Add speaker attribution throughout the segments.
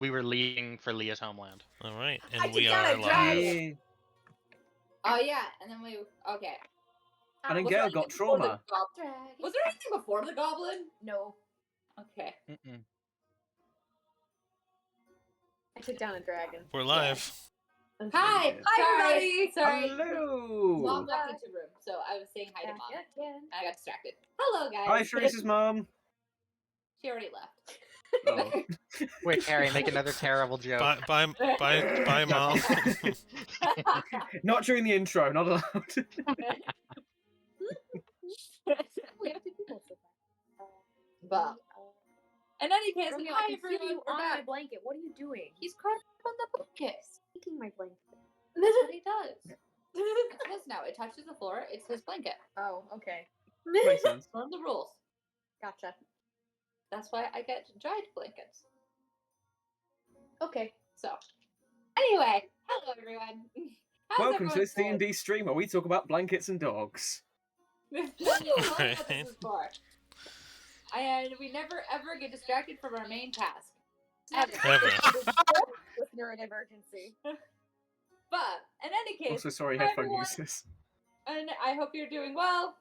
Speaker 1: We were leaving for Leah's homeland.
Speaker 2: All right,
Speaker 3: I
Speaker 2: and we
Speaker 3: took down
Speaker 2: are
Speaker 3: a
Speaker 2: live.
Speaker 3: dragon.
Speaker 4: Oh yeah, and then we okay.
Speaker 3: Was
Speaker 5: Was
Speaker 3: there
Speaker 5: there
Speaker 3: anything
Speaker 5: got
Speaker 3: before the
Speaker 5: trauma.
Speaker 4: Was there anything before the goblin?
Speaker 3: No.
Speaker 4: Okay.
Speaker 3: I took down a dragon.
Speaker 2: We're live.
Speaker 4: Hi,
Speaker 3: Hi, everybody.
Speaker 4: Sorry.
Speaker 5: Hello.
Speaker 4: Mom walked into the room, so I was saying hi to Mom.
Speaker 3: Yeah.
Speaker 4: I got distracted. Hello, guys.
Speaker 5: Hi, Teresa's mom.
Speaker 4: She already left.
Speaker 5: Oh.
Speaker 1: Wait, Harry, make another terrible joke.
Speaker 2: Bye, Mom.
Speaker 5: Not during the intro, not allowed.
Speaker 4: But in any case,
Speaker 3: Romeo,
Speaker 4: hi
Speaker 3: I can feel
Speaker 4: everyone.
Speaker 3: you
Speaker 4: We're
Speaker 3: on my
Speaker 4: back.
Speaker 3: blanket. What are you doing?
Speaker 4: He's crawling up on the blanket.
Speaker 3: Taking my blanket.
Speaker 4: That's what he does. It's his now. It touches the floor. It's his blanket.
Speaker 3: Oh, okay.
Speaker 5: Makes sense.
Speaker 4: Learn the rules.
Speaker 3: Gotcha.
Speaker 4: That's why I get dried blankets.
Speaker 3: Okay.
Speaker 4: So, anyway, hello everyone. How's
Speaker 5: Welcome to this
Speaker 4: everyone
Speaker 5: D&D stream where we talk about blankets and dogs.
Speaker 4: doing? What this is for. And we never ever get distracted from our main task.
Speaker 2: Ever.
Speaker 3: With neurodivergency.
Speaker 4: But in any case,
Speaker 5: Also, sorry,
Speaker 4: hi,
Speaker 5: headphone
Speaker 4: everyone.
Speaker 5: users.
Speaker 4: And I hope you're doing well.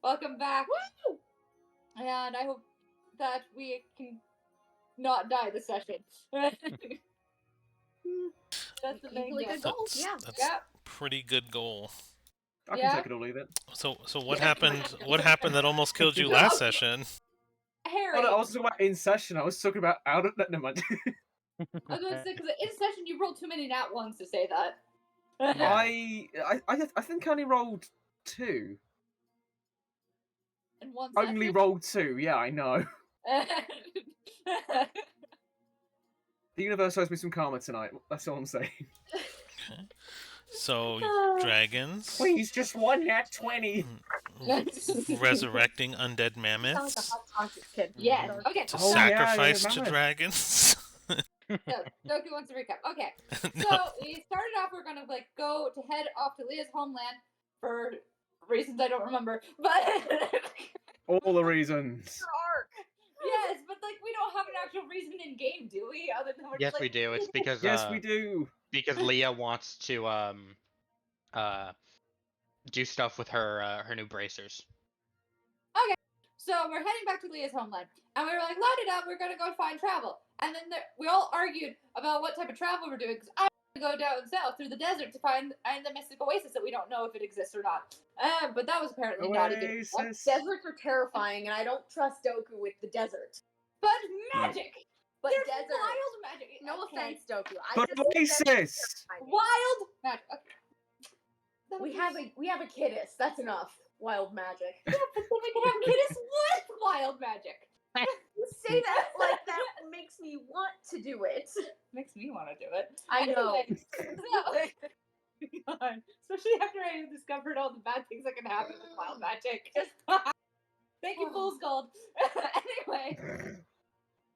Speaker 4: Welcome back.
Speaker 3: Woo!
Speaker 4: And I hope that we can not die this session. That's the main
Speaker 3: Equally
Speaker 4: goal.
Speaker 3: good goals, yeah.
Speaker 2: That's
Speaker 4: Yeah.
Speaker 2: pretty good goal.
Speaker 5: I
Speaker 4: Yeah.
Speaker 5: can take it or leave it.
Speaker 2: So what
Speaker 4: Yeah.
Speaker 2: happened? What happened that almost killed you last session?
Speaker 4: Harry,
Speaker 5: Oh, no, I was talking about in session. I was talking about out of... Never mind.
Speaker 4: I was going to say, because in session you rolled too many nat ones to say that.
Speaker 5: I think I only rolled 2.
Speaker 4: In one
Speaker 5: Only
Speaker 4: session?
Speaker 5: rolled 2, yeah, I know. The universe owes me some karma tonight. That's all I'm saying.
Speaker 2: Okay. So dragons
Speaker 5: Please, just one nat 20.
Speaker 2: resurrecting undead
Speaker 3: Sounds like a
Speaker 2: mammoths
Speaker 3: hot topic kid.
Speaker 4: Yes. Okay.
Speaker 2: to
Speaker 5: Oh, yeah, yeah,
Speaker 2: sacrifice to
Speaker 5: mammoth.
Speaker 2: dragons.
Speaker 4: So, Doku wants to recap. Okay.
Speaker 2: No.
Speaker 4: So we started off. We're gonna go to head off to Leah's homeland for reasons I don't remember. But
Speaker 5: All the reasons.
Speaker 3: Arc.
Speaker 4: yes, but we don't have an actual reason in game, do we? Other than we're
Speaker 1: Yes,
Speaker 4: just
Speaker 1: we do. It's because
Speaker 5: Yes, we do.
Speaker 1: because Leah wants to do stuff with her new bracers.
Speaker 4: So we're heading back to Leah's homeland, and we were like, "Light it up! We're gonna go find travel." And then we all argued about what type of travel we're doing because I want to go down south through the desert to find the mystic oasis that we don't know if it exists or not. But that was apparently not a good idea.
Speaker 5: Oasis.
Speaker 3: Deserts are terrifying, and I don't trust Doku with the desert.
Speaker 4: But magic.
Speaker 3: But
Speaker 4: There's
Speaker 3: desert.
Speaker 4: wild magic.
Speaker 3: No
Speaker 4: Okay.
Speaker 3: offense, Doku.
Speaker 5: But
Speaker 3: just think that's
Speaker 5: Oasis!
Speaker 3: terrifying.
Speaker 4: Wild magic. Okay.
Speaker 3: We have a Kidis. That's enough. Wild magic.
Speaker 4: Yeah, but then we can have Kidis with wild magic.
Speaker 3: You say that like that makes me want to do it.
Speaker 4: Makes me want to do it.
Speaker 3: I know.
Speaker 4: Anyway, especially after I discovered all the bad things that can happen with wild magic. Thank you, Fool's Gold. Anyway,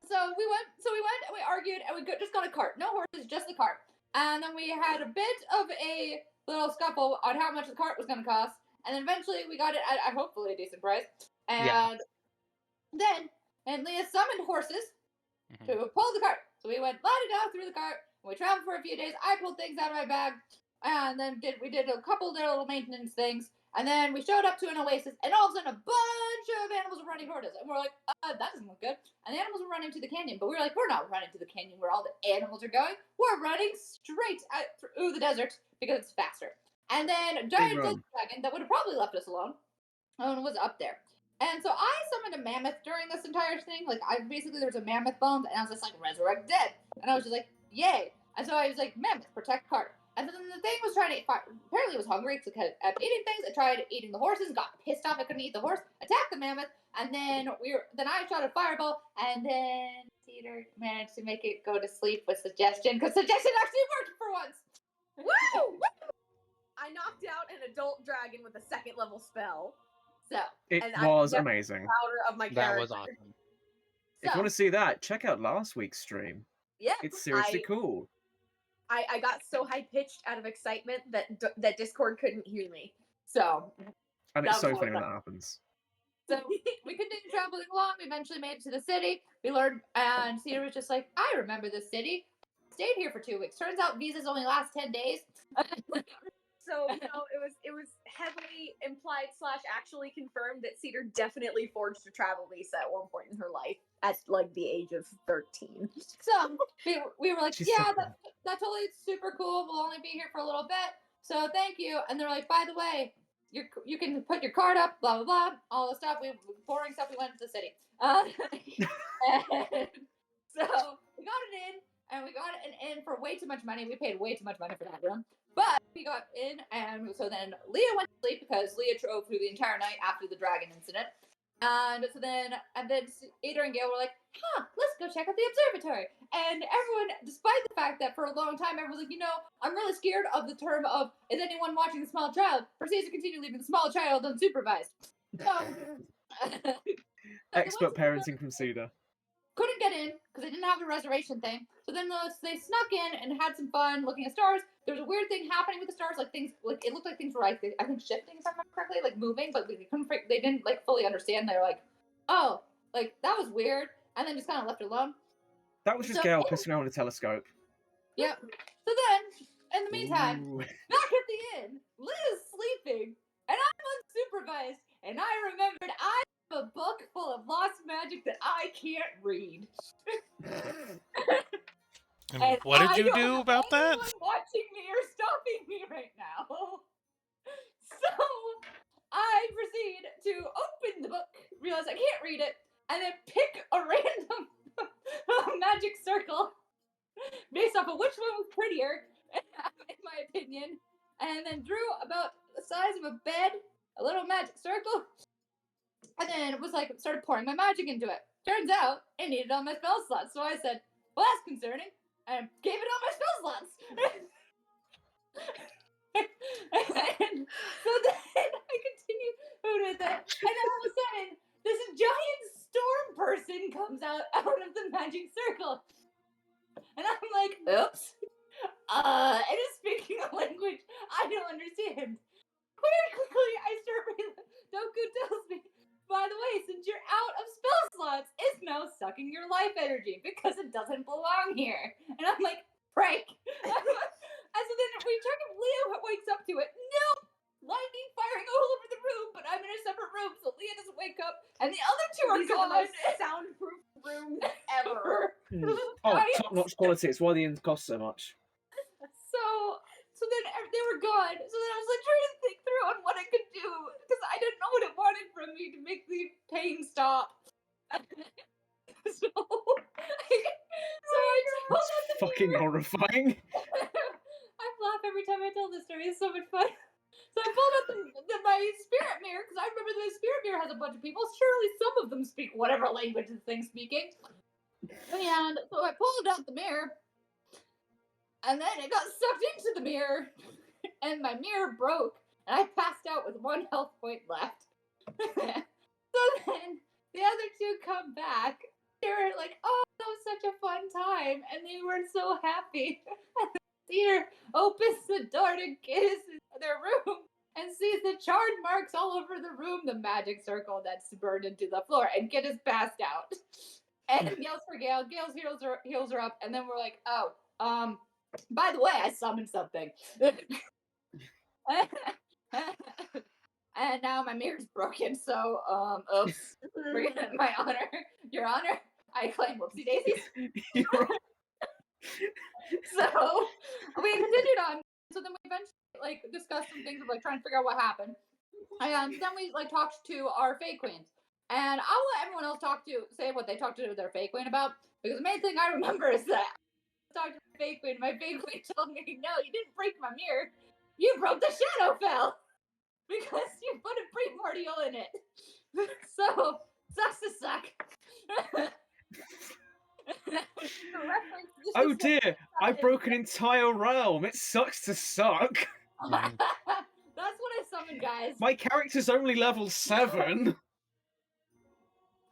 Speaker 4: so we went and we argued and we just got a cart. No horses, just the cart. And then we had a bit of a little scuffle on how much the cart was going to cost. And then eventually we got it at hopefully a decent price. And then Leah summoned horses to pull the cart. So we went lighted out through the cart. We traveled for a few days. I pulled things out of my bag. And then we did a couple little maintenance things. And then we showed up to an oasis. And all of a sudden a bunch of animals were running toward us. And we're like, that doesn't look good. And the animals were running to the canyon. But we were like, we're not running to the canyon where all the animals are going. We're running straight through the desert because it's faster. And then a giant gold dragon that would have probably left us alone was up there. And so I summoned a mammoth during this entire thing. Basically there was a mammoth bone, and I was just like, resurrect dead. And I was just like, yay. And so I was like, mammoth, protect cart. And then the thing was trying to apparently it was hungry because it kept eating things. It tried eating the horses, got pissed off it couldn't eat the horse, attacked the mammoth, and then I shot a fireball, and then Cedar managed to make it go to sleep with suggestion, because suggestion actually worked for once.
Speaker 3: Woo! I knocked out an adult dragon with a 2nd level spell.
Speaker 4: So
Speaker 5: It
Speaker 3: And
Speaker 5: was
Speaker 3: I'm
Speaker 5: amazing.
Speaker 3: Prouder of my
Speaker 1: That
Speaker 3: character.
Speaker 1: was awesome.
Speaker 5: If you want to see that, check out last week's stream.
Speaker 3: Yeah,
Speaker 5: It's seriously cool.
Speaker 3: I got so high pitched out of excitement that Discord couldn't hear me. So
Speaker 5: And
Speaker 3: that
Speaker 5: it's so
Speaker 3: was
Speaker 5: funny when
Speaker 3: fun.
Speaker 5: that happens.
Speaker 4: So we continued traveling along. We eventually made it to the city. We learned, and Cedar was just like, I remember this city. Stayed here for 2 weeks. Turns out visas only last 10 days.
Speaker 3: So it was heavily implied / actually confirmed that Cedar definitely forged a travel visa at one point in her life at like the age of 13.
Speaker 4: So we were like,
Speaker 5: She's
Speaker 4: yeah,
Speaker 5: so cool.
Speaker 4: that's totally super cool. We'll only be here for a little bit. So thank you. And they're like, by the way, you can put your card up, blah, blah, blah, all the stuff. Boring stuff. We went to the city. And so we got it in, and we got it in for way too much money. We paid way too much money for that room. But we got in, and so then Leah went to sleep because Leah drove through the entire night after the dragon incident. And so then Ada and Gail were like, let's go check out the observatory. And everyone, despite the fact that for a long time everyone was like, I'm really scared of the term of, is anyone watching the small child, proceeds to continue leaving the small child unsupervised. So,
Speaker 5: Expert parenting from Cedar.
Speaker 4: couldn't get in because they didn't have a reservation thing. So then they snuck in and had some fun looking at stars. There was a weird thing happening with the stars, like things, like it looked like things were like I think shifting, if I remember correctly, like moving, but they didn't like fully understand. They were like, oh, like that was weird, and then just kind of left it alone.
Speaker 5: That was just Gail pissing around with a telescope.
Speaker 4: Yep. So then, in the meantime,
Speaker 5: Ooh.
Speaker 4: back at the inn, Liz is sleeping, and I'm unsupervised, and I remembered I have a book full of lost magic that I can't read.
Speaker 2: And what did you do about that?
Speaker 4: Watching me or stopping me right now. So I proceed to open the book, realize I can't read it, and then pick a random magic circle based off of which one was prettier, in my opinion, and then drew about the size of a bed, a little magic circle, and then it was like started pouring my magic into it. Turns out it needed all my spell slots, so I said, well, that's concerning, and gave it all my spell slots. And so then I continued with it, and then all of a sudden, this giant storm person comes out of the magic circle. And I'm like, oops. It is speaking a language I don't understand. Very quickly, I start reading. Doku tells me, by the way, since you're out of spell slots, it's now sucking your life energy because it doesn't belong here. And I'm like, prank. And so then we check if Leo wakes up to it. Nope. Lightning firing all over the room, but I'm in a separate room, so Leah doesn't wake up. And the other two are
Speaker 3: These are the
Speaker 4: gone.
Speaker 3: most soundproof rooms ever.
Speaker 5: Oh, top-notch quality. It's why the inns cost so much.
Speaker 4: So then they were gone. So then I was like trying to think through on what I could do because I didn't know what it wanted from me to make the pain stop. So I told them
Speaker 5: It's fucking horrifying.
Speaker 4: I laugh every time I tell this story. It's so much fun. So I pulled out my spirit mirror because I remember the spirit mirror has a bunch of people. Surely some of them speak whatever language the thing's speaking. And so I pulled out the mirror, and then it got sucked into the mirror, and my mirror broke, and I passed out with 1 health point left. So then the other two come back. They were like, oh, that was such a fun time, and they were so happy. Cedar opens the door to get into their room and sees the charred marks all over the room, the magic circle that's burned into the floor, and Kid is passed out. And yells for Gail. Gail heals her up, and then we're like, oh, by the way, I summoned something. And now my mirror's broken, so, oops. My honor, your honor, I claim whoopsie daisies. So we continued on. So then we eventually discussed some things of trying to figure out what happened. And then we talked to our Fey Queens. And I'll let everyone else say what they talked to their Fey Queen about. Because the main thing I remember is that I talked to my Fey Queen. My Fey Queen told me, no, you didn't break my mirror. You broke the Shadowfell. Because you put a primordial in it. So, sucks to suck.
Speaker 5: Oh dear, I broke an entire realm. It sucks to suck.
Speaker 4: That's what I summoned, guys.
Speaker 5: My character's only level 7.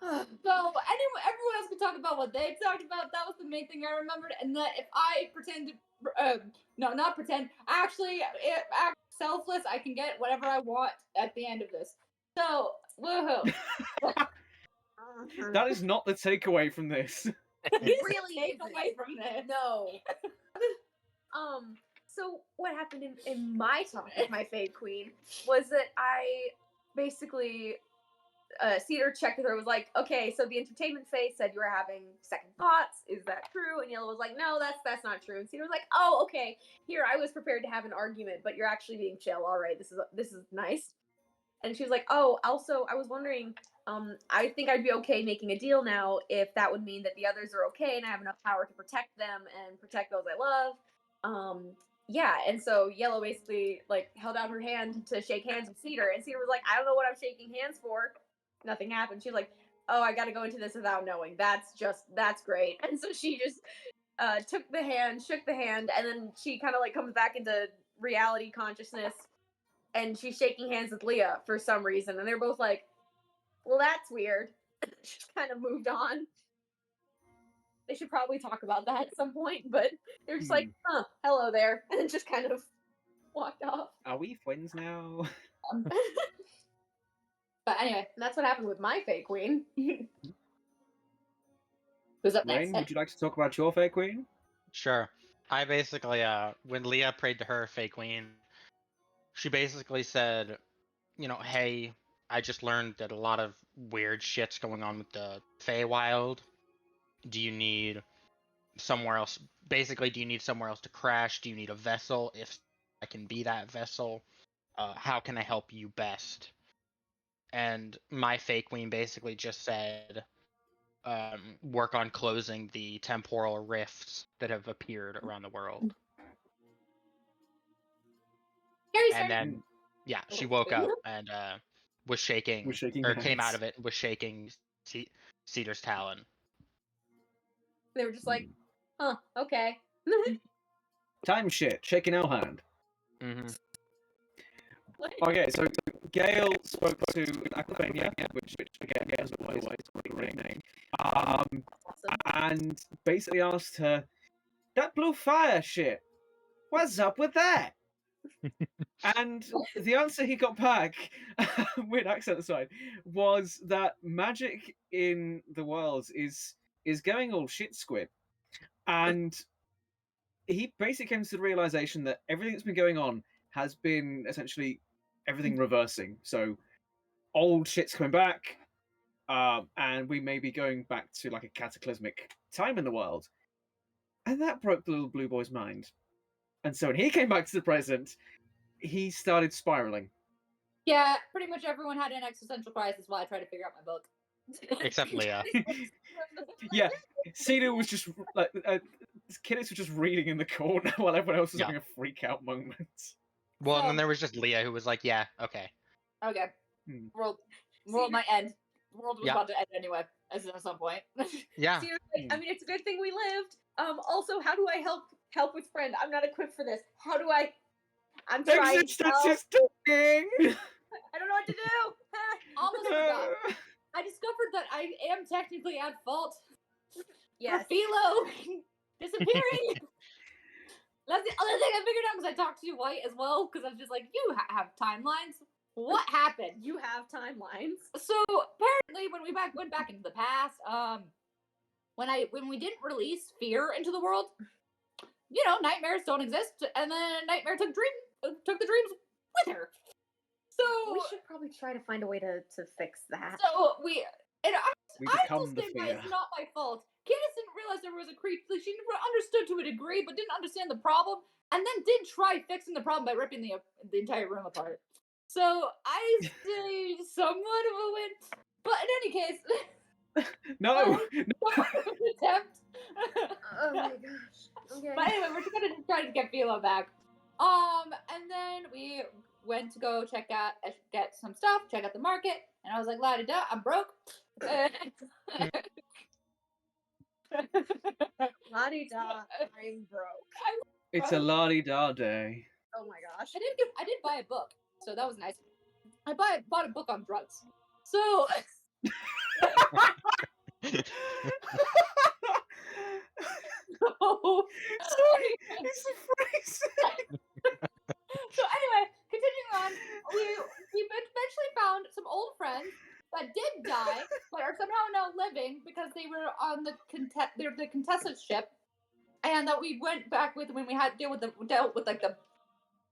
Speaker 4: So everyone else could talk about what they talked about. That was the main thing I remembered. And that if I pretend to, no, not pretend, actually act selfless, I can get whatever I want at the end of this. So Woohoo!
Speaker 5: That is not the takeaway from this.
Speaker 3: It really
Speaker 4: Take
Speaker 3: isn't.
Speaker 4: away from this.
Speaker 3: No. So what happened in my talk with my Fade Queen was that I basically Cedar checked with her, was like, okay, so the entertainment phase said you were having second thoughts. Is that true? And Yellow was like, no, that's not true. And Cedar was like, oh, okay. Here, I was prepared to have an argument, but you're actually being chill. All right, this is nice. And she was like, oh, also, I was wondering, I think I'd be okay making a deal now if that would mean that the others are okay and I have enough power to protect them and protect those I love. Yeah, and so Yellow basically like held out her hand to shake hands with Cedar, and Cedar was like, I don't know what I'm shaking hands for. Nothing happened. She's like, oh, I gotta go into this without knowing. That's great. And so she just took the hand, shook the hand, and then she kind of like comes back into reality consciousness, and she's shaking hands with Leah for some reason, and they're both like, well, that's weird. Just kind of moved on. They should probably talk about that at some point, but they're just like, huh, hello there, and then just kind of walked off.
Speaker 5: Are we friends now?
Speaker 4: But anyway,
Speaker 3: And that's what happened with my Fey Queen.
Speaker 4: who's up
Speaker 5: Rain,
Speaker 4: next?
Speaker 5: would you like to talk about your Fae Queen?
Speaker 1: Sure. I basically, when Leah prayed to her Fey Queen, she basically said, you know, hey, I just learned that a lot of weird shit's going on with the Feywild. Do you need somewhere else? Basically, do you need somewhere else to crash? Do you need a vessel? If I can be that vessel, how can I help you best? And my Fey Queen basically just said, work on closing the temporal rifts that have appeared around the world.
Speaker 4: Harry's
Speaker 1: And
Speaker 4: turn.
Speaker 1: then, yeah, she woke up and was shaking,
Speaker 5: Was shaking
Speaker 1: or came out
Speaker 5: hands.
Speaker 1: of it and was shaking Cedar's talon.
Speaker 3: They were just like, huh, okay.
Speaker 5: Time shit, shaking our hand.
Speaker 1: Mm-hmm.
Speaker 5: Okay, so Gale spoke to Aquafania, which again is always a great name,
Speaker 3: Awesome.
Speaker 5: and basically asked her, that blue fire shit, what's up with that? And the answer he got back, weird accent aside, was that magic in the world is going all shit squid. And he basically came to the realization that everything that's been going on has been essentially everything reversing. So old shit's coming back, and we may be going back to like a cataclysmic time in the world. And that broke the little blue boy's mind. And so when he came back to the present, he started spiraling.
Speaker 4: Yeah, pretty much everyone had an existential crisis while I tried to figure out my book.
Speaker 1: Except Leah.
Speaker 5: Yeah, Cena was just like Kiddos was just reading in the corner while everyone else was
Speaker 1: Yeah.
Speaker 5: having a freak out moment.
Speaker 1: Well, and
Speaker 4: So-
Speaker 1: then there was just Leah who was like, yeah, okay.
Speaker 4: Okay.
Speaker 5: Hmm.
Speaker 4: World
Speaker 3: Cedar-
Speaker 4: might end. The world was
Speaker 1: Yeah.
Speaker 4: about to end anyway, at some point.
Speaker 1: Yeah.
Speaker 3: Cedar's like, I mean, it's a good thing we lived. Also, how do I help with friend? I'm not equipped for this. How do I? I'm trying.
Speaker 5: Existence
Speaker 3: Help.
Speaker 5: is talking.
Speaker 3: I don't know what to do.
Speaker 4: Almost forgot. I discovered that I am technically at fault
Speaker 3: Yes.
Speaker 4: for Philo disappearing. That's the other thing I figured out because I talked to White as well because I was just like, you have timelines. What happened?
Speaker 3: You have timelines.
Speaker 4: So apparently, when we went back into the past, when we didn't release fear into the world, you know, nightmares don't exist, and then Nightmare took the dreams with her. So
Speaker 3: We should probably try to find a way to fix that.
Speaker 4: we and I
Speaker 5: We
Speaker 4: still
Speaker 5: become the
Speaker 4: stand by
Speaker 5: fear.
Speaker 4: it's not my fault. Candace didn't realize there was a creep. Like, she understood to a degree, but didn't understand the problem, and then did try fixing the problem by ripping the entire room apart. So I say somewhat of a win, but in any case,
Speaker 5: No,
Speaker 4: somewhat of an attempt.
Speaker 3: Oh my gosh. Okay.
Speaker 4: But anyway, we're gonna try to get Philo back. And then we went to go get some stuff, check out the market, and I was like, la da da, I'm broke.
Speaker 3: La-di-da, I'm broke.
Speaker 5: it's a la-di-da day.
Speaker 3: Oh my gosh.
Speaker 4: I did buy a book, so that was nice. I bought a book on drugs. So
Speaker 5: Sorry, it's a phrase.
Speaker 4: So anyway, continuing on, we eventually found some old friends they were on the contestant ship, and that we went back with when we had dealt with like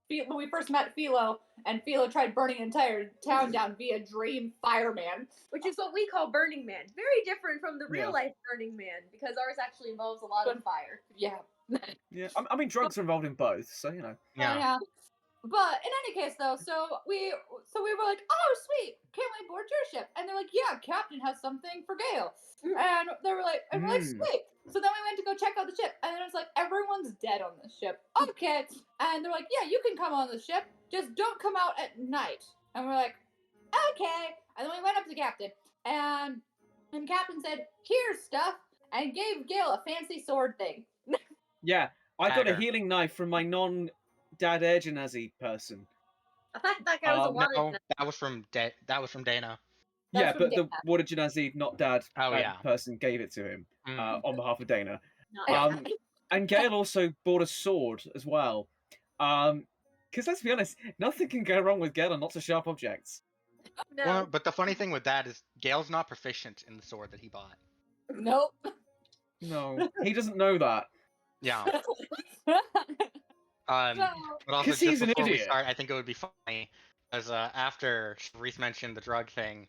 Speaker 4: when we first met Philo, and Philo tried burning an entire town down via Dream Fireman,
Speaker 3: which is what we call Burning Man. Very different from the real life Burning Man, because ours actually involves a lot of fire.
Speaker 4: Yeah.
Speaker 5: Yeah, I mean, drugs are involved in both, so you know.
Speaker 4: Yeah. But in any case, though, so we were like, oh sweet, can't we board your ship? And they're like, yeah, Captain has something for Gale. And they were like, and we're like, sweet. So then we went to go check out the ship, and then it's like, everyone's dead on this ship. Okay. And they're like, yeah, you can come on the ship, just don't come out at night. And we're like, okay. And then we went up to the captain, and Captain said, here's stuff, and gave Gale a fancy sword thing.
Speaker 5: Yeah, I got a healing knife from my non-Dad Air Genasi person.
Speaker 3: I thought that guy was a water.
Speaker 1: No, that was from Dana.
Speaker 5: Yeah, but the water Genasi, not Dad person, gave it to him on behalf of Dana. And Gale also bought a sword as well. Because let's be honest, nothing can go wrong with Gale and lots of sharp objects.
Speaker 3: No.
Speaker 1: Well, but the funny thing with that is Gale's not proficient in the sword that he bought.
Speaker 4: Nope.
Speaker 5: No, he doesn't know that.
Speaker 1: Yeah. But also,
Speaker 5: he's an
Speaker 1: before we
Speaker 5: idiot.
Speaker 1: start, I think it would be funny, because after Reese mentioned the drug thing,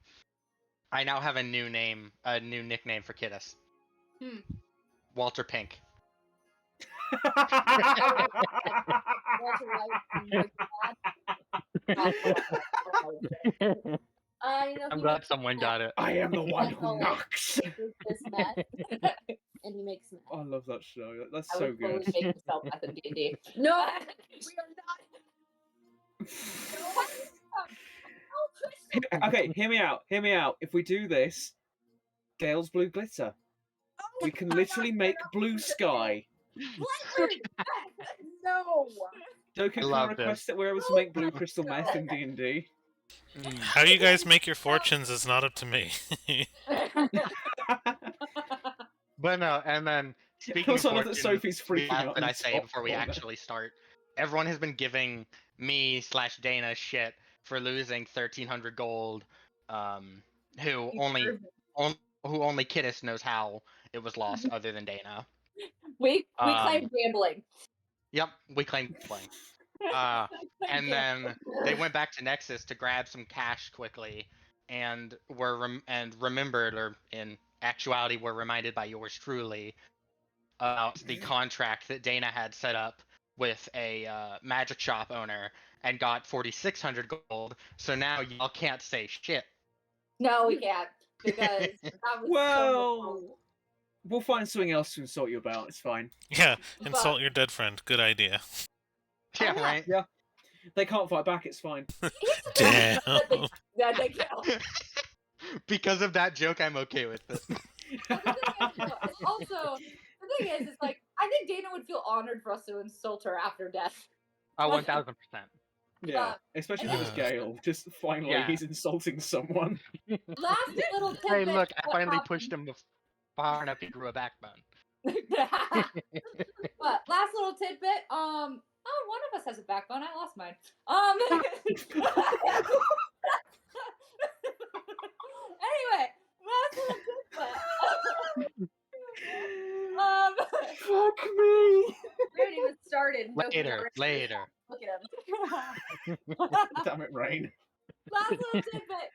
Speaker 1: I now have a new nickname for Kidus. Walter Pink. I'm glad someone got it.
Speaker 5: I am the one who knocks.
Speaker 4: This mess. And he makes meth.
Speaker 5: I love that show. That's so good.
Speaker 4: I would totally make myself meth in D&D.
Speaker 3: No, we are not.
Speaker 5: Okay, hear me out. Hear me out. If we do this, Gale's blue glitter. We can literally make blue sky.
Speaker 3: No.
Speaker 5: Doku can request that we're able to make blue crystal meth in D&D.
Speaker 2: How you guys make your fortunes is not up to me.
Speaker 1: But no, and then speaking
Speaker 5: Also,
Speaker 1: of
Speaker 5: I love that
Speaker 1: fortune,
Speaker 5: Sophie's freaking out.
Speaker 1: that I say before we actually start, everyone has been giving me / Dana shit for losing 1,300 gold. Who only Kidus knows how it was lost, other than Dana.
Speaker 4: We claim gambling.
Speaker 1: Yep, we claim gambling. And then they went back to Nexus to grab some cash quickly, and remembered, or in actuality were reminded by yours truly, about the contract that Dana had set up with a magic shop owner, and got 4,600 gold. So now y'all can't say shit.
Speaker 4: No, we can't, because that was
Speaker 5: we'll find something else to insult you about. It's fine.
Speaker 2: Yeah, insult your dead friend. Good idea.
Speaker 1: Yeah, right?
Speaker 5: Yeah. They can't fight back, it's fine.
Speaker 2: Damn.
Speaker 4: Yeah, they kill.
Speaker 1: Because of that joke, I'm okay with it.
Speaker 4: Also, the thing is, it's like, I think Dana would feel honored for us to insult her after death.
Speaker 1: Oh, 1,000%.
Speaker 5: Yeah, especially if it was Gale. Just finally, he's insulting someone.
Speaker 4: Last little tidbit.
Speaker 1: Hey, look, I finally pushed him far enough he grew a backbone.
Speaker 4: But last little tidbit, one of us has a backbone. I lost mine. Anyway, last little tidbit.
Speaker 5: Fuck me.
Speaker 3: We haven't even started.
Speaker 1: Later.
Speaker 3: Look at him.
Speaker 5: Damn it, Rain.
Speaker 4: Last little tidbit.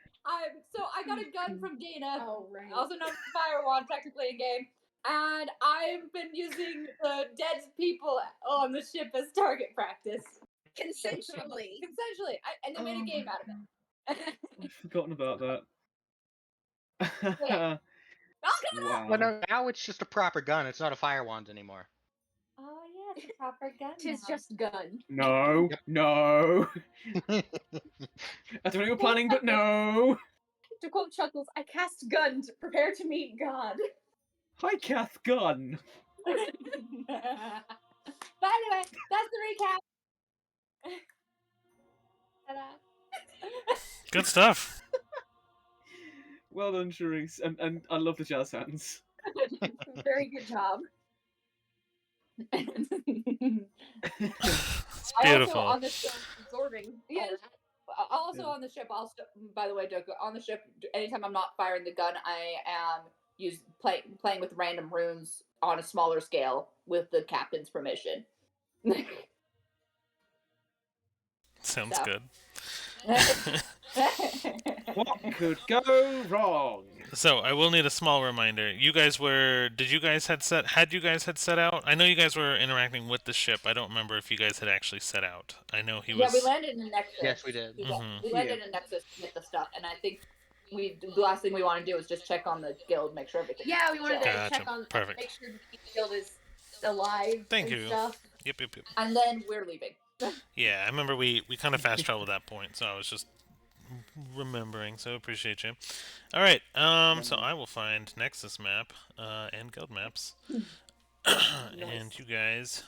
Speaker 4: So I got a gun from Dana.
Speaker 3: Oh, right.
Speaker 4: Also known as Fire Wand, technically in game. And I've been using the dead people on the ship as target practice.
Speaker 3: Consensually.
Speaker 4: And they made a game out of it.
Speaker 5: I've forgotten about that.
Speaker 4: Yeah.
Speaker 5: Wow.
Speaker 1: Well, no, now it's just a proper gun. It's not a fire wand anymore.
Speaker 4: Oh yeah, it's a proper gun.
Speaker 3: Tis just gun.
Speaker 5: No. That's what we were planning, but no.
Speaker 3: To quote Chuckles, I cast gun to prepare to meet God.
Speaker 5: Hi, Kath Gun.
Speaker 4: But anyway, that's the recap. Ta-da.
Speaker 2: Good stuff.
Speaker 5: Well done, Charisse. And I love the jazz hands.
Speaker 3: Very good job.
Speaker 2: It's
Speaker 4: I
Speaker 2: beautiful.
Speaker 4: also on the ship
Speaker 3: Absorbing.
Speaker 4: Yes. Also on the ship, by the way, Doku, on the ship, anytime I'm not firing the gun, I am playing with random runes on a smaller scale with the captain's permission.
Speaker 2: Sounds
Speaker 4: So.
Speaker 2: good.
Speaker 5: What could go wrong?
Speaker 2: So I will need a small reminder. You guys had you guys had set out? I know you guys were interacting with the ship. I don't remember if you guys had actually set out. I know he was.
Speaker 4: Yeah, we landed in Nexus.
Speaker 1: Yes, we did.
Speaker 4: We landed in Nexus to get the stuff, and I think the last thing we want to do is just check on the guild, make sure everything.
Speaker 3: Yeah, we wanted to
Speaker 2: Gotcha.
Speaker 3: check on,
Speaker 2: Perfect.
Speaker 3: make sure the guild is alive.
Speaker 2: Thank
Speaker 3: and
Speaker 2: you.
Speaker 3: Stuff.
Speaker 2: Yep.
Speaker 4: And then we're leaving.
Speaker 2: Yeah, I remember we kind of fast traveled that point, so I was just remembering. So appreciate you. All right. So I will find Nexus map and guild maps, and you guys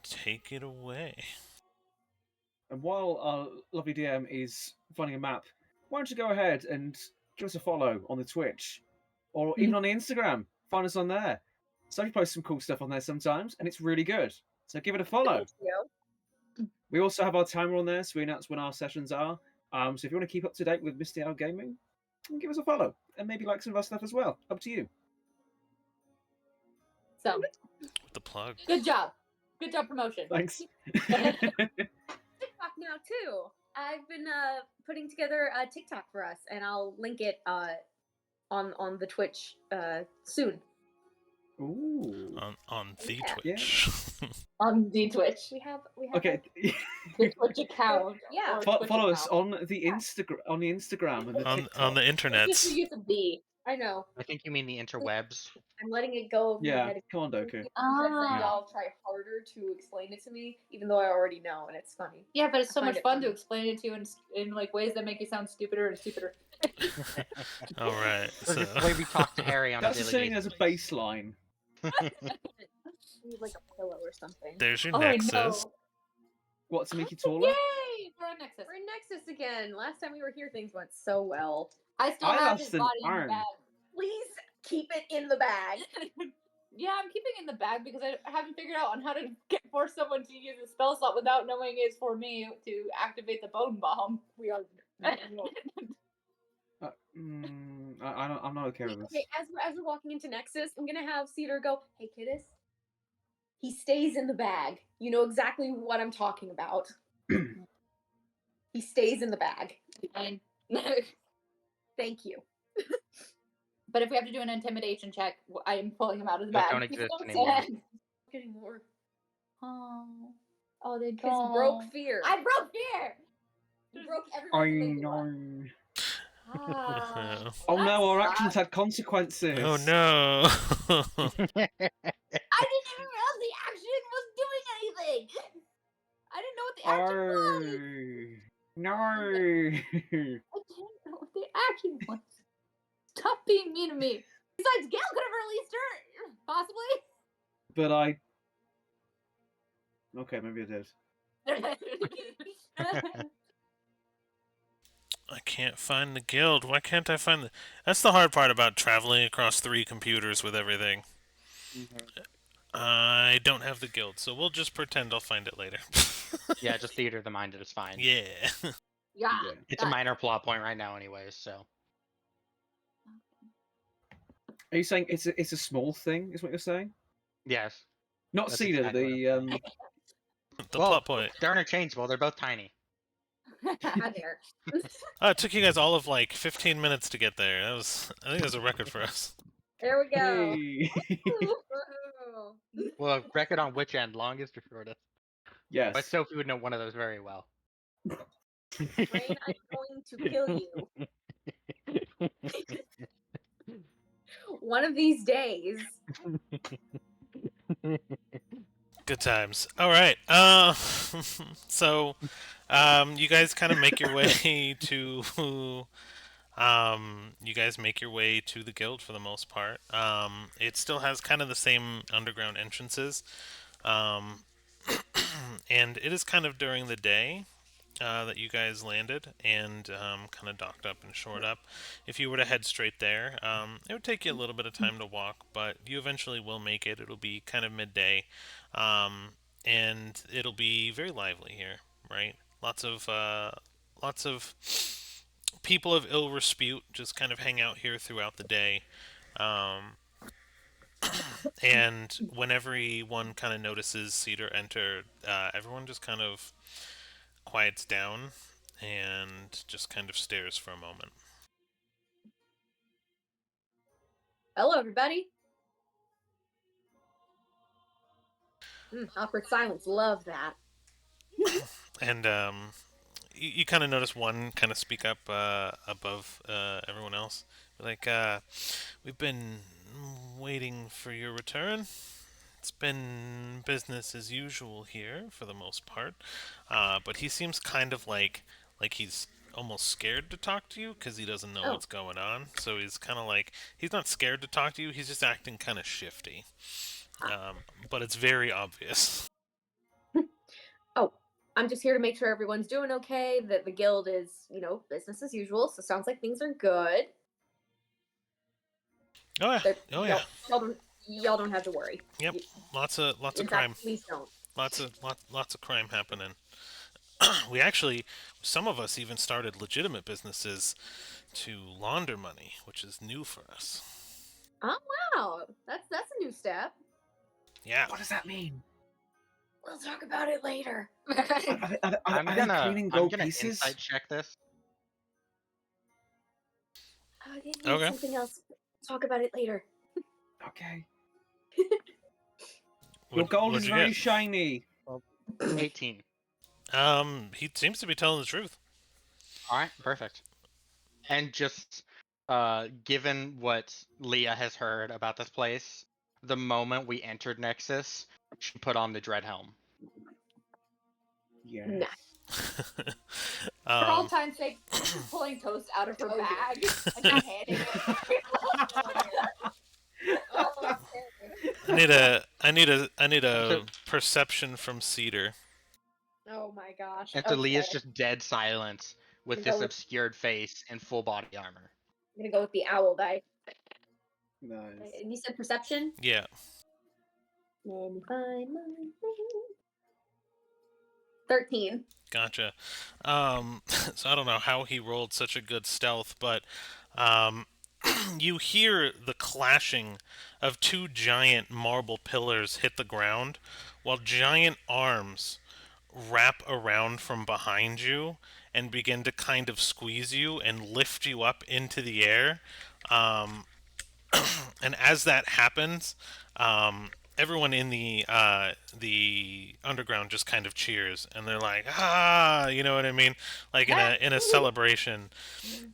Speaker 2: take it away.
Speaker 5: And while our lovely DM is finding a map, why don't you go ahead and give us a follow on the Twitch, or even on the Instagram. Find us on there. So we post some cool stuff on there sometimes, and it's really good. So give it a follow.
Speaker 3: Thank you.
Speaker 5: We also have our timer on there, so we announce when our sessions are. So if you want to keep up to date with Misty Owl Gaming, give us a follow and maybe like some of our stuff as well. Up to you.
Speaker 4: So
Speaker 2: With the plug.
Speaker 4: good job promotion.
Speaker 5: Thanks.
Speaker 3: TikTok now too. I've been putting together a TikTok for us, and I'll link it on the Twitch soon.
Speaker 5: Ooh.
Speaker 2: On the
Speaker 3: Yeah.
Speaker 2: Twitch.
Speaker 4: On the Twitch.
Speaker 3: We have
Speaker 5: Okay.
Speaker 4: The Twitch account.
Speaker 3: Yeah.
Speaker 4: or Twitch
Speaker 5: Follow us
Speaker 4: account.
Speaker 5: on the Instagram and the
Speaker 2: on
Speaker 5: TikTok.
Speaker 2: the internets.
Speaker 4: Just use a B.
Speaker 3: I know.
Speaker 1: I think you mean the interwebs.
Speaker 3: I'm letting it go over my
Speaker 5: Yeah,
Speaker 3: head.
Speaker 5: come on, Doku.
Speaker 3: Because
Speaker 4: Ah.
Speaker 3: y'all try harder to explain it to me, even though I already know, and it's funny.
Speaker 4: Yeah, but it's so
Speaker 3: I find
Speaker 4: much
Speaker 3: it
Speaker 4: fun to
Speaker 3: funny.
Speaker 4: explain it to you in like ways that make you sound stupider and stupider.
Speaker 2: All right.
Speaker 1: So
Speaker 2: So
Speaker 1: the way we talk to Harry on a
Speaker 5: That's
Speaker 1: daily
Speaker 5: sitting
Speaker 1: basis.
Speaker 5: as a baseline.
Speaker 3: Need like a pillow or something.
Speaker 2: there's your
Speaker 4: Oh, I
Speaker 2: Nexus.
Speaker 4: know.
Speaker 5: What, to make you taller?
Speaker 4: Yay! We're on Nexus.
Speaker 3: We're in Nexus again. Last time we were here, things went so well.
Speaker 4: I still
Speaker 5: I
Speaker 4: have
Speaker 5: lost
Speaker 4: his
Speaker 5: an
Speaker 4: body in
Speaker 5: arm.
Speaker 4: the bag.
Speaker 3: Please keep it in the bag.
Speaker 4: Yeah, I'm keeping it in the bag because I haven't figured out on how to force someone to use a spell slot without knowing it's for me to activate the bone bomb.
Speaker 3: We are.
Speaker 5: I'm not okay with this.
Speaker 3: Okay, as we're walking into Nexus, I'm gonna have Cedar go, "Hey, Kiddus, he stays in the bag. You know exactly what I'm talking about. He stays in the bag.
Speaker 4: Fine.
Speaker 3: Thank you."
Speaker 4: But if we have to do an intimidation check, I am pulling him out of the
Speaker 1: Those
Speaker 4: bag.
Speaker 1: don't exist
Speaker 4: Don't
Speaker 1: anymore.
Speaker 4: say-
Speaker 3: Getting more.
Speaker 4: Oh, they
Speaker 3: Kiss
Speaker 4: don't.
Speaker 3: broke fear.
Speaker 4: I broke fear.
Speaker 3: You broke
Speaker 5: I
Speaker 3: everyone's
Speaker 5: know.
Speaker 3: amygdala.
Speaker 4: Ah,
Speaker 5: Oh
Speaker 4: that
Speaker 5: no, our actions
Speaker 4: sucks.
Speaker 5: had consequences.
Speaker 2: Oh no.
Speaker 4: I didn't even realize the action was doing anything. I didn't know what the action was.
Speaker 5: No.
Speaker 4: I didn't know what the action was. Stop being mean to me. Besides, Gail could have released her, possibly.
Speaker 5: But I. Okay, maybe I did.
Speaker 2: I can't find the guild. Why can't I find the... That's the hard part about traveling across 3 computers with everything. I don't have the guild, so we'll just pretend I'll find it later.
Speaker 1: Yeah, just theater of the mind. It's fine.
Speaker 2: Yeah.
Speaker 4: Yeah.
Speaker 1: It's a minor plot point right now, anyways. So
Speaker 5: Are you saying it's a small thing? Is what you're saying?
Speaker 1: yes,
Speaker 5: Not
Speaker 1: That's
Speaker 5: Cedar,
Speaker 1: exactly
Speaker 5: the
Speaker 2: The
Speaker 1: Well,
Speaker 2: plot point.
Speaker 1: they're interchangeable. They're both tiny.
Speaker 3: Hi there.
Speaker 2: It took you guys all of like 15 minutes to get there. I think that was a record for us.
Speaker 3: There we go.
Speaker 5: Hey.
Speaker 3: Woohoo.
Speaker 1: Well, record on which end, longest or shortest?
Speaker 5: Yes.
Speaker 1: But Sophie would know one of those very well.
Speaker 3: Rain, I'm going to kill you. One of these days.
Speaker 2: Good times. All right. So, you guys kind of make your way to, you guys make your way to the guild for the most part. It still has kind of the same underground entrances, and it is kind of during the day that you guys landed and kind of docked up and shored up. If you were to head straight there, it would take you a little bit of time to walk, but you eventually will make it. It'll be kind of midday, and it'll be very lively here, right? Lots of people of ill repute just kind of hang out here throughout the day. Um, and when everyone kind of notices Cedar enter, everyone just kind of quiets down and just kind of stares for a moment.
Speaker 3: Hello, everybody. Awkward silence. Love that.
Speaker 2: And you kind of notice one kind of speak up above everyone else. Like, we've been waiting for your return. It's been business as usual here for the most part. But he seems kind of like he's almost scared to talk to you because he doesn't know
Speaker 3: Oh.
Speaker 2: what's going on. So he's kind of like he's not scared to talk to you. He's just acting kind of shifty. But it's very obvious.
Speaker 3: Oh, I'm just here to make sure everyone's doing okay, that the guild is, business as usual, so sounds like things are good.
Speaker 2: Oh yeah.
Speaker 3: That
Speaker 2: Oh yeah.
Speaker 3: y'all don't have to worry.
Speaker 2: Yep.
Speaker 3: You-
Speaker 2: Lots of
Speaker 3: In
Speaker 2: crime.
Speaker 3: fact, please don't.
Speaker 2: Lots of crime happening. We actually, some of us even started legitimate businesses to launder money, which is new for us.
Speaker 3: Oh, wow. That's a new step.
Speaker 2: Yeah.
Speaker 5: What does that mean?
Speaker 3: We'll talk about it later.
Speaker 5: Are they cleaning gold pieces?
Speaker 1: insight check this.
Speaker 3: It means
Speaker 2: Okay.
Speaker 3: something else. Talk about it later.
Speaker 5: Okay. Your gold
Speaker 2: What'd
Speaker 5: is
Speaker 2: you
Speaker 5: very
Speaker 2: get?
Speaker 5: shiny.
Speaker 1: 18.
Speaker 2: He seems to be telling the truth.
Speaker 1: All right, perfect. And just given what Leah has heard about this place, the moment we entered Nexus, she put on the dread helm.
Speaker 5: Yes.
Speaker 3: Nah.
Speaker 4: For all
Speaker 2: um,
Speaker 4: time's sake, she's just pulling toast out of her bag and just handing it to people.
Speaker 2: I need a perception from Cedar.
Speaker 3: Oh my gosh.
Speaker 1: And so
Speaker 3: Okay.
Speaker 1: Leah's just dead silence with
Speaker 3: I'm
Speaker 1: this
Speaker 3: gonna go with-
Speaker 1: obscured face and full body armor.
Speaker 3: I'm gonna go with the owl die.
Speaker 5: Nice.
Speaker 3: And you said perception?
Speaker 2: Yeah.
Speaker 3: Let me find my thing. 13.
Speaker 2: Gotcha. So I don't know how he rolled such a good stealth, but um, you hear the clashing of two giant marble pillars hit the ground, while giant arms wrap around from behind you and begin to kind of squeeze you and lift you up into the air. Um, and as that happens, everyone in the underground just kind of cheers, and they're like, "Ah!" You know what I mean? Like in a celebration.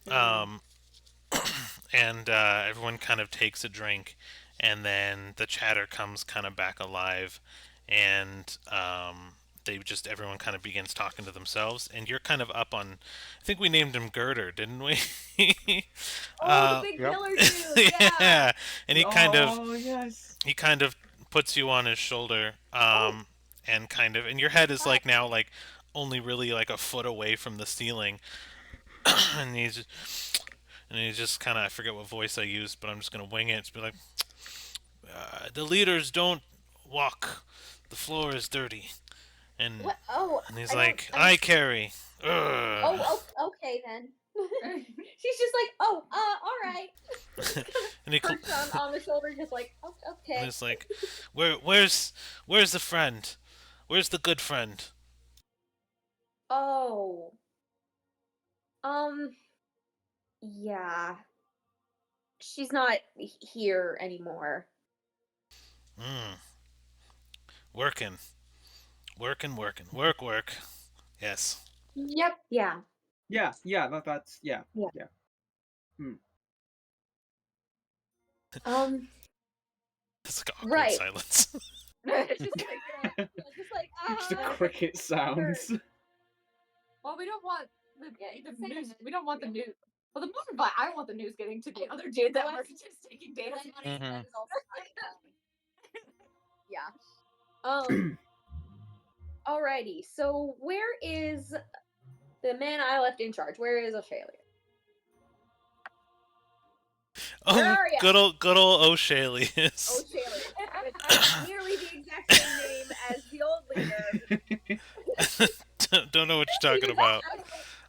Speaker 2: Um, and everyone kind of takes a drink, and then the chatter comes kind of back alive, and everyone kind of begins talking to themselves, and you're kind of up on. I think we named him Girder, didn't we?
Speaker 3: Oh, the big
Speaker 1: Yep.
Speaker 3: pillar dude. Yeah.
Speaker 2: Yeah, and he
Speaker 5: Oh, yes.
Speaker 2: kind of puts you on his shoulder, and kind of, and your head is like now like only really like a foot away from the ceiling, and he's just kind of, I forget what voice I used, but I'm just gonna wing it. It's be like, the leaders don't walk, the floor is dirty, and
Speaker 3: What? Oh,
Speaker 2: and he's
Speaker 3: I
Speaker 2: like,
Speaker 3: don't-
Speaker 2: I carry. Ugh.
Speaker 3: Oh, okay then. She's just like, oh, all right.
Speaker 2: And he
Speaker 3: Perched on the shoulder, just like, oh,
Speaker 2: and
Speaker 3: okay.
Speaker 2: it's like, where's the friend? Where's the good friend?
Speaker 3: Oh. Yeah. She's not here anymore.
Speaker 2: Mm. Working. Work. Yes.
Speaker 4: Yep.
Speaker 3: Yeah.
Speaker 5: Yeah, that's yeah.
Speaker 3: Yeah.
Speaker 5: Yeah.
Speaker 3: It's
Speaker 2: It's like awkward
Speaker 3: Right.
Speaker 2: silence.
Speaker 3: just like,
Speaker 5: Just the cricket sounds.
Speaker 4: Well, we don't want the
Speaker 3: say
Speaker 4: news.
Speaker 3: that.
Speaker 4: We don't want the news. Well, the most but I don't want the news getting to the other dude that was just taking data.
Speaker 1: Mhm.
Speaker 3: Yeah. Alrighty. So where is the man I left in charge? Where is O'Shalia? Where
Speaker 2: Oh,
Speaker 3: are ya?
Speaker 2: good old O'Shalius.
Speaker 3: O'Shalia. With nearly the exact same name as the old leader.
Speaker 2: Don't know what you're talking about.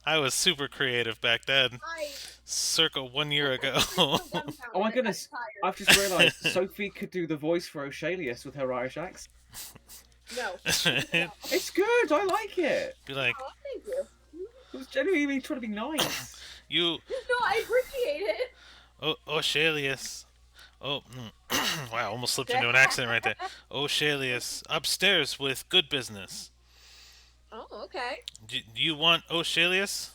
Speaker 2: I was super creative back then. circa 1 year ago.
Speaker 5: Oh my goodness! I've just realised Sophie could do the voice for Oshalius with her Irish accent.
Speaker 3: No.
Speaker 5: It's good. I like it.
Speaker 2: Be like,
Speaker 3: Oh, thank you.
Speaker 5: It was genuinely trying to be nice.
Speaker 2: you,
Speaker 3: No, I appreciate it.
Speaker 2: Oshalius. Oh, wow, almost slipped into an accent right there. Oshalius, upstairs with good business.
Speaker 3: Oh, okay.
Speaker 2: Do you want Oshalius?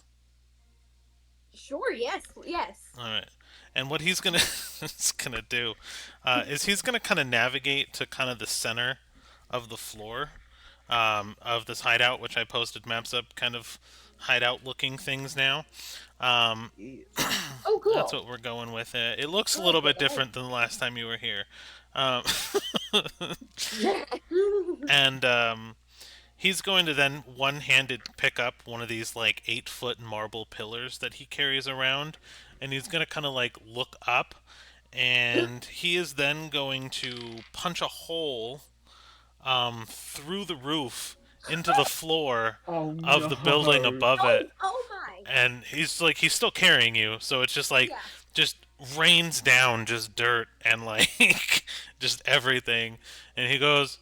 Speaker 3: Sure. Yes. Yes.
Speaker 2: All right. And what he's gonna is gonna do is he's gonna kind of navigate to kind of the center of the floor of this hideout, which I posted maps up, kind of hideout-looking things now.
Speaker 3: Oh, cool.
Speaker 2: That's what we're going with. It looks a little bit different than the last time you were here. Um, and he's going to then one-handed pick up one of these like 8-foot marble pillars that he carries around, and he's going to kind of like look up, and he is then going to punch a hole through the roof into the floor of the building above it.
Speaker 3: Oh my.
Speaker 2: And he's still carrying you, so it's just like just rains down just dirt and like just everything. And he goes,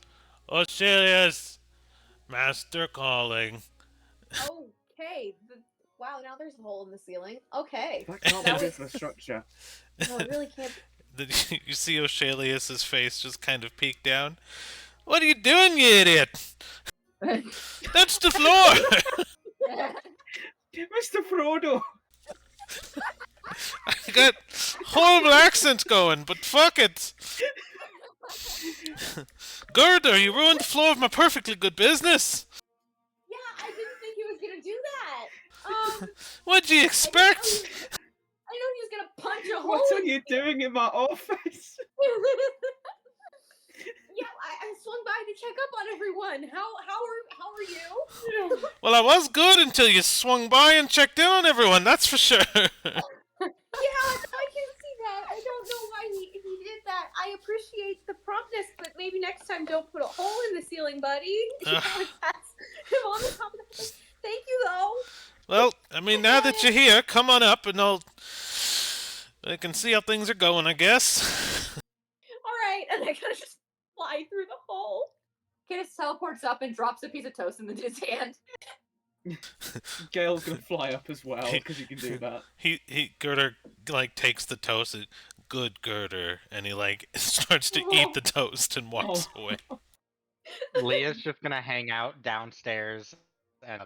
Speaker 2: Oshalius, master calling.
Speaker 3: Okay. Wow. Now there's a hole in the ceiling. Okay.
Speaker 5: That can't be good for the structure.
Speaker 3: No, it really can't.
Speaker 2: You see Oshalius's face just kind of peek down. What are you doing, you idiot? That's the floor!
Speaker 5: Mr. Frodo!
Speaker 2: I got horrible accents going, but fuck it! Girder, you ruined the floor of my perfectly good business!
Speaker 3: Yeah, I didn't think he was gonna do that.
Speaker 2: What'd you expect?
Speaker 3: I know he was gonna punch a hole.
Speaker 5: What are you doing in my office?
Speaker 3: Yeah, I swung by to check up on everyone. How are you?
Speaker 2: Well, I was good until you swung by and checked in on everyone, that's for sure.
Speaker 3: Yeah, I can see that. I don't know why he did that. I appreciate the promptness, but maybe next time don't put a hole in the ceiling, buddy. That's him on the top of the thing. Thank you, though.
Speaker 2: Well, I mean, now that you're here, come on up and I can see how things are going, I guess.
Speaker 3: All right, and I kind of just fly through the hole.
Speaker 4: Kidus teleports up and drops a piece of toast in his hand.
Speaker 5: Gale's gonna fly up as well, because he can do that.
Speaker 2: Girder, like, takes the toast, good Girder, and he, like, starts to eat the toast and walks away.
Speaker 1: Leah's just gonna hang out downstairs, and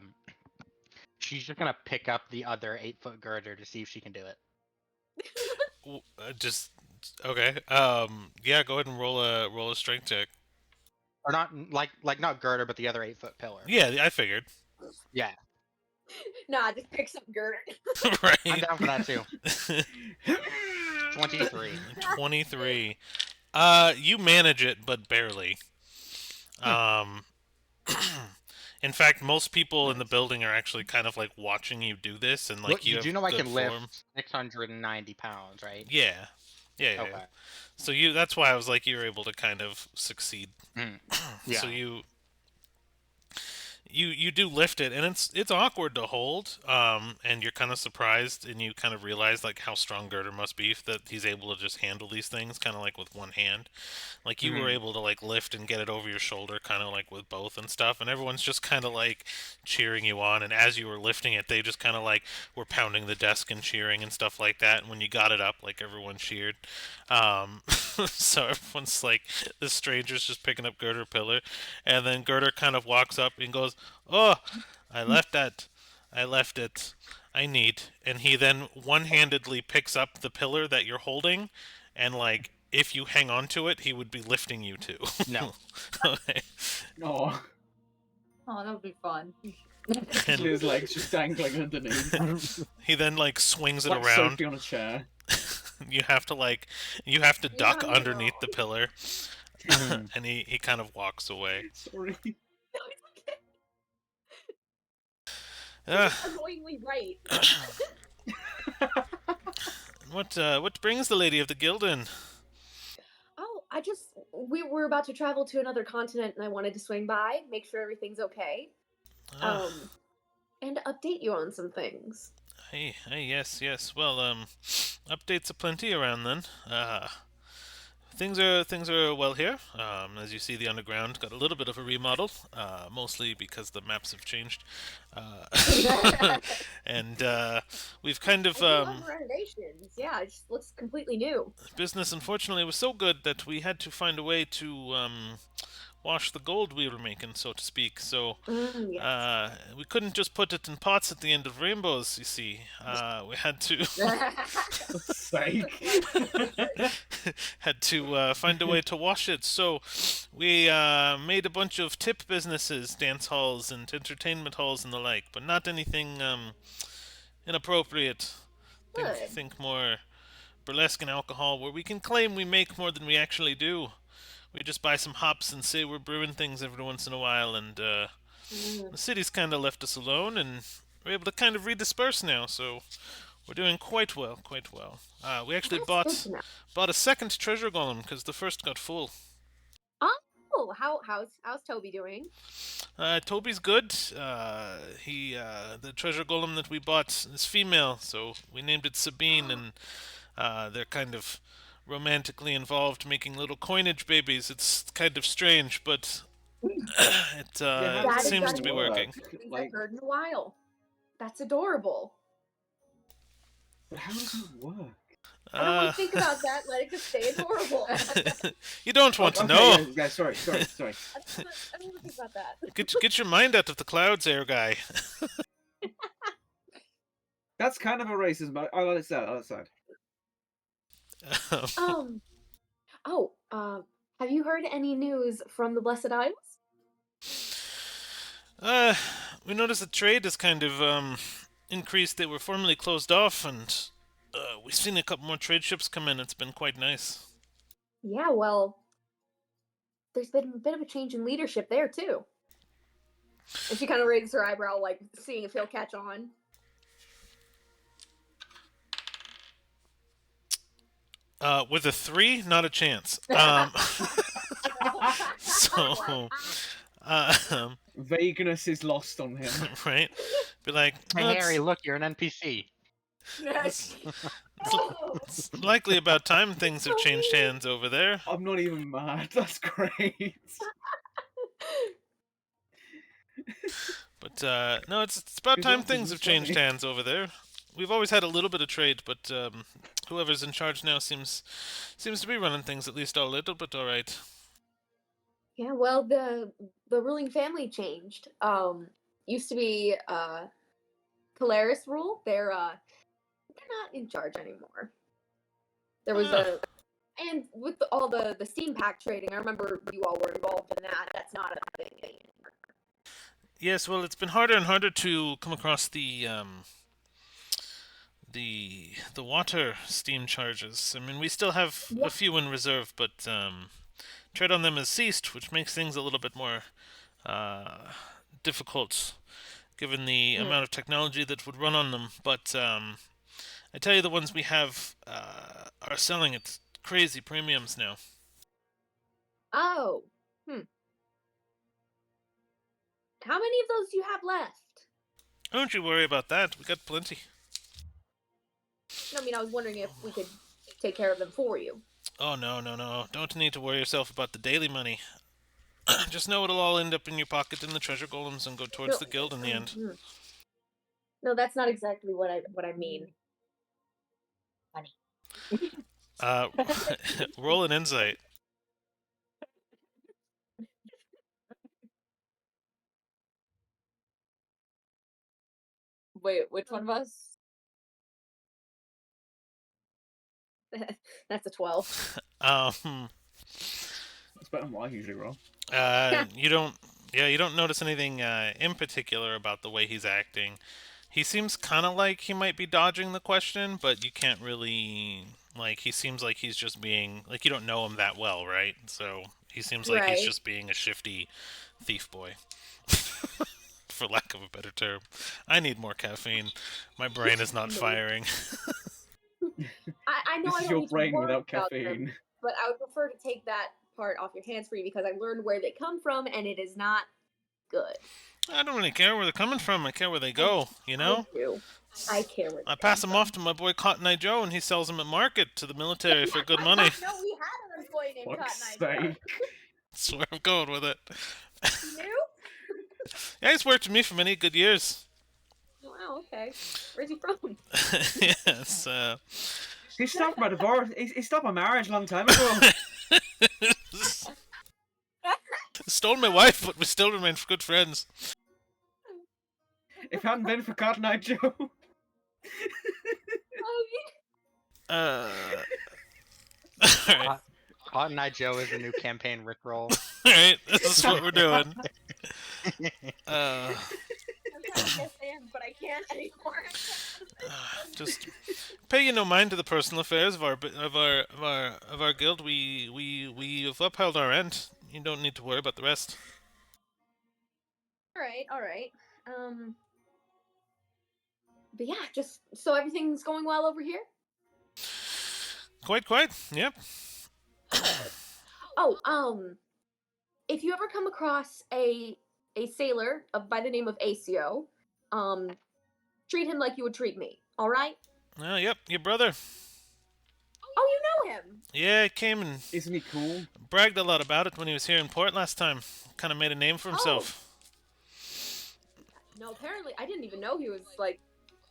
Speaker 1: she's just gonna pick up the other 8-foot girder to see if she can do it.
Speaker 2: Okay. Yeah, go ahead and roll a strength check.
Speaker 1: Or not not girder, but the other 8-foot pillar.
Speaker 2: Yeah, I figured.
Speaker 1: Yeah.
Speaker 3: Nah, just pick some girder.
Speaker 2: Right.
Speaker 1: I'm down for that too. 23.
Speaker 2: 23. You manage it, but barely. In fact, most people in the building are actually kind of like watching you do this, and like
Speaker 1: you
Speaker 2: have
Speaker 1: do know I
Speaker 2: good
Speaker 1: can
Speaker 2: form.
Speaker 1: lift 690 pounds, right?
Speaker 2: Yeah.
Speaker 1: Okay.
Speaker 2: So that's why I was like, you're able to kind of succeed.
Speaker 1: Yeah.
Speaker 2: So you do lift it, and it's awkward to hold, and you're kind of surprised, and you kind of realize like how strong Girder must be that he's able to just handle these things kind of like with one hand. Like you were able to like lift and get it over your shoulder kind of like with both and stuff, and everyone's just kind of like cheering you on, and as you were lifting it, they just kind of like were pounding the desk and cheering and stuff like that, and when you got it up, like everyone cheered. So everyone's like, this stranger's just picking up Girder pillar, and then Girder kind of walks up and goes, "Oh, I left it. I need." And he then one-handedly picks up the pillar that you're holding, and like if you hang on to it, he would be lifting you too.
Speaker 1: No.
Speaker 2: Okay.
Speaker 5: Oh,
Speaker 4: Oh, that would be fun.
Speaker 2: And
Speaker 5: his legs just dangling underneath.
Speaker 2: he then like swings it
Speaker 5: Like
Speaker 2: around.
Speaker 5: Sophie on a chair.
Speaker 2: You have to duck underneath the pillar, and he kind of walks away.
Speaker 5: Sorry.
Speaker 3: Annoyingly right.
Speaker 2: What brings the lady of the guild in?
Speaker 3: Oh, we were about to travel to another continent, and I wanted to swing by, make sure everything's okay, and update you on some things.
Speaker 2: Hey, yes. Well, updates aplenty around then. Things are well here. As you see, the underground got a little bit of a remodel, mostly because the maps have changed, and we've kind
Speaker 3: I
Speaker 2: of
Speaker 3: do love the renovations. Yeah, it just looks completely new.
Speaker 2: business. Unfortunately, was so good that we had to find a way to wash the gold we were making, so to speak. So
Speaker 3: Yes.
Speaker 2: we couldn't just put it in pots at the end of rainbows. You see, we had to
Speaker 5: Sake.
Speaker 2: had to find a way to wash it. So we made a bunch of tip businesses, dance halls and entertainment halls and the like, but not anything inappropriate.
Speaker 3: Good.
Speaker 2: Think more burlesque and alcohol, where we can claim we make more than we actually do. We just buy some hops and say we're brewing things every once in a while, and
Speaker 3: Mm.
Speaker 2: the city's kind of left us alone, and we're able to kind of redisperse now. So we're doing quite well, quite well. We actually
Speaker 3: That's good to know.
Speaker 2: bought a second treasure golem because the first got full.
Speaker 3: Oh, how's Toby doing?
Speaker 2: Toby's good. He the treasure golem that we bought is female, so we named it Sabine, and they're kind of romantically involved, making little coinage babies. It's kind of strange, but it
Speaker 5: Yeah, how
Speaker 3: That
Speaker 5: does
Speaker 3: is
Speaker 5: that
Speaker 2: seems
Speaker 3: gotta
Speaker 2: to
Speaker 3: be
Speaker 2: be
Speaker 5: even
Speaker 3: one of the
Speaker 2: working.
Speaker 5: work?
Speaker 3: cutest things
Speaker 5: Like,
Speaker 3: I've heard in a while. That's adorable.
Speaker 5: but how does it work?
Speaker 3: I don't want
Speaker 2: Uh,
Speaker 3: to think about that. Let it just stay adorable.
Speaker 2: you don't want to
Speaker 5: Okay,
Speaker 2: know.
Speaker 5: yeah, sorry.
Speaker 3: I don't want to think about that.
Speaker 2: Get your mind out of the clouds, air guy.
Speaker 5: That's kind of a racism, but I'll let it slide. I'll let it slide.
Speaker 3: Um. Oh. Have you heard any news from the Blessed Isles?
Speaker 2: Uh, we noticed the trade has kind of increased. They were formerly closed off, and we've seen a couple more trade ships come in. It's been quite nice.
Speaker 3: Yeah. Well, there's been a bit of a change in leadership there too. And she kind of raises her eyebrow, like seeing if he'll catch on.
Speaker 2: With a 3, not a chance. So,
Speaker 5: Vagueness is lost on him.
Speaker 2: right? Be like,
Speaker 1: Hey,
Speaker 2: "Well,
Speaker 1: Harry, look, you're an NPC.
Speaker 2: it's,
Speaker 3: Oh,
Speaker 2: it's likely about time things have changed hands over there."
Speaker 5: I'm not even mad. That's great.
Speaker 2: But no, it's about
Speaker 5: His
Speaker 2: time
Speaker 5: laugh
Speaker 2: things
Speaker 5: is
Speaker 2: have changed
Speaker 5: funny.
Speaker 2: hands over there. We've always had a little bit of trade, but whoever's in charge now seems to be running things at least a little bit all right.
Speaker 3: yeah. Well, the ruling family changed. Used to be Polaris rule. They're not in charge anymore. There was
Speaker 2: Ah.
Speaker 3: and with all the steam pack trading, I remember you all were involved in that. That's not a thing anymore.
Speaker 2: Yes, well, it's been harder and harder to come across the water steam charges. I mean, we still have a few in reserve, but trade on them has ceased, which makes things a little bit more difficult, given the amount of technology that would run on them. But I tell you, the ones we have are selling at crazy premiums now.
Speaker 3: Oh, how many of those do you have left?
Speaker 2: Don't you worry about that. We got plenty.
Speaker 3: I mean, I was wondering if we could take care of them for you.
Speaker 2: Oh no. Don't need to worry yourself about the daily money. Just know it'll all end up in your pocket in the treasure golems and go towards the guild in the end.
Speaker 3: No, that's not exactly what I mean.
Speaker 2: Roll an insight.
Speaker 4: Wait, which one of us?
Speaker 3: That's a 12.
Speaker 5: It's better than what I usually roll.
Speaker 2: You don't notice anything in particular about the way he's acting. He seems kind of like he might be dodging the question, but you can't really he seems like he's just being like, you don't know him that well, right? So he seems like he's
Speaker 3: Right.
Speaker 2: just being a shifty thief boy. For lack of a better term. I need more caffeine. My brain is not firing.
Speaker 3: I know
Speaker 5: This
Speaker 3: I
Speaker 5: is
Speaker 3: don't
Speaker 5: your
Speaker 3: need to
Speaker 5: brain
Speaker 3: worry
Speaker 5: without
Speaker 3: about them,
Speaker 5: caffeine.
Speaker 3: but I would prefer to take that part off your hands for you because I learned where they come from and it is not good.
Speaker 2: I don't really care where they're coming from. I care where they go, you know?
Speaker 3: I do. I care where.
Speaker 2: I pass them off to my boy Cotton Eye Joe, and he sells them at market to the military for good money.
Speaker 3: No, we had an employee named
Speaker 5: Fuck's
Speaker 3: Cotton Eye Joe.
Speaker 5: sake.
Speaker 2: Swear I'm going with it.
Speaker 3: You knew?
Speaker 2: Yeah, he's worked with me for many good years.
Speaker 3: Wow, okay. Where's he from?
Speaker 2: Yes.
Speaker 5: He stopped my divorce. He stopped my marriage a long time ago.
Speaker 2: Stole my wife, but we still remain good friends.
Speaker 5: If it hadn't been for Cotton Eye Joe.
Speaker 3: Oh,
Speaker 2: Alright.
Speaker 1: Cotton Eye Joe is a new campaign rickroll.
Speaker 2: Alright, this is what we're doing.
Speaker 3: I'm trying to guess in, but I can't anymore.
Speaker 2: Just pay you no mind to the personal affairs of our guild. We've upheld our end. You don't need to worry about the rest.
Speaker 3: All right. But yeah, just so everything's going well over here.
Speaker 2: Quite. Yep.
Speaker 3: Oh, if you ever come across a sailor by the name of ACO, treat him like you would treat me. All right?
Speaker 2: Yep. Your brother.
Speaker 3: Oh, you know him.
Speaker 2: Yeah, he came and
Speaker 5: Isn't he cool?
Speaker 2: bragged a lot about it when he was here in port last time. Kind of made a name for himself.
Speaker 3: No, apparently I didn't even know he was like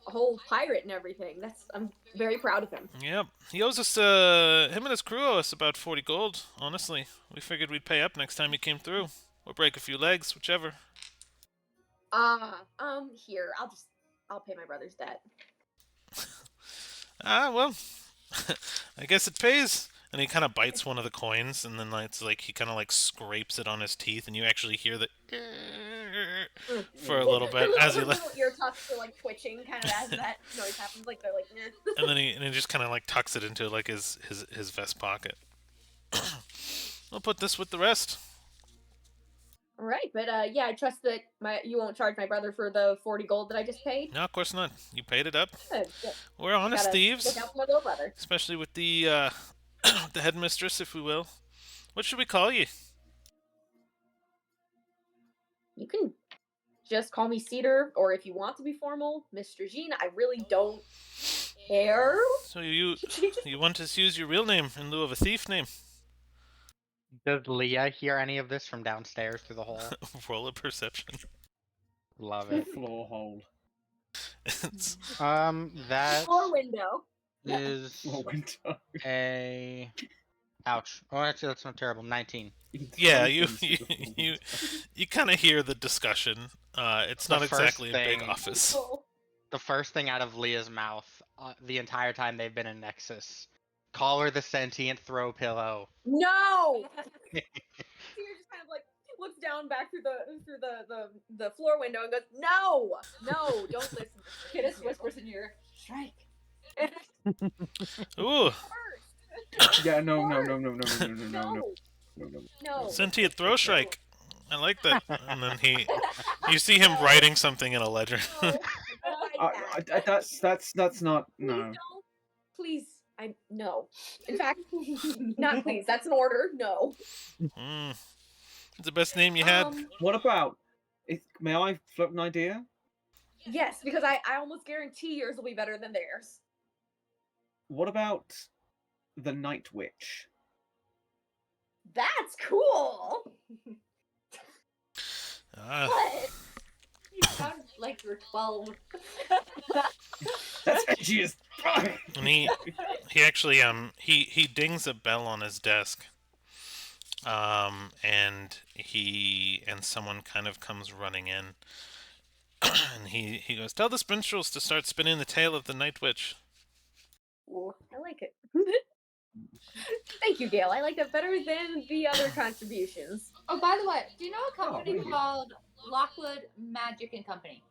Speaker 3: a whole pirate and everything. I'm very proud of him.
Speaker 2: Yep. He owes us, him and his crew owe us about 40 gold, honestly. We figured we'd pay up next time he came through. Or break a few legs, whichever.
Speaker 3: Here, I'll pay my brother's debt.
Speaker 2: Well, I guess it pays. And he kind of bites one of the coins, and then it's like he kind of like scrapes it on his teeth, and you actually hear the for a little bit as he
Speaker 3: little ear tufts are like twitching, kind of as that noise happens. Like they're like, eh.
Speaker 2: and then he just kind of like tucks it into like his vest pocket. We'll put this with the rest.
Speaker 3: All right, but yeah, I trust that you won't charge my brother for the 40 gold that I just paid.
Speaker 2: No, of course not. You paid it up.
Speaker 3: Good.
Speaker 2: We're honest
Speaker 3: Gotta
Speaker 2: thieves,
Speaker 3: look out for my little brother.
Speaker 2: especially with the the headmistress, if we will. What should we call you?
Speaker 3: You can just call me Cedar, or if you want to be formal, Mr. Jean. I really don't care.
Speaker 2: So you want us to use your real name in lieu of a thief name?
Speaker 1: Does Leah hear any of this from downstairs through the hole?
Speaker 2: Roll a perception.
Speaker 1: Love it.
Speaker 5: Floor hole.
Speaker 2: It's-
Speaker 1: That
Speaker 3: Floor window.
Speaker 1: is
Speaker 5: Floor window.
Speaker 1: a. Ouch. Oh, actually, that's not terrible. 19.
Speaker 2: yeah,
Speaker 5: Something's
Speaker 2: you kind of hear the discussion. It's
Speaker 1: The
Speaker 2: not
Speaker 1: first
Speaker 2: exactly a big
Speaker 1: thing-
Speaker 2: office.
Speaker 3: Oh,
Speaker 1: The first thing out of Leah's mouth the entire time they've been in Nexus. Call her the sentient throw pillow.
Speaker 3: no! Cedar just kind of like looks down back through the floor window and goes, no, don't listen.
Speaker 4: Kidus whispers in your ear, strike.
Speaker 2: Ooh,
Speaker 5: Yeah, no.
Speaker 3: No.
Speaker 2: sentient throw strike. I like that. And then you see him writing something in a ledger.
Speaker 3: No.
Speaker 5: That's not
Speaker 3: Please
Speaker 5: no.
Speaker 3: don't. Please, no. In fact, not please. That's an order. No.
Speaker 2: It's the best name you had.
Speaker 5: What about? May I float an idea?
Speaker 3: Yes, because I almost guarantee yours will be better than theirs.
Speaker 5: What about the Night Witch?
Speaker 3: That's cool. What?
Speaker 4: You sound like you're 12.
Speaker 5: That's edgy as fuck.
Speaker 2: And he actually he dings a bell on his desk. And someone kind of comes running in. And he goes, "Tell the minstrels to start spinning the tale of the Night Witch."
Speaker 3: Ooh, I like it. Thank you, Gail. I like that better than the other contributions.
Speaker 4: Oh, by the way, do you know a company
Speaker 5: really?
Speaker 4: called Lockwood Magic and Company?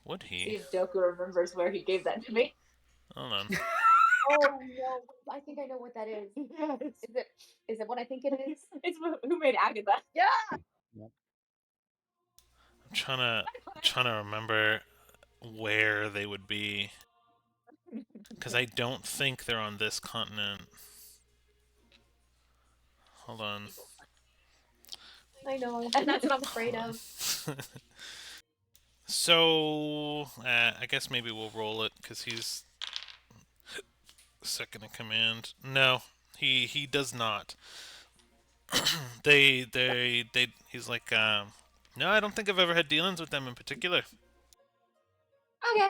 Speaker 2: Would
Speaker 4: See
Speaker 2: he?
Speaker 4: if Doku remembers where he gave that to me.
Speaker 2: Hold on.
Speaker 3: Oh no, I think I know what that is.
Speaker 4: Yes.
Speaker 3: Is it what I think it is?
Speaker 4: It's who made Agatha.
Speaker 3: Yeah.
Speaker 2: I'm trying to remember where they would be, because I don't think they're on this continent. Hold on.
Speaker 3: I know, and that's what I'm afraid of.
Speaker 2: So, I guess maybe we'll roll it because he's second in command. No, he does not. He's like, no, I don't think I've ever had dealings with them in particular.
Speaker 4: Okay.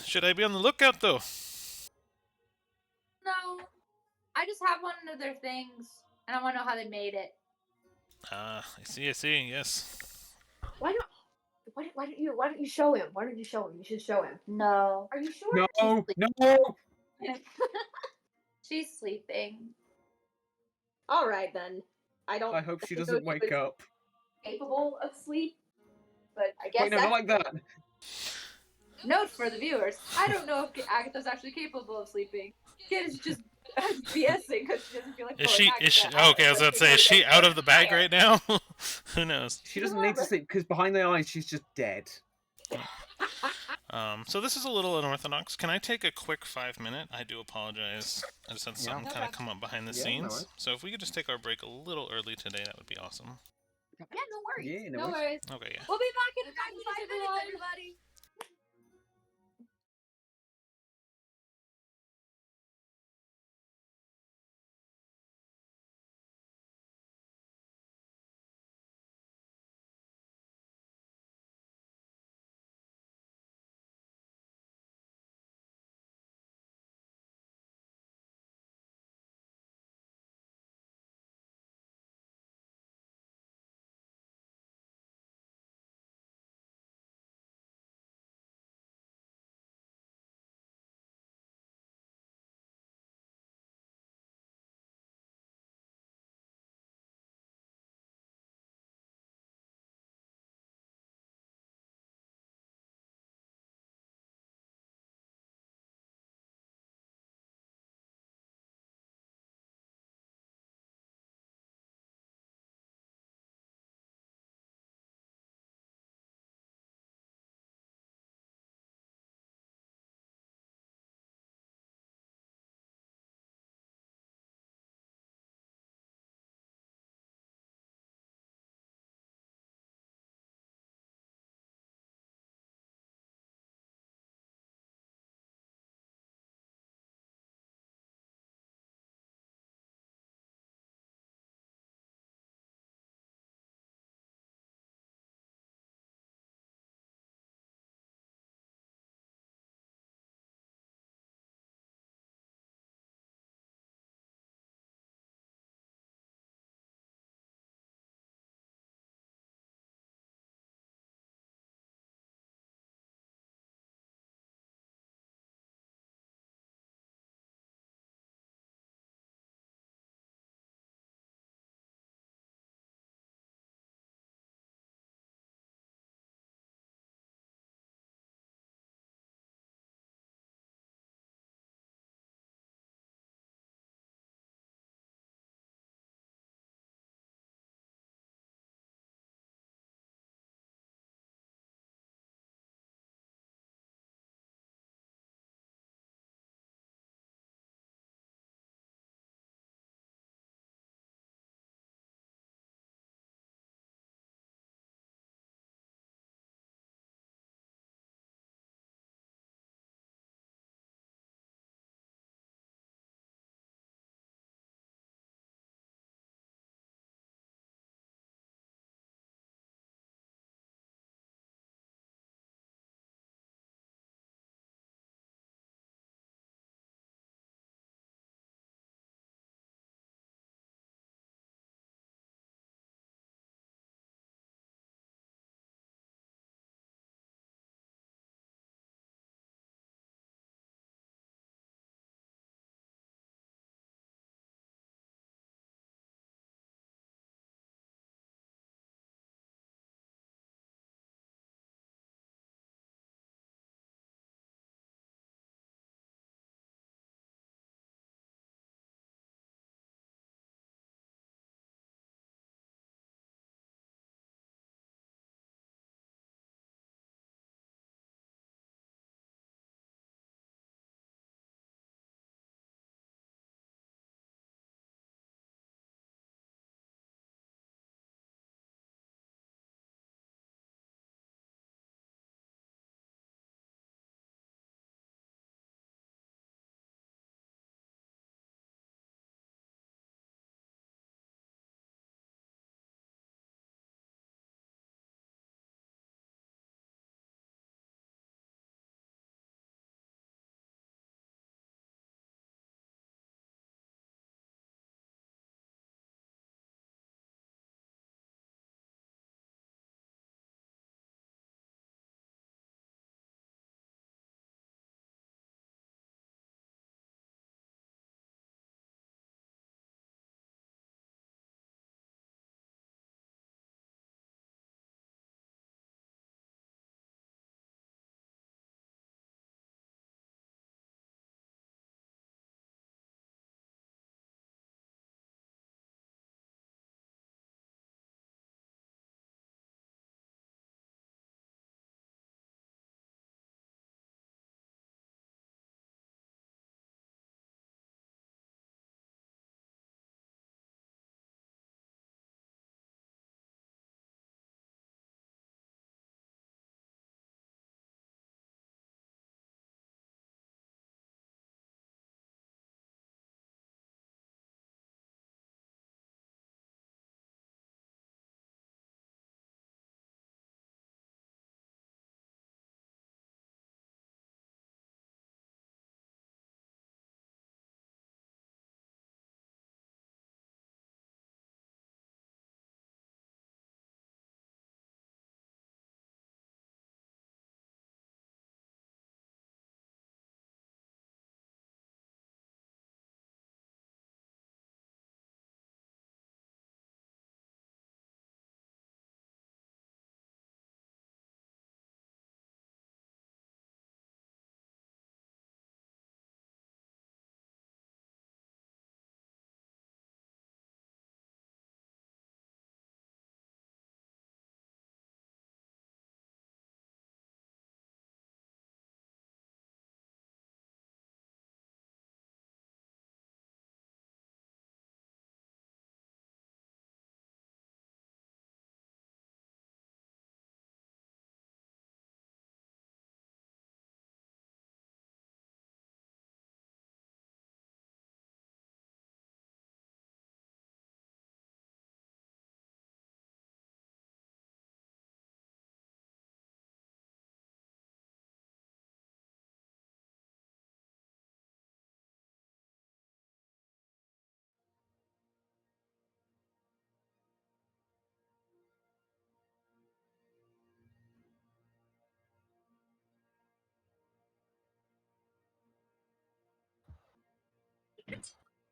Speaker 2: Should I be on the lookout though?
Speaker 4: No. I just have one of their things, and I want to know how they made it.
Speaker 2: I see, yes.
Speaker 3: Why don't you show him? Why don't you show him? You should show him.
Speaker 4: No.
Speaker 3: Are you sure?
Speaker 5: No, no.
Speaker 4: She's sleeping.
Speaker 3: All right then. I don't.
Speaker 5: I hope she
Speaker 3: know
Speaker 5: doesn't
Speaker 3: if
Speaker 5: wake
Speaker 3: was
Speaker 5: up.
Speaker 3: Capable of sleep, but I guess
Speaker 5: Wait, no,
Speaker 3: that's
Speaker 5: not like that.
Speaker 4: Note for the viewers: I don't know if Agatha's actually capable of sleeping. Kid is just BSing because she doesn't feel like.
Speaker 2: Is
Speaker 4: pulling
Speaker 2: she?
Speaker 4: Agatha out,
Speaker 2: Okay, I was
Speaker 4: but
Speaker 2: about to
Speaker 4: she
Speaker 2: say, is
Speaker 4: knows
Speaker 2: she
Speaker 4: that
Speaker 2: out of the bag
Speaker 4: fire.
Speaker 2: right now? Who knows?
Speaker 5: She doesn't need to sleep because behind the eyes, she's just dead.
Speaker 2: So this is a little unorthodox. Can I take a quick 5 minute? I do apologize. I just had something
Speaker 4: No
Speaker 2: kind of
Speaker 4: problem.
Speaker 2: come up behind the
Speaker 5: Yeah, no
Speaker 2: scenes.
Speaker 5: worries.
Speaker 2: So if we could just take our break a little early today, that would be awesome.
Speaker 3: Yeah, no worries.
Speaker 5: Yeah,
Speaker 4: No
Speaker 5: worries.
Speaker 4: worries.
Speaker 2: Okay, yeah.
Speaker 4: We'll be back in 5
Speaker 3: 5
Speaker 4: minutes,
Speaker 3: minutes,
Speaker 4: everyone.
Speaker 3: everybody.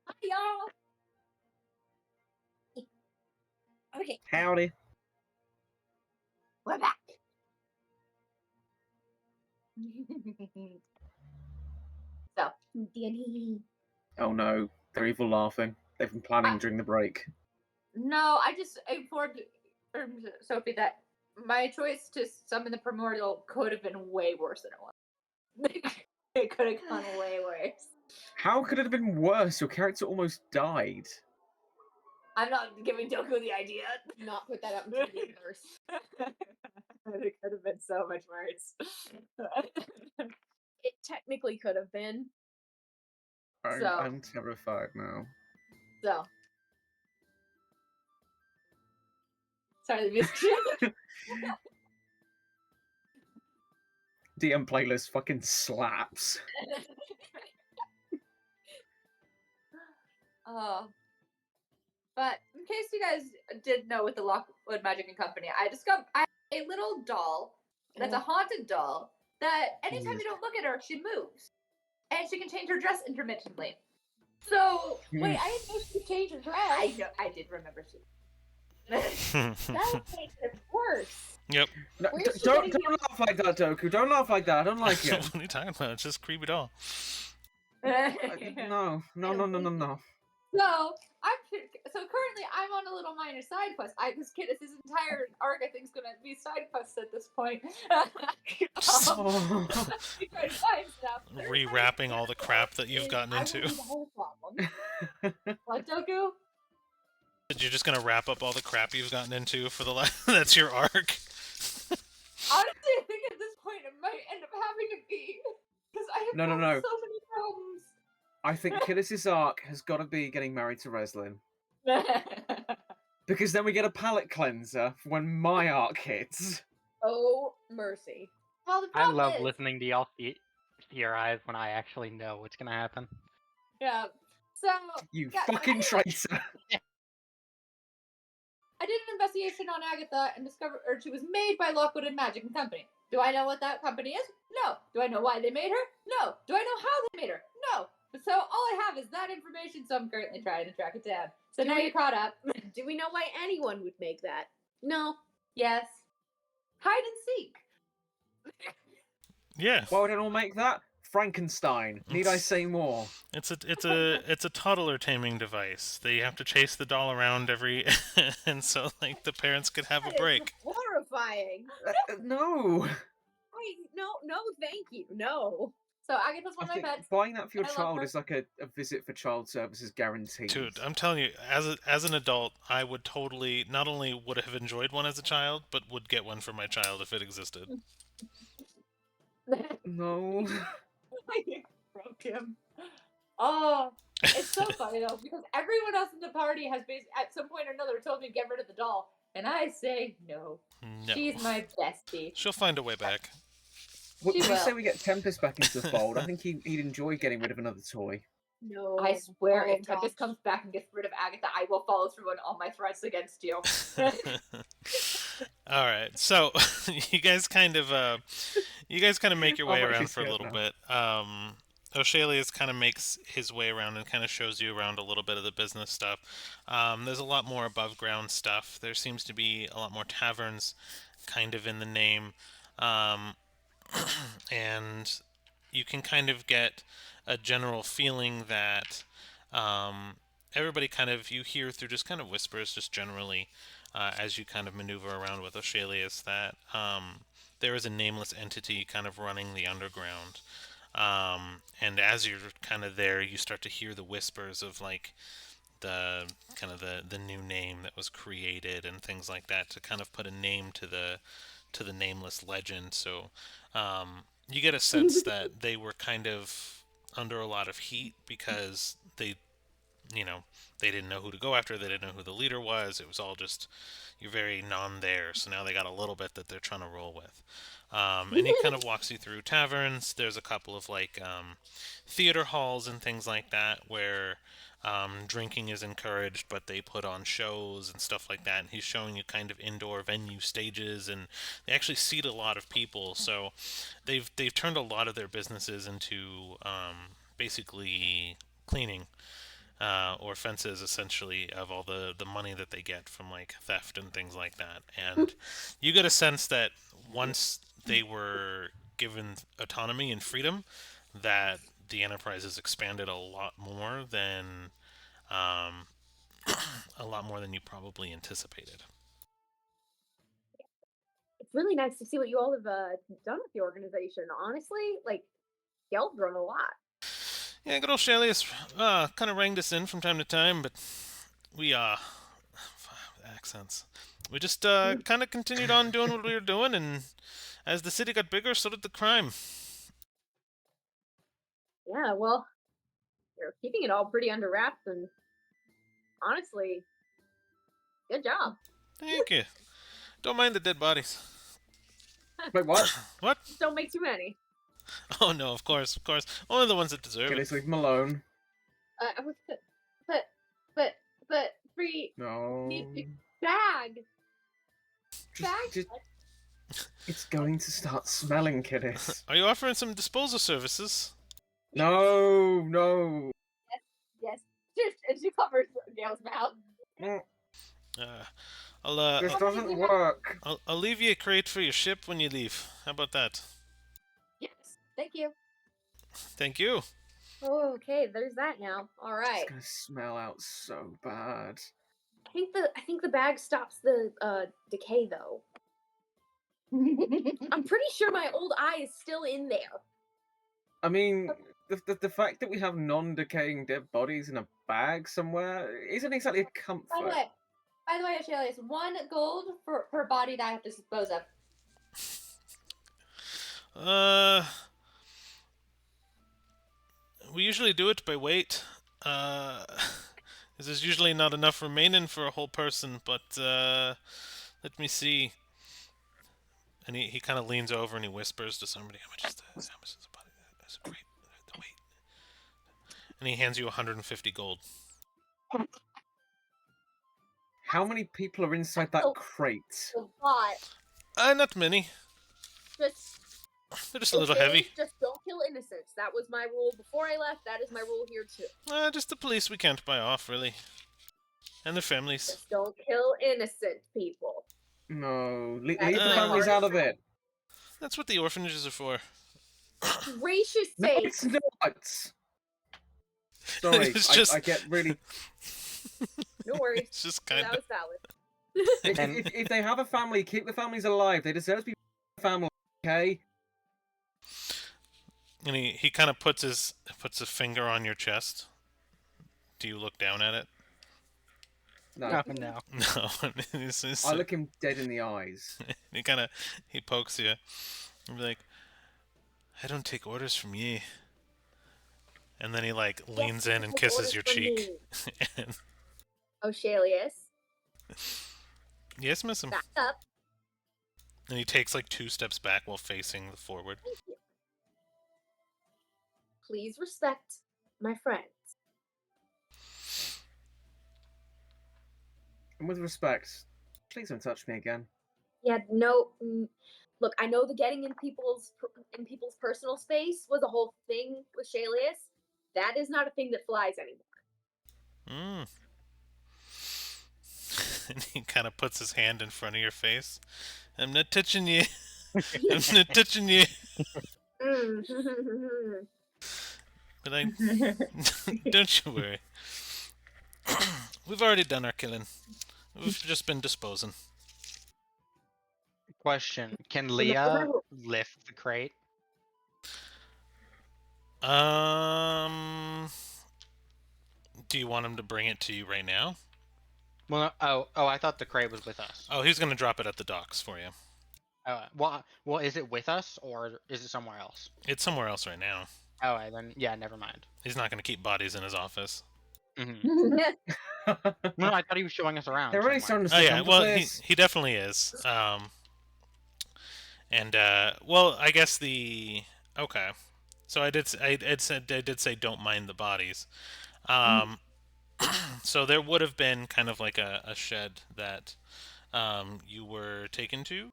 Speaker 4: Hi, y'all. Okay,
Speaker 5: Howdy.
Speaker 4: we're back. So,
Speaker 5: Oh no, they're evil laughing. They've been planning during the break.
Speaker 4: no, I just informed Sophie that my choice to summon the primordial could have been way worse than it was. It could have gone way worse.
Speaker 5: How could it have been worse? Your character almost died.
Speaker 4: I'm not giving Doku the idea.
Speaker 3: Not put that out into the universe.
Speaker 4: It could have been so much worse.
Speaker 3: It technically could have been.
Speaker 5: I'm terrified now.
Speaker 4: So. Sorry, the music.
Speaker 5: DM playlist fucking slaps.
Speaker 4: But in case you guys did know with the Lockwood Magic and Company, I discovered a little doll that's a haunted doll that anytime you don't look at her, she moves. And she can change her dress intermittently. So,
Speaker 3: Wait, I didn't know she could change her dress.
Speaker 4: I did remember she.
Speaker 3: That would make it worse.
Speaker 2: Yep.
Speaker 5: No,
Speaker 3: Where's she
Speaker 5: don't
Speaker 3: getting
Speaker 5: laugh like that, Doku. Don't laugh like that. I don't like it.
Speaker 2: What are you talking about? It's just creepy doll.
Speaker 5: No.
Speaker 4: So currently I'm on a little minor side quest. This entire arc I think is gonna be side quests at this point.
Speaker 5: Oh.
Speaker 4: Trying to find stuff.
Speaker 2: Rewrapping all the crap that you've gotten
Speaker 3: I
Speaker 2: into.
Speaker 3: will be the whole problem.
Speaker 4: What, Doku?
Speaker 2: You're just gonna wrap up all the crap you've gotten into for the that's your arc.
Speaker 4: Honestly, I think at this point it might end up having to be because I have
Speaker 5: No.
Speaker 4: so many problems.
Speaker 5: I think Killis' arc has got to be getting married to Reslin. Because then we get a palate cleanser for when my arc hits.
Speaker 3: Oh, mercy.
Speaker 4: Well, the
Speaker 1: I
Speaker 4: problem
Speaker 1: love
Speaker 4: is,
Speaker 1: listening to y'all theorize when I actually know what's gonna happen.
Speaker 4: Yeah. So
Speaker 5: You
Speaker 4: yeah,
Speaker 5: fucking traitor.
Speaker 4: I did an investigation on Agatha and discovered, or she was made by Lockwood and Magic and Company. Do I know what that company is? No. Do I know why they made her? No. Do I know how they made her? No. So all I have is that information, so I'm currently trying to track it down. So now you're caught up.
Speaker 3: Do we know why anyone would make that? No.
Speaker 4: Yes. Hide and seek.
Speaker 2: Yeah.
Speaker 5: Why would anyone make that? Frankenstein. Need I say more?
Speaker 2: It's a toddler taming device. They have to chase the doll around every, and so like the parents could have a
Speaker 3: That is
Speaker 2: break.
Speaker 3: horrifying.
Speaker 5: No.
Speaker 3: No, thank you. No.
Speaker 4: So Agatha's one
Speaker 5: I
Speaker 4: of my
Speaker 5: think
Speaker 4: pets.
Speaker 5: buying that for your
Speaker 4: I love
Speaker 5: child
Speaker 4: her.
Speaker 5: is like a visit for child services guaranteed.
Speaker 2: Dude, I'm telling you, as an adult, I would totally not only would have enjoyed one as a child, but would get one for my child if it existed.
Speaker 5: No.
Speaker 4: I broke him. Oh, it's so funny though because everyone else in the party has at some point or another told me to get rid of the doll, and I say no.
Speaker 2: No.
Speaker 4: She's my bestie.
Speaker 2: She'll find a way back.
Speaker 5: Would
Speaker 4: She
Speaker 5: you
Speaker 4: will.
Speaker 5: say we get Tempest back into the fold? I think he'd enjoy geting rid of another toy.
Speaker 3: No.
Speaker 4: I swear,
Speaker 3: Oh,
Speaker 4: if Tempest
Speaker 3: gosh.
Speaker 4: comes back and gets rid of Agatha, I will follow through on all my threats against you.
Speaker 2: All right, so you guys kind of make your way
Speaker 5: I'm actually
Speaker 2: around for a
Speaker 5: scared
Speaker 2: little
Speaker 5: now.
Speaker 2: bit. O'Shalia's kind of makes his way around and kind of shows you around a little bit of the business stuff. There's a lot more above ground stuff. There seems to be a lot more taverns, kind of in the name, and you can kind of get a general feeling that everybody kind of you hear through just kind of whispers, just generally as you kind of maneuver around with O'Shalia's that there is a nameless entity kind of running the underground. And as you're kind of there, you start to hear the whispers of like the new name that was created and things like that to kind of put a name to the nameless legend. So you get a sense that they were kind of under a lot of heat because they didn't know who to go after. They didn't know who the leader was. It was all just you're very non there. So now they got a little bit that they're trying to roll with. And he kind of walks you through taverns. There's a couple of like theater halls and things like that where drinking is encouraged, but they put on shows and stuff like that. And he's showing you kind of indoor venue stages, and they actually seat a lot of people. So they've turned a lot of their businesses into basically cleaning. or fences, essentially, of all the money that they get from like theft and things like that. And you get a sense that once they were given autonomy and freedom, that the enterprise has expanded um, a lot more than you probably anticipated.
Speaker 3: It's really nice to see what you all have done with the organization. Honestly, like, y'all have grown a lot.
Speaker 2: Yeah, good old Shelly has kind of rang us in from time to time, but we accents. We just kind of continued on doing what we were doing, and as the city got bigger, so did the crime.
Speaker 3: Yeah, well, you're keeping it all pretty under wraps, and honestly, good job.
Speaker 2: Thank you. Don't mind the dead bodies.
Speaker 5: Wait, what?
Speaker 2: What?
Speaker 3: Just don't make too many.
Speaker 2: Oh no, of course. Only the ones that deserve
Speaker 5: Okay,
Speaker 2: it.
Speaker 5: let's leave him alone.
Speaker 3: But, but, free
Speaker 5: No.
Speaker 3: bag.
Speaker 5: Just, it's going to start smelling, kiddies.
Speaker 2: Are you offering some disposal services?
Speaker 5: No.
Speaker 3: Yes. And she covers Gail's mouth.
Speaker 5: Mm,
Speaker 2: I'll
Speaker 5: This doesn't work.
Speaker 2: I'll leave you a crate for your ship when you leave. How about that?
Speaker 3: Yes. Thank you.
Speaker 2: Thank you.
Speaker 3: Okay, there's that now. All right.
Speaker 5: It's gonna smell out so bad.
Speaker 3: I think the bag stops the decay though. I'm pretty sure my old eye is still in there.
Speaker 5: I mean, the fact that we have non-decaying dead bodies in a bag somewhere isn't exactly a comfort.
Speaker 4: By the way, Ashayla, it's 1 gold per body that I have to dispose of.
Speaker 2: We usually do it by weight. There's usually not enough remaining for a whole person, but let me see. And he kind of leans over and he whispers to somebody, how much is the body? That's great. The weight. And he hands you 150 gold.
Speaker 5: How many people are inside that crate?
Speaker 3: A lot.
Speaker 2: Not many.
Speaker 3: Just
Speaker 2: They're just a little heavy.
Speaker 3: Just don't kill innocents. That was my rule before I left. That is my rule here too.
Speaker 2: Just the police we can't buy off, really. And their families.
Speaker 3: Just don't kill innocent people.
Speaker 5: No, leave
Speaker 3: That's
Speaker 5: the
Speaker 3: my
Speaker 5: families
Speaker 3: hard
Speaker 5: out of it.
Speaker 2: That's what the orphanages are for.
Speaker 3: Gracious
Speaker 5: No,
Speaker 3: sake.
Speaker 5: it's not. Sorry,
Speaker 2: It's just-
Speaker 5: I get really.
Speaker 3: No worries.
Speaker 2: It's just kind
Speaker 3: That
Speaker 2: of.
Speaker 3: was valid.
Speaker 5: If they have a family, keep the families alive. They deserve to be family, okay?
Speaker 2: And he kind of puts a finger on your chest. Do you look down at it?
Speaker 5: No.
Speaker 1: No.
Speaker 2: No. It's
Speaker 5: I look him dead in the eyes.
Speaker 2: he pokes you. And be like, I don't take orders from ye. And then he like leans in and kisses your cheek. And,
Speaker 3: Oshalius,
Speaker 2: yes, miss him.
Speaker 3: back up.
Speaker 2: And he takes like 2 steps back while facing forward.
Speaker 3: Thank you. Please respect my friends.
Speaker 5: And with respect, please don't touch me again.
Speaker 3: Yeah, no. Look, I know the getting in people's personal space was a whole thing with Shalius. That is not a thing that flies anymore.
Speaker 2: And he kind of puts his hand in front of your face. I'm not touching you. I'm not touching you. But I don't you worry. We've already done our killing. We've just been disposing.
Speaker 1: Question: Can Leah lift the crate?
Speaker 2: Do you want him to bring it to you right now?
Speaker 1: Well, I thought the crate was with us.
Speaker 2: Oh, he's gonna drop it at the docks for you.
Speaker 1: Well, is it with us or is it somewhere else?
Speaker 2: It's somewhere else right now.
Speaker 1: Oh, then yeah, never mind.
Speaker 2: He's not gonna keep bodies in his office.
Speaker 1: No, I thought he was showing us around.
Speaker 5: They're really
Speaker 1: somewhere.
Speaker 5: starting to
Speaker 2: Oh yeah, well he definitely is. Well, I guess okay. So I did say don't mind the bodies. So there would have been kind of like a shed that you were taken to.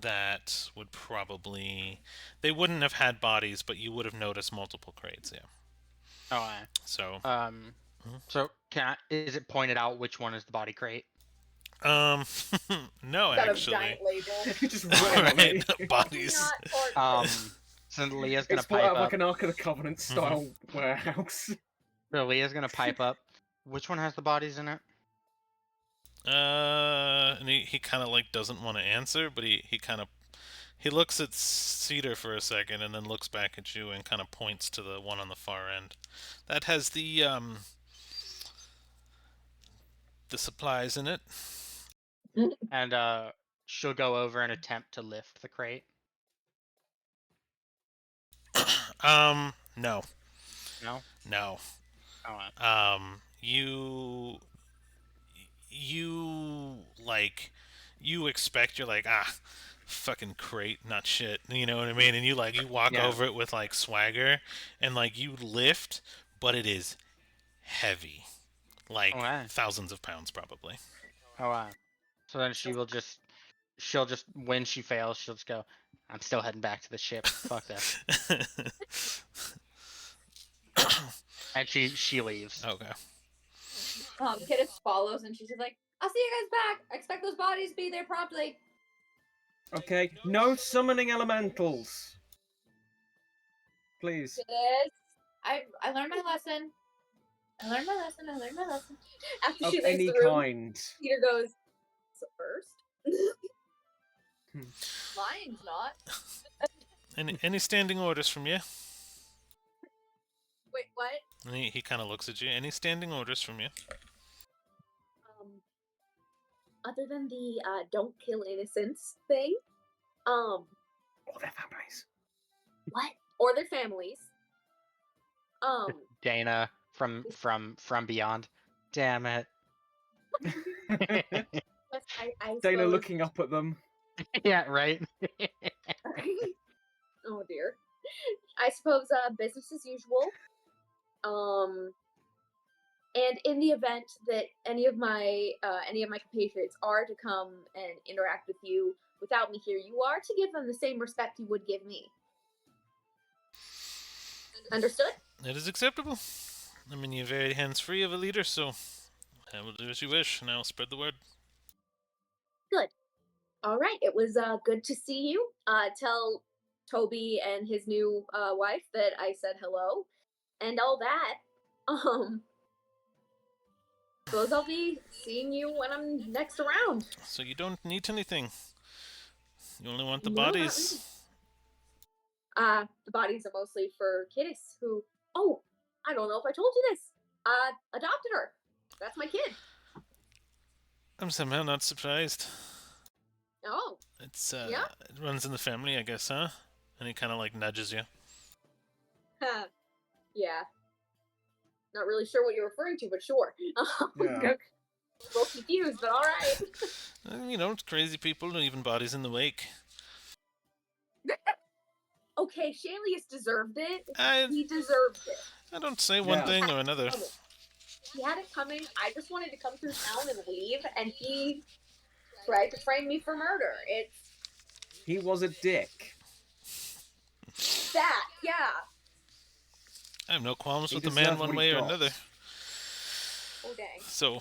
Speaker 2: That would probably they wouldn't have had bodies, but you would have noticed multiple crates. Yeah.
Speaker 1: Oh,
Speaker 2: So,
Speaker 1: so is it pointed out which one is the body crate?
Speaker 2: no,
Speaker 3: Got a
Speaker 2: actually.
Speaker 3: giant label.
Speaker 5: Just written on
Speaker 2: Right,
Speaker 5: it.
Speaker 2: bodies.
Speaker 3: Not part
Speaker 1: So Leah's gonna
Speaker 5: It's put out
Speaker 1: pipe
Speaker 5: of
Speaker 1: up.
Speaker 5: like an Ark of the Covenant style warehouse.
Speaker 1: So Leah's gonna pipe up. Which one has the bodies in it?
Speaker 2: And he kind of like doesn't want to answer, but he kind of he looks at Cedar for a second and then looks back at you and kind of points to the one on the far end. That has the supplies in it.
Speaker 1: And she'll go over and attempt to lift the crate.
Speaker 2: No.
Speaker 1: No.
Speaker 2: No.
Speaker 1: Oh,
Speaker 2: You like you expect you're like fucking crate, not shit. You know what I mean? And you walk
Speaker 1: Yeah.
Speaker 2: over it with like swagger and like you lift, but it is heavy. Like
Speaker 1: wow.
Speaker 2: thousands of pounds probably.
Speaker 1: Oh wow. So then she'll just when she fails, she'll just go, I'm still heading back to the ship. Fuck this. And she leaves.
Speaker 2: Okay.
Speaker 4: Kittis follows and she's just like, I'll see you guys back. I expect those bodies to be there promptly.
Speaker 5: Okay, no summoning elementals. Please.
Speaker 4: Kittis, I learned my lesson. I learned my lesson. After
Speaker 5: Of
Speaker 4: she leaves
Speaker 5: any
Speaker 4: the room,
Speaker 5: kind.
Speaker 4: Peter goes, so first?
Speaker 5: Hmm.
Speaker 4: Lying's not.
Speaker 2: Any standing orders from you?
Speaker 4: Wait, what?
Speaker 2: And he kind of looks at you. Any standing orders from you?
Speaker 3: Other than the don't kill innocents thing,
Speaker 5: Or their families.
Speaker 3: what? Or their families.
Speaker 1: Dana from beyond. Damn it.
Speaker 3: Yes, I
Speaker 5: Dana
Speaker 3: suppose-
Speaker 5: looking up at them.
Speaker 1: Yeah, right.
Speaker 3: Oh dear. I suppose business as usual. And in the event that any of my compatriots are to come and interact with you without me here, you are to give them the same respect you would give me. Understood?
Speaker 2: It is acceptable. I mean, you're very hands-free of a leader, so I will do as you wish, and I will spread the word.
Speaker 3: All right. It was good to see you. Tell Toby and his new wife that I said hello and all that. Suppose I'll be seeing you when I'm next around.
Speaker 2: So you don't need anything. You only want the
Speaker 3: No, not
Speaker 2: bodies.
Speaker 3: The bodies are mostly for Kittis, who, oh, I don't know if I told you this. Adopted her. That's my kid.
Speaker 2: I'm somehow not surprised.
Speaker 3: Oh,
Speaker 2: It's
Speaker 3: Yeah?
Speaker 2: it runs in the family, I guess, huh? And he kind of like nudges you.
Speaker 3: yeah. Not really sure what you're referring to, but sure.
Speaker 5: Yeah.
Speaker 3: A little confused, but all right.
Speaker 2: You know, crazy people leaving bodies in the wake.
Speaker 3: Okay, Shalius deserved it.
Speaker 2: I
Speaker 3: He deserved it.
Speaker 2: I don't say one
Speaker 5: Yeah.
Speaker 2: thing or another.
Speaker 3: He had it coming. I just wanted to come through town and leave, and he tried to frame me for murder. It's
Speaker 5: He was a dick.
Speaker 3: that, yeah.
Speaker 2: I have no qualms
Speaker 5: He
Speaker 2: with the man
Speaker 5: deserved
Speaker 2: one
Speaker 5: what
Speaker 2: way
Speaker 5: he
Speaker 2: or
Speaker 5: got.
Speaker 2: another.
Speaker 3: Oh dang.
Speaker 2: So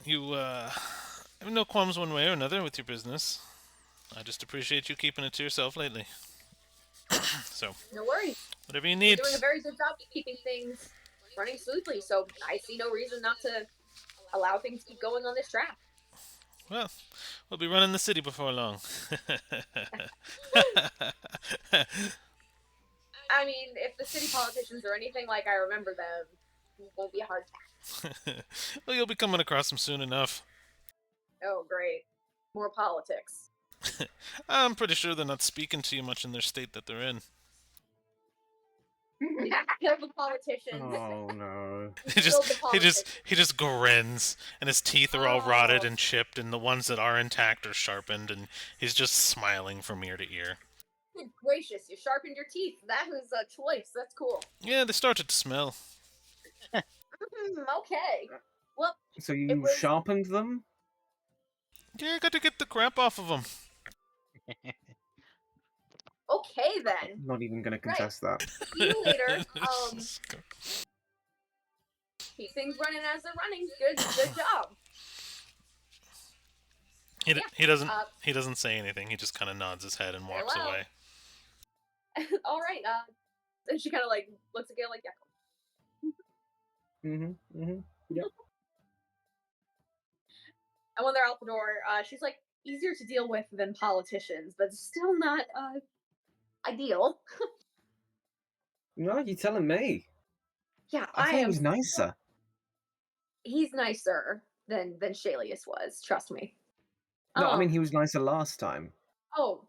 Speaker 2: you have no qualms one way or another with your business. I just appreciate you keeping it to yourself lately. So
Speaker 3: No worries.
Speaker 2: whatever you
Speaker 3: You're
Speaker 2: need.
Speaker 3: doing a very good job of keeping things running smoothly, so I see no reason not to allow things to keep going on this track.
Speaker 2: Well, we'll be running the city before long.
Speaker 3: I mean, if the city politicians are anything like I remember them, it won't be a hard task.
Speaker 2: Well, you'll be coming across them soon enough.
Speaker 3: Oh, great. More politics.
Speaker 2: I'm pretty sure they're not speaking to you much in their state that they're in.
Speaker 3: Kill the politicians.
Speaker 5: Oh no.
Speaker 2: He
Speaker 3: Kill
Speaker 2: just
Speaker 3: the politicians.
Speaker 2: he just grins, and his teeth are all rotted
Speaker 3: Oh.
Speaker 2: and chipped, and the ones that are intact are sharpened, and he's just smiling from ear to ear.
Speaker 3: Good gracious, you sharpened your teeth. That was a choice. That's cool.
Speaker 2: Yeah, they started to smell.
Speaker 3: Okay. Well,
Speaker 5: So you
Speaker 3: was-
Speaker 5: sharpened them?
Speaker 2: Yeah, I got to get the crap off of them.
Speaker 3: okay then.
Speaker 5: Not even gonna contest that.
Speaker 3: See you later. Keep things running as they're running. Good job.
Speaker 2: He,
Speaker 3: Yeah,
Speaker 2: he doesn't say anything. He just kind of nods his head and
Speaker 3: Very
Speaker 2: walks
Speaker 3: well.
Speaker 2: away.
Speaker 3: All right. And she kind of like looks at Gail like, yeah.
Speaker 5: Yep.
Speaker 3: And when they're out the door, she's like, easier to deal with than politicians, but still not ideal.
Speaker 5: No, you're telling me.
Speaker 3: Yeah,
Speaker 5: I
Speaker 3: I
Speaker 5: thought he
Speaker 3: am.
Speaker 5: was nicer.
Speaker 3: He's nicer than Shalius was. Trust me.
Speaker 5: No, I mean he was nicer last time.
Speaker 3: Oh,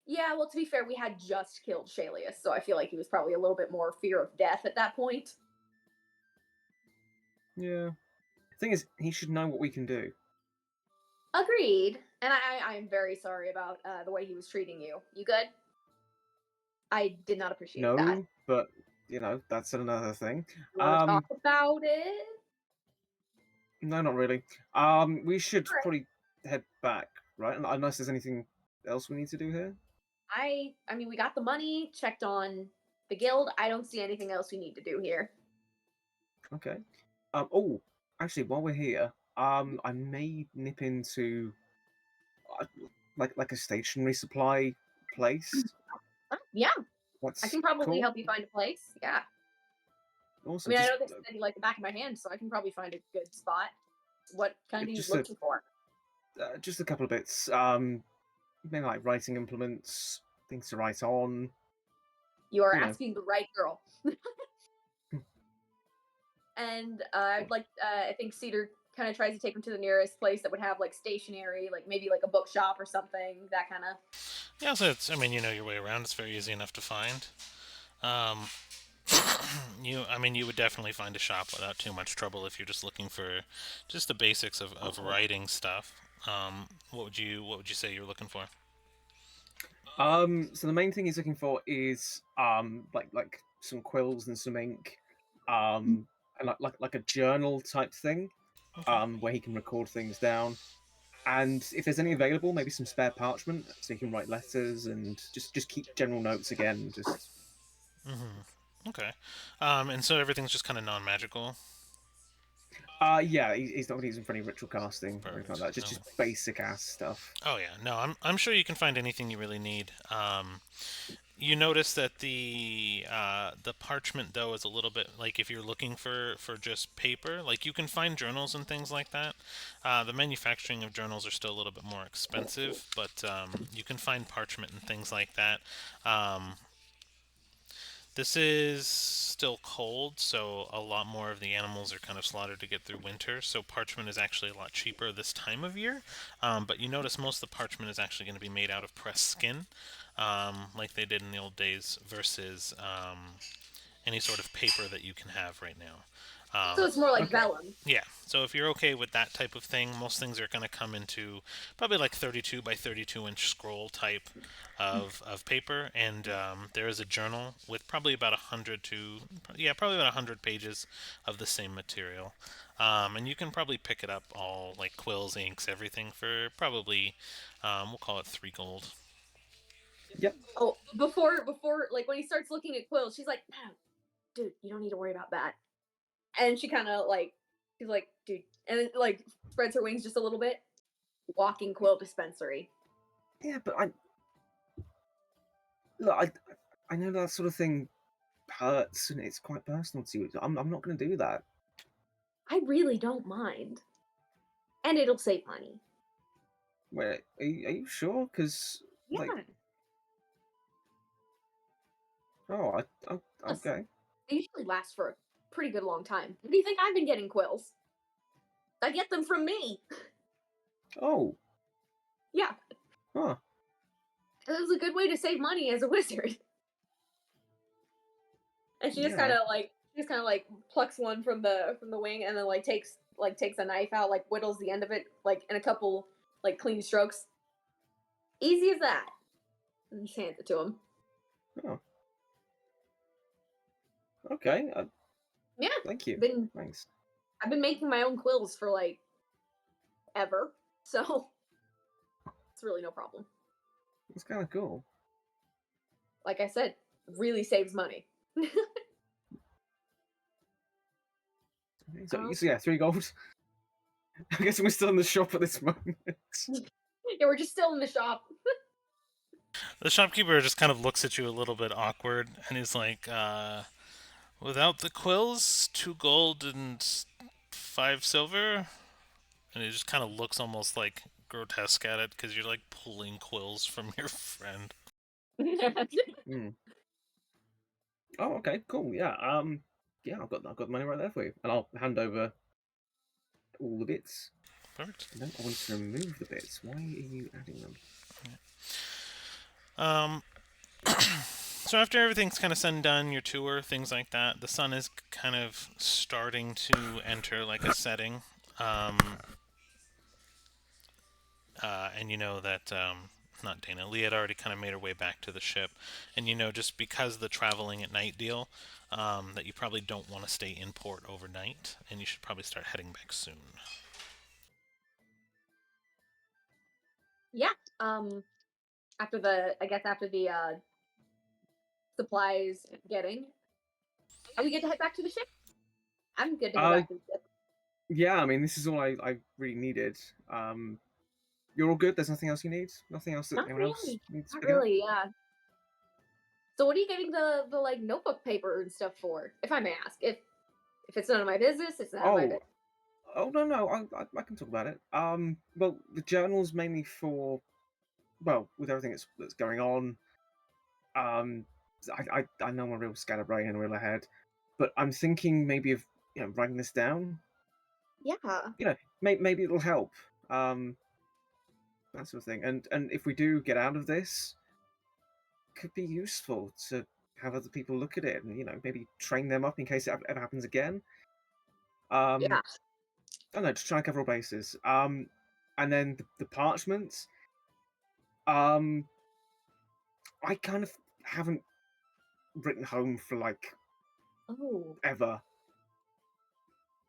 Speaker 3: yeah. Well, to be fair, we had just killed Shalius, so I feel like he was probably a little bit more fear of death at that point.
Speaker 5: Yeah. The thing is, he should know what we can do.
Speaker 3: Agreed. And I am very sorry about the way he was treating you. You good? I did not appreciate that.
Speaker 5: No, but you know that's another thing.
Speaker 3: You want to talk about it?
Speaker 5: No, not really. We should
Speaker 3: Alright.
Speaker 5: probably head back, right? Unless there's anything else we need to do here.
Speaker 3: I mean, we got the money, checked on the guild. I don't see anything else we need to do here.
Speaker 5: Okay. Oh, actually, while we're here, I may nip into uh, like a stationery supply place.
Speaker 3: Yeah,
Speaker 5: What's
Speaker 3: I can probably
Speaker 5: cool?
Speaker 3: help you find a place. Yeah.
Speaker 5: Awesome.
Speaker 3: I mean, I
Speaker 5: Just,
Speaker 3: know this is like the back of my hand, so I can probably find a good spot. What kind are you
Speaker 5: just
Speaker 3: looking for?
Speaker 5: just a couple of bits. Maybe like writing implements, things to write on.
Speaker 3: You are
Speaker 5: you know.
Speaker 3: asking the right girl. And I'd like, I think Cedar kind of tries to take him to the nearest place that would have like stationery, like maybe like a bookshop or something, that kind of.
Speaker 2: Yeah, so I mean, you know your way around. It's very easy enough to find. Um, you would definitely find a shop without too much trouble if you're just looking for just the basics of writing stuff. What would you say you're looking for?
Speaker 5: So the main thing he's looking for is like some quills and some ink, and like a journal type thing, where he can record things down. And if there's any available, maybe some spare parchment so he can write letters and just keep general notes again. Just
Speaker 2: Okay. And so everything's just kind of non-magical.
Speaker 5: yeah, he's not using for any ritual casting or anything like that. Just
Speaker 2: No.
Speaker 5: just basic ass stuff.
Speaker 2: Oh yeah, no, I'm sure you can find anything you really need. You notice that the parchment though is a little bit like if you're looking for just paper, like you can find journals and things like that. The manufacturing of journals are still a little bit more expensive, but you can find parchment and things like that. This is still cold, so a lot more of the animals are kind of slaughtered to get through winter, so parchment is actually a lot cheaper this time of year. But you notice most of the parchment is actually going to be made out of pressed skin, like they did in the old days, versus any sort of paper that you can have right now.
Speaker 3: So it's more like vellum.
Speaker 2: Yeah, so if you're okay with that type of thing, most things are going to come into probably like 32 by 32 inch scroll type of paper, and there is a journal with probably about 100 to, yeah, probably about 100 pages of the same material. And you can probably pick it up all, like quills, inks, everything, for probably, we'll call it 3 gold.
Speaker 5: Yep.
Speaker 3: Oh, before, like when he starts looking at quills, she's like, no, dude, you don't need to worry about that. And she kind of like, she's like, dude, and then like spreads her wings just a little bit. Walking quill dispensary.
Speaker 5: Yeah, but I know that sort of thing hurts and it's quite personal to you. I'm not going to do that.
Speaker 3: I really don't mind, and it'll save money.
Speaker 5: Wait, are you sure? Because
Speaker 3: Yeah.
Speaker 5: like, oh, okay.
Speaker 3: They usually last for a pretty good long time. What do you think I've been getting quills? I get them from me.
Speaker 5: Oh,
Speaker 3: Yeah.
Speaker 5: huh.
Speaker 3: It was a good way to save money as a wizard. And she just
Speaker 5: Yeah.
Speaker 3: kind of like plucks one from the wing and then takes a knife out, like whittles the end of it like in a couple like clean strokes. Easy as that. And just hands it to him.
Speaker 5: Oh. Okay.
Speaker 3: Yeah.
Speaker 5: Thank you. Thanks.
Speaker 3: I've been making my own quills for like ever, so it's really no problem.
Speaker 5: It's kind of cool.
Speaker 3: Like I said, really saves money.
Speaker 5: So yeah, 3 gold. I guess we're still in the shop at this moment.
Speaker 3: Yeah, we're just still in the shop.
Speaker 2: The shopkeeper just kind of looks at you a little bit awkward, and he's like, without the quills, 2 gold and 5 silver? And he just kind of looks almost like grotesque at it, because you're like pulling quills from your friend.
Speaker 5: Oh, okay, cool. Yeah. Yeah, I've got the money right there for you, and I'll hand over all the bits.
Speaker 2: Perfect.
Speaker 5: I don't want to remove the bits. Why are you adding them?
Speaker 2: So after everything's kind of said and done, your tour, things like that, the sun is kind of starting to enter like a setting. And you know that, not Dana, Lee had already kind of made her way back to the ship. And you know, just because of the traveling at night deal, that you probably don't want to stay in port overnight, and you should probably start heading back soon.
Speaker 3: Yeah. After the supplies getting, are we good to head back to the ship? I'm good to head back to the ship.
Speaker 5: Yeah, I mean, this is all I really needed. You're all good? There's nothing else you need? Nothing else that
Speaker 3: Not
Speaker 5: anyone else
Speaker 3: really.
Speaker 5: needs?
Speaker 3: Not really. Yeah. So what are you getting the like notebook paper and stuff for? If I may ask, if it's none of my business, it's not my business.
Speaker 5: Oh no, I can talk about it. Well, the journal's mainly for, well, with everything that's going on. I know I'm a real scatterbrain and real ahead, but I'm thinking maybe of writing this down.
Speaker 3: Yeah.
Speaker 5: Maybe it'll help. That sort of thing. And if we do get out of this, could be useful to have other people look at it and maybe train them up in case it ever happens again.
Speaker 3: Yeah.
Speaker 5: I don't know, just try and cover all bases. And then the parchments. I kind of haven't written home for like
Speaker 3: Oh.
Speaker 5: ever.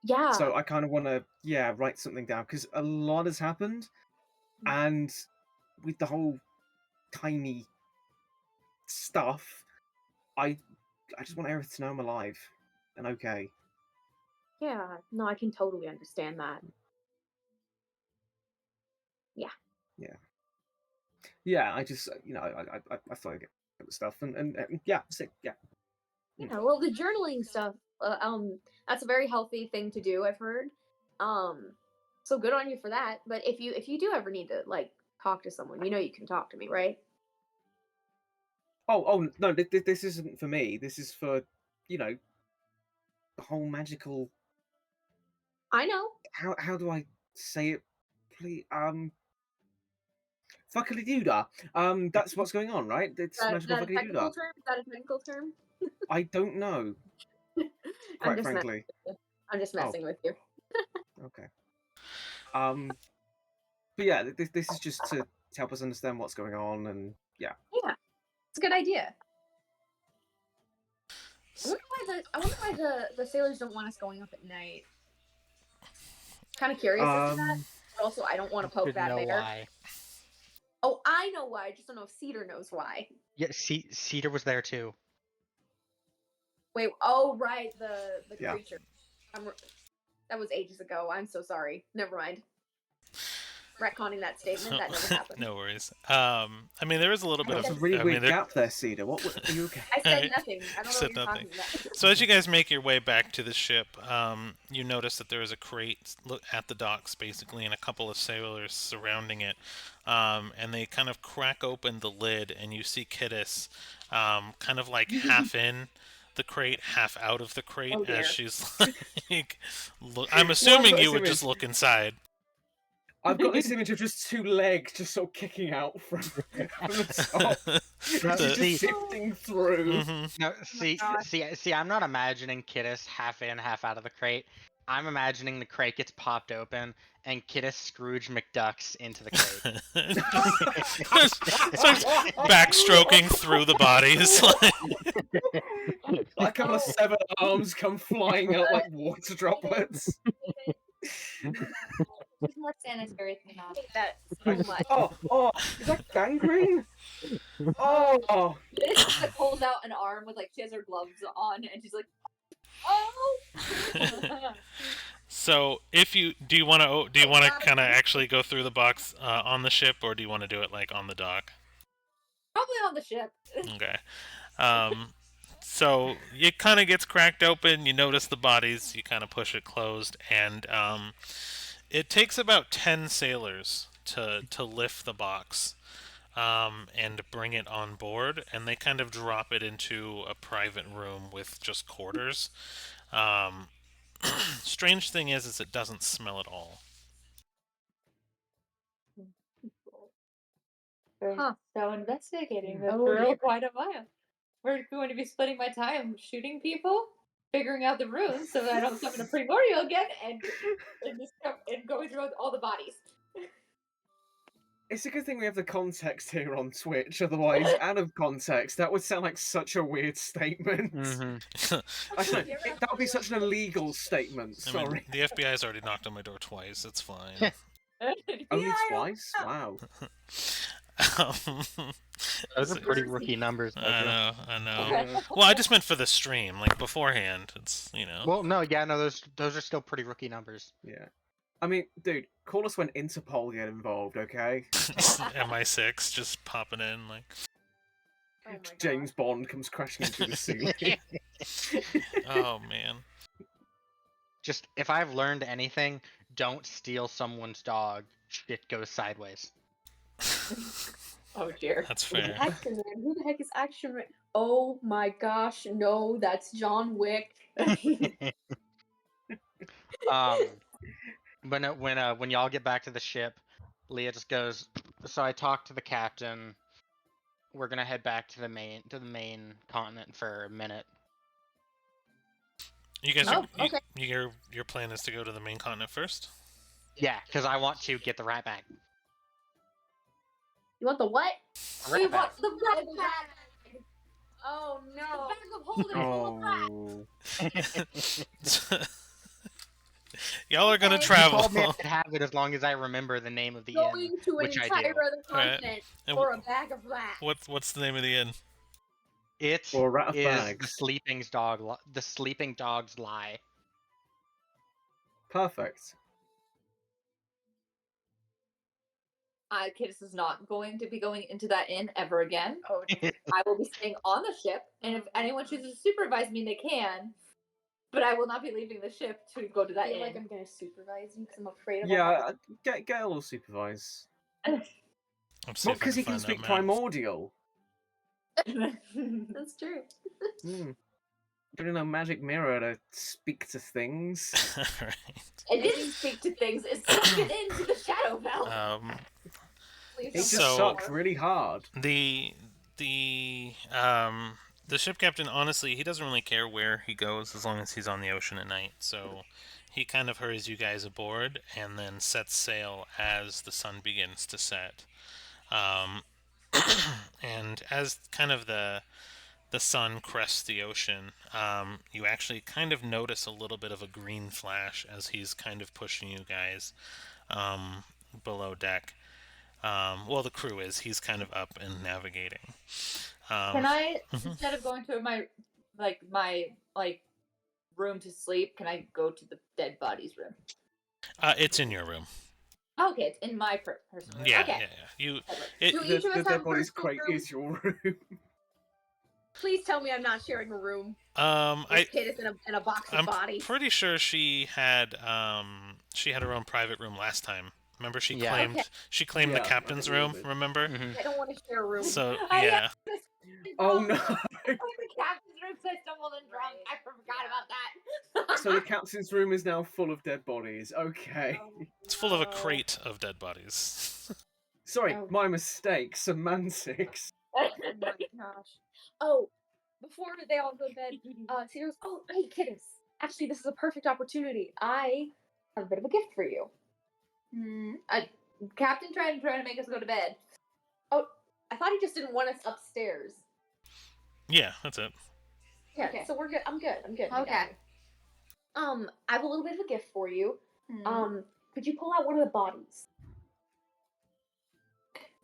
Speaker 3: Yeah.
Speaker 5: So I kind of want to write something down because a lot has happened, and with the whole tiny stuff, I just want Aerith to know I'm alive and okay.
Speaker 3: Yeah. No, I can totally understand that. Yeah.
Speaker 5: Yeah, I just I thought I'd get the stuff and yeah, sick, yeah.
Speaker 3: Yeah. Well, the journaling stuff, that's a very healthy thing to do. I've heard. So good on you for that. But if you do ever need to like talk to someone, you can talk to me, right?
Speaker 5: Oh no, this isn't for me. This is for the whole magical.
Speaker 3: I know.
Speaker 5: How do I say it? Please, fuckily doodah. That's what's going on, right? It's magical
Speaker 3: That a
Speaker 5: fuckily
Speaker 3: technical
Speaker 5: doodah.
Speaker 3: term? Is that a technical term?
Speaker 5: I don't know, quite frankly.
Speaker 3: I'm just messing with you.
Speaker 5: Okay. But yeah, this is just to help us understand what's going on, and yeah.
Speaker 3: Yeah, it's a good idea. I wonder why the sailors don't want us going up at night. Kind of curious as to that. But also, I don't want to poke
Speaker 1: Didn't
Speaker 3: that
Speaker 1: know
Speaker 3: bear.
Speaker 1: why.
Speaker 3: Oh, I know why. I just don't know if Cedar knows why.
Speaker 1: Yeah, Cedar was there too.
Speaker 3: Wait. Oh, right. The
Speaker 5: Yeah.
Speaker 3: creature. That was ages ago. I'm so sorry. Never mind. Retconning that statement. That never happened.
Speaker 2: No worries. I mean, there is a little bit
Speaker 5: That's
Speaker 2: of
Speaker 5: a really weird
Speaker 2: there...
Speaker 5: gap there, Cedar. What are you okay?
Speaker 3: I said nothing. I don't know
Speaker 2: Said
Speaker 3: what you're
Speaker 2: nothing.
Speaker 3: talking about.
Speaker 2: So as you guys make your way back to the ship, you notice that there is a crate at the docks, basically, and a couple of sailors surrounding it. And they kind of crack open the lid, and you see Kittis kind of like half in the crate, half out of the crate, as she's like... I'm assuming you would just look inside.
Speaker 5: I've got this image of just 2 legs just sort of kicking out from the top. Just sifting through.
Speaker 1: No, see, I'm not imagining Kittis half in, half out of the crate. I'm imagining the crate gets popped open and Kittis Scrooge McDucks into the crate.
Speaker 2: Starts backstroking through the bodies.
Speaker 5: Like a couple of 7 arms come flying out like water droplets.
Speaker 4: She's more sanitary than not.
Speaker 3: That so much.
Speaker 5: Oh, is that gangrene? Oh,
Speaker 4: This pulls out an arm with like she has her gloves on, and she's like, Oh.
Speaker 2: So, if you do you want to kind of actually go through the box on the ship, or do you want to do it like on the dock?
Speaker 4: Probably on the ship.
Speaker 2: Okay. Um, so it kind of gets cracked open. You notice the bodies. You kind of push it closed, and it takes about 10 sailors to lift the box and bring it on board, and they kind of drop it into a private room with just quarters. Um, strange thing is it doesn't smell at all.
Speaker 4: Huh. So investigating this
Speaker 3: Oh,
Speaker 4: for
Speaker 3: dear.
Speaker 4: quite a while. We're going to be splitting my time shooting people, figuring out the runes so that I don't summon a primordial again, and going through all the bodies.
Speaker 5: It's a good thing we have the context here on Twitch, otherwise, out of context, that would sound like such a weird statement.
Speaker 1: Mm-hmm.
Speaker 5: Actually, that would be such an illegal statement,
Speaker 2: I mean,
Speaker 5: sorry.
Speaker 2: the FBI's already knocked on my door twice. It's fine.
Speaker 5: Only
Speaker 4: Yeah,
Speaker 5: twice? Wow.
Speaker 1: Those are pretty rookie numbers, though,
Speaker 2: I
Speaker 1: Joe.
Speaker 2: know, I know.
Speaker 5: Yeah.
Speaker 2: Well, I just meant for the stream, like beforehand. It's
Speaker 1: Well, no, yeah, no, those are still pretty rookie numbers.
Speaker 5: Yeah. I mean, dude, call us when Interpol get involved, okay?
Speaker 2: MI6 just popping in like.
Speaker 3: Oh my
Speaker 5: James Bond comes crashing into the ceiling.
Speaker 2: Oh man.
Speaker 1: Just if I've learned anything, don't steal someone's dog. Shit goes sideways.
Speaker 4: Oh dear.
Speaker 2: That's fair.
Speaker 3: Action Man. Who the heck is Action Man? Oh my gosh, no, that's John Wick.
Speaker 1: When y'all get back to the ship, Leah just goes. So I talked to the captain. We're gonna head back to the main continent for a minute.
Speaker 2: You guys
Speaker 3: Oh,
Speaker 2: are,
Speaker 3: okay.
Speaker 2: your plan is to go to the main continent first?
Speaker 1: Yeah, because I want to get the rat bag.
Speaker 3: You want the what?
Speaker 1: The
Speaker 4: We
Speaker 1: rat bag.
Speaker 4: want the red bag.
Speaker 3: Oh
Speaker 4: The
Speaker 3: no.
Speaker 4: bag of holding full of rats.
Speaker 5: Oh.
Speaker 2: Y'all are gonna
Speaker 3: Okay.
Speaker 1: You told me I
Speaker 2: travel.
Speaker 1: could have it as long as I remember the name of the inn.
Speaker 3: Going to an
Speaker 1: which I
Speaker 3: entire
Speaker 1: do.
Speaker 3: other
Speaker 2: Right.
Speaker 3: continent
Speaker 2: And
Speaker 3: for a bag of rats.
Speaker 2: what's the name of the inn?
Speaker 1: It
Speaker 5: Or a rat of
Speaker 1: is
Speaker 5: bags.
Speaker 1: the sleeping dog's lie.
Speaker 5: Perfect.
Speaker 4: Kidis is not going to be going into that inn ever again.
Speaker 3: Oh,
Speaker 4: I will be staying on the ship, and if anyone chooses to supervise me, they can. But I will not be leaving the ship to go to
Speaker 3: I
Speaker 4: that
Speaker 3: feel
Speaker 4: inn.
Speaker 3: like I'm gonna supervise you because I'm afraid of
Speaker 5: Yeah, get a little supervise.
Speaker 2: I'm
Speaker 5: Not
Speaker 2: see if I
Speaker 5: because he can
Speaker 2: find that
Speaker 5: speak
Speaker 2: map.
Speaker 5: primordial.
Speaker 3: That's true.
Speaker 5: Hmm. Putting a magic mirror to speak to things.
Speaker 2: Right.
Speaker 4: It didn't speak to things. It sucked it into the shadow belt.
Speaker 3: Please
Speaker 5: It
Speaker 3: don't
Speaker 5: just
Speaker 2: So-
Speaker 5: sucked really hard.
Speaker 2: The ship captain, honestly, he doesn't really care where he goes as long as he's on the ocean at night. So he kind of hurries you guys aboard and then sets sail as the sun begins to set. And as kind of the sun crests the ocean, you actually kind of notice a little bit of a green flash as he's kind of pushing you guys below deck. Well, the crew is. He's kind of up and navigating.
Speaker 4: Can I,
Speaker 2: Mhm.
Speaker 4: instead of going to my room to sleep, can I go to the dead body's room?
Speaker 2: It's in your room.
Speaker 4: Okay, it's in my personal room.
Speaker 2: Yeah,
Speaker 4: Okay.
Speaker 2: yeah. You.
Speaker 3: Do
Speaker 2: It,
Speaker 3: each of us
Speaker 5: The
Speaker 3: have
Speaker 5: dead
Speaker 3: a
Speaker 5: body's
Speaker 3: personal
Speaker 5: crate
Speaker 3: room?
Speaker 5: is your room.
Speaker 3: Please tell me I'm not sharing a room
Speaker 2: I.
Speaker 3: with Kidis in a box of
Speaker 2: I'm
Speaker 3: bodies.
Speaker 2: pretty sure she had her own private room last time. Remember, she
Speaker 1: Yeah.
Speaker 2: claimed
Speaker 3: Okay.
Speaker 2: she claimed
Speaker 5: Yeah,
Speaker 2: the
Speaker 5: I
Speaker 2: captain's
Speaker 5: think we all
Speaker 2: room.
Speaker 5: did.
Speaker 2: Remember?
Speaker 1: Mhm.
Speaker 3: I don't want to share a room.
Speaker 2: So
Speaker 4: I
Speaker 2: yeah.
Speaker 5: Oh no!
Speaker 4: The captain's room said stumbled and drunk.
Speaker 3: Right.
Speaker 4: I forgot about that.
Speaker 5: So the captain's room is now full of dead bodies. Okay.
Speaker 2: It's full of a crate of dead bodies.
Speaker 5: Sorry,
Speaker 3: Oh.
Speaker 5: my mistake. Semantics.
Speaker 3: Oh my gosh. Oh, before they all go to bed, Cedar goes, oh, hey, Kidis. Actually, this is a perfect opportunity. I have a bit of a gift for you.
Speaker 4: Captain trying to make us go to bed.
Speaker 3: Oh, I thought he just didn't want us upstairs.
Speaker 2: Yeah, that's it.
Speaker 3: Yeah,
Speaker 4: Okay.
Speaker 3: so we're good. I'm good.
Speaker 4: Okay.
Speaker 3: I have a little bit of a gift for you.
Speaker 4: Hmm.
Speaker 3: Could you pull out one of the bodies?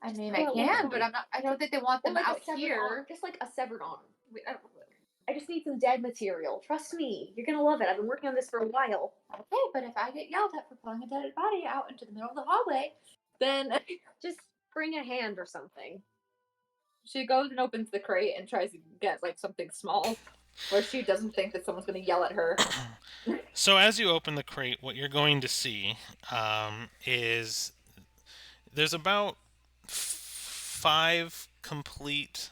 Speaker 4: I mean,
Speaker 3: Well,
Speaker 4: I can,
Speaker 3: well,
Speaker 4: but I'm not. I don't think they want them
Speaker 3: Or like
Speaker 4: out
Speaker 3: a severed
Speaker 4: here.
Speaker 3: arm, just like a severed arm. I don't know. I just need some dead material. Trust me, you're gonna love it. I've been working on this for a while.
Speaker 4: Okay, but if I get yelled at for pulling a dead body out into the middle of the hallway, then
Speaker 3: Just bring a hand or something.
Speaker 4: she goes and opens the crate and tries to get like something small where she doesn't think that someone's going to yell at her.
Speaker 2: So as you open the crate, what you're going to see is there's about 5 complete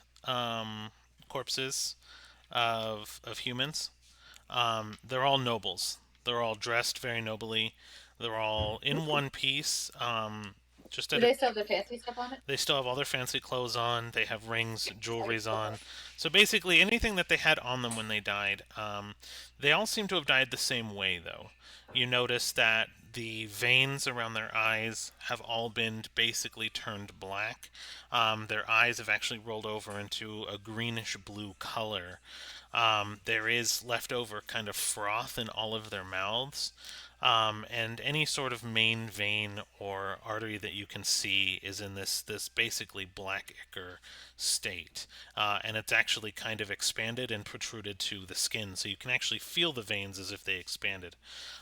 Speaker 2: corpses of humans. They're all nobles. They're all dressed very nobly. They're all in one piece. Just
Speaker 4: Do
Speaker 2: at
Speaker 4: they still have their fancy stuff on it?
Speaker 2: They still have all their fancy clothes on. They have rings, jewelries on. So basically, anything that they had on them when they died. They all seem to have died the same way, though. You notice that the veins around their eyes have all been basically turned black. Their eyes have actually rolled over into a greenish blue color. There is leftover kind of froth in all of their mouths. And any sort of main vein or artery that you can see is in this basically black ichor state, and it's actually kind of expanded and protruded to the skin, so you can actually feel the veins as if they expanded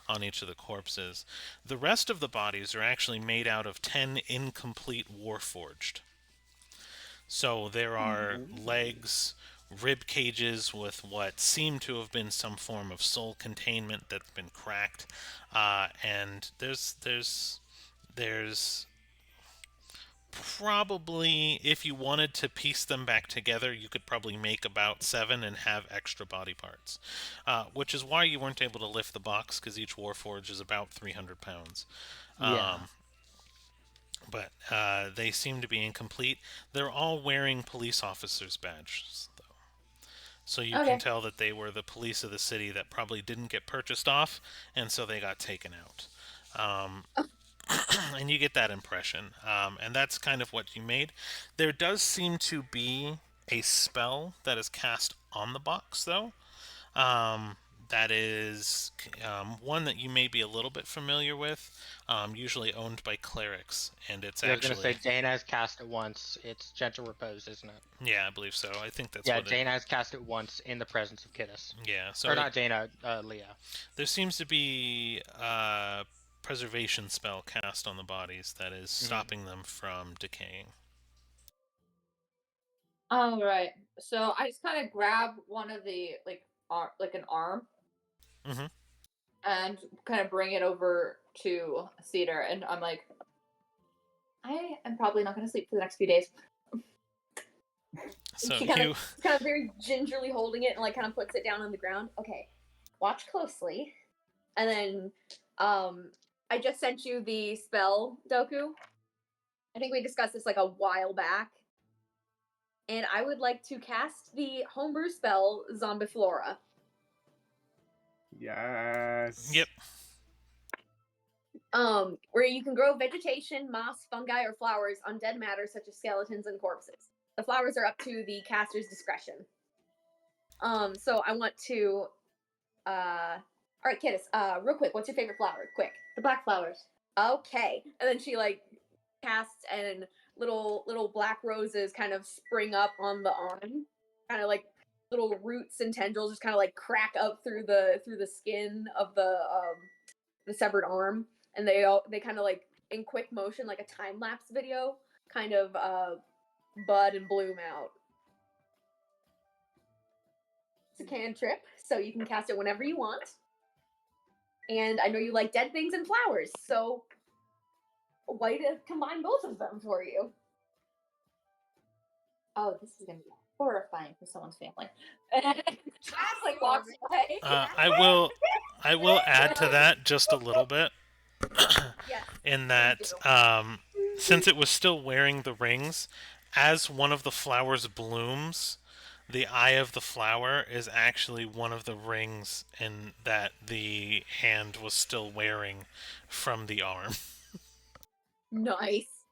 Speaker 2: on each of the corpses. The rest of the bodies are actually made out of 10 incomplete warforged. So there are legs, rib cages with what seem to have been some form of soul containment that's been cracked, and there's probably, if you wanted to piece them back together, you could probably make about 7 and have extra body parts, which is why you weren't able to lift the box, because each warforge is about 300 pounds.
Speaker 1: Yeah.
Speaker 2: But they seem to be incomplete. They're all wearing police officers' badges, though. So you
Speaker 4: Okay.
Speaker 2: can tell that they were the police of the city that probably didn't get purchased off, and so they got taken out. And you get that impression. And that's kind of what you made. There does seem to be a spell that is cast on the box, though. That is one that you may be a little bit familiar with, usually owned by clerics, and it's
Speaker 1: I was gonna say
Speaker 2: actually
Speaker 1: Dana has cast it once. It's Gentle Repose, isn't it?
Speaker 2: yeah, I believe so. I think that's
Speaker 1: Yeah,
Speaker 2: what
Speaker 1: Dana has cast it once in the presence of Kidus.
Speaker 2: Yeah, so
Speaker 1: Or not Dana, Leah.
Speaker 2: there seems to be a preservation spell cast on the bodies that is stopping them from decaying.
Speaker 4: All right. So I just kind of grab one of the like an arm,
Speaker 2: Mhm.
Speaker 4: and kind of bring it over to Cedar, and I'm like, I am probably not going to sleep for the next few days.
Speaker 2: So
Speaker 3: She kind of very gingerly holding it and like kind of puts it down on the ground. Okay, watch closely. And then I just sent you the spell, Doku. I think we discussed this like a while back. And I would like to cast the homebrew spell Zombiflora.
Speaker 5: Yes.
Speaker 2: Yep.
Speaker 3: Where you can grow vegetation, moss, fungi, or flowers on dead matter such as skeletons and corpses. The flowers are up to the caster's discretion. So I want to all right, Kidus, real quick, what's your favorite flower? Quick.
Speaker 4: The black flowers.
Speaker 3: Okay. And then she like casts and little black roses kind of spring up on the arm. Kind of like little roots and tendrils just kind of like crack up through the skin of the severed arm, and they kind of like in quick motion like a time lapse video kind of bud and bloom out. It's a cantrip, so you can cast it whenever you want. And I know you like dead things and flowers, so a way to combine both of them for you.
Speaker 4: Oh, this is going to be horrifying for someone's family. Just like walks away.
Speaker 2: I will add to that just a little bit.
Speaker 3: Yes.
Speaker 2: In that, since it was still wearing the rings, as one of the flowers blooms, the eye of the flower is actually one of the rings in that the hand was still wearing from the arm.
Speaker 3: Nice.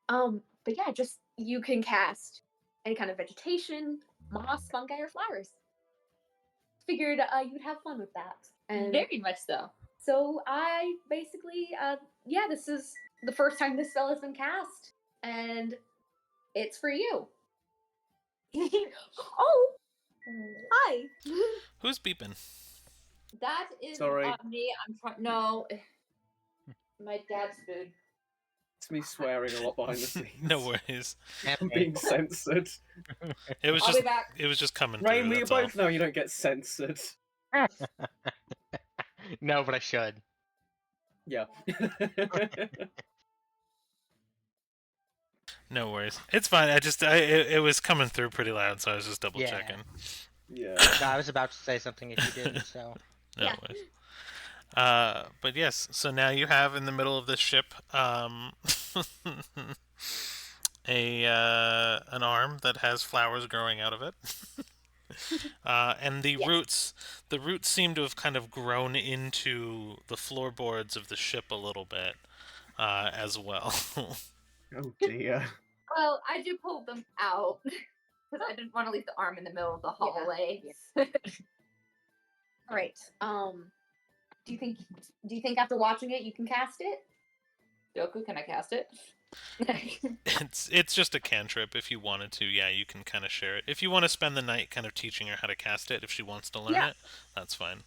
Speaker 3: But yeah, just you can cast any kind of vegetation, moss, fungi, or flowers. Figured you'd have fun with that. And
Speaker 4: Very much so.
Speaker 3: so I basically, yeah, this is the first time this spell has been cast, and it's for you. Oh, Hi.
Speaker 2: Who's beeping?
Speaker 4: That is
Speaker 5: Sorry.
Speaker 4: me. I'm trying. No, my dad's food.
Speaker 5: It's me swearing a lot behind the scenes.
Speaker 2: No worries.
Speaker 5: I'm being censored.
Speaker 2: It was
Speaker 4: I'll
Speaker 2: just
Speaker 4: be back.
Speaker 2: it was just coming
Speaker 5: Rain,
Speaker 2: through.
Speaker 5: we
Speaker 2: That's all.
Speaker 5: both know you don't get censored.
Speaker 1: No, but I should.
Speaker 5: Yeah.
Speaker 2: No worries. It's fine. It was coming through pretty loud, so I was just double
Speaker 1: Yeah.
Speaker 2: checking.
Speaker 5: Yeah.
Speaker 1: No, I was about to say something if you didn't, so.
Speaker 2: No
Speaker 3: Yeah.
Speaker 2: worries. But yes, so now you have in the middle of this ship an arm that has flowers growing out of it. And the roots seem to have kind of grown into the floorboards of the ship a little bit as well.
Speaker 5: Oh dear.
Speaker 4: Well, I do pull them out because I didn't want to leave the arm in the middle of the hallway.
Speaker 3: All right. Do you think after watching it you can cast it?
Speaker 4: Doku, can I cast it?
Speaker 2: It's just a cantrip. If you wanted to, yeah, you can kind of share it. If you want to spend the night kind of teaching her how to cast it, if she wants to learn
Speaker 3: Yeah.
Speaker 2: it, that's fine.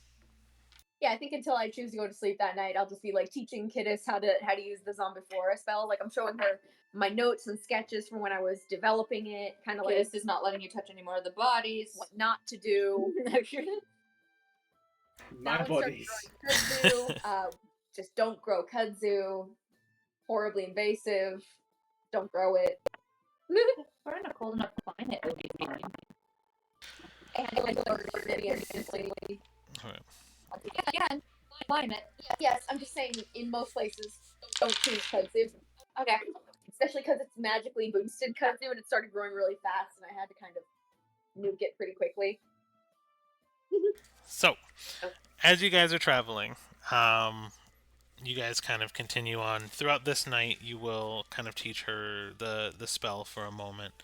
Speaker 3: Yeah, I think until I choose to go to sleep that night, I'll just be like teaching Kidis how to use the Zombiflora spell. Like I'm showing her my notes and sketches from when I was developing it, kind of like
Speaker 4: This is not letting you touch any more of the bodies.
Speaker 3: what not to do.
Speaker 5: My
Speaker 3: That one started
Speaker 5: bodies.
Speaker 3: growing kudzu. Just don't grow kudzu. Horribly invasive. Don't grow it.
Speaker 4: We're in a cold enough climate. It would be fine.
Speaker 3: And like
Speaker 2: Alright.
Speaker 4: Again, climate.
Speaker 3: yes, I'm just saying in most places don't choose kudzu.
Speaker 4: Okay.
Speaker 3: Especially because it's magically boosted kudzu and it started growing really fast and I had to kind of nuke it pretty quickly.
Speaker 2: So, as you guys are traveling, you guys kind of continue on. Throughout this night, you will kind of teach her the spell for a moment.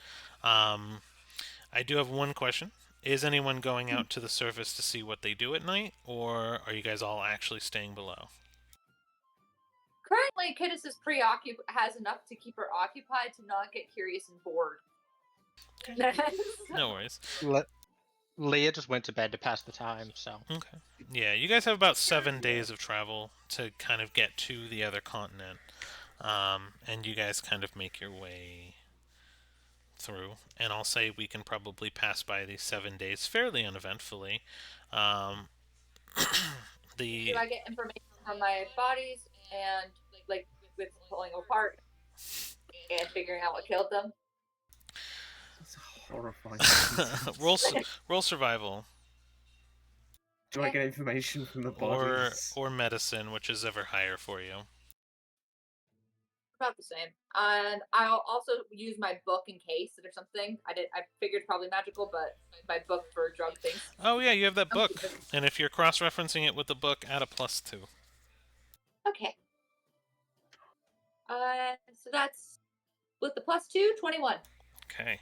Speaker 2: I do have one question. Is anyone going out to the surface to see what they do at night, or are you guys all actually staying below?
Speaker 4: Currently, Kidis is has enough to keep her occupied to not get curious and bored.
Speaker 2: No worries.
Speaker 1: Leah just went to bed to pass the time, so.
Speaker 2: Okay. Yeah, you guys have about 7 days of travel to kind of get to the other continent. And you guys kind of make your way through. And I'll say we can probably pass by these 7 days fairly uneventfully.
Speaker 4: Do I get information from my bodies and like with pulling apart and figuring out what killed them?
Speaker 5: That's horrifying.
Speaker 2: roll survival
Speaker 5: Do I get information from the
Speaker 2: or
Speaker 5: bodies?
Speaker 2: medicine, which is ever higher for you.
Speaker 4: About the same. And I'll also use my book in case there's something. I figured probably magical, but my book for drug things.
Speaker 2: Oh yeah, you have that book. And if you're cross-referencing it with the book, add a +2.
Speaker 4: Okay. So that's with the +2, 21.
Speaker 2: Okay.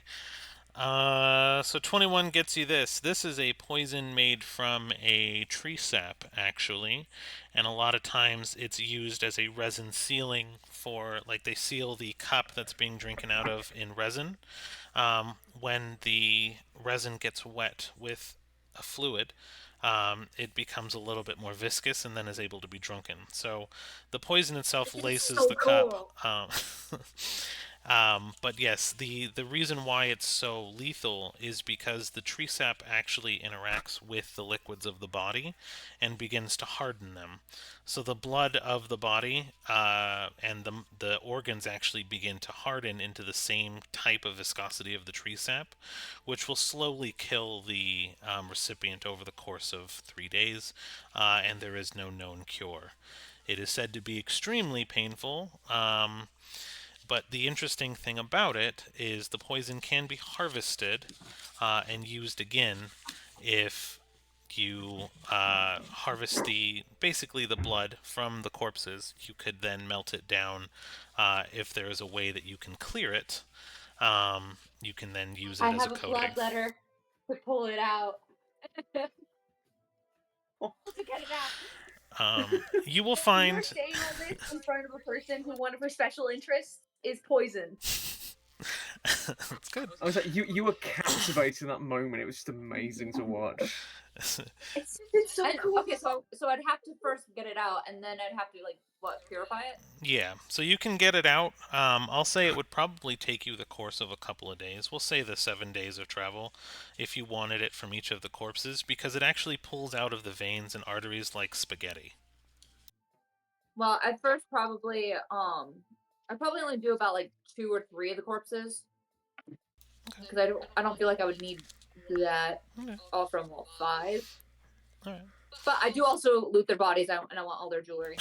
Speaker 2: So 21 gets you this. This is a poison made from a tree sap, actually. And a lot of times it's used as a resin sealing for, like, they seal the cup that's being drinking out of in resin. When the resin gets wet with a fluid, it becomes a little bit more viscous and then is able to be drunken. So the poison itself laces the cup. But yes, the reason why it's so lethal is because the tree sap actually interacts with the liquids of the body and begins to harden them. So the blood of the body and the organs actually begin to harden into the same type of viscosity of the tree sap, which will slowly kill the recipient over the course of 3 days, and there is no known cure. It is said to be extremely painful. But the interesting thing about it is the poison can be harvested and used again if you harvest basically the blood from the corpses. You could then melt it down. If there is a way that you can clear it, you can then use it
Speaker 4: I
Speaker 2: as
Speaker 4: have
Speaker 2: a
Speaker 4: a
Speaker 2: coating.
Speaker 4: bloodletter to pull it out. To get it out.
Speaker 2: You will
Speaker 3: You're
Speaker 2: find
Speaker 3: saying all this in front of a person who one of her special interests is poison.
Speaker 2: It's good.
Speaker 5: I was like, you were captivated in that moment. It was just amazing to watch.
Speaker 3: It's so
Speaker 4: And,
Speaker 3: cool.
Speaker 4: okay, so I'd have to first get it out, and then I'd have to like what purify it.
Speaker 2: Yeah, so you can get it out. I'll say it would probably take you the course of a couple of days. We'll say the 7 days of travel if you wanted it from each of the corpses, because it actually pulls out of the veins and arteries like spaghetti.
Speaker 4: Well, at first I'd probably only do about like 2 or 3 of the corpses because I don't feel like I would need that
Speaker 2: Okay.
Speaker 4: all from all 5.
Speaker 2: All right.
Speaker 4: But I do also loot their bodies and I want all their jewelry.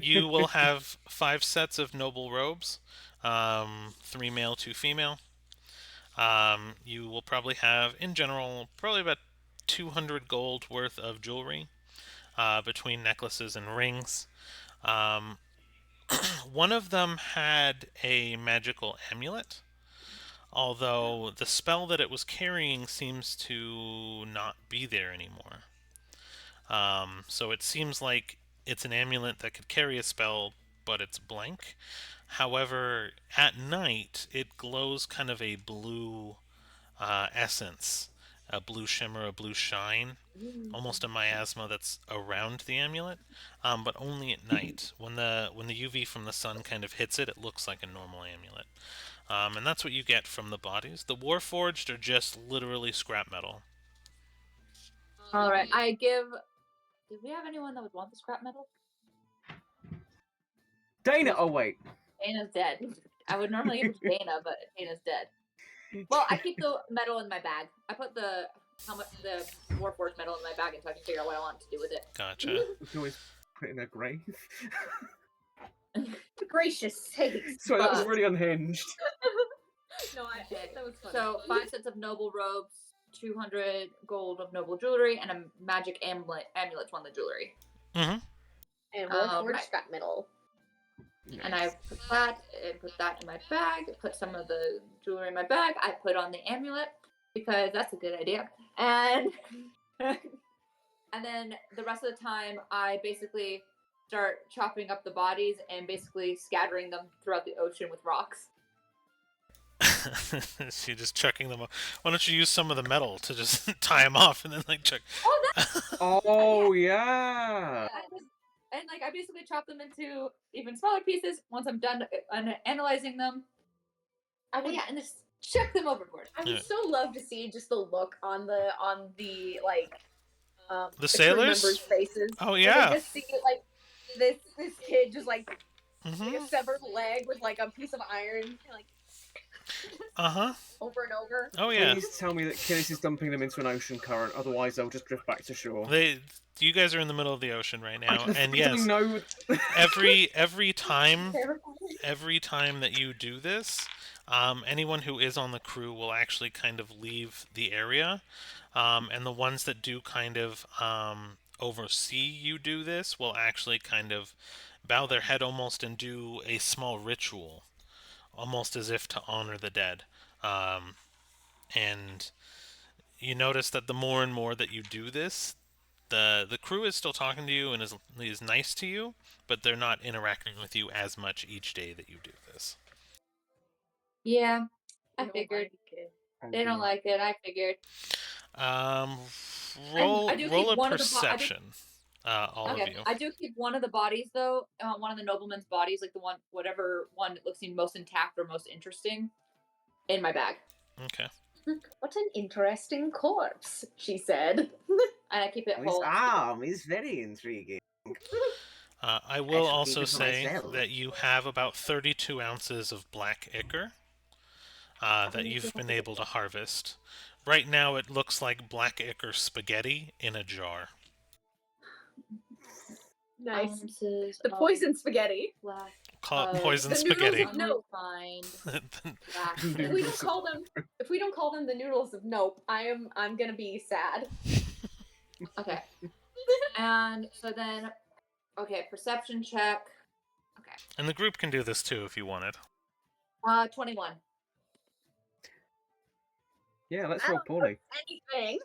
Speaker 2: You will have 5 sets of noble robes, 3 male, 2 female. You will probably have, in general, probably about 200 gold worth of jewelry between necklaces and rings. Um, one of them had a magical amulet, although the spell that it was carrying seems to not be there anymore. So it seems like it's an amulet that could carry a spell, but it's blank. However, at night, it glows kind of a blue essence, a blue shimmer, a blue shine, almost a miasma that's around the amulet, but only at night. When the UV from the sun kind of hits it, it looks like a normal amulet. And that's what you get from the bodies. The Warforged are just literally scrap metal.
Speaker 4: All right, I give. Did we have anyone that would want the scrap metal?
Speaker 5: Dana, oh wait.
Speaker 4: Dana's dead. I would normally give it to Dana, but Dana's dead. Well, I keep the metal in my bag. I put the Warforged metal in my bag until I can figure out what I want to do with it.
Speaker 2: Gotcha.
Speaker 5: We can always put it in their grave.
Speaker 3: Gracious sakes.
Speaker 5: Sorry, that was really unhinged.
Speaker 3: No, that was funny.
Speaker 4: So 5 sets of noble robes, 200 gold of noble jewelry, and a magic amulet to on the jewelry.
Speaker 2: Mm-hmm.
Speaker 3: And Warforged
Speaker 4: right.
Speaker 3: scrap metal.
Speaker 4: And I put that in my bag, put some of the jewelry in my bag, I put on the amulet because that's a good idea. And and then the rest of the time I basically start chopping up the bodies and basically scattering them throughout the ocean with rocks.
Speaker 2: She just chucking them off. Why don't you use some of the metal to just tie them off and then like chuck?
Speaker 5: Oh yeah.
Speaker 4: And like I basically chop them into even smaller pieces. Once I'm done analyzing them, and just chuck them overboard.
Speaker 3: I would so love to see just the look on the like
Speaker 2: The
Speaker 3: crew
Speaker 2: sailors?
Speaker 3: members' faces.
Speaker 2: Oh
Speaker 3: Where
Speaker 2: yeah.
Speaker 3: they just see like this kid just like
Speaker 2: Mm-hmm.
Speaker 3: a severed leg with like a piece of iron like
Speaker 2: Uh-huh.
Speaker 3: over and over.
Speaker 2: Oh yeah.
Speaker 5: Please tell me that Killis is dumping them into an ocean current, otherwise they'll just drift back to shore.
Speaker 2: You guys are in the middle of the ocean right
Speaker 5: I
Speaker 2: now,
Speaker 5: just
Speaker 2: and
Speaker 5: don't
Speaker 2: yes,
Speaker 5: know.
Speaker 2: every time
Speaker 3: Terrifying.
Speaker 2: that you do this, anyone who is on the crew will actually kind of leave the area, and the ones that do kind of oversee you do this will actually kind of bow their head almost and do a small ritual, almost as if to honor the dead. And you notice that the more and more that you do this, the crew is still talking to you and is nice to you, but they're not interacting with you as much each day that you do this.
Speaker 4: Yeah, I
Speaker 3: They don't
Speaker 4: figured.
Speaker 3: like it.
Speaker 4: They don't like it. I figured.
Speaker 2: Roll
Speaker 4: I do
Speaker 2: roll
Speaker 4: keep
Speaker 2: a
Speaker 4: one of the
Speaker 2: perception, all of you.
Speaker 4: I do keep one of the bodies though, one of the nobleman's bodies, like whatever one looks most intact or most interesting, in my bag.
Speaker 2: Okay.
Speaker 3: What an interesting corpse, she said.
Speaker 4: And I keep it
Speaker 5: His
Speaker 4: whole.
Speaker 5: arm is very intriguing.
Speaker 2: I will
Speaker 5: I shall
Speaker 2: also
Speaker 5: keep it for
Speaker 2: say
Speaker 5: myself.
Speaker 2: that you have about 32 ounces of black ichor that you've been able to harvest. Right now, it looks like black ichor spaghetti in a jar.
Speaker 3: Nice.
Speaker 4: Ounces
Speaker 3: The
Speaker 4: of
Speaker 3: poison spaghetti.
Speaker 4: black.
Speaker 2: Call it poison
Speaker 3: the noodles
Speaker 2: spaghetti.
Speaker 3: of nope.
Speaker 4: Find black.
Speaker 3: If we don't call them the noodles of nope, I'm gonna be sad.
Speaker 4: Okay. And so then, okay, perception check. Okay.
Speaker 2: And the group can do this too if you wanted.
Speaker 4: 21.
Speaker 5: Yeah, let's roll poorly.
Speaker 3: Anything.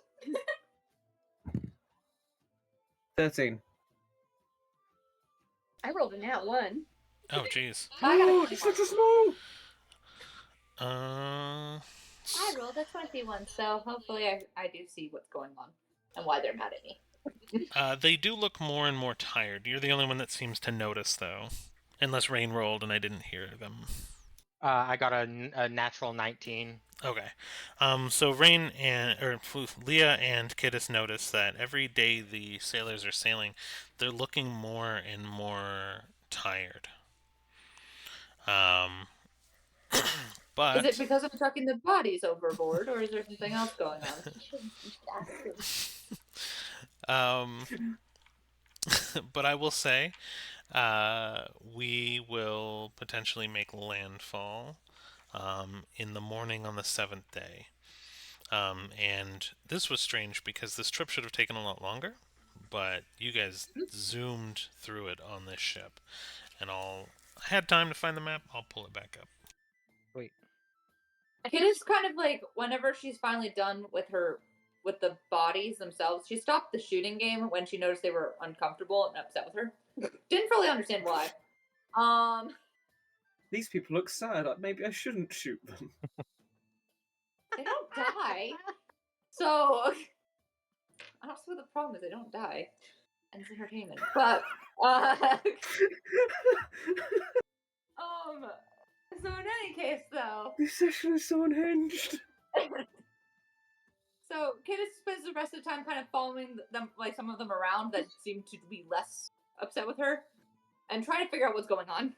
Speaker 5: 13.
Speaker 3: I rolled a nat 1.
Speaker 2: Oh, jeez.
Speaker 4: I got a
Speaker 5: It's such a small.
Speaker 2: Uh,
Speaker 4: I rolled a 21, so hopefully I do see what's going on and why they're mad at me.
Speaker 2: they do look more and more tired. You're the only one that seems to notice, though. Unless Rain rolled and I didn't hear them.
Speaker 1: I got a natural 19.
Speaker 2: Okay. So Rain Leah and Kittis notice that every day the sailors are sailing, they're looking more and more tired. But
Speaker 4: Is it because I'm chucking the bodies overboard, or is there something else going on?
Speaker 2: but I will say, we will potentially make landfall in the morning on the 7th day. And this was strange because this trip should have taken a lot longer, but you guys zoomed through it on this ship. And I had time to find the map. I'll pull it back up.
Speaker 1: Wait.
Speaker 4: It is kind of like whenever she's finally done with the bodies themselves, she stopped the shooting game when she noticed they were uncomfortable and upset with her. Didn't fully understand why.
Speaker 5: These people look sad. Maybe I shouldn't shoot them.
Speaker 4: They don't die. So I don't see what the problem is. They don't die. And it's entertainment. But so in any case though.
Speaker 5: This session is so unhinged.
Speaker 4: So Kittis spends the rest of the time kind of following them, like some of them around that seem to be less upset with her, and trying to figure out what's going on.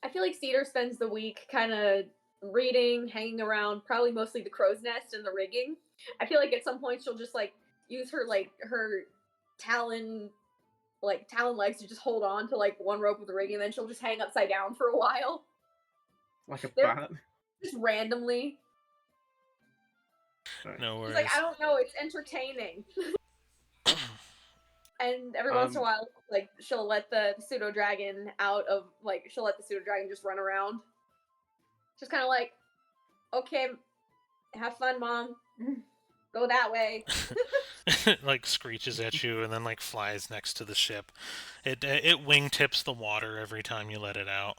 Speaker 3: I feel like Cedar spends the week kind of reading, hanging around, probably mostly the crow's nest and the rigging. I feel like at some point she'll just like use her talon legs to just hold on to like one rope of the rigging, and then she'll just hang upside down for a while.
Speaker 5: Like a
Speaker 3: They're-
Speaker 5: bat.
Speaker 3: Just randomly.
Speaker 2: No worries.
Speaker 3: She's like, I don't know, it's entertaining. And every once in a while, like, she'll let the pseudo dragon just run around. Just kind of like, okay, have fun, Mom. Go that way.
Speaker 2: Like screeches at you and then like flies next to the ship. It wingtips the water every time you let it out.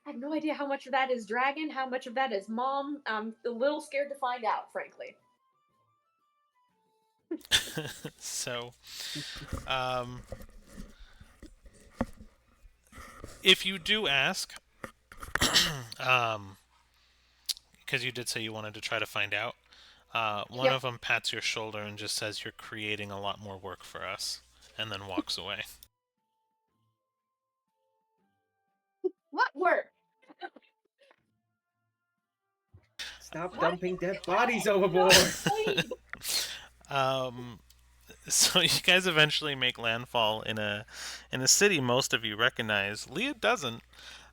Speaker 3: I have no idea how much of that is dragon, how much of that is Mom. I'm a little scared to find out, frankly.
Speaker 2: So, if you do ask, because you did say you wanted to try to find out, one of them pats your shoulder and just says you're creating a lot more work for us, and then walks away.
Speaker 4: What work?
Speaker 5: Stop dumping dead bodies overboard.
Speaker 2: So you guys eventually make landfall in a city most of you recognize. Leah doesn't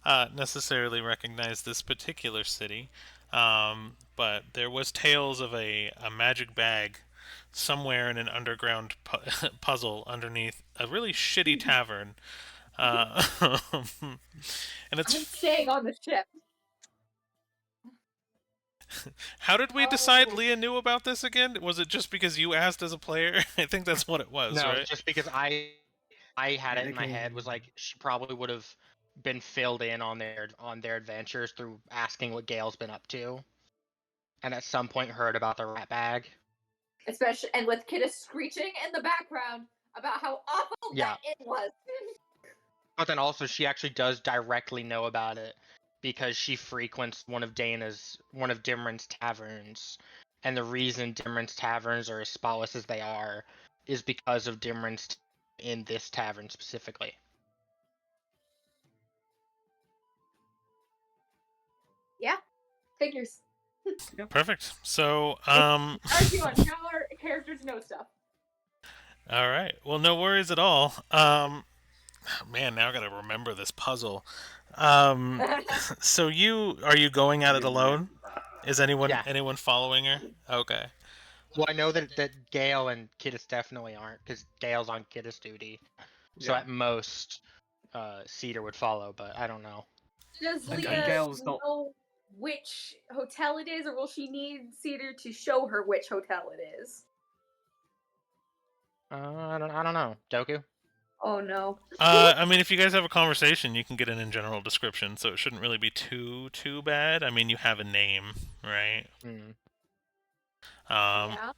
Speaker 2: necessarily recognize this particular city, but there was tales of a magic bag somewhere in an underground puzzle underneath a really shitty tavern. And it's
Speaker 3: I'm staying on the ship.
Speaker 2: How did we decide Leah knew about this again? Was it just because you asked as a player? I think that's what it was,
Speaker 1: No,
Speaker 2: right?
Speaker 1: just because I had it in my head, was like she probably would have been filled in on their adventures through asking what Gail's been up to, and at some point heard about the rat bag.
Speaker 3: Especially, and with Kittis screeching in the background about how awful that it was.
Speaker 1: But then also she actually does directly know about it because she frequents one of Dimrin's taverns, and the reason Dimrin's taverns are as spotless as they are is because of Dimrin's in this tavern specifically.
Speaker 3: Yeah, figures.
Speaker 2: Perfect. So,
Speaker 3: Argue on how our characters know stuff.
Speaker 2: all right. Well, no worries at all. Man, now I gotta remember this puzzle. So are you going at it alone? Is anyone following her? Okay.
Speaker 1: Well, I know that Gale and Kittis definitely aren't, because Gale's on Kittis duty. So at most, Cedar would follow, but I don't know.
Speaker 3: Does
Speaker 5: And
Speaker 3: Leah
Speaker 5: Gale's not-
Speaker 3: know which hotel it is, or will she need Cedar to show her which hotel it is?
Speaker 1: I don't know. Doku?
Speaker 3: Oh no.
Speaker 2: I mean, if you guys have a conversation, you can get it in general description, so it shouldn't really be too bad. I mean, you have a name, right?
Speaker 1: Mm.
Speaker 2: Um,
Speaker 4: Yeah.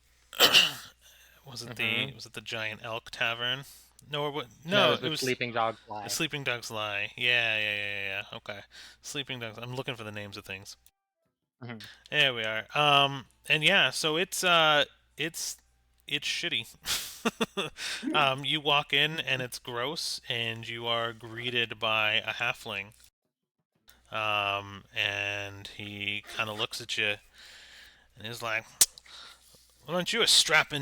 Speaker 2: was it
Speaker 1: Mhm.
Speaker 2: the Giant Elk Tavern? No, or what?
Speaker 1: No,
Speaker 2: No,
Speaker 1: it was
Speaker 2: it
Speaker 1: the
Speaker 2: was
Speaker 1: Sleeping Dog
Speaker 2: the
Speaker 1: Fly.
Speaker 2: Sleeping Dogs Lie. Yeah. Okay, Sleeping Dogs. I'm looking for the names of things.
Speaker 1: Mhm.
Speaker 2: There we are. And yeah, so it's shitty. You walk in and it's gross, and you are greeted by a halfling. And he kind of looks at you and he's like, "Well, aren't you a strapping?"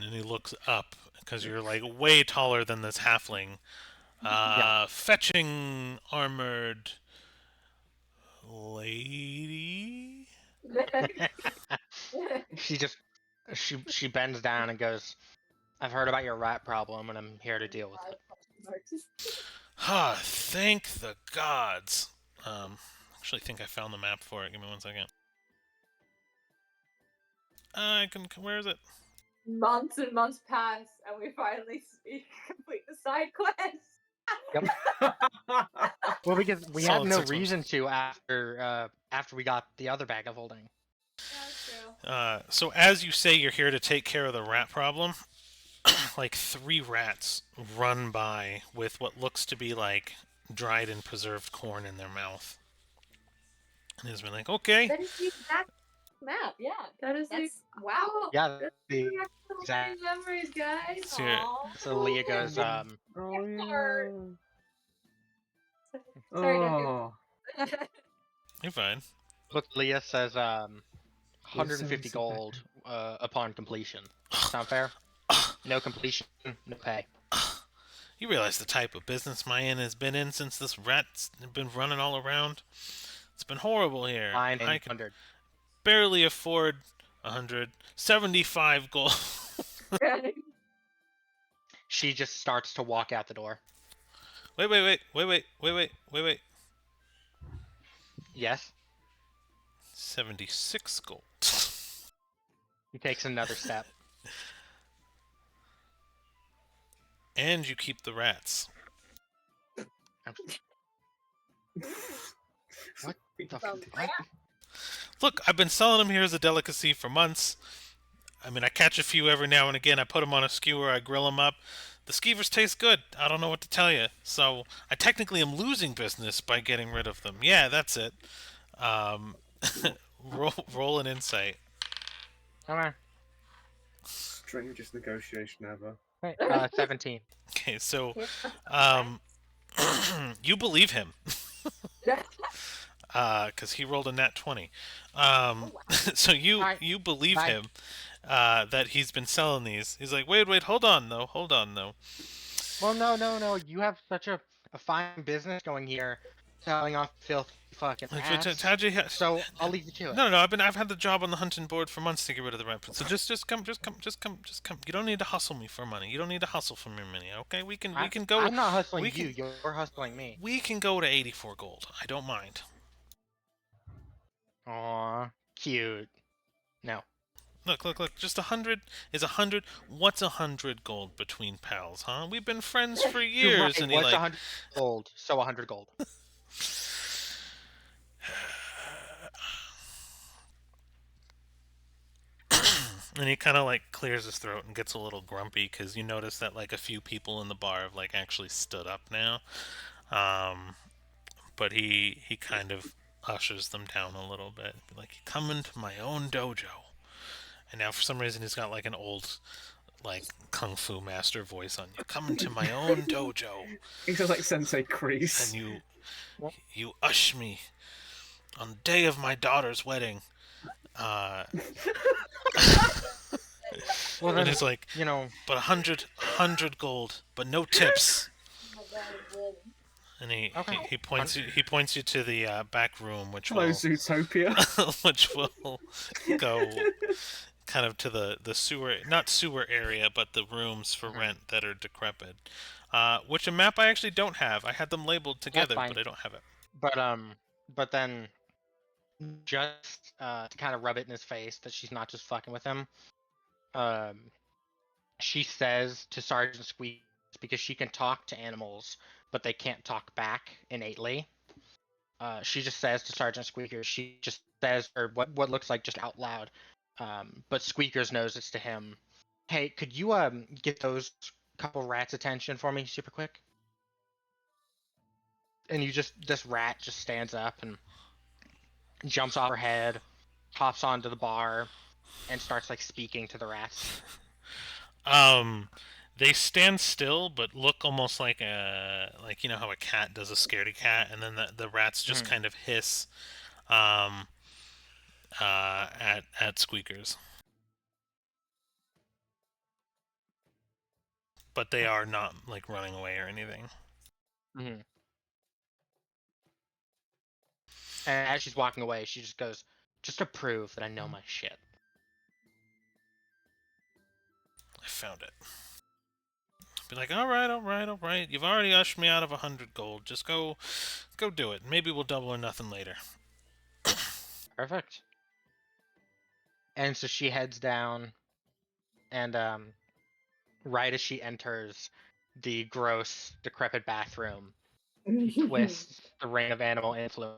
Speaker 2: And he looks up because you're like way taller than this halfling. Fetching armored lady.
Speaker 1: she just she bends down and goes, "I've heard about your rat problem, and I'm here to deal with it."
Speaker 2: Ah, thank the gods. Actually think I found the map for it. Give me 1 second. I can. Where is it?
Speaker 4: Months and months pass, and we finally complete the side quest.
Speaker 1: Well, because we had
Speaker 2: Solid
Speaker 1: no
Speaker 2: 6 months.
Speaker 1: reason to after we got the other bag of holding.
Speaker 4: That's true.
Speaker 2: So as you say, you're here to take care of the rat problem. Like 3 rats run by with what looks to be like dried and preserved corn in their mouth. And he's been like, okay.
Speaker 4: That is the exact map. Yeah.
Speaker 3: That is
Speaker 4: That's wow.
Speaker 1: Yeah,
Speaker 3: That's
Speaker 1: the
Speaker 3: so
Speaker 1: exact.
Speaker 3: many memories, guys.
Speaker 2: So you're-
Speaker 4: Aw.
Speaker 1: So Leah goes,
Speaker 5: Oh
Speaker 4: Heart.
Speaker 5: yeah.
Speaker 4: Sorry, don't
Speaker 5: Oh.
Speaker 2: you're fine.
Speaker 1: look, Leah says,
Speaker 5: You're
Speaker 1: 150
Speaker 5: so
Speaker 1: gold upon completion. Sound fair? No completion, no pay.
Speaker 2: You realize the type of business my inn has been in since this rat's been running all around? It's been horrible here. I can
Speaker 1: 900.
Speaker 2: barely afford 175 gold.
Speaker 1: She just starts to walk out the door.
Speaker 2: Wait.
Speaker 1: Yes.
Speaker 2: 76 gold.
Speaker 1: He takes another step.
Speaker 2: And you keep the rats.
Speaker 1: What the
Speaker 4: From
Speaker 1: fuck?
Speaker 2: Look, I've been selling them here as a delicacy for months. I mean, I catch a few every now and again. I put them on a skewer, I grill them up. The skeevers taste good. I don't know what to tell you. So, I technically am losing business by getting rid of them. Yeah, that's it. Um, roll an insight.
Speaker 1: Okay.
Speaker 5: Strangest negotiation ever.
Speaker 1: Wait, 17.
Speaker 2: Okay, so
Speaker 4: Yeah.
Speaker 2: you believe him. Because he rolled a nat 20. So you
Speaker 1: Alright,
Speaker 2: you believe
Speaker 1: bye.
Speaker 2: him that he's been selling these. He's like, wait, hold on though.
Speaker 1: Well, no. You have such a fine business going here, selling off filthy fucking
Speaker 2: Like,
Speaker 1: rats.
Speaker 2: how'd you
Speaker 1: So I'll leave you to it.
Speaker 2: No, I've had the job on the hunting board for months to get rid of the rat. So just come. You don't need to hustle me for money. You don't need to hustle for me money. Okay, we can go.
Speaker 1: I'm not hustling
Speaker 2: we
Speaker 1: you.
Speaker 2: can-
Speaker 1: You're hustling me.
Speaker 2: We can go to 84 gold. I don't mind.
Speaker 1: Aw, cute. No.
Speaker 2: Look. Just 100 is 100. What's 100 gold between pals, huh? We've been friends for
Speaker 1: You're
Speaker 2: years,
Speaker 1: right.
Speaker 2: and he
Speaker 1: What's
Speaker 2: like.
Speaker 1: 100 gold? So 100 gold.
Speaker 2: And he kind of like clears his throat and gets a little grumpy because you notice that like a few people in the bar have like actually stood up now. But he kind of ushers them down a little bit, like, come into my own dojo. And now for some reason he's got like an old like kung fu master voice on you. Come into my own dojo.
Speaker 5: He sounds like Sensei Kreese.
Speaker 2: And you ush me on the day of my daughter's wedding.
Speaker 1: Well,
Speaker 2: And
Speaker 1: then,
Speaker 2: he's like,
Speaker 1: you know,
Speaker 2: but 100 gold, but no tips. And
Speaker 1: Okay.
Speaker 2: he points you to the back room, which
Speaker 5: Hello,
Speaker 2: will
Speaker 5: Zootopia.
Speaker 2: which will go kind of to the sewer, not sewer area, but the rooms for rent that are decrepit. Which a map I actually don't have. I had them labeled together,
Speaker 1: fine.
Speaker 2: but I don't have it.
Speaker 1: but then, just to kind of rub it in his face that she's not just fucking with him, she says to Sergeant Squeak, because she can talk to animals, but they can't talk back innately. She just says to Sergeant Squeakers, she just says, or what looks like just out loud, but Squeakers knows it's to him. Hey, could you get those couple rats' attention for me, super quick? And this rat just stands up and jumps off her head, hops onto the bar, and starts like speaking to the rats.
Speaker 2: They stand still, but look almost like you know how a cat does a scaredy cat, and then the rats just kind of hiss, at Squeakers. But they are not like running away or anything.
Speaker 1: Mm-hmm. And as she's walking away, she just goes, just to prove that I know my shit.
Speaker 2: I found it. Be like, all right. You've already ushered me out of 100 gold. Just go do it. Maybe we'll double or nothing later.
Speaker 1: Perfect. And so she heads down, and right as she enters the gross, decrepit bathroom, she twists the ring of animal influence,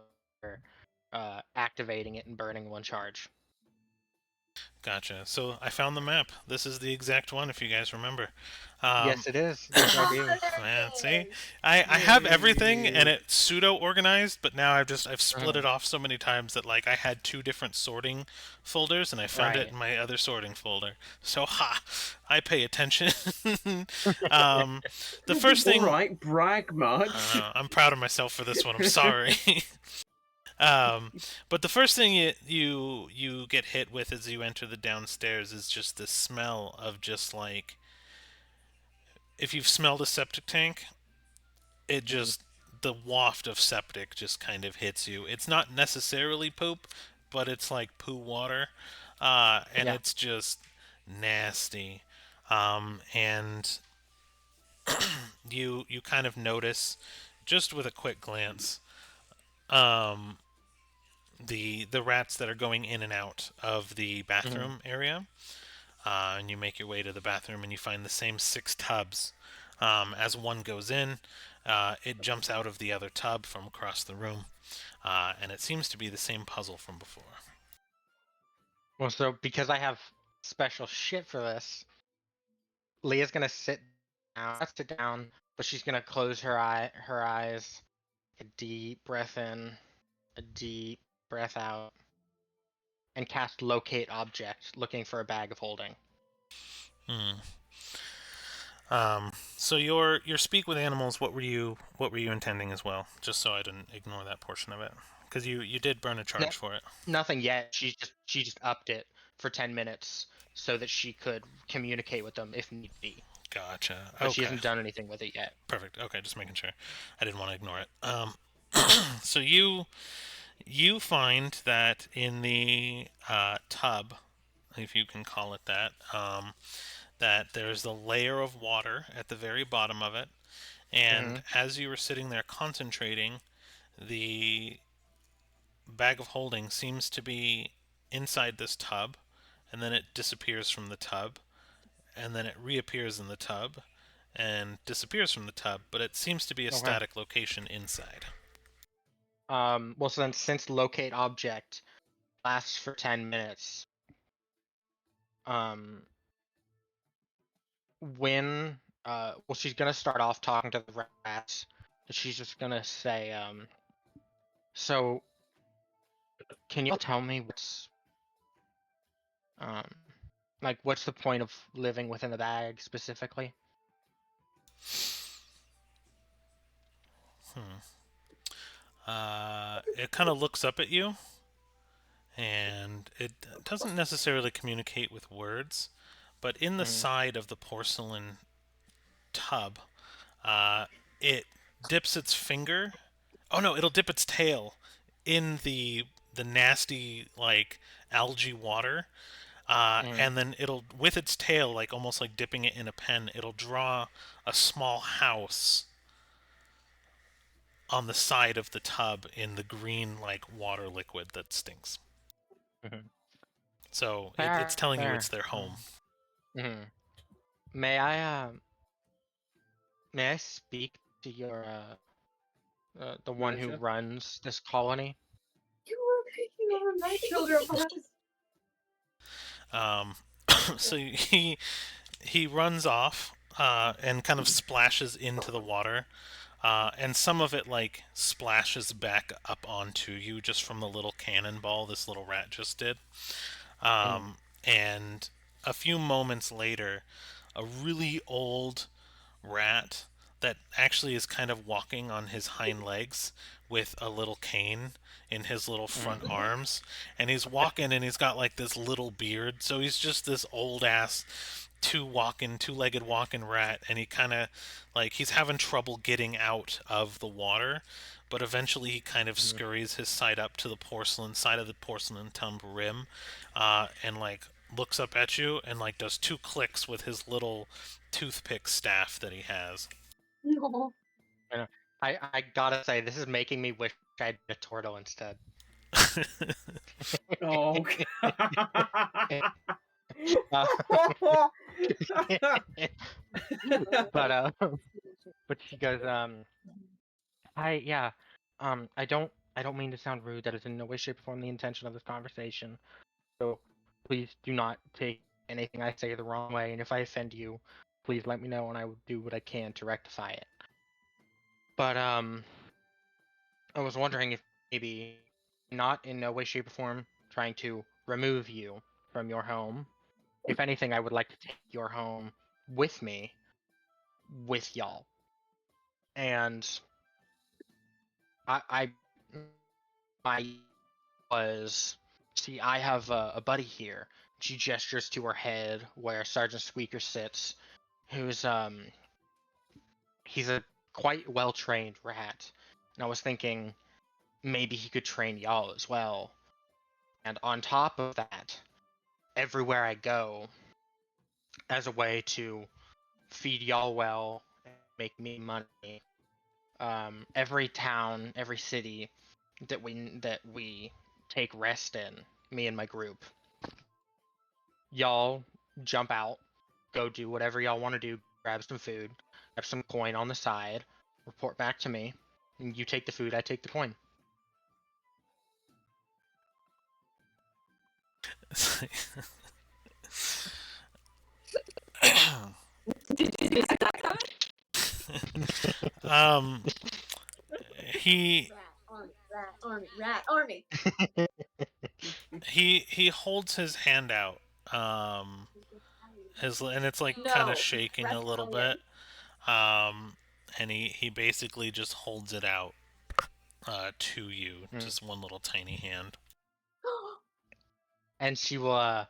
Speaker 1: activating it and burning one charge.
Speaker 2: Gotcha. So I found the map. This is the exact one, if you guys remember.
Speaker 1: Yes, it is. Yes, I do.
Speaker 2: Man, see, I have everything, and it's pseudo organized, but now I've split it off so many times that like I had 2 different sorting folders, and I found it in my other sorting folder. So I pay attention. The first thing.
Speaker 5: All right, brag much.
Speaker 2: I'm proud of myself for this one. I'm sorry. But the first thing you get hit with as you enter the downstairs is just the smell of just like, if you've smelled a septic tank, it just, the waft of septic just kind of hits you. It's not necessarily poop, but it's like poo water, and
Speaker 1: Yeah.
Speaker 2: it's just nasty. And you kind of notice just with a quick glance, the rats that are going in and out of the bathroom area, and you make your way to the bathroom and you find the same 6 tubs. As one goes in, it jumps out of the other tub from across the room, and it seems to be the same puzzle from before.
Speaker 1: Well, so because I have special shit for this, Leah's gonna not sit down, but she's gonna close her eyes, a deep breath in, a deep breath out, and cast locate object, looking for a bag of holding.
Speaker 2: So your speak with animals, what were you intending as well? Just so I didn't ignore that portion of it, because you did burn a charge for it.
Speaker 1: Nothing yet. She just upped it for 10 minutes so that she could communicate with them if need be.
Speaker 2: Gotcha.
Speaker 1: But
Speaker 2: okay.
Speaker 1: she hasn't done anything with it yet.
Speaker 2: Perfect. Okay, just making sure. I didn't want to ignore it. So you find that in the tub, if you can call it that, that there's a layer of water at the very bottom of it, and as you were sitting there concentrating, the bag of holding seems to be inside this tub, and then it disappears from the tub, and then it reappears in the tub, and disappears from the tub, but it seems to be a static location inside.
Speaker 1: Well, so then since locate object lasts for 10 minutes, when well, she's gonna start off talking to the rats, and she's just gonna say, so can you all tell me what's the point of living within the bag specifically?
Speaker 2: It kind of looks up at you, and it doesn't necessarily communicate with words, but in the side of the porcelain tub, it dips its finger. Oh no, it'll dip its tail in the nasty like algae water, and then it'll, with its tail, like almost like dipping it in a pen, it'll draw a small house on the side of the tub in the green like water liquid that stinks. So it's telling you it's their home.
Speaker 1: May I May I speak to your the one who
Speaker 5: Manager?
Speaker 1: runs this colony?
Speaker 3: You were picking over my children for us.
Speaker 2: Um, so he runs off and kind of splashes into the water, and some of it like splashes back up onto you just from the little cannonball this little rat just did. And a few moments later, a really old rat that actually is kind of walking on his hind legs with a little cane in his little front arms, and he's walking and he's got like this little beard, so he's just this old ass two-legged walking rat, and he kind of like he's having trouble getting out of the water, but eventually he kind of scurries his side up to the porcelain side of the porcelain tub rim, and like looks up at you and like does 2 clicks with his little toothpick staff that he has.
Speaker 3: No.
Speaker 1: You know, I gotta say, this is making me wish I'd been a turtle instead.
Speaker 5: Oh.
Speaker 1: Uh, but but she goes, I don't mean to sound rude. That is in no way, shape, or form the intention of this conversation. So please do not take anything I say the wrong way. And if I offend you, please let me know, and I will do what I can to rectify it. But I was wondering if maybe not in no way, shape, or form trying to remove you from your home. If anything, I would like to take your home with me, with y'all. And I my was see, I have a buddy here. She gestures to her head where Sergeant Squeaker sits, who's he's a quite well trained rat. And I was thinking maybe he could train y'all as well. And on top of that, everywhere I go, as a way to feed y'all well and make me money, every town, every city that we take rest in, me and my group, y'all jump out, go do whatever y'all want to do, grab some food, grab some coin on the side, report back to me, and you take the food, I take the coin.
Speaker 3: Did you see that coming?
Speaker 2: He
Speaker 3: Rat army.
Speaker 2: he holds his hand out, and it's like kind
Speaker 3: No,
Speaker 2: of shaking a little
Speaker 3: reptilian.
Speaker 2: bit, and he basically just holds it out to you, just one little tiny hand.
Speaker 1: And she'll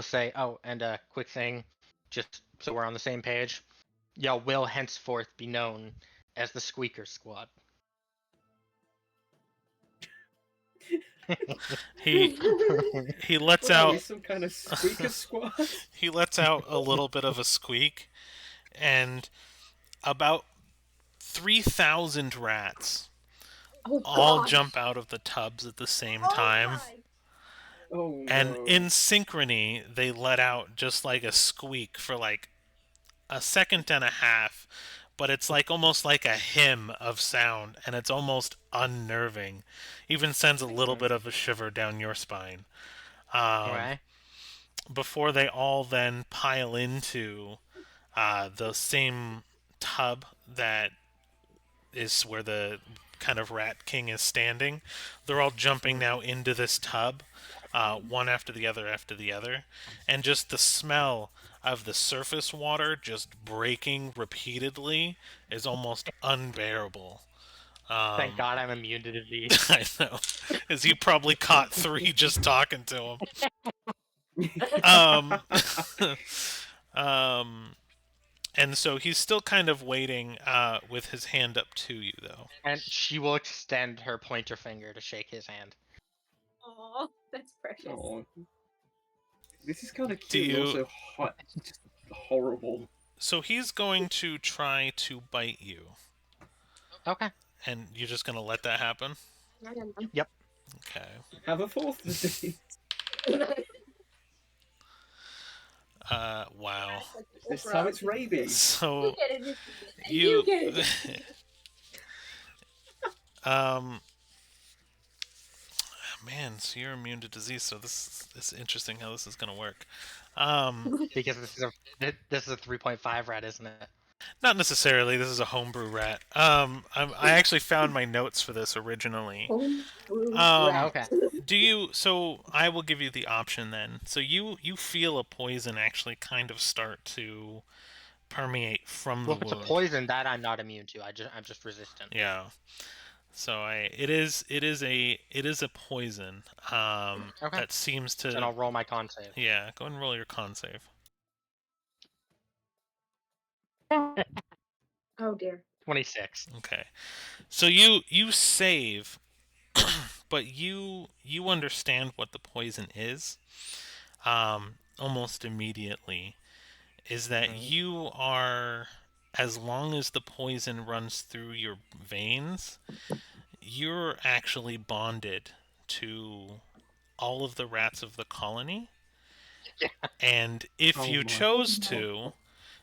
Speaker 1: say, oh, and a quick thing, just so we're on the same page, y'all will henceforth be known as the Squeaker Squad.
Speaker 2: He lets
Speaker 5: What are we,
Speaker 2: out
Speaker 5: some kind of squeaker squad?
Speaker 2: he lets out a little bit of a squeak, and about 3,000 rats
Speaker 3: Oh,
Speaker 2: all
Speaker 3: God.
Speaker 2: jump out of the tubs at the same
Speaker 3: Oh
Speaker 2: time.
Speaker 3: my.
Speaker 5: Oh
Speaker 2: And
Speaker 5: no.
Speaker 2: in synchrony, they let out just like a squeak for like a second and a half, but it's like almost like a hymn of sound, and it's almost unnerving. Even sends a little bit of a shiver down your spine.
Speaker 1: Okay.
Speaker 2: Before they all then pile into the same tub that is where the kind of rat king is standing. They're all jumping now into this tub, one after the other, and just the smell of the surface water just breaking repeatedly is almost unbearable.
Speaker 1: Thank God I'm immune to disease.
Speaker 2: I know, as you probably caught 3 just talking to him. Um, um, and so he's still kind of waiting with his hand up to you, though.
Speaker 1: And she will extend her pointer finger to shake his hand.
Speaker 3: Aw, that's precious.
Speaker 5: Oh. This is kind of
Speaker 2: Do
Speaker 5: cute,
Speaker 2: you-
Speaker 5: and also hot, just horrible.
Speaker 2: So he's going to try to bite you.
Speaker 1: Okay.
Speaker 2: And you're just going to let that happen?
Speaker 1: Yep.
Speaker 2: Okay.
Speaker 5: Have a fourth disease.
Speaker 2: Wow.
Speaker 5: This time it's rabies.
Speaker 2: So
Speaker 4: You get it.
Speaker 2: you,
Speaker 4: You get it.
Speaker 2: man, so you're immune to disease. So it's interesting how this is gonna work.
Speaker 1: Because this is a 3.5 rat, isn't it?
Speaker 2: Not necessarily. This is a homebrew rat. I actually found my notes for this originally.
Speaker 3: Homebrew
Speaker 2: Um,
Speaker 3: rat.
Speaker 2: do you? So I will give you the option then. So you feel a poison actually kind of start to permeate from
Speaker 1: Well,
Speaker 2: the
Speaker 1: if it's a
Speaker 2: wound.
Speaker 1: poison, that I'm not immune to. I'm just resistant.
Speaker 2: Yeah. So it is a poison.
Speaker 1: Okay.
Speaker 2: That seems
Speaker 1: Then
Speaker 2: to.
Speaker 1: I'll roll my con save.
Speaker 2: Yeah. Go ahead and roll your con save.
Speaker 3: Oh dear.
Speaker 1: 26.
Speaker 2: Okay. So you save, but you understand what the poison is. Almost immediately, is that
Speaker 1: Mhm.
Speaker 2: you are, as long as the poison runs through your veins, you're actually bonded to all of the rats of the colony.
Speaker 1: Yeah.
Speaker 2: And if
Speaker 5: Oh
Speaker 2: you
Speaker 5: my
Speaker 2: chose
Speaker 5: God.
Speaker 2: to,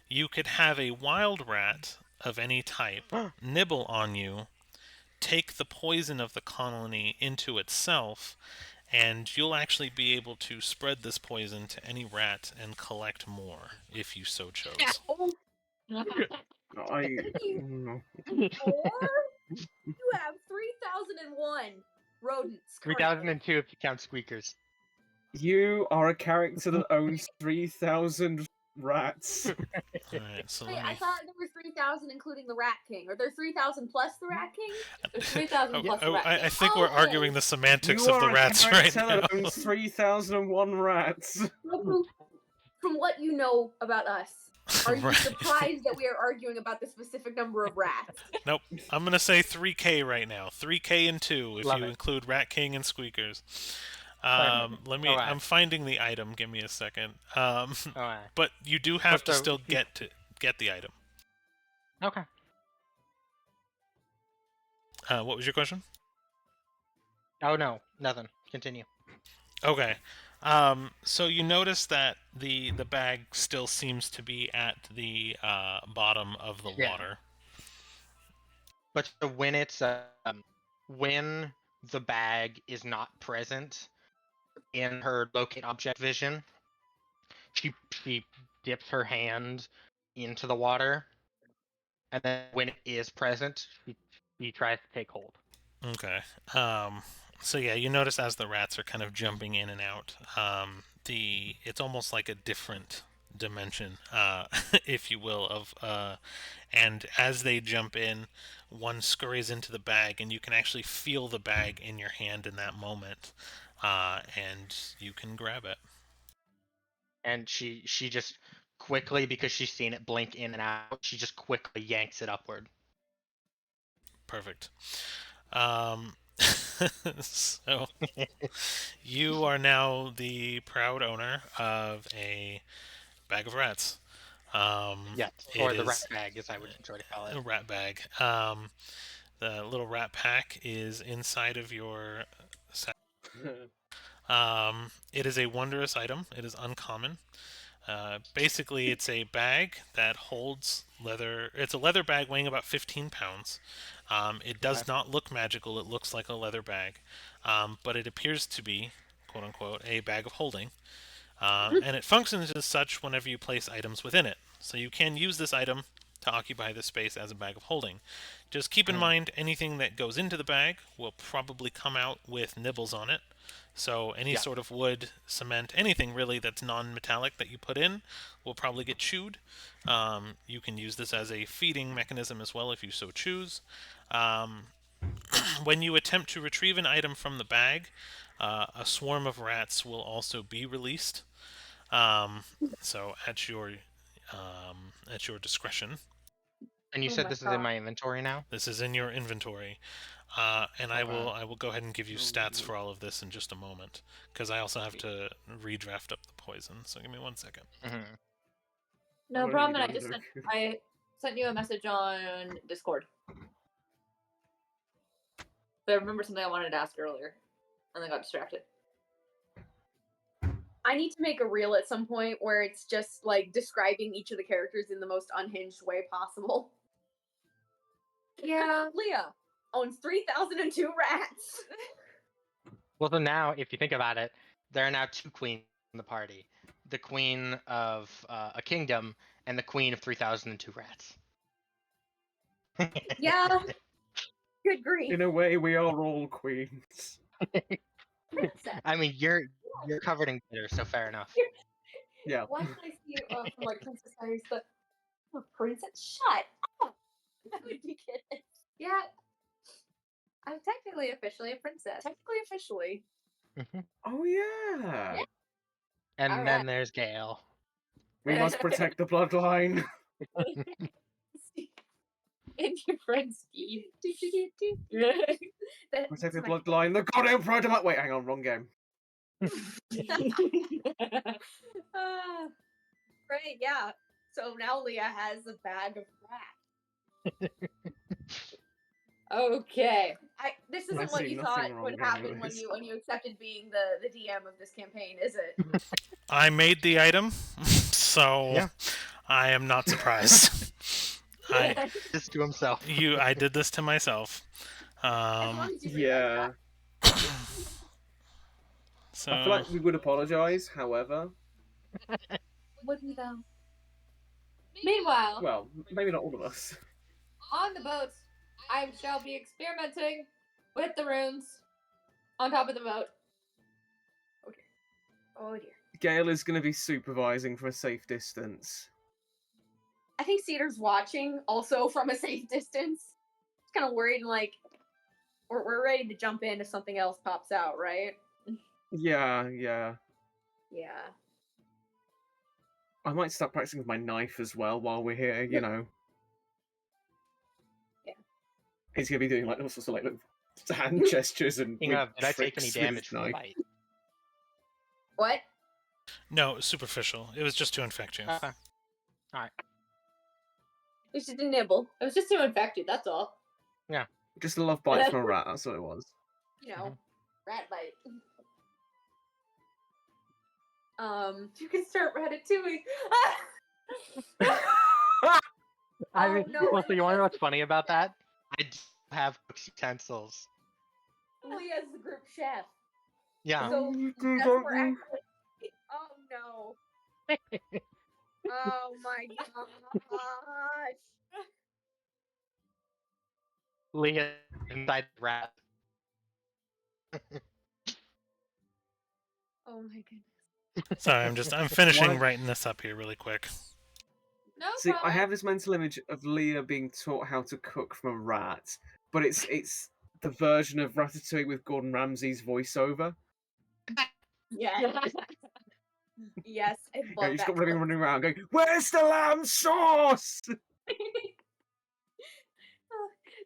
Speaker 2: you could have a wild rat of any type nibble on you, take the poison of the colony into itself, and you'll actually be able to spread this poison to any rat and collect more if you so chose.
Speaker 3: Oh,
Speaker 5: I. No.
Speaker 3: or you have 3001 rodents. currently.
Speaker 1: 3002 if you count squeakers.
Speaker 5: You are a character that owns 3,000 rats.
Speaker 2: Alright, so
Speaker 3: Wait,
Speaker 2: let
Speaker 3: I
Speaker 2: me.
Speaker 3: thought there were 3,000 including the Rat King. Are there 3,000 plus the Rat King?
Speaker 4: There's 3,000 plus the rat
Speaker 2: I
Speaker 4: king.
Speaker 2: think we're
Speaker 3: Okay.
Speaker 2: arguing the semantics
Speaker 5: You
Speaker 2: of the
Speaker 5: are a
Speaker 2: rats right
Speaker 5: character
Speaker 2: now.
Speaker 5: that owns 3,001 rats.
Speaker 3: From what you know about us, are you
Speaker 2: Right.
Speaker 3: surprised that we are arguing about the specific number of rats?
Speaker 2: Nope. I'm gonna say 3K right now. 3K and 2 if
Speaker 1: Love
Speaker 2: you
Speaker 1: it.
Speaker 2: include Rat King and Squeakers. Let me.
Speaker 1: Alright.
Speaker 2: I'm finding the item. Give me a second.
Speaker 1: Alright.
Speaker 2: But you do have
Speaker 1: But
Speaker 2: to
Speaker 1: the-
Speaker 2: still get the item.
Speaker 1: Okay.
Speaker 2: What was your question?
Speaker 1: Oh no, nothing. Continue.
Speaker 2: Okay. So you notice that the bag still seems to be at the bottom of the
Speaker 1: Yeah.
Speaker 2: water.
Speaker 1: But so when it's when the bag is not present in her locate object vision, she dips her hand into the water, and then when it is present, she tries to take hold.
Speaker 2: Okay. So yeah, you notice as the rats are kind of jumping in and out, it's almost like a different dimension, if you will, and as they jump in, one scurries into the bag, and you can actually feel the bag in your hand in that moment, and you can grab it.
Speaker 1: And she just quickly, because she's seen it blink in and out, she just quickly yanks it upward.
Speaker 2: Perfect. So you are now the proud owner of a bag of rats.
Speaker 1: Yes,
Speaker 2: It
Speaker 1: or the
Speaker 2: is
Speaker 1: rat bag, as I would enjoy to call it.
Speaker 2: a rat bag. The little rat pack is inside of your sack. It is a wondrous item. It is uncommon. Basically, it's a bag that holds leather. It's a leather bag weighing about 15 pounds. It does not look magical. It looks like a leather bag, but it appears to be, quote unquote, a bag of holding. And it functions as such whenever you place items within it. So you can use this item to occupy this space as a bag of holding. Just keep in mind, anything that goes into the bag will probably come out with nibbles on it. So any sort of wood, cement, anything really that's non-metallic that you put in will probably get chewed. You can use this as a feeding mechanism as well if you so choose. When you attempt to retrieve an item from the bag, a swarm of rats will also be released. So at your discretion.
Speaker 1: And you
Speaker 3: Oh
Speaker 1: said
Speaker 3: my
Speaker 1: this is in
Speaker 3: God.
Speaker 1: my inventory now?
Speaker 2: This is in your inventory, and I will go ahead and give you stats for all of this in just a moment because I also have to redraft up the poison. So give me 1 second.
Speaker 1: Mm-hmm.
Speaker 4: No
Speaker 5: What
Speaker 4: problem.
Speaker 5: are
Speaker 4: And
Speaker 5: you
Speaker 4: I just
Speaker 5: doing,
Speaker 4: I sent you a message on Discord. But I remember something I wanted to ask earlier, and then got distracted.
Speaker 3: I need to make a reel at some point where it's just like describing each of the characters in the most unhinged way possible.
Speaker 4: Yeah.
Speaker 3: Leah owns 3,002 rats.
Speaker 1: Well, so now, if you think about it, there are now two queens in the party: the queen of a kingdom and the queen of 3,002 rats.
Speaker 3: Yeah. Good grief.
Speaker 5: In a way, we are all queens.
Speaker 3: Princess.
Speaker 1: I mean, you're covered in glitter, so fair enough.
Speaker 5: Yeah.
Speaker 4: Why did I see from like Princess Diaries the princess? Shut up! I would be kidding. Yeah, I'm technically officially a princess.
Speaker 3: Technically, officially.
Speaker 5: Oh yeah.
Speaker 1: And
Speaker 4: All
Speaker 1: then
Speaker 4: right.
Speaker 1: there's Gale.
Speaker 5: We must protect the bloodline.
Speaker 4: And your friend Steve.
Speaker 5: Protect the bloodline. The goddamn pride of my. Wait, hang on, wrong game.
Speaker 3: Right, yeah. So now Leah has a bag of rats.
Speaker 4: Okay.
Speaker 3: This
Speaker 5: I
Speaker 3: isn't what
Speaker 5: see
Speaker 3: you
Speaker 5: nothing
Speaker 3: thought
Speaker 5: wrong
Speaker 3: would
Speaker 5: here,
Speaker 3: happen when
Speaker 5: Lewis.
Speaker 3: you accepted being the DM of this campaign, is it?
Speaker 2: I made the item, so
Speaker 1: Yeah.
Speaker 2: I am not surprised. I
Speaker 1: Just to himself.
Speaker 2: I did this to myself.
Speaker 3: As long as you realize
Speaker 2: So
Speaker 5: I feel like we would apologise, however.
Speaker 3: that. Would we though?
Speaker 4: Meanwhile,
Speaker 5: Well, maybe not all of us.
Speaker 4: on the boat, I shall be experimenting with the runes on top of the boat.
Speaker 3: Oh dear.
Speaker 5: Gale is going to be supervising from a safe distance.
Speaker 3: I think Cedar's watching also from a safe distance. He's kind of worried, and like, we're ready to jump in if something else pops out, right?
Speaker 5: Yeah, yeah.
Speaker 3: Yeah.
Speaker 5: I might start practicing with my knife as well while we're here, you know.
Speaker 3: Yeah.
Speaker 5: He's going to be doing like all sorts of like little hand gestures and
Speaker 1: Speaking of, did I take
Speaker 5: tricks
Speaker 1: any
Speaker 5: with his
Speaker 1: damage from the
Speaker 5: knife.
Speaker 1: bite?
Speaker 3: What?
Speaker 2: no, superficial. It was just to infect you.
Speaker 1: Okay. Alright.
Speaker 3: It's just a nibble.
Speaker 4: It was just to infect you, that's all.
Speaker 5: Just a love bite from a rat, that's what it was.
Speaker 3: You know,
Speaker 4: Rat bite.
Speaker 3: you can start Ratatouille.
Speaker 1: I
Speaker 3: Oh,
Speaker 1: mean,
Speaker 3: no,
Speaker 1: well, so you want to know
Speaker 3: Leah's
Speaker 1: what's funny about that? I do have cook's utensils.
Speaker 3: Leah's the group chef.
Speaker 1: Yeah.
Speaker 3: So that's where actually. Oh no. Oh my gosh.
Speaker 1: Leah inside the rat.
Speaker 3: Oh my goodness.
Speaker 2: Sorry, I'm finishing
Speaker 5: Why-
Speaker 2: writing this up here really quick.
Speaker 4: No
Speaker 5: See,
Speaker 4: problem.
Speaker 5: I have this mental image of Leah being taught how to cook from a rat, but it's the version of Ratatouille with Gordon Ramsay's voiceover.
Speaker 3: Yes. Yes, I
Speaker 5: Yeah,
Speaker 3: love
Speaker 5: he's
Speaker 3: that.
Speaker 5: got everything running around going, "Where's the lamb sauce?"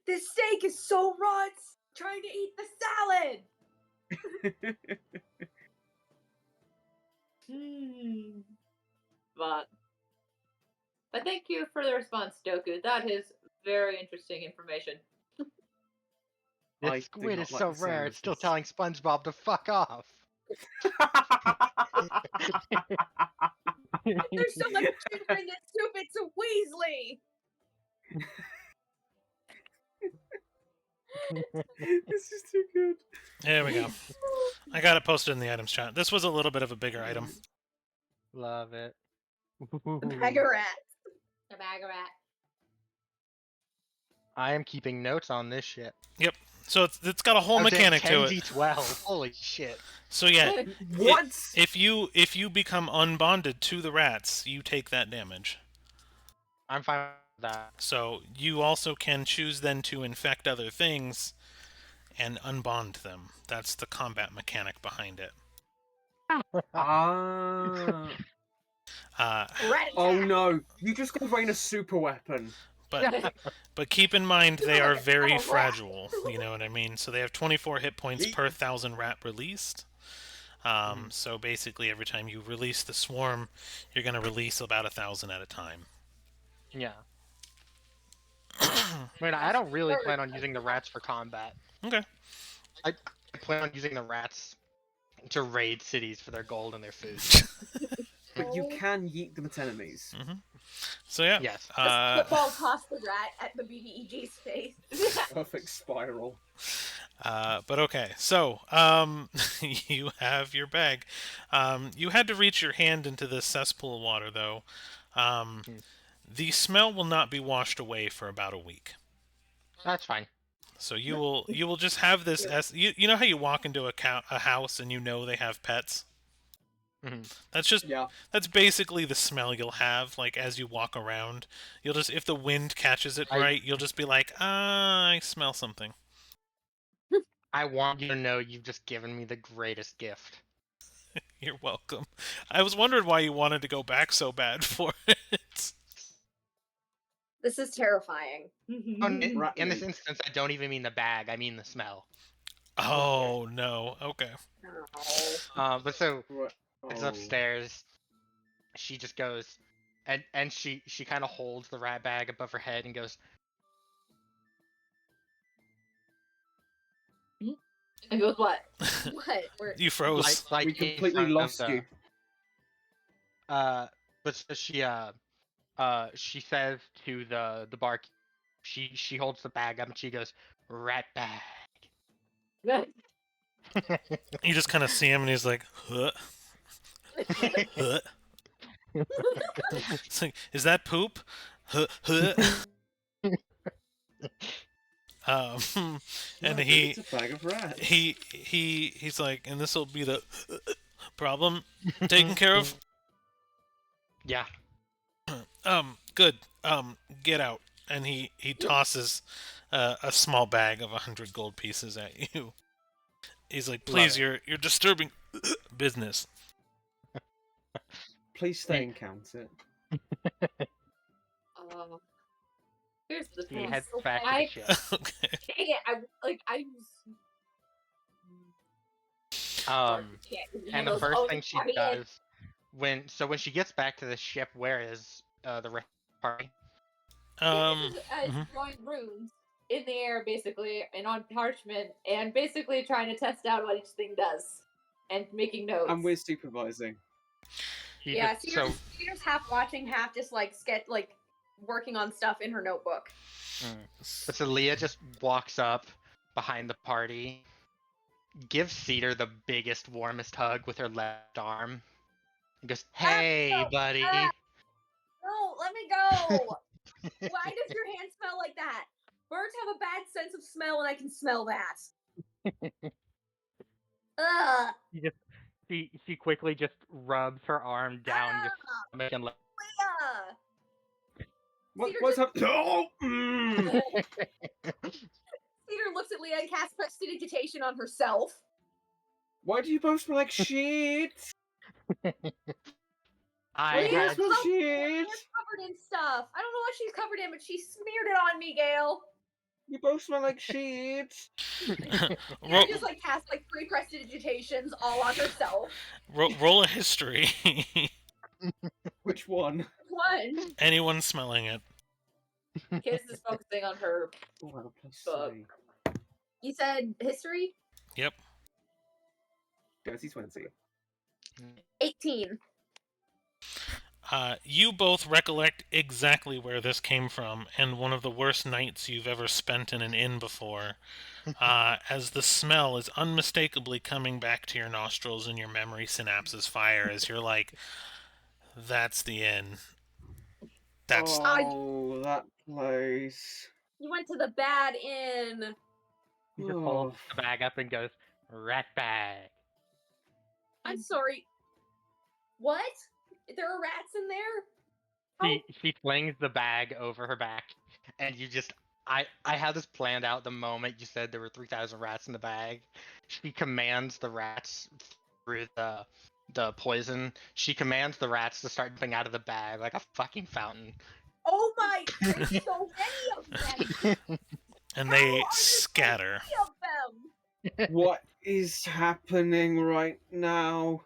Speaker 3: This steak is so raw. It's trying to eat the salad.
Speaker 4: But thank you for the response, Doku. That is very interesting information.
Speaker 1: This
Speaker 5: I do
Speaker 1: squid
Speaker 5: not
Speaker 1: is
Speaker 5: like
Speaker 1: so
Speaker 5: the sound
Speaker 1: rare,
Speaker 5: of
Speaker 1: it's still
Speaker 5: this.
Speaker 1: telling SpongeBob to fuck off.
Speaker 3: There's so much sugar in this soup. It's a Weasley.
Speaker 5: This is too good.
Speaker 2: There we go. I got it posted in the items chat. This was a little bit of a bigger item.
Speaker 1: Love it.
Speaker 3: Bag of rats.
Speaker 4: A bag of rat.
Speaker 1: I am keeping notes on this shit.
Speaker 2: So it's got a whole
Speaker 1: I was at
Speaker 2: mechanic to it.
Speaker 1: 10d12. Holy shit.
Speaker 2: So yeah,
Speaker 5: What?
Speaker 2: if you become unbonded to the rats, you take that damage.
Speaker 1: I'm fine with that.
Speaker 2: So you also can choose then to infect other things and unbond them. That's the combat mechanic behind it.
Speaker 5: Ah.
Speaker 3: Rat
Speaker 5: Oh
Speaker 3: attack.
Speaker 5: no! You just gave Rain a super weapon.
Speaker 2: But keep in mind they are very
Speaker 3: Oh, rat.
Speaker 2: fragile. You know what I mean? So they have 24 hit points
Speaker 5: Yeet.
Speaker 2: per 1,000 rat released. So basically, every time you release the swarm, you're going to release about 1,000 at a time.
Speaker 1: Yeah. I mean, I don't really plan on using the rats for combat.
Speaker 2: Okay.
Speaker 1: I plan on using the rats to raid cities for their gold and their food.
Speaker 5: But you can yeet them at enemies.
Speaker 2: So yeah.
Speaker 1: Yes.
Speaker 3: Just football toss the rat at the BBEG's face.
Speaker 5: Perfect spiral.
Speaker 2: But okay, so you have your bag. You had to reach your hand into this cesspool of water, though. The smell will not be washed away for about a week.
Speaker 1: That's fine.
Speaker 2: So you will just have this. You know how you walk into a house and you know they have pets. That's basically the smell you'll have. Like as you walk around, you'll just if the wind catches it right, you'll just be like, I smell something.
Speaker 1: I want you to know you've just given me the greatest gift.
Speaker 2: You're welcome. I was wondering why you wanted to go back so bad for it.
Speaker 3: This is terrifying.
Speaker 1: In this instance, I don't even mean the bag. I mean the smell.
Speaker 2: Oh no. Okay.
Speaker 1: But so
Speaker 5: Oh.
Speaker 1: it's upstairs. She just goes, and she kind of holds the rat bag above her head and goes.
Speaker 3: And goes what? What?
Speaker 2: You froze.
Speaker 1: Like
Speaker 5: We completely lost you.
Speaker 1: But so she says to the barkeep, she holds the bag up and she goes, rat bag.
Speaker 2: You just kind of see him and he's like, huh? Huh? It's like, is that poop? Huh? Huh? And
Speaker 5: It's a bag of rats.
Speaker 2: he's like, and this will be the problem taken care of.
Speaker 1: Yeah.
Speaker 2: Good. Get out. And he tosses a small bag of 100 gold pieces at you. He's like, please, you're disturbing business.
Speaker 5: Please stay and count it.
Speaker 3: Here's the
Speaker 1: He
Speaker 3: thing.
Speaker 1: heads back to the ship.
Speaker 2: Okay.
Speaker 3: Dang it!
Speaker 1: And the first thing she does when she gets back to the ship, where is the rest of the party?
Speaker 4: Drawing runes in the air, basically, and on parchment, and basically trying to test out what each thing does, and making notes.
Speaker 5: And we're supervising.
Speaker 3: Cedar's half watching, half just working on stuff in her notebook.
Speaker 1: But so Leah just walks up behind the party, gives Cedar the biggest, warmest hug with her left arm, and goes, "Hey, buddy."
Speaker 3: No, let me go. Why does your hand smell like that? Birds have a bad sense of smell, and I can smell that. Ugh.
Speaker 1: She quickly just rubs her arm down your stomach and
Speaker 3: Leah!
Speaker 5: What's up? Oh!
Speaker 3: Cedar looks at Leah and casts prestidigitation on herself.
Speaker 5: Why do you both smell like shit?
Speaker 1: I
Speaker 3: Leah's
Speaker 1: had
Speaker 3: covered in stuff. I don't know what she's covered in, but she smeared it on me, Gale.
Speaker 5: You both smell like shit.
Speaker 3: She just cast 3 prestidigitations all on herself.
Speaker 2: Roll a history.
Speaker 5: Which one?
Speaker 3: One.
Speaker 2: Anyone smelling it.
Speaker 3: Kiss is focusing on her
Speaker 5: Oh,
Speaker 3: book. You said history?
Speaker 2: Yep.
Speaker 5: Dirty 20.
Speaker 3: 18.
Speaker 2: You both recollect exactly where this came from, and one of the worst nights you've ever spent in an inn before, as the smell is unmistakably coming back to your nostrils and your memory synapses fire as you're like, that's the inn. That's...
Speaker 5: Oh, that place.
Speaker 3: You went to the bad inn.
Speaker 1: He just holds the bag up and goes, rat bag.
Speaker 3: I'm sorry. What? There are rats in there?
Speaker 1: She flings the bag over her back, and you just... I had this planned out the moment you said there were 3,000 rats in the bag. She commands the rats through the poison. She commands the rats to start jumping out of the bag like a fucking fountain.
Speaker 3: Oh my! There's so many of them!
Speaker 2: And they scatter.
Speaker 3: So many of them?
Speaker 5: What is happening right now?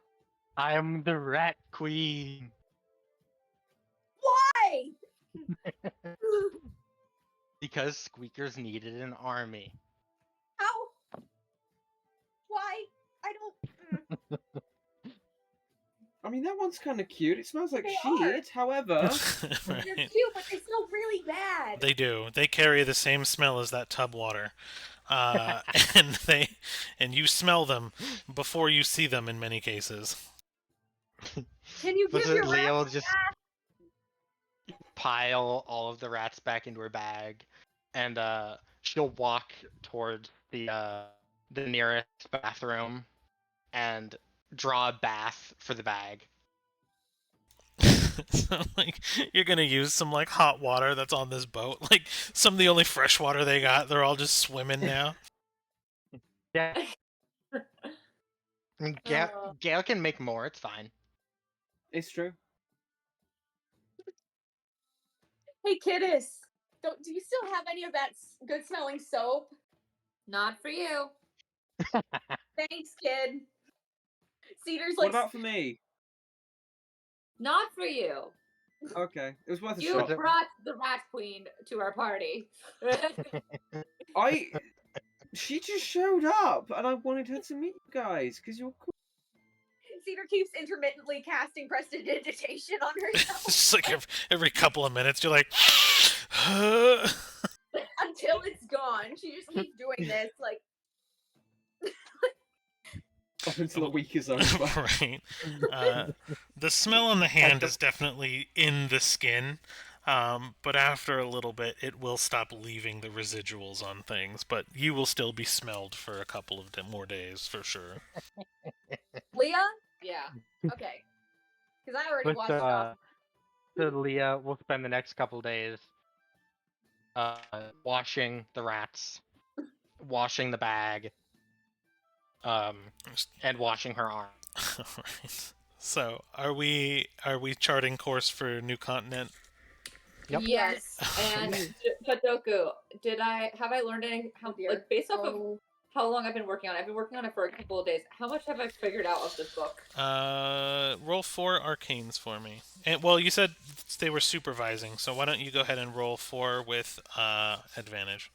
Speaker 1: I am the rat queen.
Speaker 3: Why?
Speaker 1: Because squeakers needed an army.
Speaker 3: How? Why? I don't...
Speaker 5: mean, that one's kind of cute. It smells like
Speaker 3: They
Speaker 5: shit. However,
Speaker 3: They're
Speaker 2: Right.
Speaker 3: cute, but they smell really bad.
Speaker 2: They do. They carry the same smell as that tub water, uh, and you smell them before you see them in many cases.
Speaker 3: Can you
Speaker 1: Was
Speaker 3: give
Speaker 1: it
Speaker 3: your
Speaker 1: Leah
Speaker 3: rat
Speaker 1: will just pile all of the rats back into her bag, and she'll walk towards the nearest bathroom and draw a bath for the bag.
Speaker 2: So, like, you're gonna use some like hot water that's on this boat. Like some of the only fresh water they got, they're all just swimming now.
Speaker 1: Yeah. I mean,
Speaker 3: Uh.
Speaker 1: Gail can make more. It's fine.
Speaker 5: it's true.
Speaker 3: Hey, Kittis. Do you still have any of that good smelling soap?
Speaker 4: Not for you.
Speaker 3: Thanks, kid. Cedar's
Speaker 5: What
Speaker 3: like,
Speaker 5: about for me?
Speaker 4: Not for you.
Speaker 5: Okay, it was worth a
Speaker 4: You
Speaker 5: shot.
Speaker 4: brought the rat queen to our party.
Speaker 5: She just showed up, and I wanted her to meet you guys because you're cool.
Speaker 3: Cedar keeps intermittently casting prestidigitation on herself
Speaker 2: It's just like every couple of minutes, you're like,
Speaker 3: until it's gone. She just keeps doing this, like,
Speaker 5: Up until a week is over.
Speaker 2: right. The smell on the hand is definitely in the skin, but after a little bit, it will stop leaving the residuals on things. But you will still be smelled for a couple of more days for sure.
Speaker 3: Leah?
Speaker 4: Yeah.
Speaker 3: Okay. Because I already
Speaker 1: But
Speaker 3: watched it off.
Speaker 1: so Leah will spend the next couple days washing the rats, washing the bag, and washing her arm.
Speaker 2: Right. So, are we charting course for New Continent?
Speaker 1: Yep.
Speaker 4: Yes. And Padoku, have I learned anything?
Speaker 3: Oh, dear.
Speaker 4: Like based off of how long I've been working on it? I've been working on it for a couple of days. How much have I figured out of this book?
Speaker 2: Roll 4 arcanes for me. And well, you said they were supervising, so why don't you go ahead and roll 4 with advantage?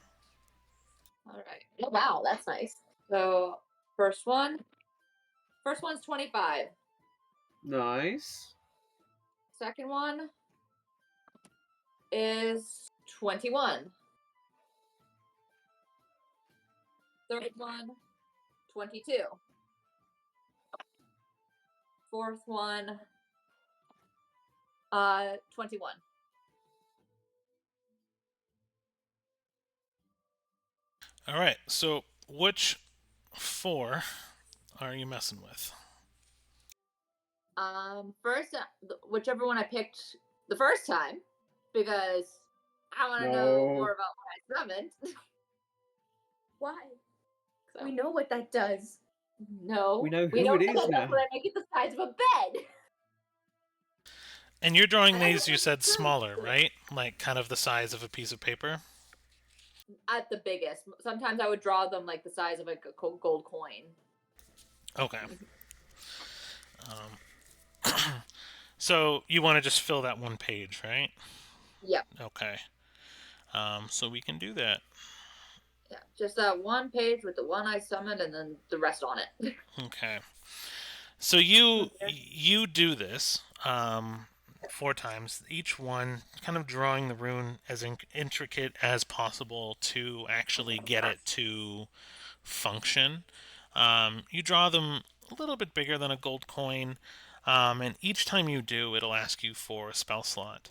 Speaker 4: All right.
Speaker 3: Oh, wow, that's nice.
Speaker 4: So first one's 25.
Speaker 5: Nice.
Speaker 4: Second one is 21. Third one, 22. Fourth one, 21.
Speaker 2: All right. So, which 4 are you messing with?
Speaker 4: First, whichever one I picked the first time, because I want to know more about what I summoned.
Speaker 3: Why?
Speaker 4: So,
Speaker 3: We know what that does.
Speaker 4: no,
Speaker 5: We know who
Speaker 4: don't
Speaker 5: it is
Speaker 4: know
Speaker 5: now.
Speaker 4: That's what I make it the size of a bed.
Speaker 2: And you're drawing
Speaker 4: And I
Speaker 2: these,
Speaker 4: don't
Speaker 2: you
Speaker 4: like
Speaker 2: said
Speaker 4: the size
Speaker 2: smaller,
Speaker 4: of it.
Speaker 2: right? Like kind of the size of a piece of paper?
Speaker 4: At the biggest. Sometimes I would draw them like the size of a gold coin.
Speaker 2: Okay. So you want to just fill that one page, right?
Speaker 4: Yep.
Speaker 2: Okay. So we can do that.
Speaker 4: Yeah, just that one page with the one I summoned and then the rest on it.
Speaker 2: Okay. So you do this 4 times, each one kind of drawing the rune as intricate as possible to actually get it to function. You draw them a little bit bigger than a gold coin, and each time you do, it'll ask you for a spell slot.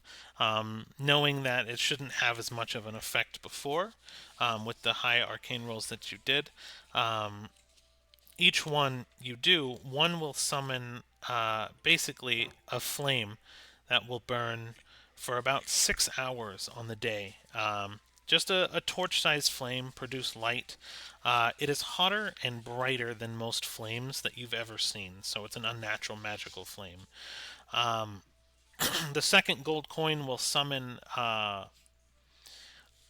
Speaker 2: Knowing that it shouldn't have as much of an effect before, with the high arcane rolls that you did. Each one you do, one will summon basically a flame that will burn for about 6 hours on the day. Just a torch-sized flame, produce light. It is hotter and brighter than most flames that you've ever seen, so it's an unnatural magical flame. The second gold coin will summon a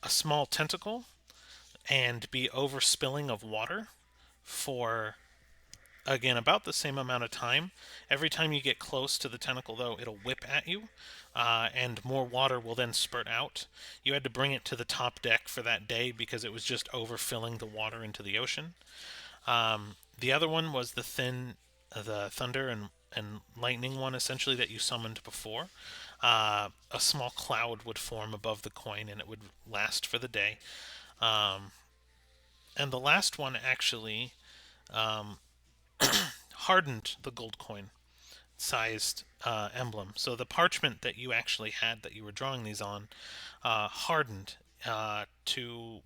Speaker 2: small tentacle and be overspilling of water for, again, about the same amount of time. Every time you get close to the tentacle, though, it'll whip at you, and more water will then spurt out. You had to bring it to the top deck for that day because it was just overfilling the water into the ocean. The other one was the thunder and lightning one essentially that you summoned before, a small cloud would form above the coin and it would last for the day. And the last one actually hardened the gold coin sized emblem. So the parchment that you actually had that you were drawing these on hardened to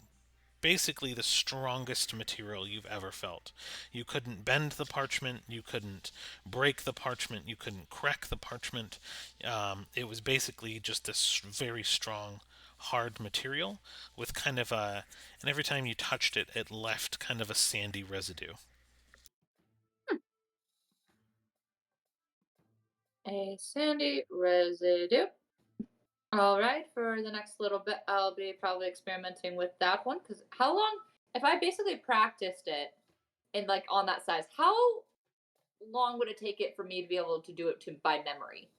Speaker 2: basically the strongest material you've ever felt. You couldn't bend the parchment, you couldn't break the parchment, you couldn't crack the parchment. It was basically just this very strong, hard material with kind of a, and every time you touched it, it left kind of a sandy residue.
Speaker 4: A sandy residue. All right, for the next little bit, I'll be probably experimenting with that one. Because how long, if I basically practiced it in like on that size, how long would it take it for me to be able to do it by memory?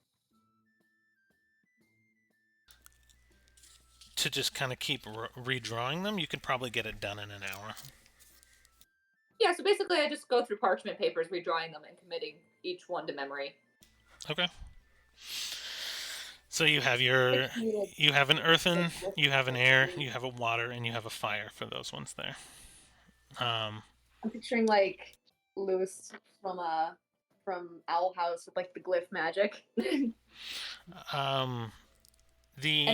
Speaker 2: To just kind of keep redrawing them, you could probably get it done in an hour.
Speaker 4: Yeah, so basically, I just go through parchment papers, redrawing them, and committing each one to memory.
Speaker 2: Okay. So you have you have an earthen, you have an air, you have a water, and you have a fire for those ones there.
Speaker 3: I'm picturing like Lewis from Owl House with like the glyph magic.
Speaker 4: And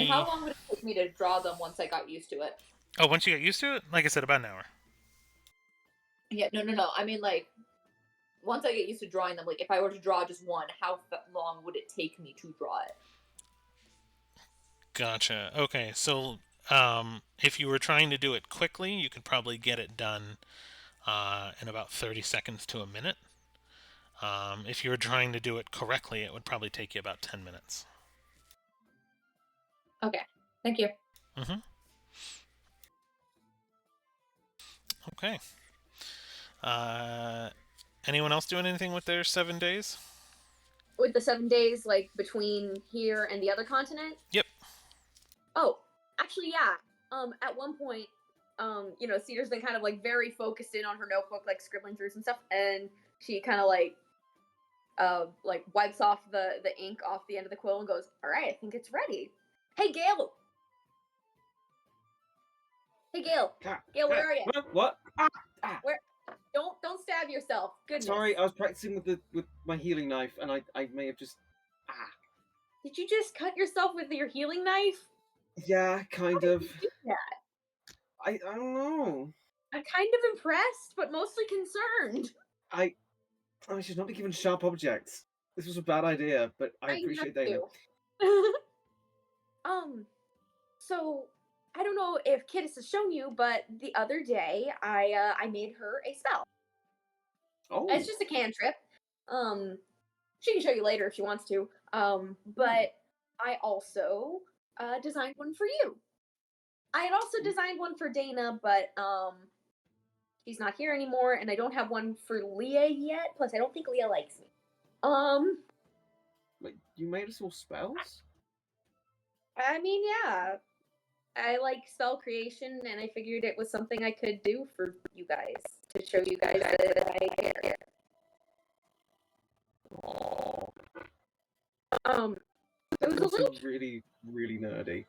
Speaker 4: how long would it take me to draw them once I got used to it?
Speaker 2: Oh, once you get used to it, like I said, about an hour.
Speaker 4: Yeah, no. I mean, like, once I get used to drawing them, like, if I were to draw just one, how long would it take me to draw it?
Speaker 2: Gotcha. Okay, so if you were trying to do it quickly, you could probably get it done in about 30 seconds to a minute. If you were trying to do it correctly, it would probably take you about 10 minutes.
Speaker 4: Okay, thank you.
Speaker 2: Mm-hmm. Okay. Anyone else doing anything with their 7 days?
Speaker 3: With the 7 days, like between here and the other continent?
Speaker 2: Yep.
Speaker 3: Oh, actually, yeah. At one point, Cedar's been kind of like very focused in on her notebook, like scribbling through some stuff, and she kind of like wipes off the ink off the end of the quill and goes, "All right, I think it's ready." Hey, Gail. Hey, Gail. Gail, where are you?
Speaker 5: What?
Speaker 3: Where? Don't stab yourself. Goodness.
Speaker 5: Sorry, I was practicing with my healing knife, and I may have just.
Speaker 3: Did you just cut yourself with your healing knife?
Speaker 5: Yeah, kind
Speaker 3: How
Speaker 5: of.
Speaker 3: did you do that?
Speaker 5: I don't know.
Speaker 3: I'm kind of impressed, but mostly concerned.
Speaker 5: I should not be given sharp objects. This was a bad idea, but I appreciate Dana.
Speaker 3: So I don't know if Kittis has shown you, but the other day I made her a spell.
Speaker 5: Oh.
Speaker 3: It's just a cantrip. She can show you later if she wants to. But I also designed one for you. I had also designed one for Dana, but she's not here anymore, and I don't have one for Leah yet. Plus, I don't think Leah likes me.
Speaker 5: Wait, you made us all spells?
Speaker 3: I mean, yeah. I like spell creation, and I figured it was something I could do for you guys to show you guys that I care. It was a little
Speaker 5: really, really nerdy.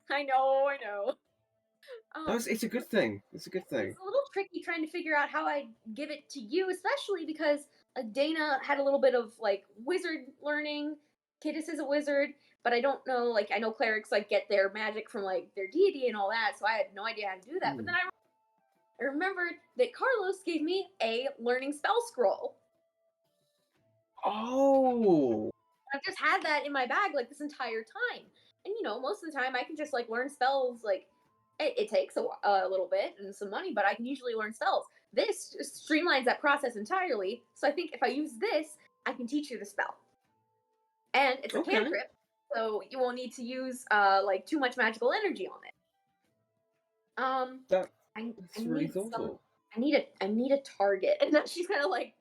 Speaker 3: I know.
Speaker 5: No, it's a good thing. It's a good thing.
Speaker 3: It's a little tricky trying to figure out how I give it to you, especially because Dana had a little bit of like wizard learning. Kittis is a wizard, but I don't know. Like I know clerics like get their magic from like their deity and all that, so I had no idea how to do that. But then I remembered that Carlos gave me a learning spell scroll.
Speaker 5: Oh.
Speaker 3: I've just had that in my bag like this entire time, and most of the time I can just like learn spells like. It takes a little bit and some money, but I can usually learn spells. This just streamlines that process entirely. So I think if I use this, I can teach you the spell. And it's a cantrip, so you won't need to use like too much magical energy on it.
Speaker 5: That's really thoughtful.
Speaker 3: I need a target, and she's kind of like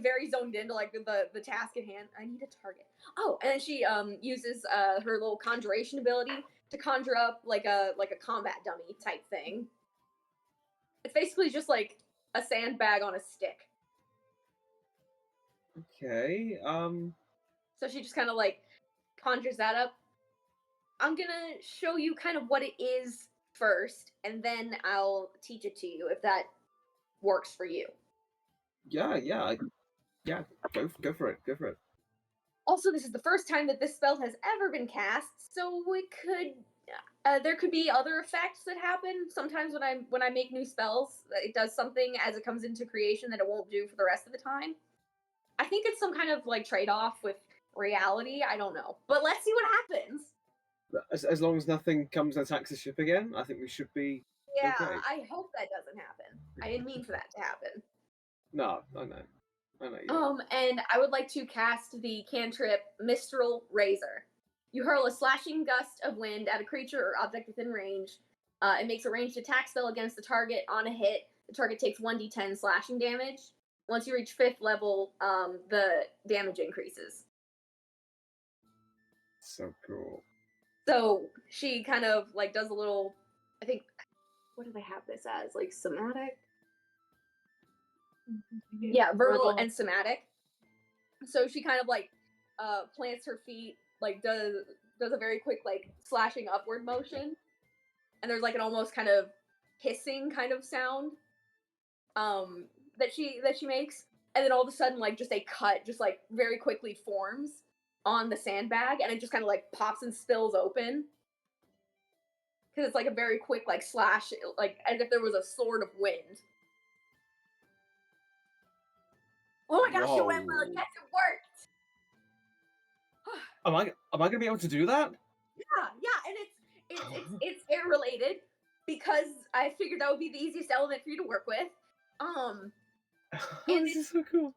Speaker 3: very zoned into like the task at hand. I need a target. Oh, and then she uses her little conjuration ability to conjure up like a combat dummy type thing. It's basically just like a sandbag on a stick.
Speaker 5: Okay.
Speaker 3: So she just kind of like conjures that up. I'm gonna show you kind of what it is first, and then I'll teach it to you if that works for you.
Speaker 5: Yeah. Yeah. Go for it. Go for it.
Speaker 3: Also, this is the first time that this spell has ever been cast, so it could there could be other effects that happen. Sometimes when I make new spells, it does something as it comes into creation that it won't do for the rest of the time. I think it's some kind of like trade-off with reality. I don't know, but let's see what happens.
Speaker 5: As long as nothing comes and attacks the ship again, I think we should be
Speaker 3: Yeah,
Speaker 5: okay.
Speaker 3: I hope that doesn't happen. I didn't mean for that to happen.
Speaker 5: No, I know. I know. You
Speaker 3: And I would like to cast the cantrip Mistral Razor. You hurl a slashing gust of wind at a creature or object within range. It makes a ranged attack spell against the target on a hit. The target takes 1d10 slashing damage. Once you reach 5th level, the damage increases.
Speaker 5: So cool.
Speaker 3: So she kind of like does a little, I think, what do they have this as? Like somatic? Yeah, verbal and somatic. So she kind of like plants her feet, like does a very quick like slashing upward motion, and there's like an almost kind of hissing kind of sound that she makes, and then all of a sudden like just a cut just like very quickly forms on the sandbag, and it just kind of like pops and spills open because it's like a very quick like slash, like as if there was a sword of wind. Oh my gosh, it went well.
Speaker 5: Whoa.
Speaker 3: Yes, it worked.
Speaker 5: Am I gonna be able to do that?
Speaker 3: Yeah, and it's air related because I figured that would be the easiest element for you to work with. And
Speaker 5: This is so cool.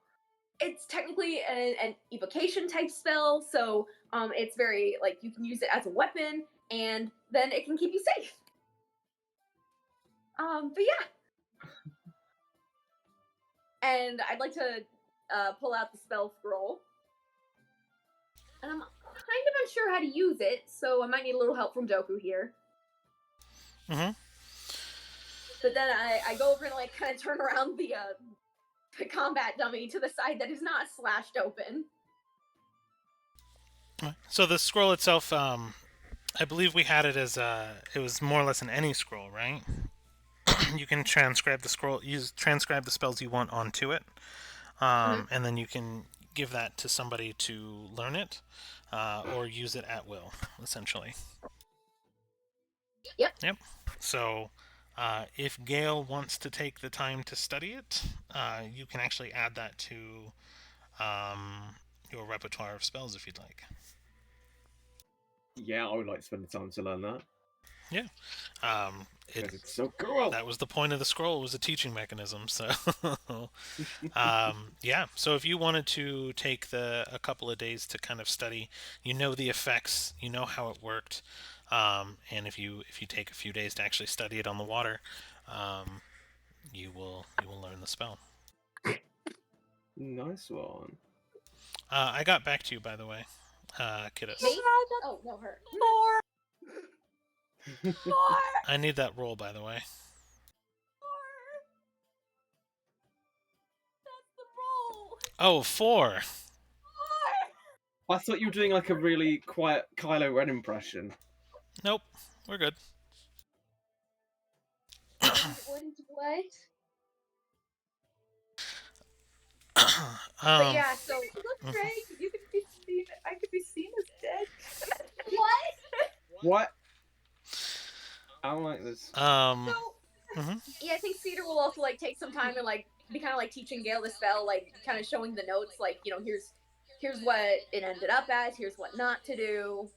Speaker 3: it's technically an evocation type spell, so it's very like you can use it as a weapon, and then it can keep you safe. But yeah, and I'd like to pull out the spell scroll, and I'm kind of unsure how to use it, so I might need a little help from Doku here.
Speaker 2: Mm-hmm.
Speaker 3: But then I go over and like kind of turn around the combat dummy to the side that is not slashed open.
Speaker 2: So the scroll itself, I believe we had it as it was more or less an any scroll, right? You can transcribe the scroll, transcribe the spells you want onto it, and then you can give that to somebody to learn it, or use it at will, essentially.
Speaker 3: Yep.
Speaker 2: So, if Gail wants to take the time to study it, you can actually add that to your repertoire of spells if you'd like.
Speaker 5: Yeah, I would like to spend the time to learn that.
Speaker 2: Yeah.
Speaker 5: Because it's so cool.
Speaker 2: That was the point of the scroll, was a teaching mechanism. So, yeah. So if you wanted to take a couple of days to kind of study, you know the effects, you know how it worked, and if you take a few days to actually study it on the water, you will learn the spell.
Speaker 5: Nice one.
Speaker 2: I got back to you, by the way, Kiddos.
Speaker 3: Me? Oh no, her.
Speaker 4: 4.
Speaker 2: I need that roll, by the way.
Speaker 4: That's the roll.
Speaker 2: Oh, 4.
Speaker 5: I thought you were doing like a really quiet Kylo Ren impression.
Speaker 2: Nope, we're good.
Speaker 3: What?
Speaker 2: Um,
Speaker 3: But yeah, so
Speaker 4: Look, Ray, you could be seen. I could be seen as dead.
Speaker 3: what?
Speaker 5: What? I don't like this.
Speaker 3: So
Speaker 2: mhm.
Speaker 3: yeah, I think Cedar will also like take some time and like be kind of like teaching Gale the spell, like kind of showing the notes, like here's what it ended up as, here's what not to do,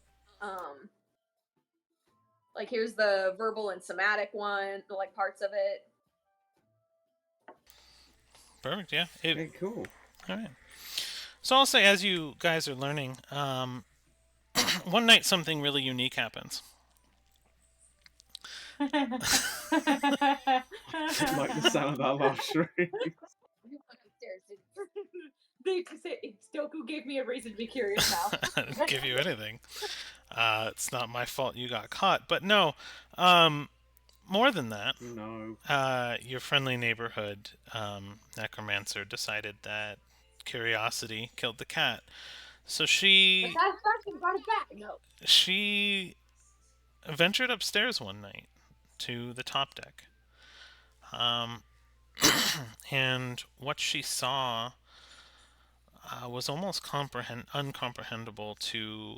Speaker 3: like here's the verbal and somatic one, like parts of it.
Speaker 2: Perfect, yeah.
Speaker 5: Okay, cool.
Speaker 2: Alright. So I'll say, as you guys are learning, one night something really unique happens.
Speaker 5: Like the sound of that last shriek.
Speaker 3: You went upstairs,
Speaker 4: Doku gave me a reason to be curious now.
Speaker 2: I didn't give you anything. It's not my fault you got caught. But no, more than that,
Speaker 5: No.
Speaker 2: your friendly neighborhood necromancer decided that curiosity, killed the cat. So
Speaker 4: The
Speaker 2: she
Speaker 4: satisfaction brought it back. No.
Speaker 2: ventured upstairs one night to the top deck. Um, and what she saw was almost uncomprehendable to,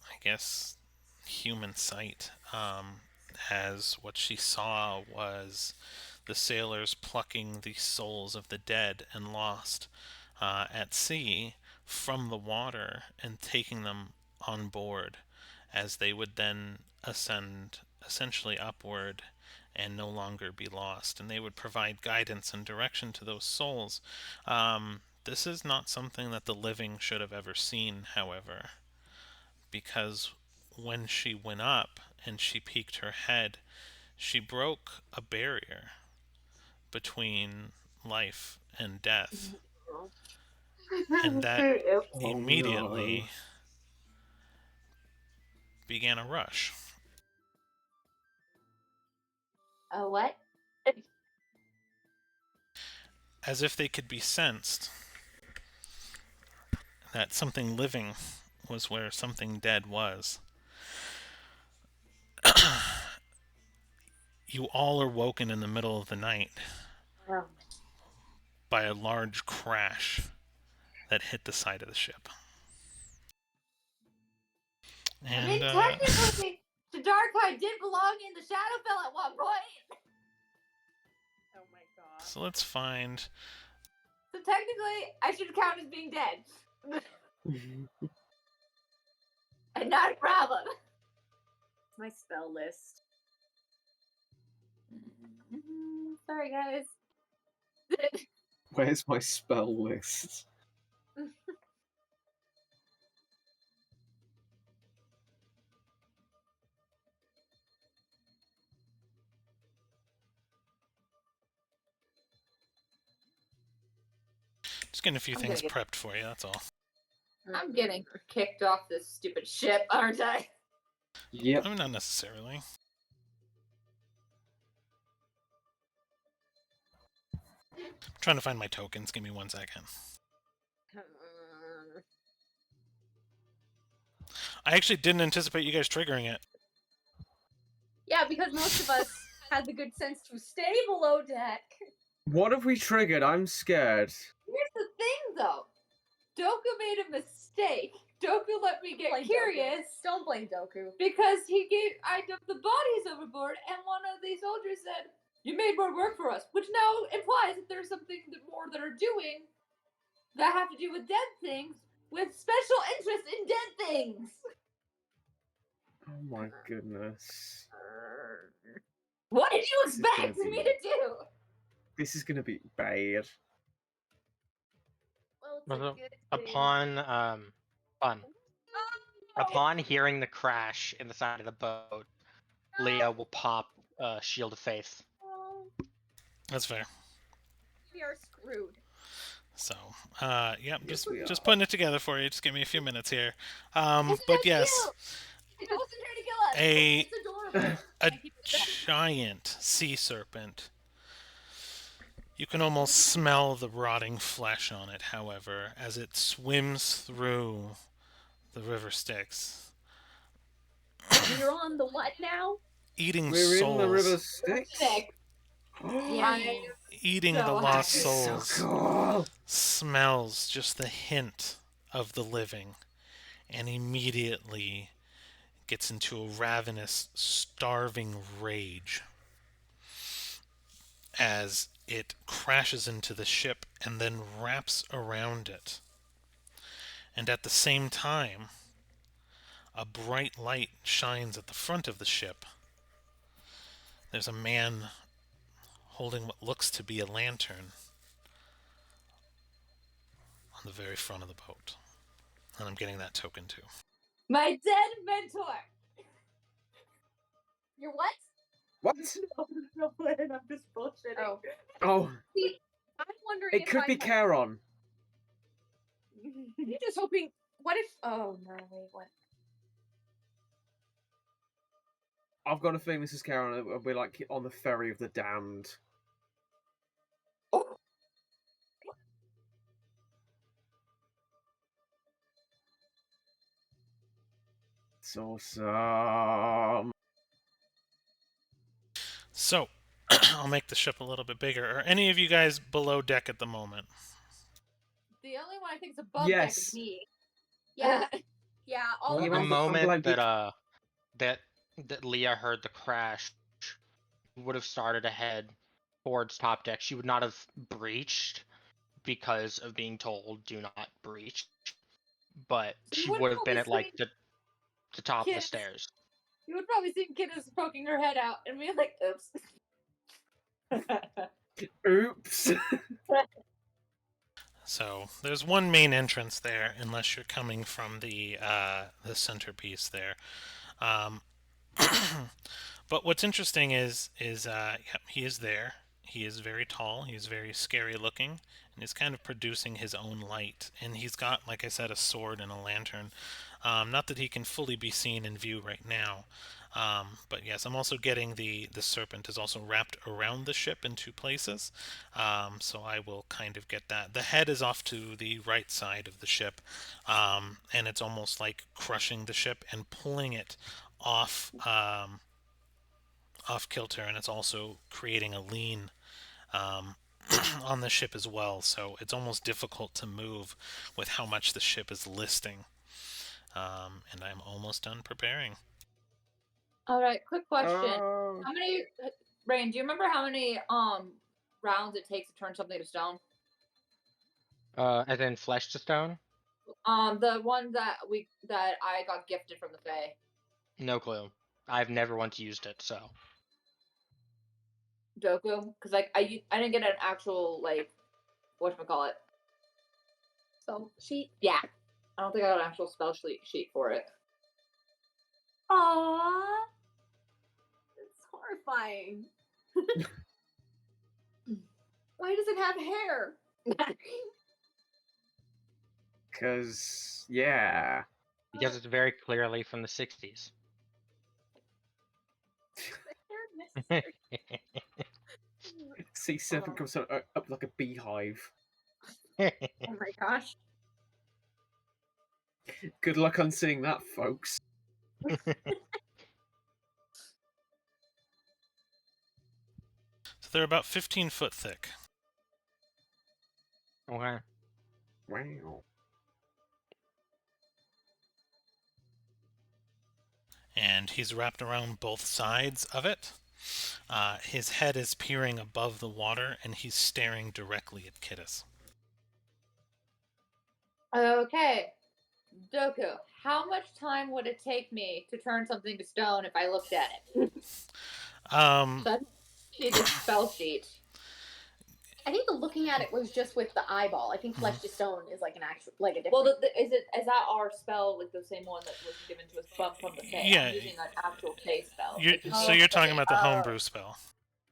Speaker 2: I guess, human sight. As what she saw was the sailors plucking the souls of the dead and lost at sea from the water and taking them on board, as they would then ascend essentially upward and no longer be lost. And they would provide guidance and direction to those souls. This is not something that the living should have ever seen, however, because when she went up and she peeked her head, she broke a barrier between life and death. And that immediately began a rush.
Speaker 4: What?
Speaker 2: As if they could be sensed that something living was where something dead was. You all are woken in the middle of the night by a large crash that hit the side of the ship.
Speaker 4: I mean, technically, the Darkeye did belong in the Shadowfell at one point.
Speaker 3: Oh my god.
Speaker 2: So let's find.
Speaker 4: So technically, I should count as being dead. And not a problem.
Speaker 3: My spell list.
Speaker 4: Sorry, guys.
Speaker 5: Where's my spell list?
Speaker 2: Just getting a few
Speaker 4: I'm
Speaker 2: things
Speaker 4: gonna
Speaker 2: prepped for you, that's all.
Speaker 4: I'm getting kicked off this stupid ship, aren't I?
Speaker 5: Yep.
Speaker 2: I mean, not necessarily. I'm trying to find my tokens. Give me 1 second. I actually didn't anticipate you guys triggering it.
Speaker 3: Yeah, because most of us had the good sense to stay below deck.
Speaker 5: What have we triggered? I'm scared.
Speaker 4: Here's the thing, though. Doku made a mistake. Doku let me get curious.
Speaker 3: Don't blame Doku.
Speaker 4: Because I dumped the bodies overboard, and one of the soldiers said, "You made more work for us," which now implies that there's something more that are doing that have to do with dead things, with special interest in dead things.
Speaker 5: Oh my goodness.
Speaker 4: What did you
Speaker 5: This is gonna
Speaker 4: expect me
Speaker 5: be-
Speaker 4: to do?
Speaker 5: This is gonna be bad.
Speaker 3: Well, it's
Speaker 1: Was
Speaker 3: a
Speaker 1: it
Speaker 3: good thing.
Speaker 1: Upon hearing the crash in the side of the boat, Leah will pop Shield of Faith.
Speaker 2: That's fair.
Speaker 3: We are screwed.
Speaker 2: So, yep,
Speaker 5: Yes, we
Speaker 2: just
Speaker 5: are.
Speaker 2: putting it together for you. Just give me a few minutes here.
Speaker 4: It's
Speaker 2: But
Speaker 4: so
Speaker 2: yes,
Speaker 4: cute. It wasn't trying to kill us.
Speaker 2: A-
Speaker 4: It's adorable.
Speaker 2: a giant sea serpent. You can almost smell the rotting flesh on it, however, as it swims through the river Styx,
Speaker 3: We're on the what now?
Speaker 2: eating
Speaker 5: We're
Speaker 2: souls,
Speaker 5: in the river Styx.
Speaker 4: Sick.
Speaker 3: Yeah.
Speaker 2: eating
Speaker 4: So
Speaker 2: the lost
Speaker 5: This is so
Speaker 2: souls.
Speaker 5: cool.
Speaker 2: Smells just the hint of the living, and immediately gets into a ravenous, starving rage as it crashes into the ship and then wraps around it. And at the same time, a bright light shines at the front of the ship. There's a man holding what looks to be a lantern on the very front of the boat. And I'm getting that token too.
Speaker 4: My dead mentor.
Speaker 3: You're what?
Speaker 5: What?
Speaker 4: No, I'm just bullshitting.
Speaker 3: Oh.
Speaker 5: Oh,
Speaker 3: See, I'm wondering
Speaker 5: it
Speaker 3: if
Speaker 5: could
Speaker 3: I
Speaker 5: be
Speaker 3: might-
Speaker 5: Charon.
Speaker 3: You're just hoping. What if? Oh no! Wait, what?
Speaker 5: I've got a feeling this is Charon. We're like on the ferry of the damned. awesome.
Speaker 2: So, I'll make the ship a little bit bigger. Are any of you guys below deck at the moment?
Speaker 4: The only one I think is above deck is
Speaker 5: Yes.
Speaker 4: me.
Speaker 3: Yeah. Yeah, all
Speaker 1: The
Speaker 5: Yeah, I'm
Speaker 1: moment
Speaker 5: glad
Speaker 1: that that Leah heard the crash, would have started ahead towards top deck. She would not have breached because of being told do not breach, but
Speaker 4: So you
Speaker 1: she
Speaker 4: would
Speaker 1: would have been
Speaker 4: probably
Speaker 1: at like
Speaker 4: see
Speaker 1: the top of the
Speaker 4: Kids.
Speaker 1: stairs.
Speaker 4: You would probably see Kiddes poking her head out and be like, oops.
Speaker 5: Oops.
Speaker 2: So there's one main entrance there, unless you're coming from the centerpiece there. Um, but what's interesting is yep, he is there. He is very tall. He's very scary looking, and he's kind of producing his own light. And he's got, like I said, a sword and a lantern. Not that he can fully be seen in view right now. But yes, I'm also getting the serpent is also wrapped around the ship in two places. So I will kind of get that. The head is off to the right side of the ship, and it's almost like crushing the ship and pulling it off off kilter, and it's also creating a lean on the ship as well. So it's almost difficult to move with how much the ship is listing. And I'm almost done preparing.
Speaker 4: All right, quick question.
Speaker 5: Oh.
Speaker 4: How many, Rain, do you remember how many rounds it takes to turn something to stone?
Speaker 1: As in flesh to stone?
Speaker 4: The one that I got gifted from the Fae.
Speaker 1: No clue. I've never once used it, so.
Speaker 4: Doku, because like I didn't get an actual like whatchamacallit.
Speaker 3: spell sheet.
Speaker 4: Yeah, I don't think I got an actual spell sheet for it.
Speaker 3: Aww. It's horrifying. Why does it have hair?
Speaker 5: Because, yeah.
Speaker 1: Because it's very clearly from the 60s.
Speaker 5: C7 comes up like a beehive.
Speaker 3: Oh my gosh.
Speaker 5: Good luck on seeing that, folks.
Speaker 2: So they're about 15 foot thick.
Speaker 1: Okay.
Speaker 5: Wow.
Speaker 2: And he's wrapped around both sides of it. His head is peering above the water, and he's staring directly at Kiddes.
Speaker 4: Okay, Doku, how much time would it take me to turn something to stone if I looked at it? So she did spell sheet.
Speaker 3: I think the looking at it was just with the eyeball. I think flesh to stone is like an actual, like a different.
Speaker 4: Well, is that our spell, like the same one that was given to us from the Fae?
Speaker 2: Yeah.
Speaker 4: I'm using an actual Fae spell.
Speaker 2: So you're talking about the homebrew spell.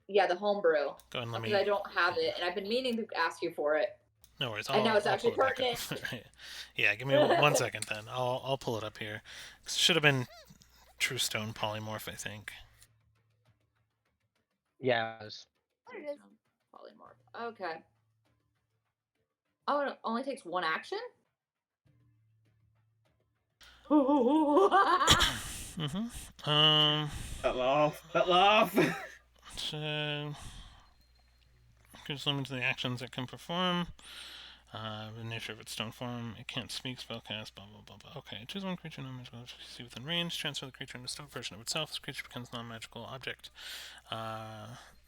Speaker 4: Yeah, the homebrew.
Speaker 2: Go and let
Speaker 4: Because
Speaker 2: me.
Speaker 4: I don't have it, and I've been meaning to ask you for it.
Speaker 2: No worries.
Speaker 4: And now it's
Speaker 2: I'll
Speaker 4: actually
Speaker 2: pull it back up. Yeah, give me 1 second then. I'll pull it up here. It should have been True Stone Polymorph, I think.
Speaker 1: Yeah. It was.
Speaker 3: There it is.
Speaker 4: Polymorph. Okay. Oh, it only takes one action?
Speaker 2: Mm-hmm.
Speaker 5: That laugh. That laugh.
Speaker 2: So, gives limit to the actions it can perform. The nature of its stone form, it can't speak, spellcast, blah blah blah blah. Okay, choose one creature non-magical see within range, transfer the creature into stone version of itself. This creature becomes a non-magical object.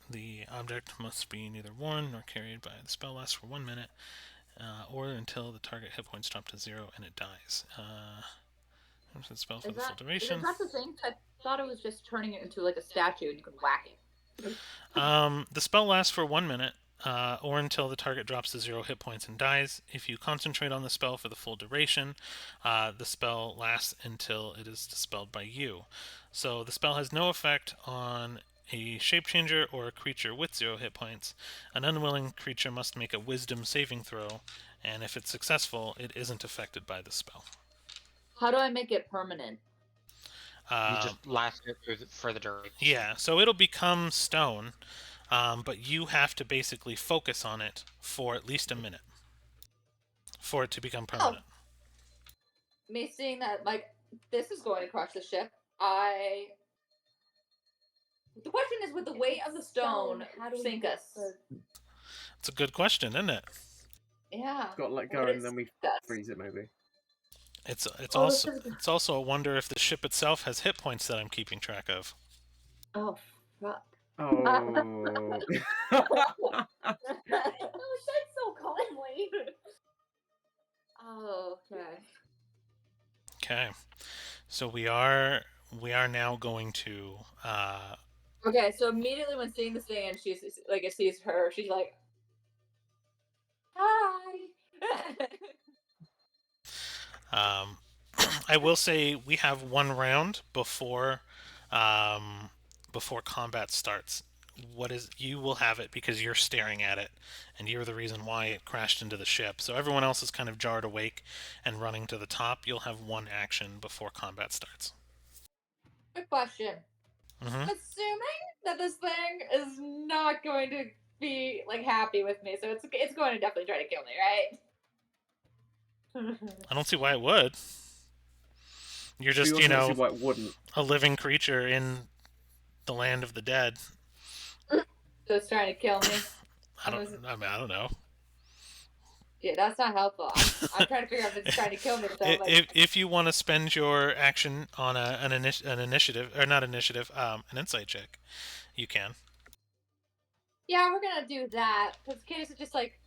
Speaker 2: The object must be neither worn nor carried by the spell lasts for 1 minute, or until the target hit points drop to 0 and it dies. The spell for the full duration.
Speaker 4: Is that the thing? I thought it was just turning it into like a statue and you could whack it.
Speaker 2: The spell lasts for 1 minute, or until the target drops to 0 hit points and dies. If you concentrate on the spell for the full duration, the spell lasts until it is dispelled by you. So the spell has no effect on a shape changer or a creature with 0 hit points. An unwilling creature must make a wisdom saving throw, and if it's successful, it isn't affected by the spell.
Speaker 4: How do I make it permanent?
Speaker 1: You just last it for the duration.
Speaker 2: Yeah, so it'll become stone, but you have to basically focus on it for at least a minute for it to become permanent.
Speaker 4: Me seeing that, like, this is going to crush the ship. The question is, with the weight of the stone, how do we sink us?
Speaker 2: It's a good question, isn't it?
Speaker 4: Yeah.
Speaker 5: Got to let go
Speaker 4: What
Speaker 5: and
Speaker 4: is
Speaker 5: then we
Speaker 4: that?
Speaker 5: freeze it, maybe.
Speaker 2: It's
Speaker 3: Oh, this
Speaker 2: also
Speaker 3: is-
Speaker 2: it's also a wonder if the ship itself has hit points that I'm keeping track of.
Speaker 3: Oh, fuck.
Speaker 5: Oh.
Speaker 4: Oh, said so calmly.
Speaker 3: Oh, okay.
Speaker 2: Okay, so we are now going to
Speaker 4: Okay, so immediately when seeing the stand, she's like, it sees her, she's like, hi.
Speaker 2: um, I will say we have one round before combat starts. You will have it because you're staring at it, and you're the reason why it crashed into the ship. So everyone else is kind of jarred awake and running to the top. You'll have one action before combat starts.
Speaker 4: Good question.
Speaker 2: Mm-hmm.
Speaker 4: Assuming that this thing is not going to be like happy with me, so it's going to definitely try to kill me, right?
Speaker 2: I don't see why it would. You're
Speaker 5: We
Speaker 2: just,
Speaker 5: also don't see why it wouldn't.
Speaker 2: a living creature in the land of the dead.
Speaker 4: So it's trying to kill me.
Speaker 2: I don't know.
Speaker 4: Yeah, that's not helpful. I'm trying to figure out if it's trying to kill me. So like,
Speaker 2: If you want to spend your action on an initiative, or not initiative, an insight check, you can.
Speaker 4: yeah, we're gonna do that because Cadis is just like,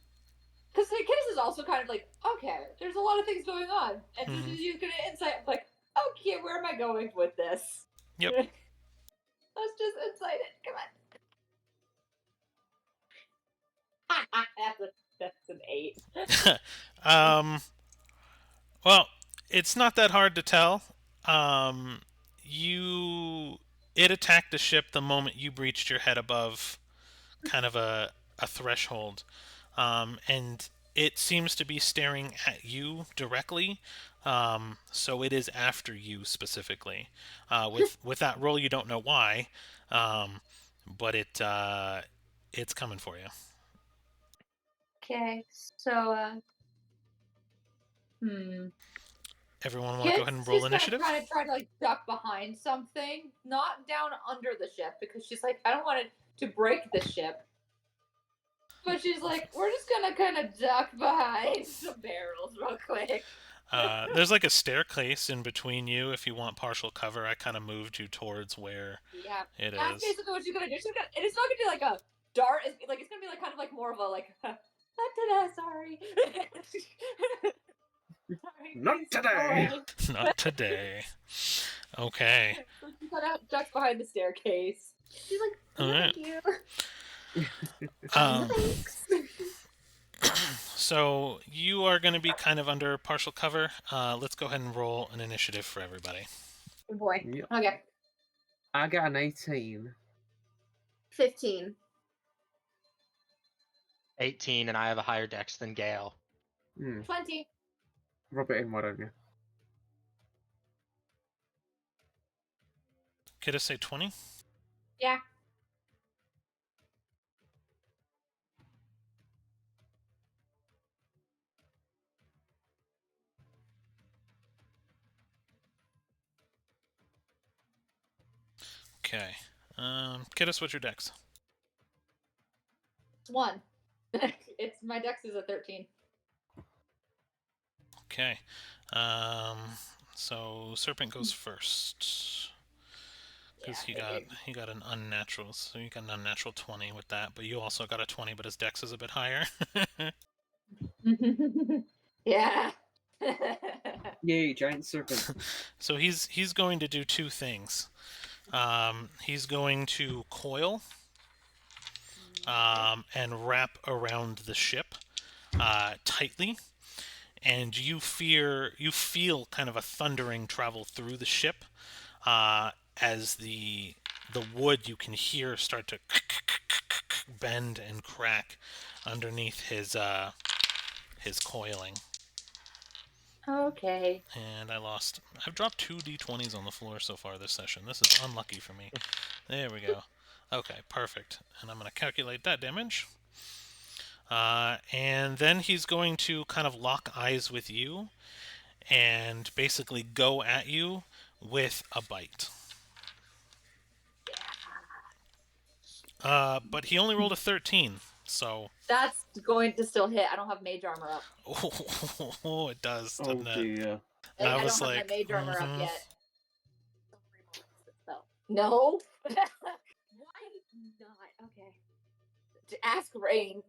Speaker 4: because Cadis is also kind of like, okay, there's a lot of things going on, and
Speaker 2: Mhm.
Speaker 4: since he's gonna insight, I'm like, okay, where am I going with this?
Speaker 2: Yep.
Speaker 4: Let's just insight it. Come on. That's an 8.
Speaker 2: Well, it's not that hard to tell. Um, it attacked the ship the moment you breached your head above kind of a threshold, and it seems to be staring at you directly. So it is after you specifically. With that roll, you don't know why, but it's coming for you.
Speaker 3: Okay, so,
Speaker 2: Everyone want to go ahead and roll initiative?
Speaker 4: Kind of try to like duck behind something, not down under the ship, because she's like, I don't want it to break the ship. But she's like, we're just gonna kind of duck behind some barrels real quick.
Speaker 2: There's like a staircase in between you if you want partial cover. I kind of moved you towards where
Speaker 4: Yeah,
Speaker 2: it
Speaker 4: that's
Speaker 2: is.
Speaker 4: basically what she's gonna do. It's not gonna be like a dart. It's gonna be like kind of like more of a like, sorry. Sorry,
Speaker 5: Not
Speaker 4: please
Speaker 5: today.
Speaker 4: go away.
Speaker 2: Not today. Okay.
Speaker 4: So she kind of ducks behind the staircase.
Speaker 3: she's like,
Speaker 2: All right.
Speaker 3: thank you.
Speaker 2: Um,
Speaker 3: Thanks.
Speaker 2: so you are going to be kind of under partial cover. Let's go ahead and roll an initiative for everybody.
Speaker 3: Oh boy.
Speaker 5: Yep.
Speaker 4: Okay.
Speaker 5: I got an 18.
Speaker 3: 15.
Speaker 1: 18, and I have a higher dex than Gale.
Speaker 4: 20.
Speaker 5: Rub it in, why don't you?
Speaker 2: Could I say 20?
Speaker 4: Yeah.
Speaker 2: Okay. Kiddos, what's your dex?
Speaker 4: It's 1. It's my dex is a 13.
Speaker 2: Okay. So Serpent goes first. Because he got an unnatural, so you got an unnatural 20 with that, but you also got a 20, but his dex is a bit higher.
Speaker 4: Yeah.
Speaker 5: Yay, giant serpent.
Speaker 2: So he's going to do two things. He's going to coil and wrap around the ship tightly, and you feel kind of a thundering travel through the ship as the wood you can hear start to bend and crack underneath his coiling.
Speaker 3: Okay.
Speaker 2: And I've dropped 2 d20s on the floor so far this session. This is unlucky for me. There we go. Okay, perfect. And I'm going to calculate that damage. And then he's going to kind of lock eyes with you. and basically go at you with a bite. But he only rolled a 13, so
Speaker 4: That's going to still hit. I don't have mage armor up.
Speaker 2: oh, it does,
Speaker 5: Oh
Speaker 2: doesn't it?
Speaker 5: dear.
Speaker 2: And I
Speaker 4: I
Speaker 2: was
Speaker 4: don't have
Speaker 2: like,
Speaker 4: my mage armor up
Speaker 2: mhm.
Speaker 4: yet. No. Why not? Okay. Ask Rain.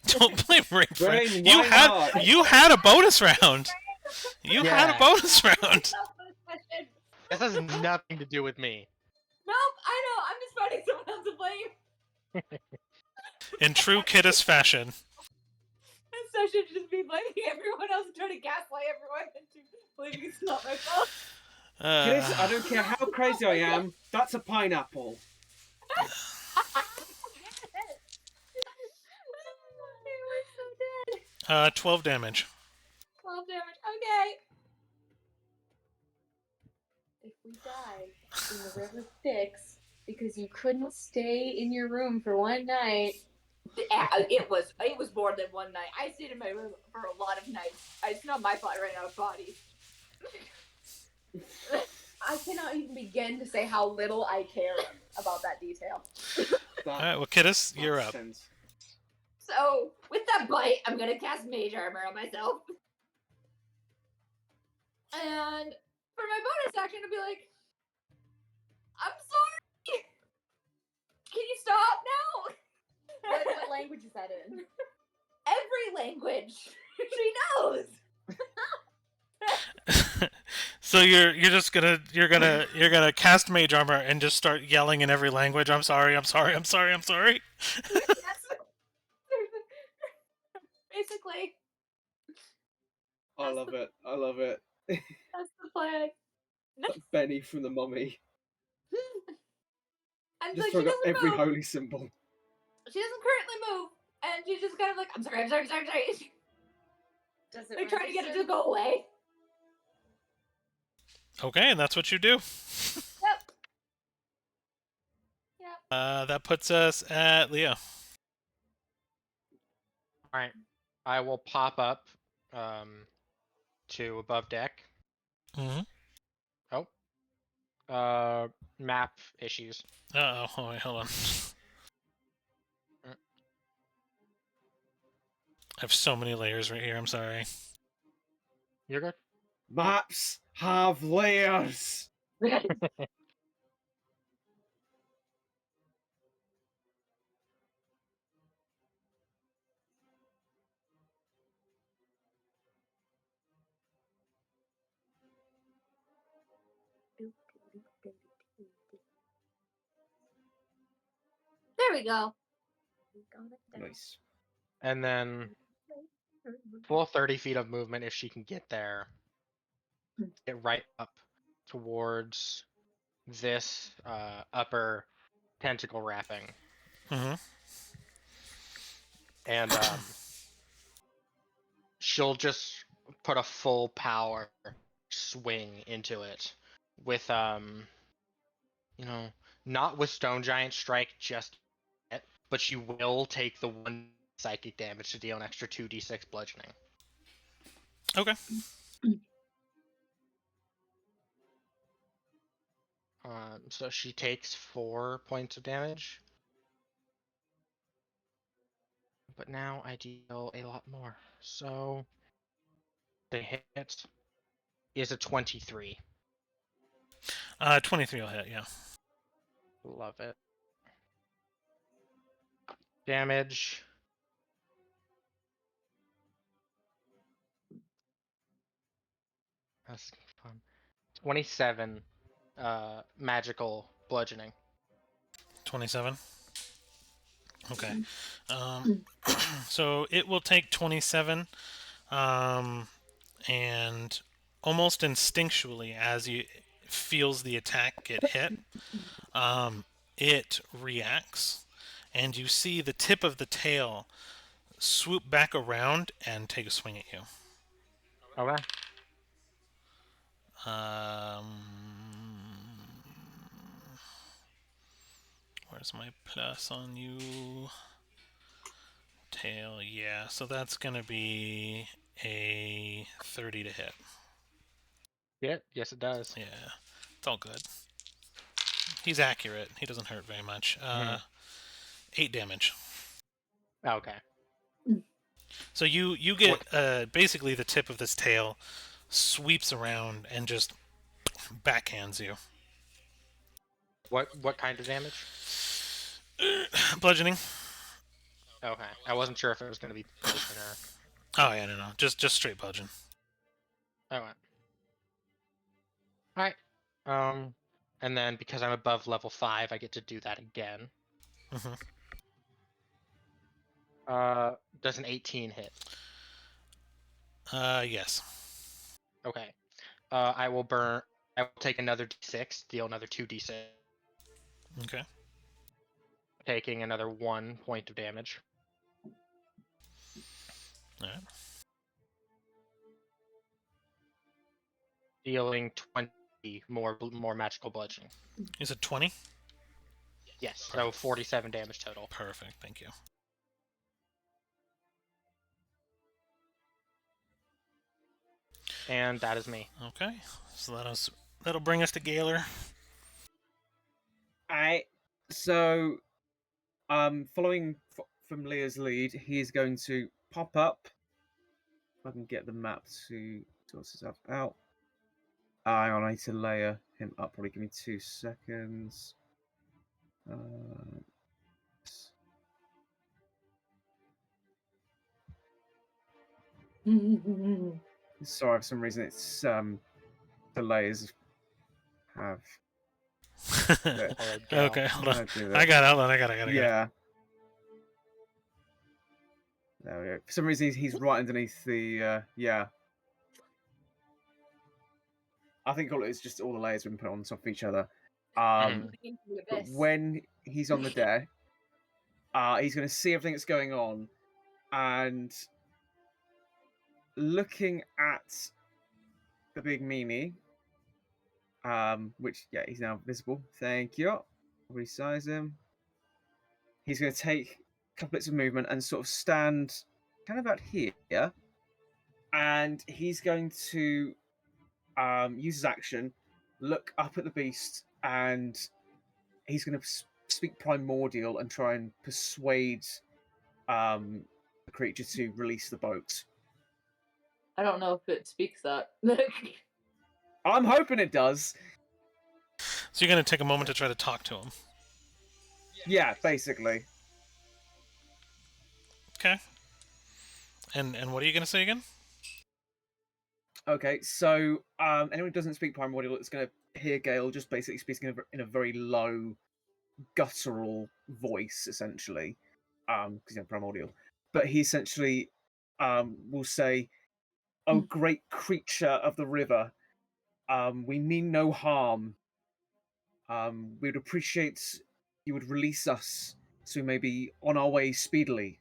Speaker 2: Don't blame Ring for it.
Speaker 5: Rain,
Speaker 2: You
Speaker 5: why
Speaker 2: had
Speaker 5: not?
Speaker 2: you had a bonus round. You had a
Speaker 1: Yeah.
Speaker 2: bonus round.
Speaker 1: This has nothing to do with me.
Speaker 4: Nope, I know. I'm just finding someone else to blame.
Speaker 2: In true Kidus fashion.
Speaker 4: So I should just be blaming everyone else and trying to gaslight everyone into believing it's not my fault.
Speaker 5: Kiss, I don't care how crazy I am. That's a pineapple.
Speaker 4: We're so dead.
Speaker 2: 12 damage.
Speaker 4: 12 damage. Okay. If we die in the River Styx because you couldn't stay in your room for one night, it was more than one night. I stayed in my room for a lot of nights. It's not my fault I ran out of bodies. I cannot even begin to say how little I care about that detail.
Speaker 2: Alright, well, Kidus, you're up.
Speaker 4: So, with that bite, I'm gonna cast Mage Armor on myself. And for my bonus action, to be like, I'm sorry! Can you stop now? What language is that in? Every language! She knows!
Speaker 2: So you're gonna cast mage armor and just start yelling in every language. I'm sorry. I'm sorry. I'm sorry. I'm sorry.
Speaker 4: Basically,
Speaker 5: I love it. I love it.
Speaker 4: that's the plan.
Speaker 5: Benny from the Mummy.
Speaker 4: And
Speaker 5: Just
Speaker 4: like, she
Speaker 5: throwing up
Speaker 4: doesn't
Speaker 5: every
Speaker 4: move.
Speaker 5: holy symbol.
Speaker 4: She doesn't currently move. And she's just kind of like, I'm sorry.
Speaker 3: Does it
Speaker 4: Like, trying to get it
Speaker 3: register?
Speaker 4: to go away.
Speaker 2: Okay, and that's what you do.
Speaker 4: Yep. Yep.
Speaker 2: That puts us at Leah.
Speaker 1: All right, I will pop up to above deck.
Speaker 2: Mm-hmm.
Speaker 1: Map issues.
Speaker 2: Oh, wait, hold on. I have so many layers right here. I'm sorry.
Speaker 1: You're good.
Speaker 5: Maps have layers.
Speaker 4: There we go.
Speaker 5: Nice.
Speaker 1: And then full 30 feet of movement if she can get there. Get right up towards this upper tentacle wrapping.
Speaker 2: Mm-hmm.
Speaker 1: And she'll just put a full power swing into it with not with Stone Giant Strike just yet, but she will take the 1 psychic damage to deal an extra 2d6 bludgeoning.
Speaker 2: Okay.
Speaker 1: So she takes 4 points of damage. But now I deal a lot more. So the hit is a 23.
Speaker 2: 23 will hit. Yeah.
Speaker 1: Love it. Damage. That's fun. 27 magical bludgeoning.
Speaker 2: 27. Okay. So it will take 27, and almost instinctually, as you feels the attack get hit, it reacts, and you see the tip of the tail swoop back around and take a swing at you.
Speaker 1: Okay.
Speaker 2: Where's my plus on you? Tail, yeah. So that's gonna be a 30 to hit.
Speaker 1: Yeah, yes it does.
Speaker 2: Yeah, it's all good. He's accurate. He doesn't hurt very much. 8 damage.
Speaker 1: Okay.
Speaker 2: So you get basically the tip of this tail sweeps around and just backhands you.
Speaker 1: What kind of damage?
Speaker 2: Bludgeoning.
Speaker 1: Okay. I wasn't sure if it was going to be poison or...
Speaker 2: Oh yeah, no, just straight bludgeon.
Speaker 1: Okay. Alright. And then because I'm above level 5, I get to do that again.
Speaker 2: Mm-hmm.
Speaker 1: Does an 18 hit?
Speaker 2: Yes.
Speaker 1: Okay. I will take another d6, deal another 2d6,
Speaker 2: Okay.
Speaker 1: taking another 1 point of damage.
Speaker 2: All right.
Speaker 1: Dealing 20 more magical bludgeoning.
Speaker 2: You said 20?
Speaker 1: Yes, so 47 damage total.
Speaker 2: Perfect. Thank you.
Speaker 1: And that is me.
Speaker 2: Okay. So that'll bring us to Gaylor.
Speaker 5: So, following from Leah's lead, he's going to pop up. If I can get the map to sort this out. Hang on, I need to layer him up. Probably give me 2 seconds. Sorry, for some reason it's the layers have.
Speaker 2: Okay, hold on. I got it. Hold on. I got it.
Speaker 5: Yeah. There we go. For some reason, he's right underneath the. Yeah. I think all it is just all the layers have been put on top of each other. But when he's on the deck, he's going to see everything that's going on, and looking at the big meanie, which he's now visible. Thank you. Resize him. He's going to take a couple bits of movement and sort of stand kind of out here, and he's going to use his action, look up at the beast, and he's going to speak primordial and try and persuade the creature to release the boat.
Speaker 4: I don't know if it speaks that.
Speaker 5: I'm hoping it does.
Speaker 2: So you're going to take a moment to try to talk to him.
Speaker 5: Yeah, basically.
Speaker 2: Okay. And what are you going to say again?
Speaker 5: Okay, so anyone who doesn't speak primordial is going to hear Gale just basically speaking in a very low, guttural voice, essentially, because he's primordial. But he essentially will say, "Oh, great creature of the river, we mean no harm. We would appreciate you would release us so we may be on our way speedily."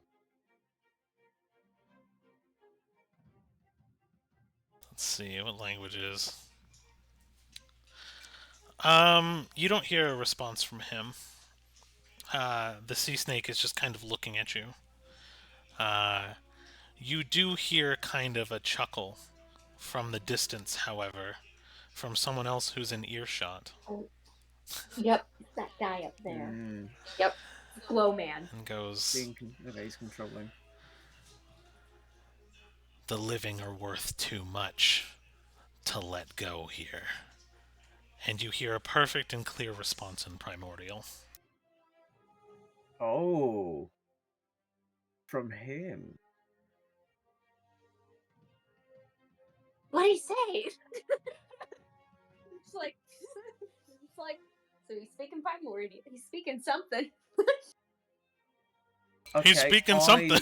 Speaker 2: Let's see what language it is. You don't hear a response from him. The sea snake is just kind of looking at you. You do hear kind of a chuckle from the distance, however, from someone else who's in earshot.
Speaker 4: Yep, that guy up there. Yep, Glow Man.
Speaker 2: And goes,
Speaker 5: He's controlling.
Speaker 2: "The living are worth too much to let go here." And you hear a perfect and clear response in primordial.
Speaker 5: Oh. From him.
Speaker 3: What'd he say?
Speaker 4: It's like, so he's speaking primordial. He's speaking something.
Speaker 5: Okay,
Speaker 2: He's speaking something.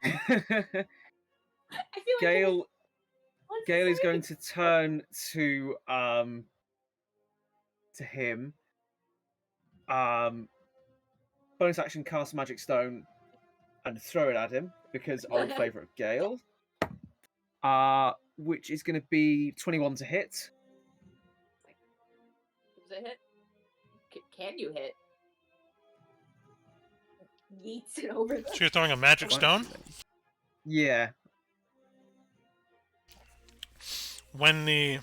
Speaker 4: I feel like
Speaker 5: Gale is going to turn to him. Bonus action, cast magic stone and throw it at him because old favorite Gale. Which is going to be 21 to hit.
Speaker 4: Does it hit? Can you hit? Yeets it over the...
Speaker 2: So you're throwing a magic stone?
Speaker 5: Yeah.
Speaker 2: when the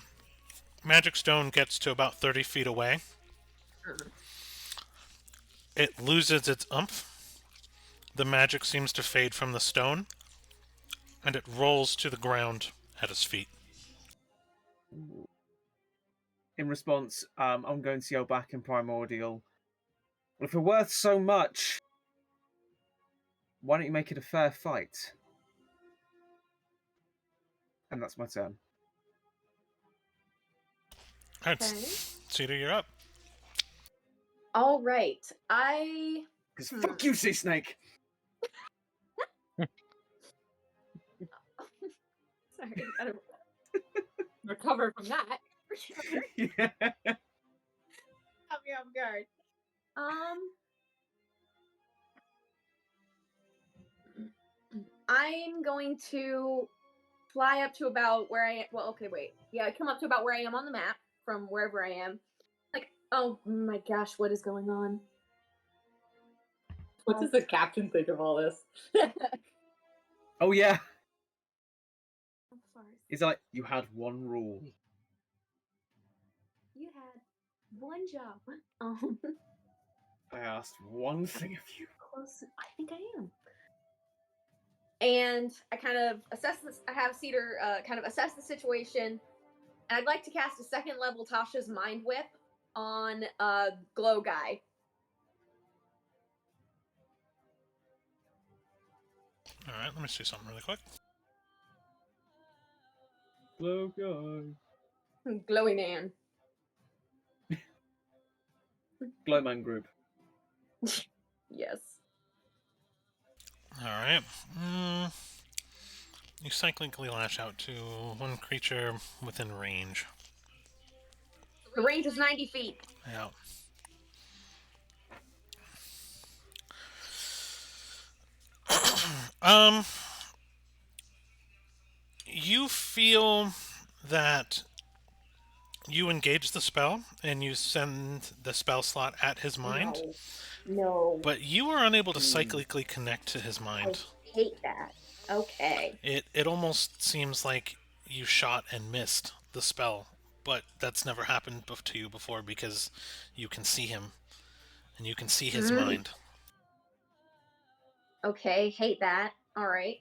Speaker 2: magic stone gets to about 30 feet away, it loses its umph. The magic seems to fade from the stone, and it rolls to the ground at his feet.
Speaker 5: In response, I'm going to yell back in Primordial. Well, if you're worth so much, why don't you make it a fair fight? And that's my turn.
Speaker 2: Alright,
Speaker 3: Okay.
Speaker 2: Cedar, you're up.
Speaker 3: All right. I
Speaker 5: Because fuck you, Sea Snake!
Speaker 3: sorry. I don't
Speaker 4: Recover from that.
Speaker 5: Yeah.
Speaker 4: Caught me off guard.
Speaker 3: I'm going to fly up to about where I am. Well, okay, wait. Yeah, I come up to about where I am on the map from wherever I am. Like, oh my gosh, what is going on?
Speaker 4: What does the captain think of all this?
Speaker 5: Oh, yeah.
Speaker 3: I'm sorry.
Speaker 5: He's like, you had one rule.
Speaker 3: You had one job.
Speaker 5: I asked one thing of you.
Speaker 3: Close. I think I am. And I kind of assess this. I have Cedar kind of assess the situation, and I'd like to cast a second level Tasha's Mind Whip on Glow Guy.
Speaker 2: Alright, let me see something really quick.
Speaker 5: Hello, guy.
Speaker 3: Glowy Man.
Speaker 5: Glowman group.
Speaker 3: Yes.
Speaker 2: Alright. You cyclically lash out to one creature within range.
Speaker 3: The range is 90 feet.
Speaker 2: Yeah. You feel that you engage the spell and you send the spell slot at his mind,
Speaker 3: No.
Speaker 2: but you are unable to cyclically connect to his
Speaker 3: I
Speaker 2: mind.
Speaker 3: hate that. Okay.
Speaker 2: It almost seems like you shot and missed the spell, but that's never happened to you before because you can see him and you can see his mind.
Speaker 3: Okay, hate that. All right.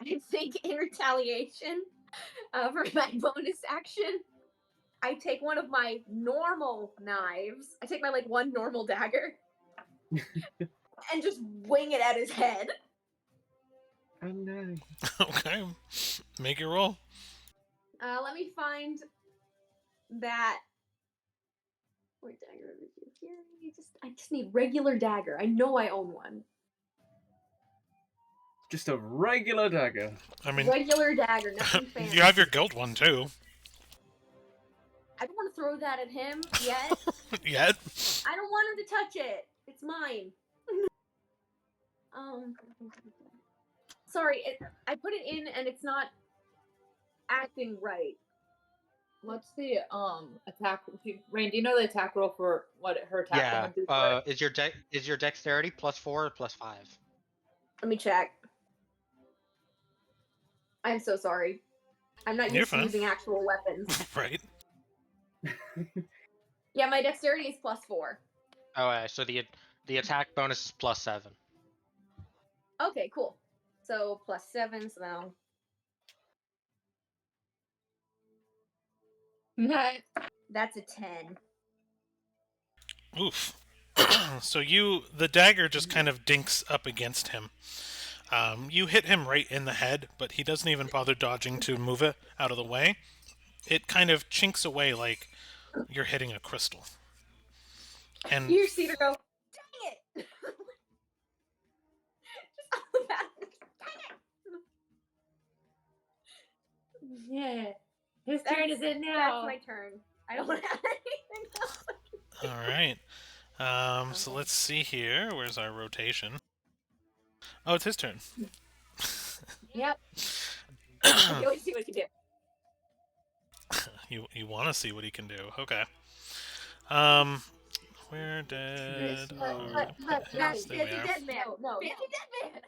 Speaker 3: I think in retaliation for my bonus action, I take one of my normal knives. I take my one normal dagger and just wing it at his head.
Speaker 5: Oh no.
Speaker 2: Okay, make your roll.
Speaker 3: Let me find that. Where dagger over here? I just need regular dagger. I know I own one.
Speaker 5: Just a regular dagger.
Speaker 2: I mean,
Speaker 3: Regular dagger, nothing fancy.
Speaker 2: you have your guild one too.
Speaker 3: I don't want to throw that at him yet.
Speaker 2: Yet?
Speaker 3: I don't want him to touch it. It's mine. Sorry, I put it in and it's not acting right.
Speaker 4: What's the attack? Rain, do you know the attack roll for what her attack
Speaker 1: Yeah.
Speaker 4: would be for?
Speaker 1: Is your dexterity +4 or +5?
Speaker 3: Let me check. I'm so sorry. I'm not
Speaker 2: You're
Speaker 3: used to
Speaker 2: fine.
Speaker 3: using actual weapons.
Speaker 2: Right.
Speaker 3: Yeah, my dexterity is +4.
Speaker 1: Oh, so the attack bonus is +7.
Speaker 3: Okay, cool. So +7, so now. That's a 10.
Speaker 2: Oof. So the dagger just kind of dinks up against him. You hit him right in the head, but he doesn't even bother dodging to move it out of the way. It kind of chinks away like you're hitting a crystal. And
Speaker 3: You see her go, dang it! Just all that. Dang it!
Speaker 4: Yeah. His turn is in now.
Speaker 3: That's my turn. I don't have anything else.
Speaker 2: all right. So let's see here. Where's our rotation? Oh, it's his turn.
Speaker 4: Yep.
Speaker 3: Okay, let's see what he can do.
Speaker 2: You want to see what he can do? Okay. Where did
Speaker 3: But
Speaker 2: our
Speaker 3: Fancy
Speaker 2: there we are.
Speaker 3: Dead Man. No. Fancy Dead Man.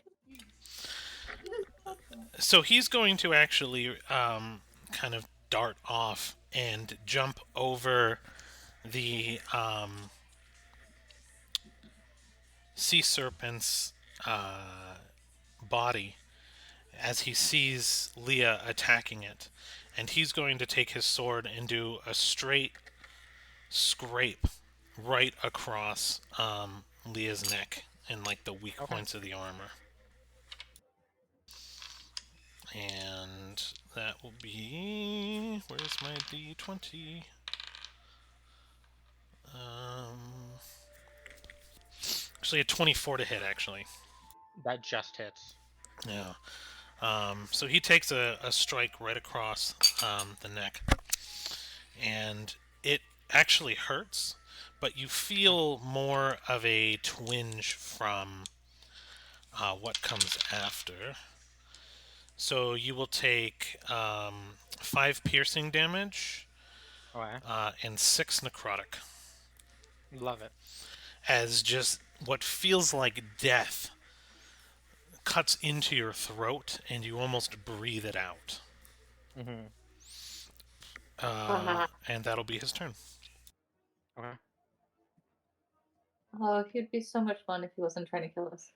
Speaker 2: So he's going to actually kind of dart off and jump over the sea serpent's body as he sees Leah attacking it. And he's going to take his sword and do a straight scrape right across Leah's neck and like the weak
Speaker 1: Okay.
Speaker 2: points of the armor. And that will be... Where's my D20? Actually, a 24 to hit, actually.
Speaker 1: That just hits.
Speaker 2: Yeah. So he takes a strike right across the neck. And it actually hurts, but you feel more of a twinge from what comes after. So you will take 5 piercing damage
Speaker 1: Okay.
Speaker 2: and 6 necrotic.
Speaker 1: Love it.
Speaker 2: As just what feels like death cuts into your throat and you almost breathe it out.
Speaker 1: Mm-hmm.
Speaker 2: And that'll be his turn.
Speaker 1: Okay.
Speaker 4: Oh, he'd be so much fun if he wasn't trying to kill us.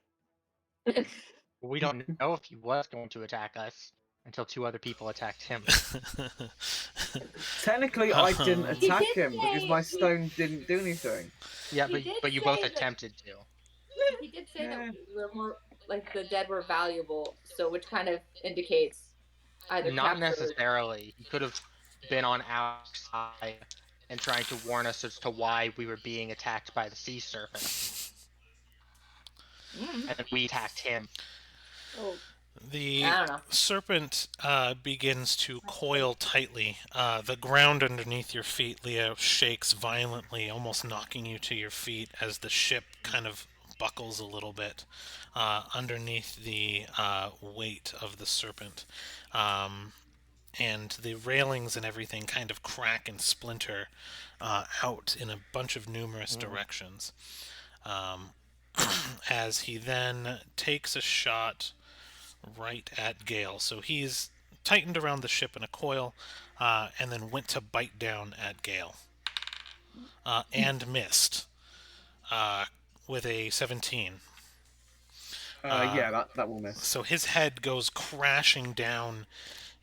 Speaker 1: We don't know if he was going to attack us until 2 other people attacked him.
Speaker 5: Technically, I didn't
Speaker 2: He
Speaker 5: attack
Speaker 4: did
Speaker 5: him because my
Speaker 4: say-
Speaker 5: stone didn't do anything.
Speaker 1: Yeah,
Speaker 4: He did
Speaker 1: but you both
Speaker 4: say that-
Speaker 1: attempted to.
Speaker 4: He did say
Speaker 5: Yeah.
Speaker 4: that we were more like the dead were valuable, so which kind of indicates either
Speaker 1: Not
Speaker 4: capture-
Speaker 1: necessarily. He could have been on our side and trying to warn us as to why we were being attacked by the sea serpent,
Speaker 4: Mm.
Speaker 1: and we attacked him.
Speaker 4: Oh,
Speaker 2: The
Speaker 4: I don't know.
Speaker 2: serpent begins to coil tightly. The ground underneath your feet, Leah, shakes violently, almost knocking you to your feet as the ship kind of buckles a little bit underneath the weight of the serpent. And the railings and everything kind of crack and splinter out in a bunch of numerous directions. As he then takes a shot right at Gale. So he's tightened around the ship in a coil and then went to bite down at Gale. And missed with a 17.
Speaker 5: Yeah, that will miss.
Speaker 2: So his head goes crashing down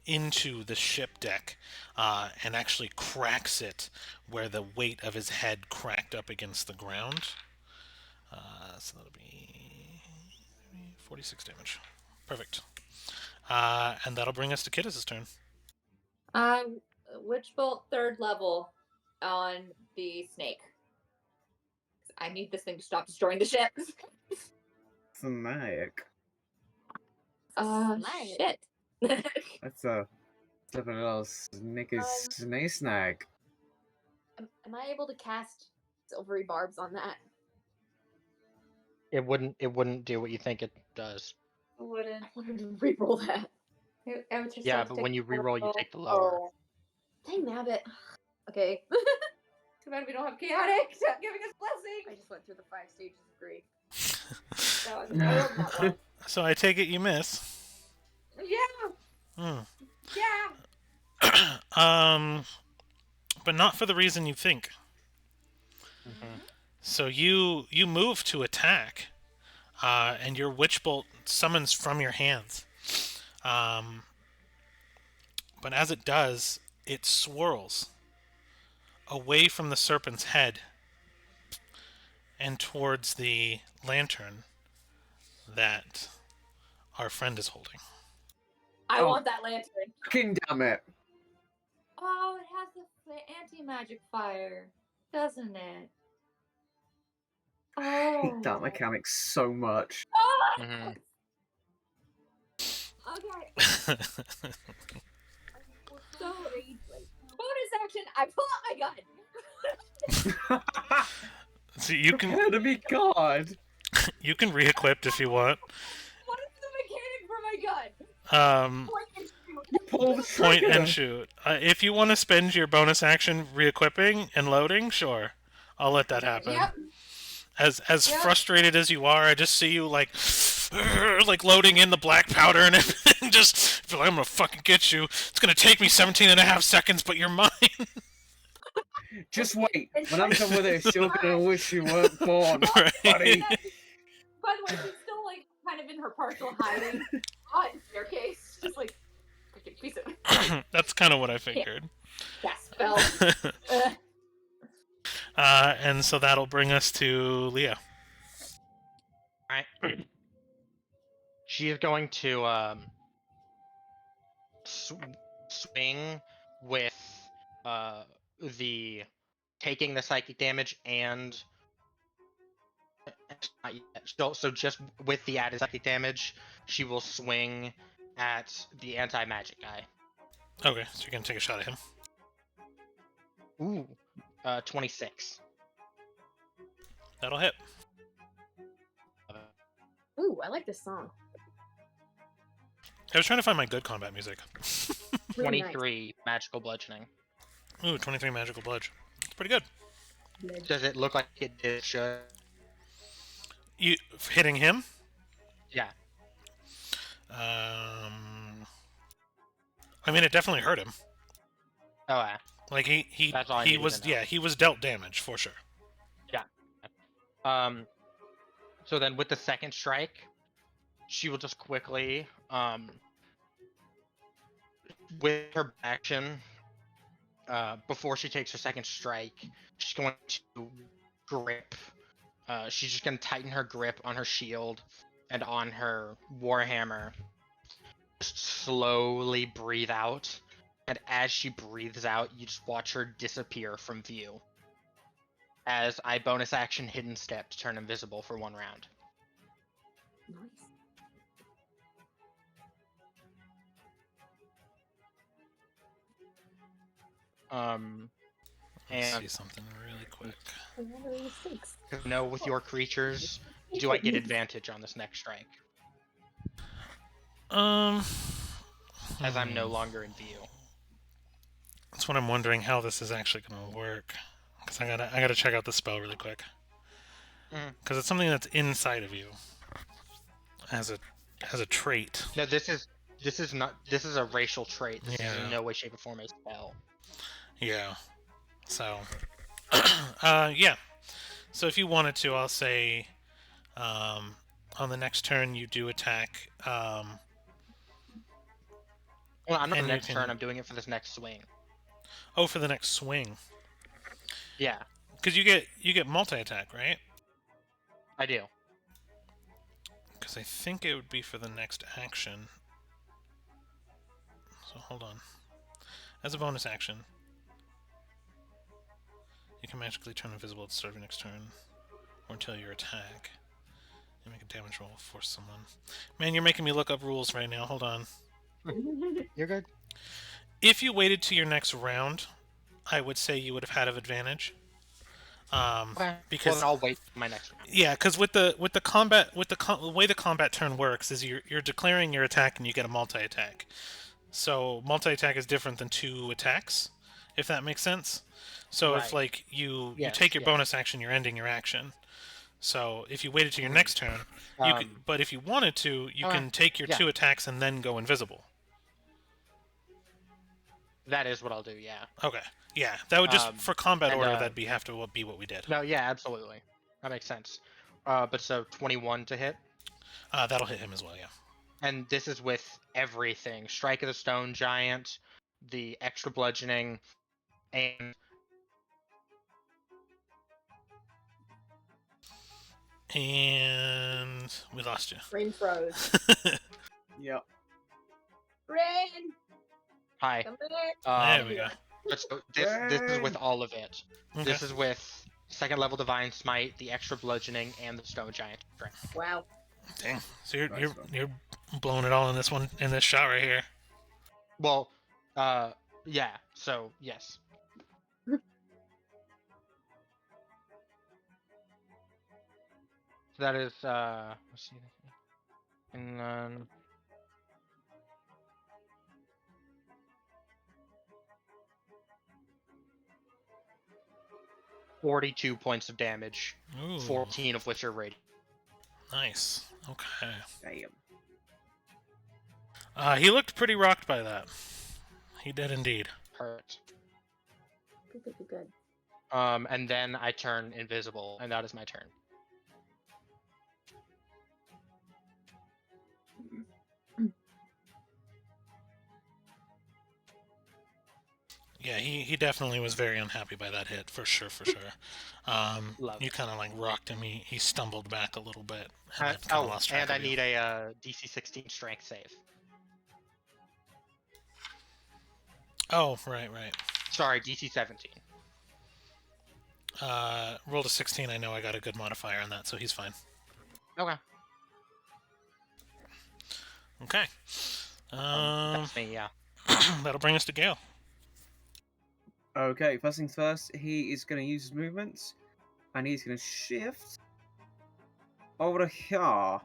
Speaker 2: into the ship deck and actually cracks it where the weight of his head cracked up against the ground. So that'll be 46 damage. Perfect. And that'll bring us to Kidis' turn.
Speaker 4: Witch bolt 3rd level on the snake. I need this thing to stop destroying the ship.
Speaker 5: Snake.
Speaker 4: Snake. Shit.
Speaker 5: That's a little sneaky snake.
Speaker 4: Am I able to cast silvery barbs on that?
Speaker 1: It wouldn't do what you think it does.
Speaker 4: I wouldn't. I wanted to re-roll that. I would just
Speaker 1: Yeah,
Speaker 4: have to
Speaker 1: but
Speaker 4: take
Speaker 1: when you
Speaker 4: the
Speaker 1: reroll, you
Speaker 4: roll.
Speaker 1: take the lower.
Speaker 4: Oh. Dang nabbit. Okay. Too bad we don't have chaotic giving us blessing. I just went through the 5 stages of grief. So I rolled that one.
Speaker 2: So I take it you miss.
Speaker 4: Yeah.
Speaker 2: Hmm.
Speaker 4: Yeah.
Speaker 2: But not for the reason you think.
Speaker 1: Mm-hmm.
Speaker 2: So you move to attack, and your witch bolt summons from your hands. But as it does, it swirls away from the serpent's head and towards the lantern that our friend is holding.
Speaker 4: I
Speaker 5: Oh.
Speaker 4: want that lantern.
Speaker 5: Fucking damn it.
Speaker 4: Oh, it has the anti-magic fire, doesn't it?
Speaker 5: I
Speaker 4: Oh.
Speaker 5: hate that mechanic so much.
Speaker 4: Oh!
Speaker 1: Mm-hmm.
Speaker 4: Okay. So, bonus action, I pull out my gun.
Speaker 2: So you
Speaker 5: Prepare to be God.
Speaker 2: can re-equip if you want.
Speaker 4: What is the mechanic for my gun? Point and shoot.
Speaker 5: Pull the
Speaker 2: Point
Speaker 5: trigger.
Speaker 2: and shoot. If you want to spend your bonus action re-equipping and loading, sure, I'll let that happen.
Speaker 4: Yep.
Speaker 2: As
Speaker 4: Yep.
Speaker 2: frustrated as you are, I just see you like like loading in the black powder and everything. Just like, I'm gonna fucking get you. It's gonna take me 17 and a half seconds, but you're mine.
Speaker 5: Just wait.
Speaker 3: It's
Speaker 5: When I'm
Speaker 3: like-
Speaker 5: done with this, you're gonna wish you weren't born,
Speaker 2: Right.
Speaker 5: buddy.
Speaker 4: By the way, she's still like kind of in her partial hiding on staircase, just like freaking piece of
Speaker 2: That's kind of what I figured.
Speaker 4: gas spell.
Speaker 2: And so that'll bring us to Leah.
Speaker 1: Alright. She is going to swing with the taking the psychic damage and not yet. So just with the added psychic damage, she will swing at the anti-magic guy.
Speaker 2: Okay, so you're gonna take a shot at him.
Speaker 1: Ooh, 26.
Speaker 2: That'll hit.
Speaker 3: Ooh, I like this song.
Speaker 2: I was trying to find my good combat music.
Speaker 3: Really nice.
Speaker 1: 23 magical bludgeoning.
Speaker 2: Ooh, 23 magical bludge. That's pretty good.
Speaker 1: Does it look like it did? Should?
Speaker 2: You hitting him?
Speaker 1: Yeah.
Speaker 2: I mean, it definitely hurt him.
Speaker 1: Oh, yeah.
Speaker 2: Like he
Speaker 1: That's all I
Speaker 2: he
Speaker 1: needed
Speaker 2: was
Speaker 1: to know.
Speaker 2: he was dealt damage for sure.
Speaker 1: So then with the second strike, she will just quickly, with her action, before she takes her second strike, she's going to grip. She's just going to tighten her grip on her shield and on her warhammer. Just slowly breathe out, and as she breathes out, you just watch her disappear from view. As I bonus action hidden step to turn invisible for 1 round.
Speaker 3: Nice.
Speaker 2: Let's
Speaker 1: And
Speaker 2: see something really quick.
Speaker 1: know with your creatures, do I get advantage on this next strike? As I'm no longer in view.
Speaker 2: That's what I'm wondering how this is actually going to work. Because I gotta check out the spell really quick. Because it's something that's inside of you. As a trait.
Speaker 1: No, this is not. This is a racial trait. This is
Speaker 2: Yeah.
Speaker 1: in no way, shape, or form a spell.
Speaker 2: Yeah. So, yeah. So if you wanted to, I'll say, on the next turn you do attack.
Speaker 1: Well, I'm not
Speaker 2: And
Speaker 1: the
Speaker 2: you
Speaker 1: next
Speaker 2: can-
Speaker 1: turn. I'm doing it for this next swing.
Speaker 2: Oh, for the next swing.
Speaker 1: Yeah,
Speaker 2: Because you get multi attack, right?
Speaker 1: I do.
Speaker 2: Because I think it would be for the next action. So hold on. As a bonus action, you can magically turn invisible at the start of your next turn, or until your attack. You make a damage roll for someone. Man, you're making me look up rules right now. Hold on.
Speaker 1: You're good.
Speaker 2: If you waited to your next round, I would say you would have had an advantage.
Speaker 1: Okay.
Speaker 2: Because
Speaker 1: well, then I'll wait for my next round.
Speaker 2: yeah, because with the way the combat turn works is you're declaring your attack and you get a multi attack. So multi attack is different than 2 attacks, if that makes sense. So if
Speaker 1: Right.
Speaker 2: like you
Speaker 1: Yes,
Speaker 2: take your
Speaker 1: yes.
Speaker 2: bonus action, you're ending your action. So if you waited to your next turn, you could, but if you wanted to, you
Speaker 1: okay,
Speaker 2: can take your
Speaker 1: yeah.
Speaker 2: 2 attacks and then go invisible.
Speaker 1: That is what I'll do. Yeah.
Speaker 2: Okay, yeah, that would just for combat
Speaker 1: and,
Speaker 2: order that'd have to be what we did.
Speaker 1: No. Yeah. Absolutely. That makes sense. But so 21 to hit.
Speaker 2: That'll hit him as well, yeah.
Speaker 1: And this is with everything: Strike of the Stone Giant, the extra bludgeoning, and
Speaker 2: And we lost you.
Speaker 3: Brain froze.
Speaker 5: Yep.
Speaker 3: Brain,
Speaker 1: hi.
Speaker 3: come back.
Speaker 2: There we go.
Speaker 1: But so this is with all of it.
Speaker 2: Okay.
Speaker 1: This is with second level Divine Smite, the extra bludgeoning, and the Stone Giant strength.
Speaker 3: Wow.
Speaker 2: Dang. So you're
Speaker 5: Nice
Speaker 2: you're
Speaker 5: one.
Speaker 2: you're blowing it all in this shot right here.
Speaker 1: Well, yeah. So yes. That is let's see, and then 42 points of damage,
Speaker 2: Ooh.
Speaker 1: 14 of which are radiant.
Speaker 2: Nice. Okay.
Speaker 5: Damn.
Speaker 2: He looked pretty rocked by that. He did indeed.
Speaker 1: Hurt.
Speaker 3: Good.
Speaker 1: And then I turn invisible, and that is my turn.
Speaker 2: Yeah, he definitely was very unhappy by that hit, for sure.
Speaker 1: Love
Speaker 2: You
Speaker 1: it.
Speaker 2: kind of like rocked him. He stumbled back a little bit and then kind of
Speaker 1: Oh,
Speaker 2: lost track
Speaker 1: and
Speaker 2: of
Speaker 1: I
Speaker 2: you.
Speaker 1: need a DC 16 strength save.
Speaker 2: Oh, right.
Speaker 1: Sorry, DC 17.
Speaker 2: Rolled a 16. I know I got a good modifier on that, so he's fine.
Speaker 1: Okay.
Speaker 2: Okay.
Speaker 1: That's me, yeah.
Speaker 2: That'll bring us to Gale.
Speaker 5: Okay, first things first, he is going to use his movements, and he's going to shift over to here.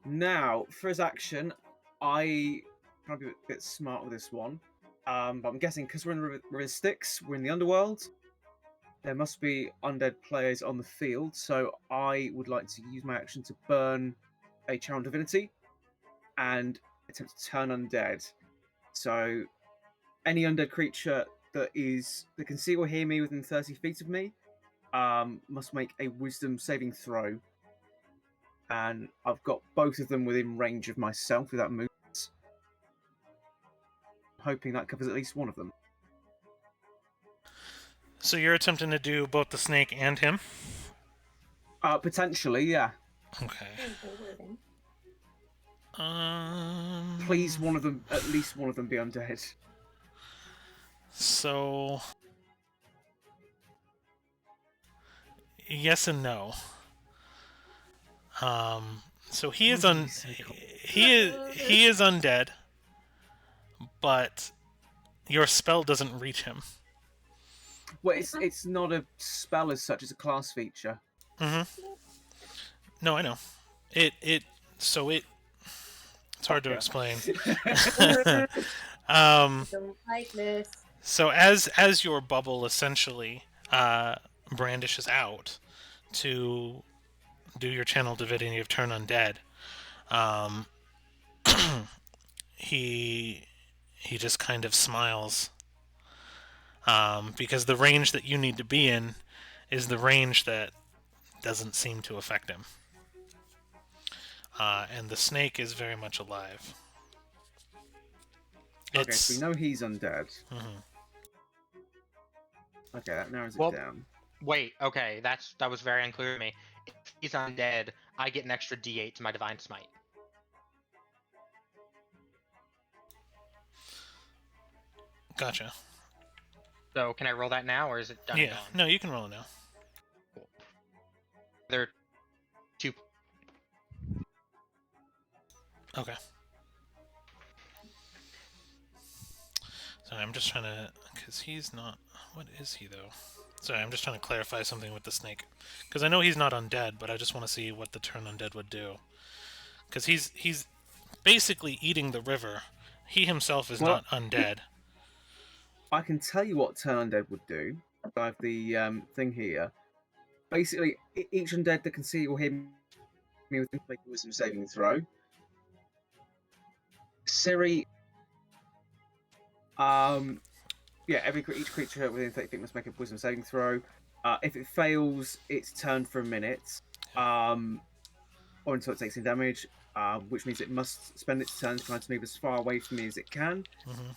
Speaker 5: Now, for his action, I try to be a bit smart with this one, but I'm guessing because we're in River Styx, we're in the underworld, there must be undead players on the field, so I would like to use my action to burn a Channel Divinity and attempt to turn undead. So, any undead creature that can see or hear me within 30 feet of me must make a Wisdom saving throw. And I've got both of them within range of myself without movements. Hoping that covers at least one of them.
Speaker 2: So you're attempting to do both the snake and him?
Speaker 5: Potentially, yeah.
Speaker 2: Okay.
Speaker 5: Please, at least one of them be undead.
Speaker 2: So yes and no. So he is he is undead, but your spell doesn't reach him.
Speaker 5: Well, it's not a spell as such; it's a class feature.
Speaker 2: No, I know. It's hard to explain.
Speaker 3: Don't like this.
Speaker 2: So as your bubble essentially brandishes out to do your channel divinity of turn undead, he just kind of smiles because the range that you need to be in is the range that doesn't seem to affect him, and the snake is very much alive.
Speaker 5: Okay, so we know he's undead. Okay, that narrows it down.
Speaker 1: Wait, okay, that was very unclear to me. If he's undead, I get an extra D8 to my Divine Smite.
Speaker 2: Gotcha.
Speaker 1: So can I roll that now, or is it done?
Speaker 2: Yeah, no, you can roll it now.
Speaker 1: Cool. There are 2.
Speaker 2: Okay. Sorry, I'm just trying to... Because he's not... What is he, though? Sorry, I'm just trying to clarify something with the snake. Because I know he's not undead, but I just want to see what the turn undead would do. Because he's basically eating the river. He himself is not undead.
Speaker 5: I can tell you what turn undead would do. I have the thing here. Basically, each undead that can see or hear me with make a Wisdom saving throw. Siri. Each creature within 30 feet must make a Wisdom saving throw. If it fails, it's turned for a minute, or until it takes some damage, which means it must spend its turn trying to move as far away from me as it can,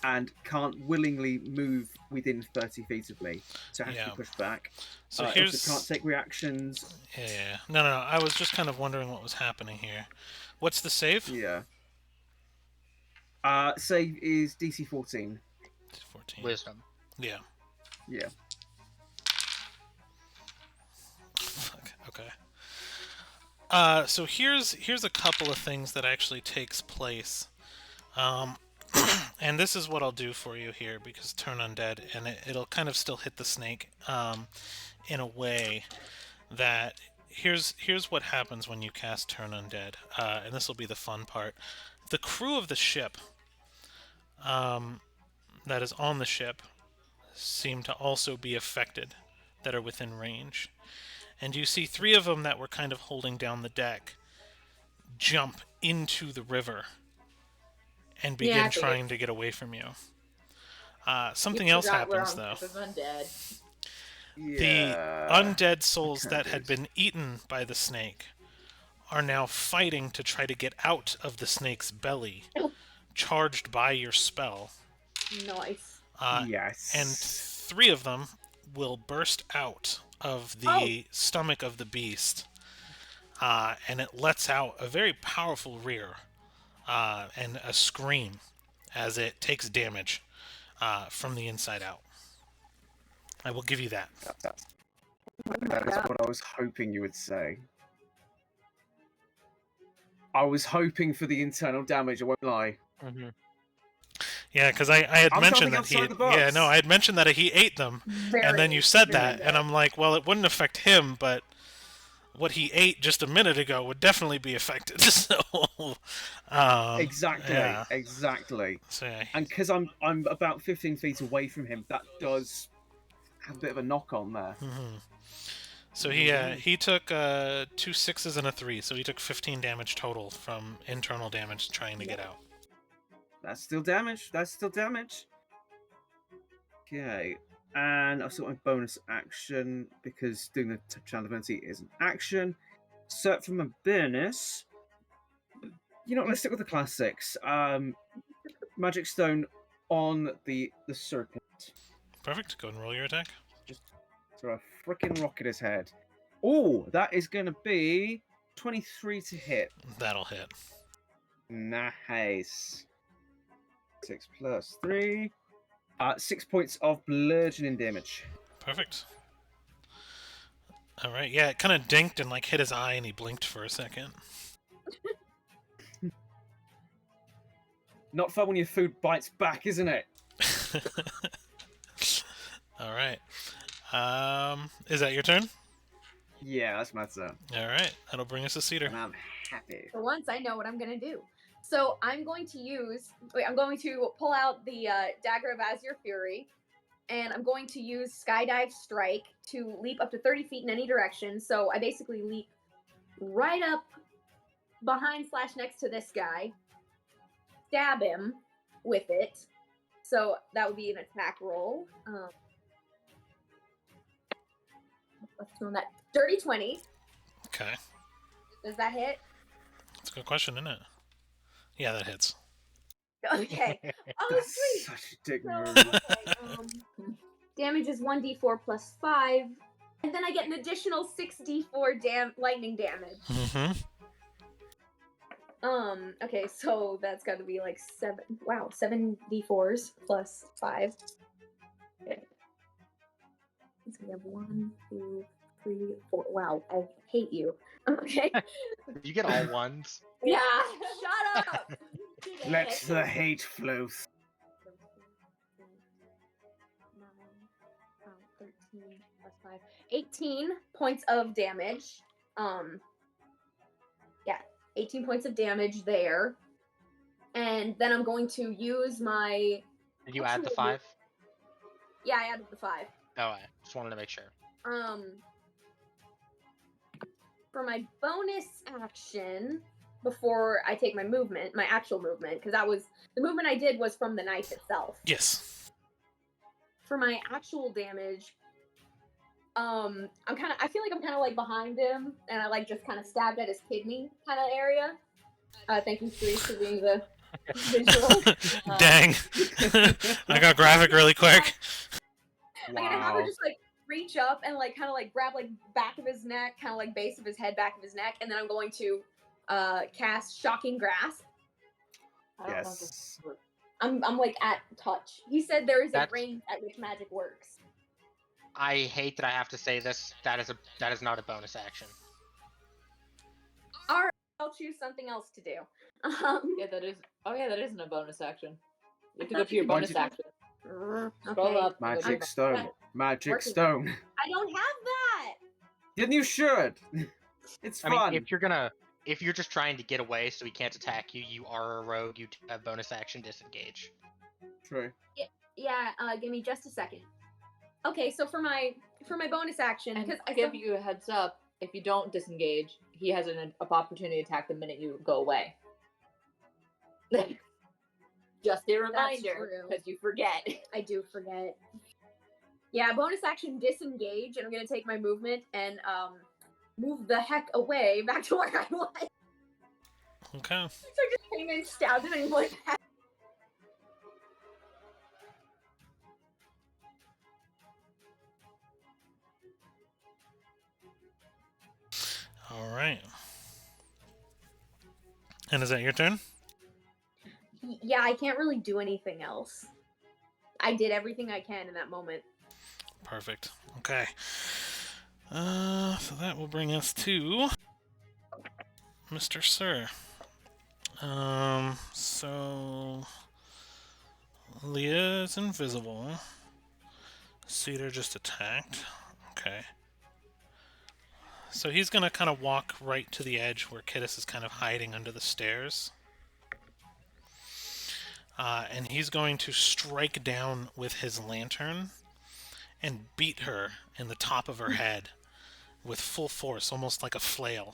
Speaker 5: and can't willingly move within 30 feet of me, so it has to be pushed back.
Speaker 2: So
Speaker 5: it also can't take reactions.
Speaker 2: Yeah. No. I was just kind of wondering what was happening here. What's the save?
Speaker 5: Yeah. Save is DC 14.
Speaker 2: 14.
Speaker 1: Wisdom.
Speaker 2: Yeah.
Speaker 5: Yeah.
Speaker 2: Fuck. Okay. So here's a couple of things that actually takes place. And this is what I'll do for you here, because turn undead, and it'll kind of still hit the snake in a way that here's what happens when you cast turn undead, and this will be the fun part. The crew of the ship that is on the ship seem to also be affected, that are within range. and you see 3 of them that were kind of holding down the deck jump into the river and
Speaker 4: Yeah, I
Speaker 2: begin
Speaker 4: figured.
Speaker 2: trying to get away from you. Something
Speaker 4: You
Speaker 2: else
Speaker 4: forgot we're
Speaker 2: happens,
Speaker 4: on
Speaker 2: though.
Speaker 4: top of undead.
Speaker 2: The undead souls
Speaker 5: kinda
Speaker 2: that had
Speaker 5: did.
Speaker 2: been eaten by the snake are now fighting to try to get out of the snake's belly, charged by your spell.
Speaker 3: Nice.
Speaker 5: Yes.
Speaker 2: And 3 of them will burst out of the stomach of the beast, and it lets out a very powerful rear and a scream as it takes damage from the inside out. I will give you that.
Speaker 5: That is what I was hoping you would say. I was hoping for the internal damage, I won't lie.
Speaker 1: Mm-hmm.
Speaker 2: Yeah, because I had
Speaker 5: I'm
Speaker 2: mentioned
Speaker 5: jumping
Speaker 2: that
Speaker 5: outside the box.
Speaker 2: Yeah, no, I had mentioned that he ate them, and then you said
Speaker 3: very
Speaker 2: that, and I'm like, well, it wouldn't affect him, but what he ate just a minute ago would definitely be affected. So,
Speaker 5: Exactly,
Speaker 2: yeah.
Speaker 5: exactly.
Speaker 2: So yeah,
Speaker 5: And because I'm about 15 feet away from him, that does have a bit of a knock on there.
Speaker 2: So he took 2 6s and a 3, so he took 15 damage total from internal damage trying to get out.
Speaker 5: That's still damage. That's still damage. Okay. And I've still got my bonus action because doing the channel ability is an action. So from a bonus, you know, let's stick with the classics. Magic Stone on the serpent.
Speaker 2: Perfect. Go ahead and roll your attack.
Speaker 5: Just throw a freaking rock at his head. Oh, that is going to be 23 to hit.
Speaker 2: That'll hit.
Speaker 5: Nice. 6 plus 3. 6 points of bludgeoning damage.
Speaker 2: Perfect. All right. Yeah, it kind of dinked and like hit his eye, and he blinked for a second.
Speaker 5: Not fun when your food bites back, isn't it?
Speaker 2: All right. Is that your turn?
Speaker 5: Yeah, that's my turn.
Speaker 2: All right. That'll bring us to Cedar.
Speaker 5: And I'm happy.
Speaker 3: For once, I know what I'm gonna do. So I'm going to pull out the Dagger of Azure Fury, and I'm going to use Skydive Strike to leap up to 30 feet in any direction. So I basically leap right up behind / next to this guy, stab him with it. So that would be an attack roll. Let's do that. Dirty 20.
Speaker 2: Okay.
Speaker 3: Does that hit?
Speaker 2: That's a good question, isn't it? Yeah, that hits.
Speaker 3: Okay. Oh,
Speaker 5: That's
Speaker 3: sweet.
Speaker 5: such a dick
Speaker 3: So,
Speaker 5: move.
Speaker 3: okay, damage is 1d4 plus 5. And then I get an additional 6d4 lightning damage.
Speaker 2: Mm-hmm.
Speaker 3: Okay, so that's got to be like 7 d4s plus 5. Okay. So we have 1, 2, 3, 4. Wow, I hate you. Okay.
Speaker 1: You get all ones.
Speaker 3: Yeah, shut up.
Speaker 5: Let the hate flow.
Speaker 3: 13 plus 5. 18 points of damage. 18 points of damage there. And then I'm going to use my...
Speaker 1: Did you add the 5?
Speaker 3: Yeah, I added the 5.
Speaker 1: Oh, I just wanted to make sure.
Speaker 3: For my bonus action, before I take my movement, my actual movement, because that was... The movement I did was from the knife itself.
Speaker 2: Yes.
Speaker 3: For my actual damage, I feel like I'm kind of like behind him, and I like just kind of stabbed at his kidney kind of area. Thank you, Therese, for being the visual.
Speaker 2: Dang. I got graphic really quick.
Speaker 3: I'm gonna have her just like reach up and like kind of like grab like back of his neck, kind of like base of his head, back of his neck, and then I'm going to cast Shocking Grasp.
Speaker 5: Yes.
Speaker 3: I'm like at touch. He said there is a
Speaker 1: That's-
Speaker 3: range at which magic works.
Speaker 1: I hate that I have to say this. That is not a bonus action.
Speaker 3: All right, I'll choose something else to do.
Speaker 4: Yeah, that is. Oh yeah, that isn't a bonus action. You have to
Speaker 3: I
Speaker 4: go
Speaker 3: thought
Speaker 4: to your
Speaker 3: you
Speaker 4: bonus
Speaker 5: did.
Speaker 4: action.
Speaker 3: Okay.
Speaker 4: Scroll up. and go to your
Speaker 5: Magic stone. Magic
Speaker 3: Working.
Speaker 5: stone.
Speaker 3: I don't have that.
Speaker 5: Then you should. It's
Speaker 1: I
Speaker 5: fun.
Speaker 1: mean, if you're just trying to get away so he can't attack you, you are a rogue. You do have bonus action disengage.
Speaker 5: True.
Speaker 3: Yeah, give me just a second. Okay, so for my bonus action,
Speaker 4: And
Speaker 3: because
Speaker 4: I give you a heads up. If you don't disengage, he has an opportunity attack the minute you go away. Just a reminder,
Speaker 3: true.
Speaker 4: because you forget.
Speaker 3: I do forget. Yeah, bonus action disengage, and I'm gonna take my movement and move the heck away back to where I was.
Speaker 2: Okay.
Speaker 3: So I just came in, stabbed him, and he went back.
Speaker 2: All right. And is that your turn?
Speaker 3: Yeah, I can't really do anything else. I did everything I can in that moment.
Speaker 2: Perfect. Okay. So that will bring us to Mr. Sir. So Leah is invisible. Cedar just attacked. Okay. So he's gonna kind of walk right to the edge where Kittis is kind of hiding under the stairs. And he's going to strike down with his lantern and beat her in the top of her head with full force, almost like a flail.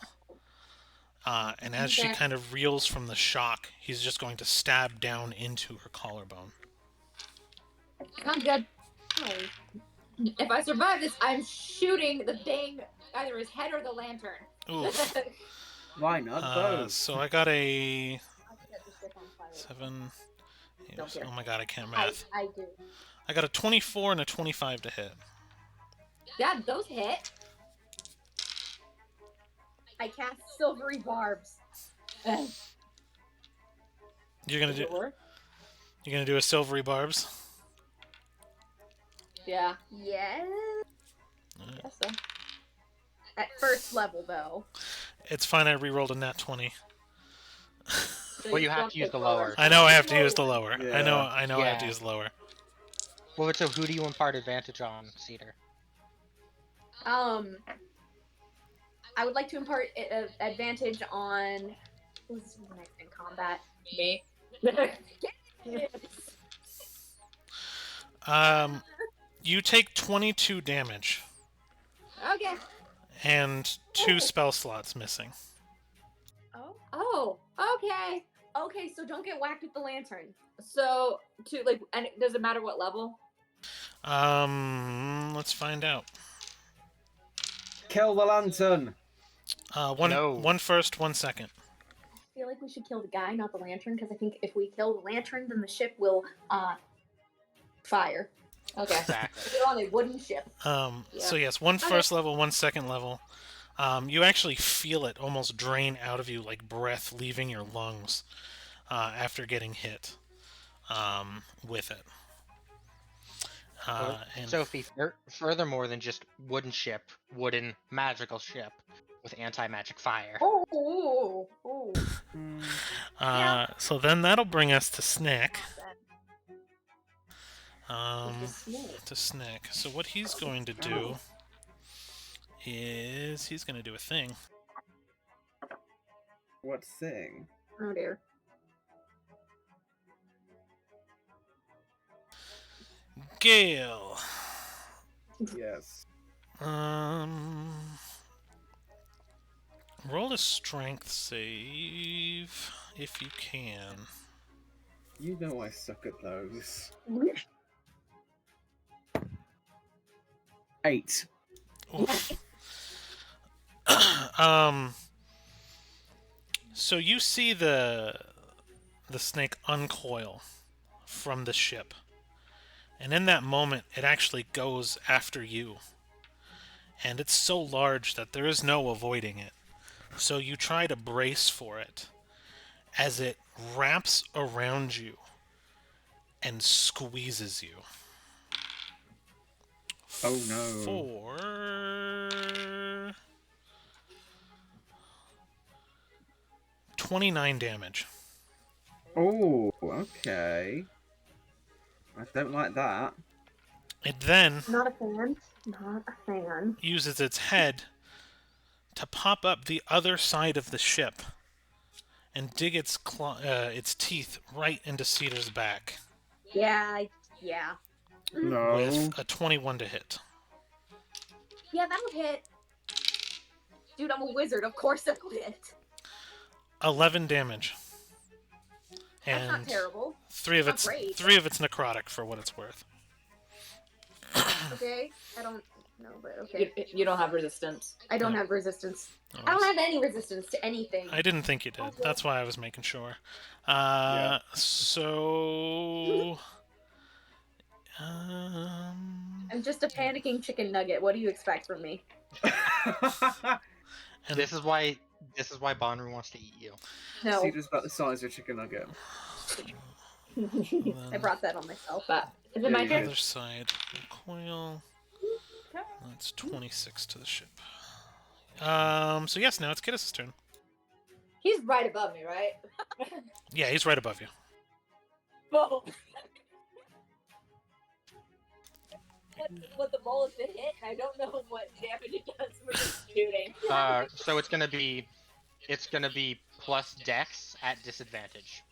Speaker 2: And as she kind of reels from the shock, he's just going to stab down into her collarbone.
Speaker 4: Sounds good.
Speaker 3: Oh.
Speaker 4: If I survive this, I'm shooting the dang either his head or the lantern.
Speaker 2: Oof.
Speaker 5: Why not both?
Speaker 2: So I got a 7.
Speaker 4: Don't care.
Speaker 2: Oh my god, I can't math.
Speaker 3: I do.
Speaker 2: I got a 24 and a 25 to hit.
Speaker 4: Yeah, those hit.
Speaker 3: I cast silvery barbs.
Speaker 2: You're gonna
Speaker 4: Does it
Speaker 2: do.
Speaker 4: work?
Speaker 2: You're gonna do a silvery barbs.
Speaker 4: Yeah.
Speaker 3: Yeah.
Speaker 2: Alright.
Speaker 4: Guess so.
Speaker 3: At first level, though.
Speaker 2: It's fine. I re-rolled a nat 20.
Speaker 4: So
Speaker 1: Well, you have
Speaker 4: don't
Speaker 1: to use
Speaker 4: take
Speaker 1: the
Speaker 4: lower.
Speaker 1: lower.
Speaker 2: I know I have to use the lower.
Speaker 5: Yeah.
Speaker 2: I know I have to
Speaker 1: Yeah.
Speaker 2: use the lower.
Speaker 1: Well, so who do you impart advantage on, Cedar?
Speaker 3: I would like to impart advantage on who's next in combat.
Speaker 4: Me.
Speaker 2: You take 22 damage
Speaker 4: Okay.
Speaker 2: and 2 spell slots missing.
Speaker 3: Oh.
Speaker 4: Oh, okay.
Speaker 3: Okay, so don't get whacked with the lantern.
Speaker 4: So, and does it matter what level?
Speaker 2: Let's find out.
Speaker 5: Kill the lantern.
Speaker 1: No.
Speaker 2: One first, 1 second.
Speaker 3: I feel like we should kill the guy, not the lantern, because I think if we kill the lantern, then the ship will fire.
Speaker 4: Okay.
Speaker 1: Exactly.
Speaker 3: We're on a wooden ship.
Speaker 2: So yes, one first level, 1 second level. You actually feel it almost drain out of you like breath leaving your lungs after getting hit with it. And
Speaker 1: Sophie, furthermore than just wooden ship, wooden magical ship with anti-magic fire.
Speaker 3: Oh.
Speaker 2: so then that'll bring us to Snick. To Snick. So what he's going to do is he's going to do a thing.
Speaker 5: What thing?
Speaker 3: Oh dear.
Speaker 2: Gale.
Speaker 5: Yes.
Speaker 2: Roll a strength save if you can.
Speaker 5: You know I suck at those. 8.
Speaker 2: Oof. So you see the snake uncoil from the ship. And in that moment, it actually goes after you. And it's so large that there is no avoiding it. So you try to brace for it as it wraps around you and squeezes you.
Speaker 5: Oh no.
Speaker 2: For 29 damage.
Speaker 5: Oh, okay. I don't like that.
Speaker 2: It then
Speaker 3: Not a fan. Not a fan.
Speaker 2: uses its head to pop up the other side of the ship and dig its teeth right into Cedar's back.
Speaker 3: Yeah.
Speaker 5: No.
Speaker 2: with a 21 to hit.
Speaker 3: Yeah, that'll hit. Dude, I'm a wizard. Of course that'll hit.
Speaker 2: 11 damage.
Speaker 3: That's
Speaker 2: And
Speaker 3: not terrible.
Speaker 2: three of
Speaker 3: Not
Speaker 2: it's
Speaker 3: great.
Speaker 2: necrotic for what it's worth.
Speaker 3: Okay. I don't know, but okay.
Speaker 4: You don't have resistance.
Speaker 3: I don't
Speaker 2: No.
Speaker 3: have resistance.
Speaker 2: No
Speaker 3: I don't
Speaker 2: worries.
Speaker 3: have any resistance to anything.
Speaker 2: I didn't think you did. That's why I was making sure.
Speaker 5: Yeah.
Speaker 2: So. Um,
Speaker 3: I'm just a panicking chicken nugget. What do you expect from me?
Speaker 2: and
Speaker 1: This is why Bonru wants to eat you.
Speaker 3: No,
Speaker 5: Cedar's about the size of a chicken nugget.
Speaker 2: then
Speaker 3: I brought that on myself.
Speaker 4: But is it my
Speaker 5: Yeah, you
Speaker 4: turn?
Speaker 2: other side recoil. That's 26 to the ship. So yes, now it's Kittis' turn.
Speaker 4: He's right above me, right?
Speaker 2: Yeah, he's right above you.
Speaker 4: Boom. What the ball is to hit, and I don't know what damage it does for just shooting.
Speaker 1: So it's gonna be plus Dex at disadvantage.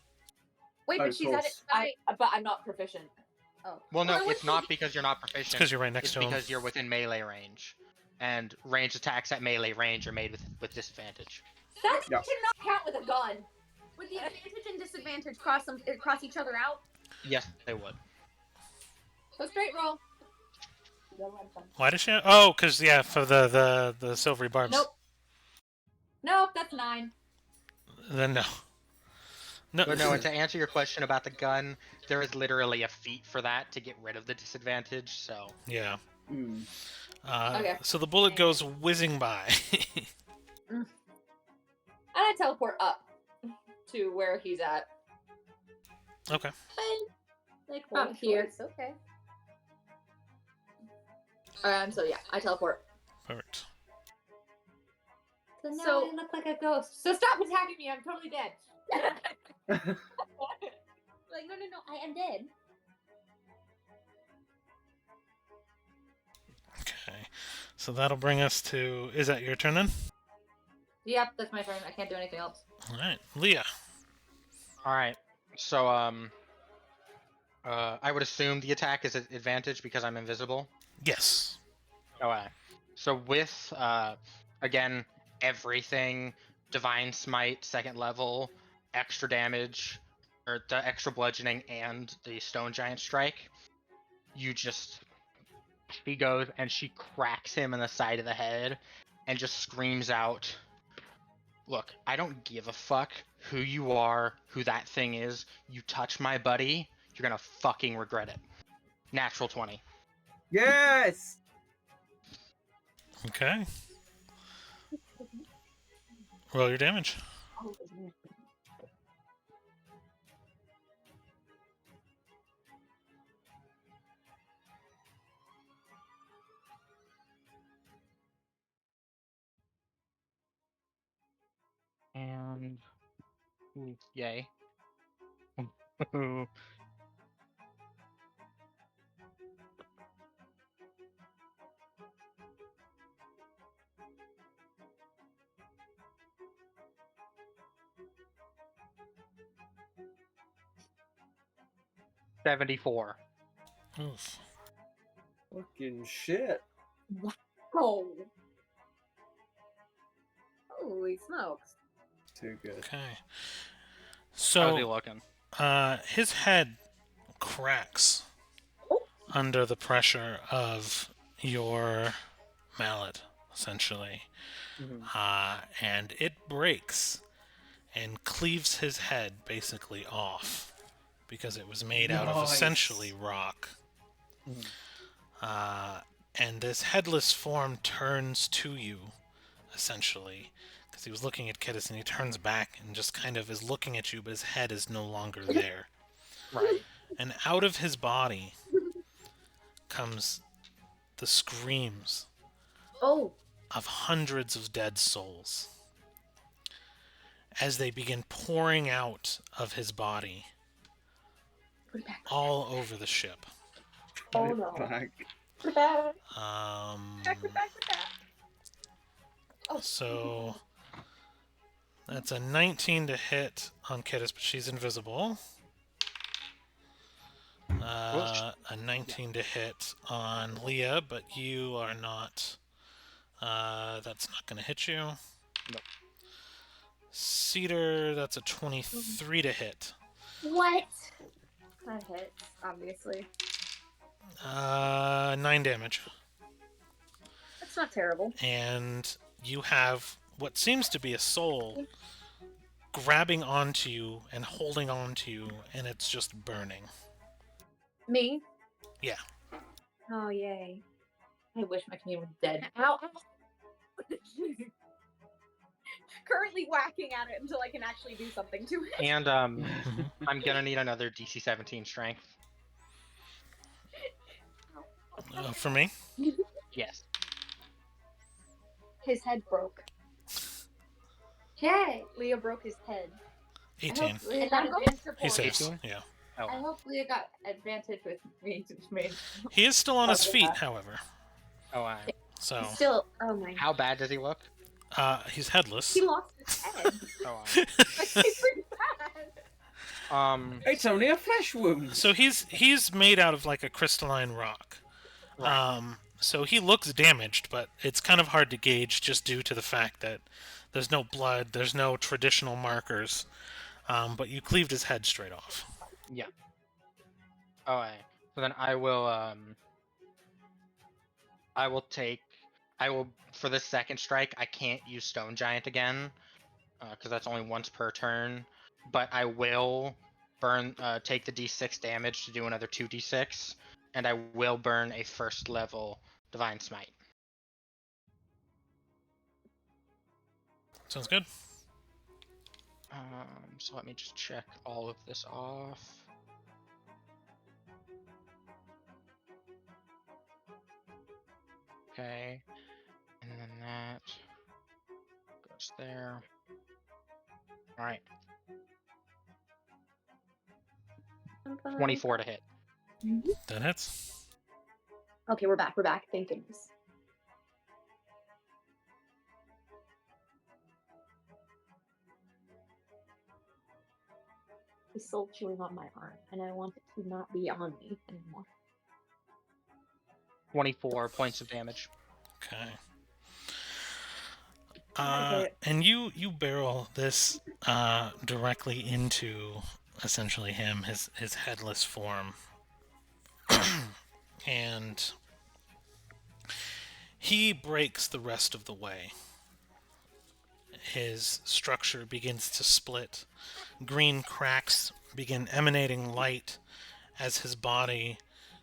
Speaker 3: Wait,
Speaker 5: Oh,
Speaker 3: but she's at it.
Speaker 4: But I'm not proficient.
Speaker 3: Oh.
Speaker 1: Well, no,
Speaker 3: I
Speaker 1: it's not because you're not
Speaker 2: It's
Speaker 1: proficient.
Speaker 2: because you're right next
Speaker 1: It's
Speaker 2: to him.
Speaker 1: because you're within melee range, and ranged attacks at melee range are made with disadvantage.
Speaker 4: That
Speaker 5: Yeah.
Speaker 4: should not count with a gun.
Speaker 3: Would the advantage and disadvantage cross each other out?
Speaker 1: Yes, they would.
Speaker 4: So straight roll.
Speaker 2: Why does she? Oh, because yeah, for the silvery barbs.
Speaker 4: Nope. Nope, that's 9.
Speaker 2: Then no. No.
Speaker 1: But no, and to answer your question about the gun, there is literally a feat for that to get rid of the disadvantage. So
Speaker 2: Yeah.
Speaker 5: Hmm.
Speaker 4: Okay.
Speaker 2: So the bullet goes whizzing by.
Speaker 4: And I teleport up to where he's at.
Speaker 2: Okay.
Speaker 3: Like
Speaker 4: Up here.
Speaker 3: Okay.
Speaker 4: So yeah, I teleport.
Speaker 2: Perfect.
Speaker 4: So now
Speaker 3: So-
Speaker 4: I look like a ghost. So stop attacking me. I'm totally dead.
Speaker 3: Like, no, I am dead.
Speaker 2: Okay. So that'll bring us to. Is that your turn then?
Speaker 4: Yep, that's my turn. I can't do anything else.
Speaker 2: All right, Leah.
Speaker 1: all right. So I would assume the attack is at advantage because I'm invisible.
Speaker 2: Yes.
Speaker 1: Okay. So with again everything, divine smite 2nd level, extra damage, or the extra bludgeoning and the stone giant strike, she goes and she cracks him in the side of the head and just screams out, "Look, I don't give a fuck who you are, who that thing is. You touch my buddy, you're gonna fucking regret it." Natural 20.
Speaker 5: Yes!
Speaker 2: Okay. Roll your damage.
Speaker 1: And ooh, yay. 74.
Speaker 2: Oof.
Speaker 5: Fucking shit.
Speaker 3: Oh. Holy smokes.
Speaker 5: Too good.
Speaker 2: Okay.
Speaker 1: How's he
Speaker 2: So,
Speaker 1: looking?
Speaker 2: his head cracks under the pressure of your mallet, essentially.
Speaker 5: Mhm.
Speaker 2: And it breaks and cleaves his head basically off because it was made out of
Speaker 5: Nice.
Speaker 2: essentially rock.
Speaker 5: Mhm.
Speaker 2: And this headless form turns to you, essentially, because he was looking at Kittis and he turns back and just kind of is looking at you, but his head is no longer there.
Speaker 1: Right.
Speaker 2: And out of his body comes the screams
Speaker 3: Oh.
Speaker 2: of hundreds of dead souls as they begin pouring out of his body
Speaker 3: Put it back.
Speaker 2: all over the ship.
Speaker 3: Oh,
Speaker 5: Put it
Speaker 3: no.
Speaker 5: back.
Speaker 3: Back. Oh.
Speaker 2: So that's a 19 to hit on Kittis, but she's invisible. A 19 to hit on Leah, but you are not. That's not going to hit you.
Speaker 1: Nope.
Speaker 2: Cedar, that's a 23 to hit.
Speaker 3: What? That hits, obviously.
Speaker 2: 9 damage.
Speaker 3: That's not terrible.
Speaker 2: And you have what seems to be a soul grabbing onto you and holding onto you, and it's just burning.
Speaker 3: Me?
Speaker 2: Yeah.
Speaker 3: Oh, yay.
Speaker 4: I wish my comedian was dead.
Speaker 3: Ow. Currently whacking at it until I can actually do something to it.
Speaker 1: And I'm gonna need another DC 17 strength.
Speaker 2: For me?
Speaker 1: Yes.
Speaker 3: His head broke.
Speaker 4: Yay!
Speaker 3: Leah broke his head.
Speaker 2: 18.
Speaker 4: I hope Leah
Speaker 3: And
Speaker 4: got
Speaker 3: I'm going
Speaker 4: advantage.
Speaker 3: to
Speaker 2: He
Speaker 3: support.
Speaker 2: saves.
Speaker 1: 18?
Speaker 2: Yeah.
Speaker 1: Oh.
Speaker 4: I hope Leah got advantage with me.
Speaker 2: He is still on his
Speaker 3: Oh,
Speaker 2: feet,
Speaker 3: yeah.
Speaker 2: however.
Speaker 1: Oh,
Speaker 2: So,
Speaker 3: Still, oh my.
Speaker 1: how bad does he look?
Speaker 2: he's headless.
Speaker 3: He lost his head.
Speaker 1: Oh,
Speaker 3: Like, he's pretty bad.
Speaker 5: It's only a flesh wound.
Speaker 2: So he's made out of like a crystalline rock.
Speaker 1: Right.
Speaker 2: So he looks damaged, but it's kind of hard to gauge just due to the fact that there's no blood, there's no traditional markers. But you cleaved his head straight off.
Speaker 1: Yeah. Alright. So then I will for the second strike, I can't use Stone Giant again, because that's only once per turn. But I will take the D6 damage to do another 2d6, and I will burn a first level Divine Smite.
Speaker 2: Sounds good.
Speaker 1: So let me just check all of this off. Okay, and then that goes there. All right, 24 to hit.
Speaker 2: That hits.
Speaker 3: Okay, we're back. We're back. Thank goodness. He's still chewing on my arm, and I want it to not be on me anymore.
Speaker 1: 24 points of damage.
Speaker 2: Okay.
Speaker 5: Okay.
Speaker 2: And you barrel this directly into essentially him, his headless form, and he breaks the rest of the way. His structure begins to split. Green cracks begin emanating light as his body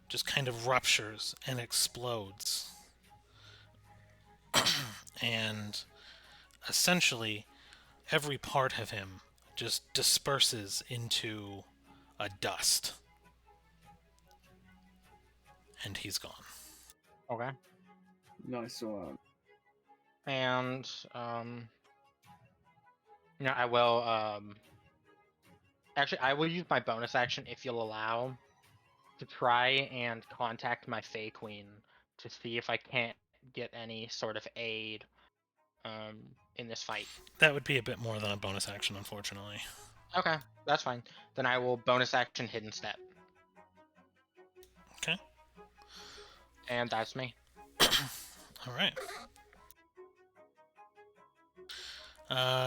Speaker 2: just kind of ruptures and explodes. And essentially, every part of him just disperses into a dust. And he's gone.
Speaker 1: Okay.
Speaker 5: Nice one.
Speaker 1: And I will actually I will use my bonus action, if you'll allow, to try and contact my Fey Queen to see if I can't get any sort of aid in this fight.
Speaker 2: That would be a bit more than a bonus action, unfortunately.
Speaker 1: Okay, that's fine. Then I will bonus action Hidden Step.
Speaker 2: Okay.
Speaker 1: And that's me.
Speaker 2: All right.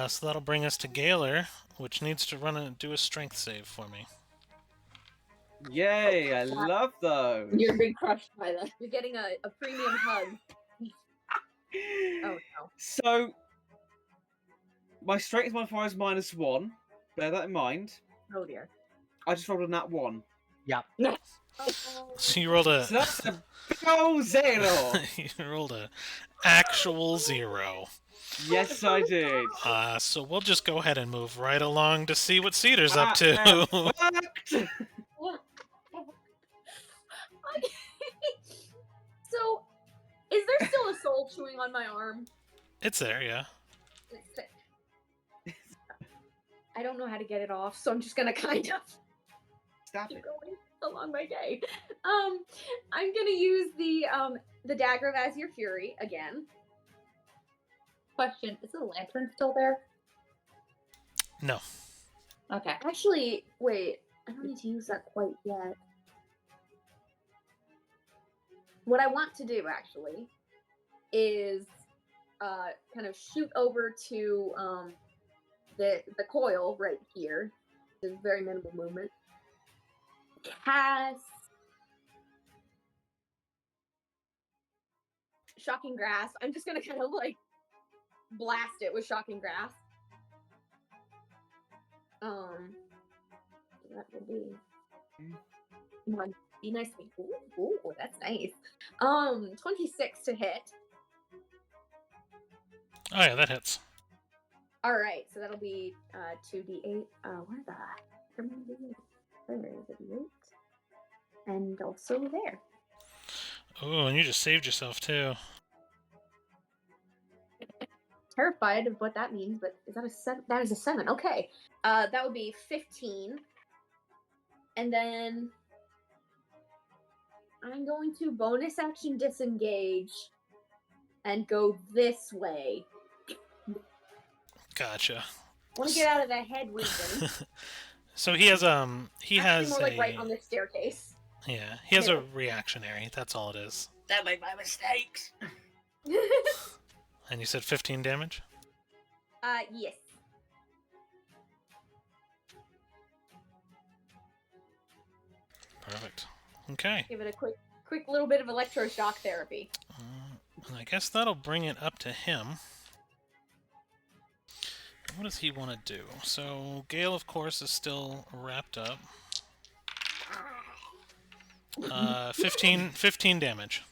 Speaker 2: So that'll bring us to Gaylor, which needs to do a strength save for me.
Speaker 5: Yay, I love those.
Speaker 4: You're being crushed by that.
Speaker 3: You're getting a premium hug. Oh no.
Speaker 5: So, my strength modifier is -1. Bear that in mind.
Speaker 3: Oh dear.
Speaker 5: I just rolled a nat 1.
Speaker 1: Yep.
Speaker 2: So you rolled a
Speaker 5: So that's a big ol' 0.
Speaker 2: you rolled a actual 0.
Speaker 5: Yes, I did.
Speaker 2: So we'll just go ahead and move right along to see what Cedar's
Speaker 5: Ah,
Speaker 2: up to.
Speaker 5: Fucked.
Speaker 3: So, is there still a soul chewing on my arm?
Speaker 2: It's there, yeah.
Speaker 3: I don't know how to get it off, so I'm just gonna kind of
Speaker 5: Stop
Speaker 3: keep
Speaker 5: it.
Speaker 3: going along my day. I'm gonna use the dagger of Azure Fury again.
Speaker 4: Question: is the lantern still there?
Speaker 2: No.
Speaker 4: Okay.
Speaker 3: Actually, wait, I don't need to use that quite yet. what I want to do actually is kind of shoot over to the coil right here. There's very minimal movement. Cast Shocking Grasp. I'm just gonna kind of like blast it with Shocking Grasp. That would be. Come on, be nice to me. Ooh, that's nice. 26 to hit.
Speaker 2: Oh yeah, that hits.
Speaker 3: All right, so that'll be 2d8. Where the heck am I doing? There is a d8. And also there.
Speaker 2: Oh, and you just saved yourself too.
Speaker 3: Terrified of what that means, but is that a 7? That is a 7. Okay. That would be 15. And then I'm going to bonus action disengage and go this way.
Speaker 2: Gotcha.
Speaker 3: I want to get out of the head region.
Speaker 2: So he has he
Speaker 3: Actually,
Speaker 2: has
Speaker 3: more
Speaker 2: a
Speaker 3: like right on the staircase.
Speaker 2: yeah, he has a reactionary. That's all it is.
Speaker 5: That make my mistakes.
Speaker 2: And you said 15 damage?
Speaker 3: Yes.
Speaker 2: Perfect. Okay.
Speaker 3: Give it a quick little bit of electroshock therapy.
Speaker 2: And I guess that'll bring it up to him. What does he want to do? So, Gale, of course, is still wrapped up. 15 damage.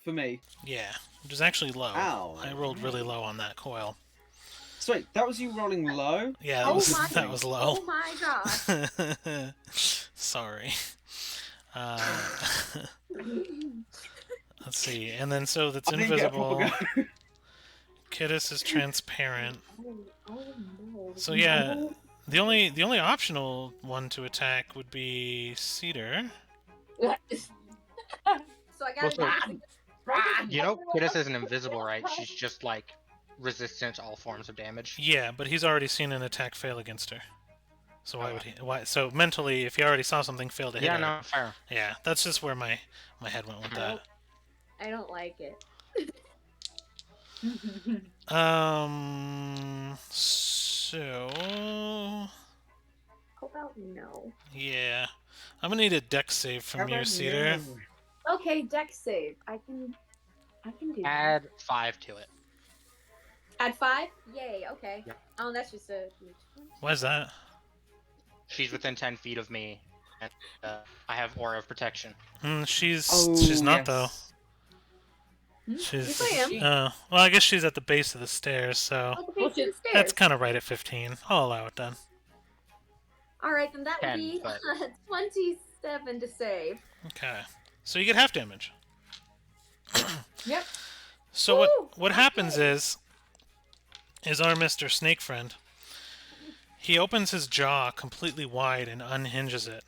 Speaker 5: For me.
Speaker 2: Yeah, which is actually low.
Speaker 5: Ow.
Speaker 2: I rolled really low on that coil.
Speaker 5: So wait, that was you rolling low?
Speaker 2: Yeah,
Speaker 3: Oh
Speaker 2: that was low.
Speaker 3: Oh my god.
Speaker 2: Sorry. Let's see, and then so that's
Speaker 5: I didn't get a
Speaker 2: invisible.
Speaker 5: proper go.
Speaker 2: Kidus is transparent.
Speaker 3: Oh no.
Speaker 2: So yeah, the only optional one to attack would be Cedar.
Speaker 3: So I gotta
Speaker 1: Also, you know, Kidus isn't invisible, right? She's just like resistant to all forms of damage.
Speaker 2: Yeah, but he's already seen an attack fail against her. So why would he? Why? So mentally, if he already saw something fail to hit
Speaker 1: Yeah,
Speaker 2: her,
Speaker 1: no, fair.
Speaker 2: yeah, that's just where my head went with that.
Speaker 3: I don't like it.
Speaker 2: So
Speaker 3: How about no?
Speaker 2: yeah, I'm gonna need a dex save from you, Cedar.
Speaker 3: Okay, dex save. I can do that.
Speaker 1: Add 5 to it.
Speaker 3: Add 5? Yay, okay.
Speaker 1: Yep.
Speaker 3: Oh, that's just a...
Speaker 2: Why is that?
Speaker 1: She's within 10 feet of me, and I have Aura of Protection.
Speaker 2: She's not though.
Speaker 3: Yes, I am.
Speaker 2: Well, I guess she's at the base of the stairs, so
Speaker 3: Well, she's
Speaker 2: that's kind of right at 15. I'll allow it then.
Speaker 3: Alright, then that would
Speaker 1: 10,
Speaker 3: be
Speaker 1: but-
Speaker 3: 27 to save.
Speaker 2: Okay, so you get half damage.
Speaker 4: Yep.
Speaker 2: So
Speaker 3: Woo!
Speaker 2: what happens is our Mr. Snake Friend, he opens his jaw completely wide and unhinges it,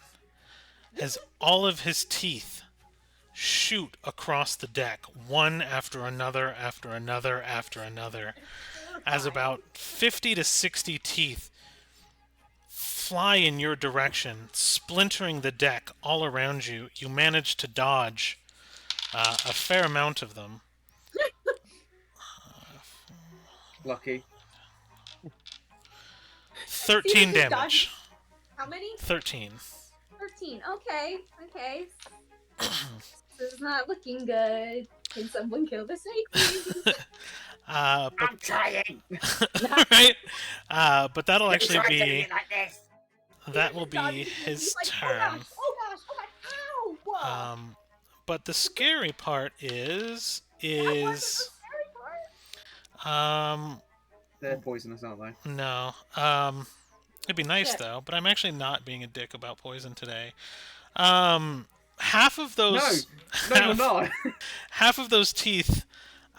Speaker 2: as all of his teeth shoot across the deck, one after another, after another, after another, as about 50 to 60 teeth fly in your direction, splintering the deck all around you. You manage to dodge a fair amount of them.
Speaker 5: Lucky.
Speaker 2: 13
Speaker 3: just
Speaker 2: damage.
Speaker 3: How many?
Speaker 2: 13.
Speaker 3: 13. Okay. This is not looking good. Can someone kill the snake, please?
Speaker 2: But
Speaker 5: I'm trying.
Speaker 2: right. But that'll actually
Speaker 5: Try to
Speaker 2: be
Speaker 5: like this.
Speaker 2: that will
Speaker 3: Dodging
Speaker 2: be
Speaker 3: it,
Speaker 2: his
Speaker 3: he's like,
Speaker 2: turn.
Speaker 3: Oh gosh, ow! Whoa.
Speaker 2: But the scary part is
Speaker 3: That wasn't the scary part.
Speaker 5: They're poisonous, aren't they?
Speaker 2: no. It'd be nice
Speaker 3: Shit.
Speaker 2: though, but I'm actually not being a dick about poison today. Half of those
Speaker 5: No, you're not.
Speaker 2: half of those teeth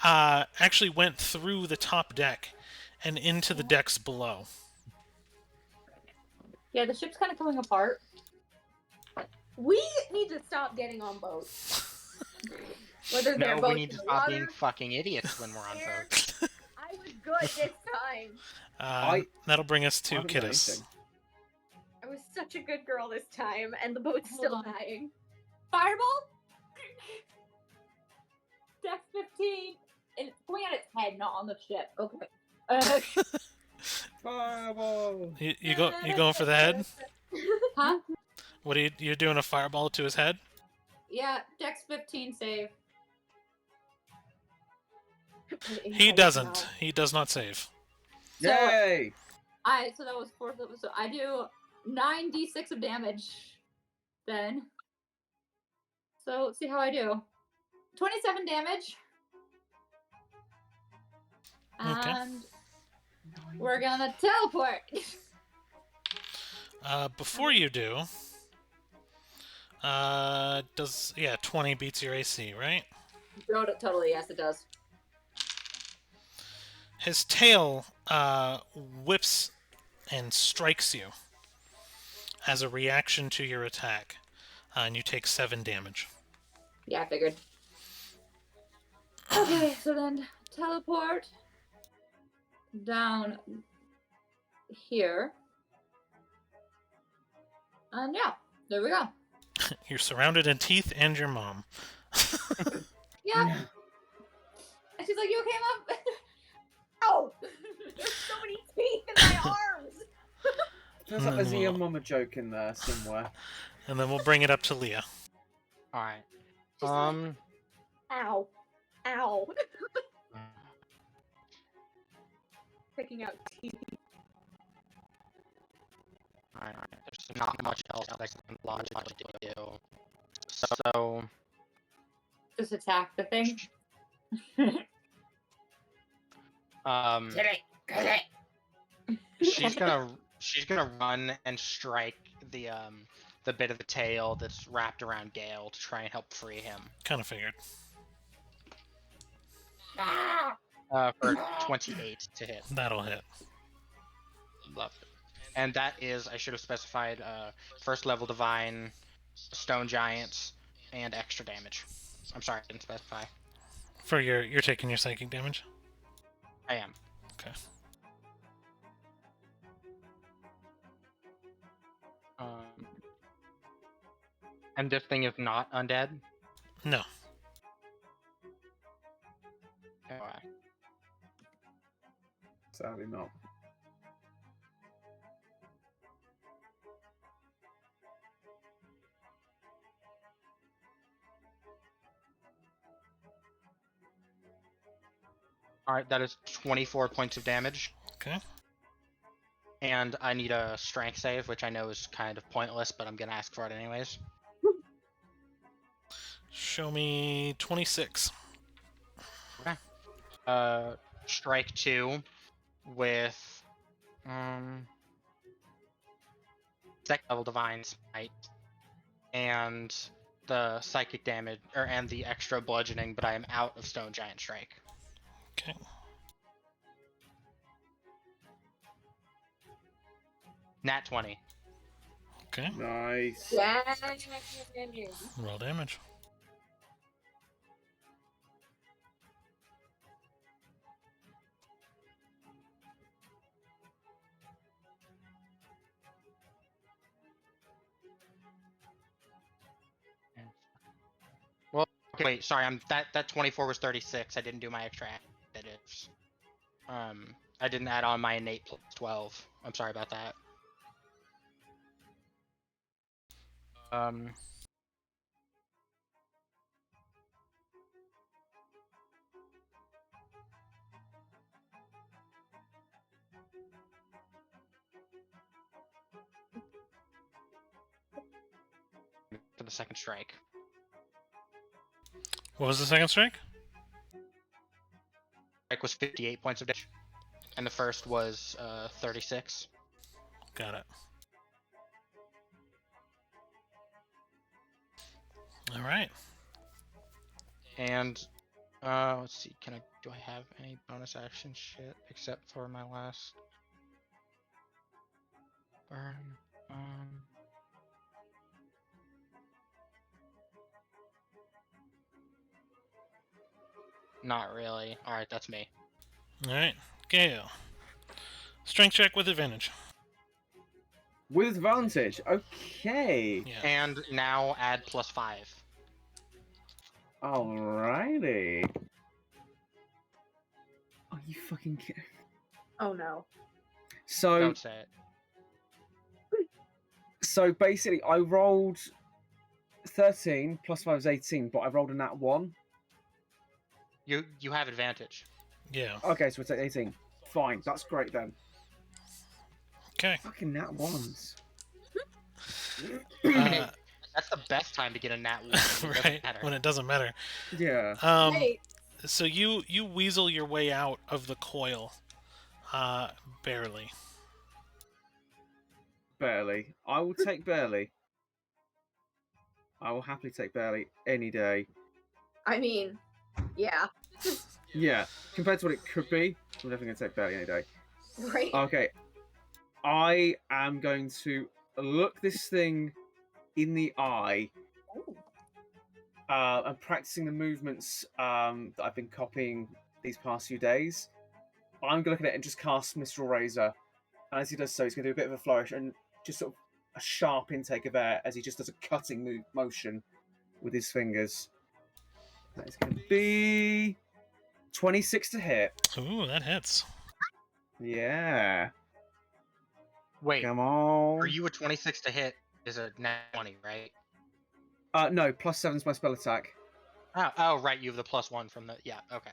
Speaker 2: actually went through the top deck and into the decks below.
Speaker 4: Yeah, the ship's kind of coming apart.
Speaker 3: We need to stop getting on boats. Whether they're
Speaker 1: No,
Speaker 3: boats
Speaker 1: we need to
Speaker 3: in the
Speaker 1: stop
Speaker 3: water,
Speaker 1: being fucking idiots when we're on
Speaker 3: air.
Speaker 1: boats.
Speaker 3: I was good this time.
Speaker 2: That'll bring us
Speaker 5: I
Speaker 2: to
Speaker 5: haven't done
Speaker 2: Kidus.
Speaker 5: anything.
Speaker 3: I was such a good girl this time, and the boat's
Speaker 4: Hold
Speaker 3: still
Speaker 4: on.
Speaker 3: dying.
Speaker 4: Fireball? Dex 15. And it's going at its head, not on the ship. Okay.
Speaker 5: Fireball.
Speaker 2: You going for the head?
Speaker 4: Huh?
Speaker 2: What are you doing a fireball to his head?
Speaker 4: Yeah, Dex 15 save.
Speaker 2: He doesn't. He does not save.
Speaker 4: So,
Speaker 5: Yay!
Speaker 4: so that was 4th level. So I do 9d6 of damage then. So let's see how I do. 27 damage.
Speaker 2: Okay.
Speaker 4: And we're gonna teleport.
Speaker 2: Before you do, 20 beats your AC, right?
Speaker 4: Totally, yes, it does.
Speaker 2: His tail whips and strikes you as a reaction to your attack, and you take 7 damage.
Speaker 4: Yeah, I figured. Okay, so then teleport down here. And yeah, there we go.
Speaker 2: You're surrounded in teeth and your mom.
Speaker 4: Yeah. And she's like, "You okay, Mom?" Ow! There's so many teeth in my arms.
Speaker 5: Feels like there's a Your Mama joke in there somewhere.
Speaker 2: And then we'll bring it up to Leah.
Speaker 1: All right.
Speaker 4: She's like, ow, ow. Picking out teeth.
Speaker 1: All right. There's not much else that I can logically do. So
Speaker 4: Just attack the thing.
Speaker 1: she's gonna run and strike the bit of the tail that's wrapped around Gale to try and help free him.
Speaker 2: Kind of figured.
Speaker 1: For 28 to hit.
Speaker 2: That'll hit.
Speaker 1: Love it. And that is, I should have specified, first level divine, stone giants, and extra damage. I'm sorry, I didn't specify.
Speaker 2: For you're taking your psychic damage?
Speaker 1: I am.
Speaker 2: Okay.
Speaker 1: And this thing is not undead?
Speaker 2: No.
Speaker 1: Okay.
Speaker 5: Sadly not.
Speaker 1: Alright, that is 24 points of damage.
Speaker 2: Okay.
Speaker 1: And I need a strength save, which I know is kind of pointless, but I'm gonna ask for it anyways.
Speaker 2: Show me 26.
Speaker 1: Okay. Strike 2 with second level divine smite and the psychic damage and the extra bludgeoning, but I am out of stone giant strike.
Speaker 2: Okay.
Speaker 1: Nat 20.
Speaker 2: Okay.
Speaker 5: Nice.
Speaker 2: Roll damage.
Speaker 1: Well, okay, wait, sorry, that 24 was 36. I didn't do my extra additives. I didn't add on my innate plus 12. I'm sorry about that. For the second strike.
Speaker 2: What was the second strike?
Speaker 1: Strike was 58 points of damage, and the first was 36.
Speaker 2: Got it. All right.
Speaker 1: And let's see, do I have any bonus action shit except for my last burn? Not really. Alright, that's me.
Speaker 2: All right. Gale. Strength check with advantage.
Speaker 5: With advantage. Okay.
Speaker 2: Yeah.
Speaker 1: And now add +5.
Speaker 5: Alrighty. Are you fucking kidding?
Speaker 3: Oh no.
Speaker 5: So,
Speaker 1: Don't say it.
Speaker 5: so basically, I rolled 13 plus 5 is 18, but I rolled a nat 1.
Speaker 1: You have advantage.
Speaker 2: Yeah.
Speaker 5: Okay, so it's 18. Fine, that's great then.
Speaker 2: Okay.
Speaker 5: Fucking nat 1s.
Speaker 1: Hey, that's the best time to get a nat 1. It doesn't
Speaker 2: Right.
Speaker 1: matter.
Speaker 2: When it doesn't matter.
Speaker 5: Yeah,
Speaker 4: Right.
Speaker 2: So you weasel your way out of the coil, barely.
Speaker 5: barely. I will take barely. I will happily take barely any day.
Speaker 3: I mean, yeah.
Speaker 5: Yeah, compared to what it could be, I'm definitely going to take barely any day.
Speaker 3: Right.
Speaker 5: Okay, I am going to look this thing in the eye and practicing the movements that I've been copying these past few days. I'm going to look at it and just cast Mistral Razor. And as he does so, he's going to do a bit of a flourish and just sort of a sharp intake of air as he just does a cutting motion with his fingers. That is going to be 26 to hit.
Speaker 2: Ooh, that hits.
Speaker 5: Yeah.
Speaker 1: Wait,
Speaker 5: Come on.
Speaker 1: for you a 26 to hit is a nat 20, right?
Speaker 5: No, plus 7's my spell attack.
Speaker 1: Oh, right. You have the +1 from the. Yeah. Okay.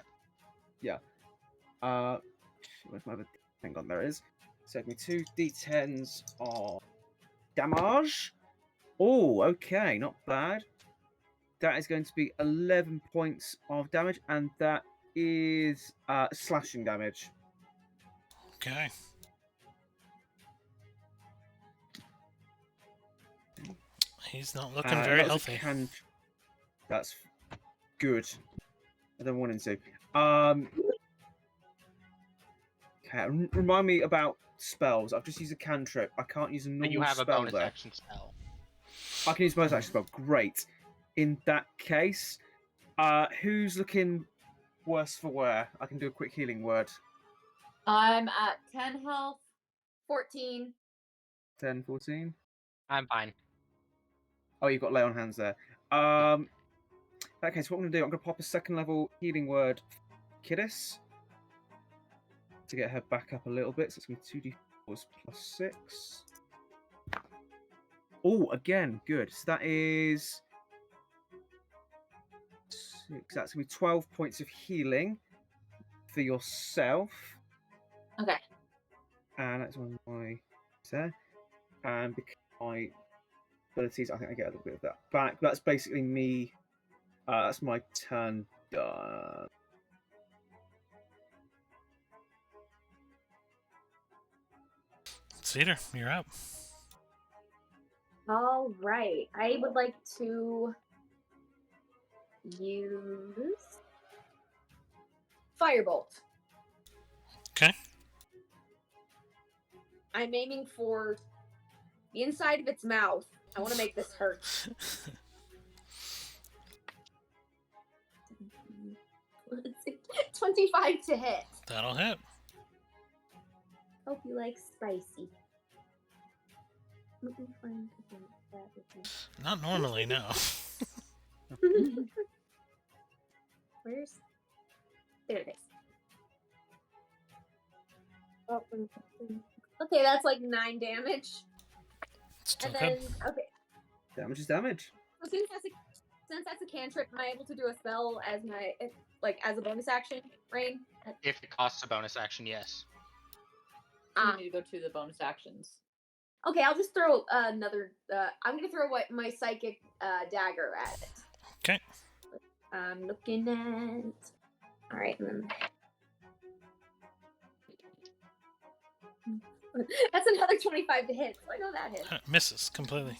Speaker 5: Where's my other... Hang on, there it is. So give me 2 d10s of damage. Oh, okay, not bad. That is going to be 11 points of damage, and that is slashing damage.
Speaker 2: Okay. He's not looking very
Speaker 5: that was a
Speaker 2: healthy.
Speaker 5: That's good. I don't want him to. Okay, remind me about spells. I've just used a cantrip. I can't use a normal
Speaker 1: But you have a
Speaker 5: spell
Speaker 1: bonus
Speaker 5: there.
Speaker 1: action spell.
Speaker 5: I can use bonus action spell. Great. In that case, who's looking worse for wear? I can do a quick healing word.
Speaker 4: I'm at 10 health.
Speaker 3: 14.
Speaker 5: 10, 14.
Speaker 1: I'm fine.
Speaker 5: Oh, you've got lay on hands there. In that case, what I'm going to do, I'm going to pop a second level healing word for Kiddis to get her back up a little bit. So it's going to be 2d4s plus 6. Oh, again, good. So that is 6. That's going to be 12 points of healing for yourself.
Speaker 4: Okay.
Speaker 5: And that's one of my there. And because my abilities, I think I get a little bit of that back. That's basically me. That's my turn done.
Speaker 2: Cedar, you're up.
Speaker 3: All right. I would like to use Firebolt.
Speaker 2: Okay.
Speaker 3: I'm aiming for the inside of its mouth. I want to make this hurt. 25 to hit.
Speaker 2: That'll hit.
Speaker 3: Hope you like spicy. Let me find that.
Speaker 2: Not normally, no.
Speaker 3: Where's... There it is. Oh, okay, that's like 9 damage.
Speaker 2: Still
Speaker 3: And
Speaker 2: good.
Speaker 3: then, okay,
Speaker 5: Damage is damage.
Speaker 3: so since that's a cantrip, am I able to do a spell as my, like, as a bonus action, Rain?
Speaker 1: If it costs a bonus action, yes.
Speaker 4: You need to go to the bonus actions.
Speaker 3: Okay, I'll just throw another, I'm gonna throw my psychic dagger at it.
Speaker 2: Okay.
Speaker 3: I'm looking at, alright, that's another 25 to hit, so I know that hit.
Speaker 2: Misses completely.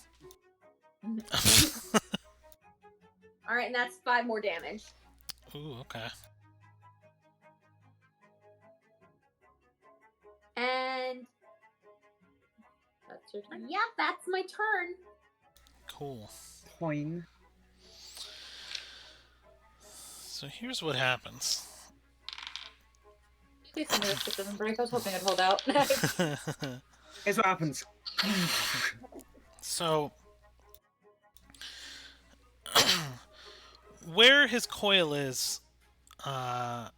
Speaker 3: Alright, and that's 5 more damage.
Speaker 2: Ooh, okay.
Speaker 3: And
Speaker 4: That's your turn.
Speaker 3: yeah, that's my turn.
Speaker 2: Cool.
Speaker 5: Poing.
Speaker 2: So here's what happens.
Speaker 4: Please tell me this shit doesn't break. I was hoping I'd hold out.
Speaker 5: Here's what happens.
Speaker 2: So where his coil is on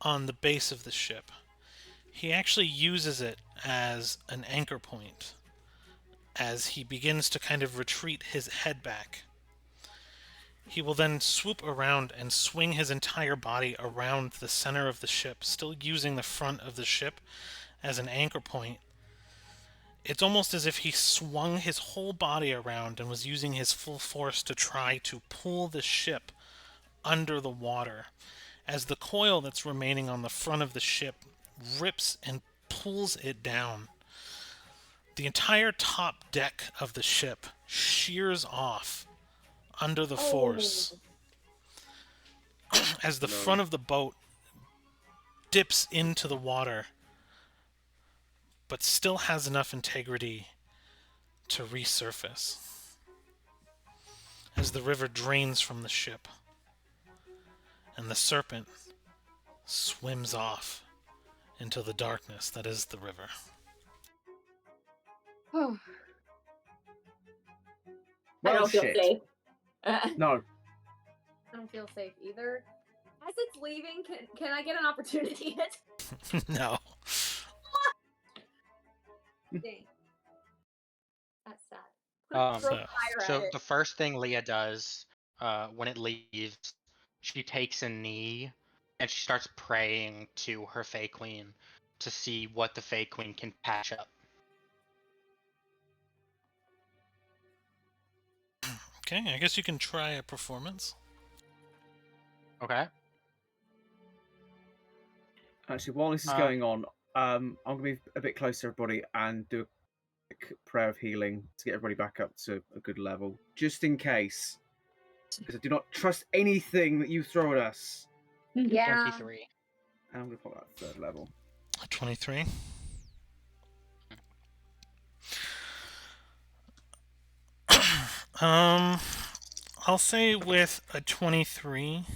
Speaker 2: the base of the ship, he actually uses it as an anchor point as he begins to kind of retreat his head back. He will then swoop around and swing his entire body around the center of the ship, still using the front of the ship as an anchor point. It's almost as if he swung his whole body around and was using his full force to try to pull the ship under the water, as the coil that's remaining on the front of the ship rips and pulls it down. The entire top deck of the ship shears off under the force as the front of the boat dips into the water, but still has enough integrity to resurface as the river drains from the ship and the serpent swims off into the darkness that is the river.
Speaker 3: Oh,
Speaker 5: Well,
Speaker 4: I don't feel
Speaker 5: shit.
Speaker 4: safe.
Speaker 5: No.
Speaker 3: I don't feel safe either. As it's leaving, can I get an opportunity hit?
Speaker 2: No.
Speaker 3: Dang. That's sad. Throw
Speaker 2: So-
Speaker 3: fire
Speaker 1: So
Speaker 3: at it.
Speaker 1: the first thing Leah does when it leaves, she takes a knee and she starts praying to her Fae Queen to see what the Fae Queen can patch up.
Speaker 2: Okay, I guess you can try a performance.
Speaker 1: Okay.
Speaker 5: Actually, while this is going on, I'm going to be a bit closer to everybody and do a quick prayer of healing to get everybody back up to a good level, just in case. Because I do not trust anything that you throw at us.
Speaker 3: Yeah.
Speaker 1: 23.
Speaker 5: And I'm going to put that third level.
Speaker 2: 23. I'll say with a 23,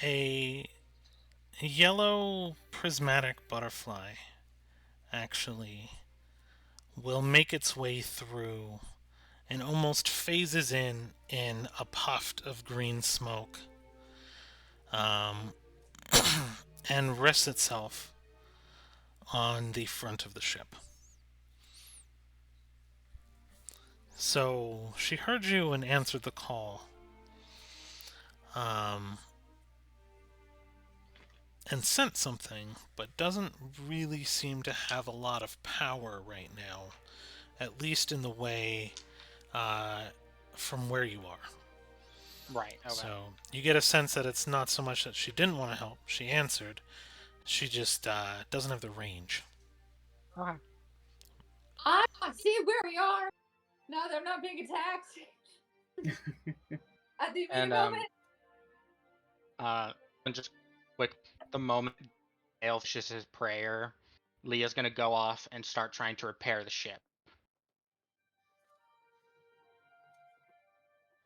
Speaker 2: a yellow prismatic butterfly actually will make its way through and almost phases in a puff of green smoke, and rests itself on the front of the ship. So she heard you and answered the call, and sent something, but doesn't really seem to have a lot of power right now, at least in the way from where you are.
Speaker 1: Right. Okay.
Speaker 2: So you get a sense that it's not so much that she didn't want to help, she answered, she just doesn't have the range.
Speaker 1: Okay.
Speaker 4: I see where we are. Now that I'm not being attacked. At the
Speaker 1: And
Speaker 4: moment.
Speaker 1: and just quick, the moment Dale finishes his prayer, Leah's gonna go off and start trying to repair the ship.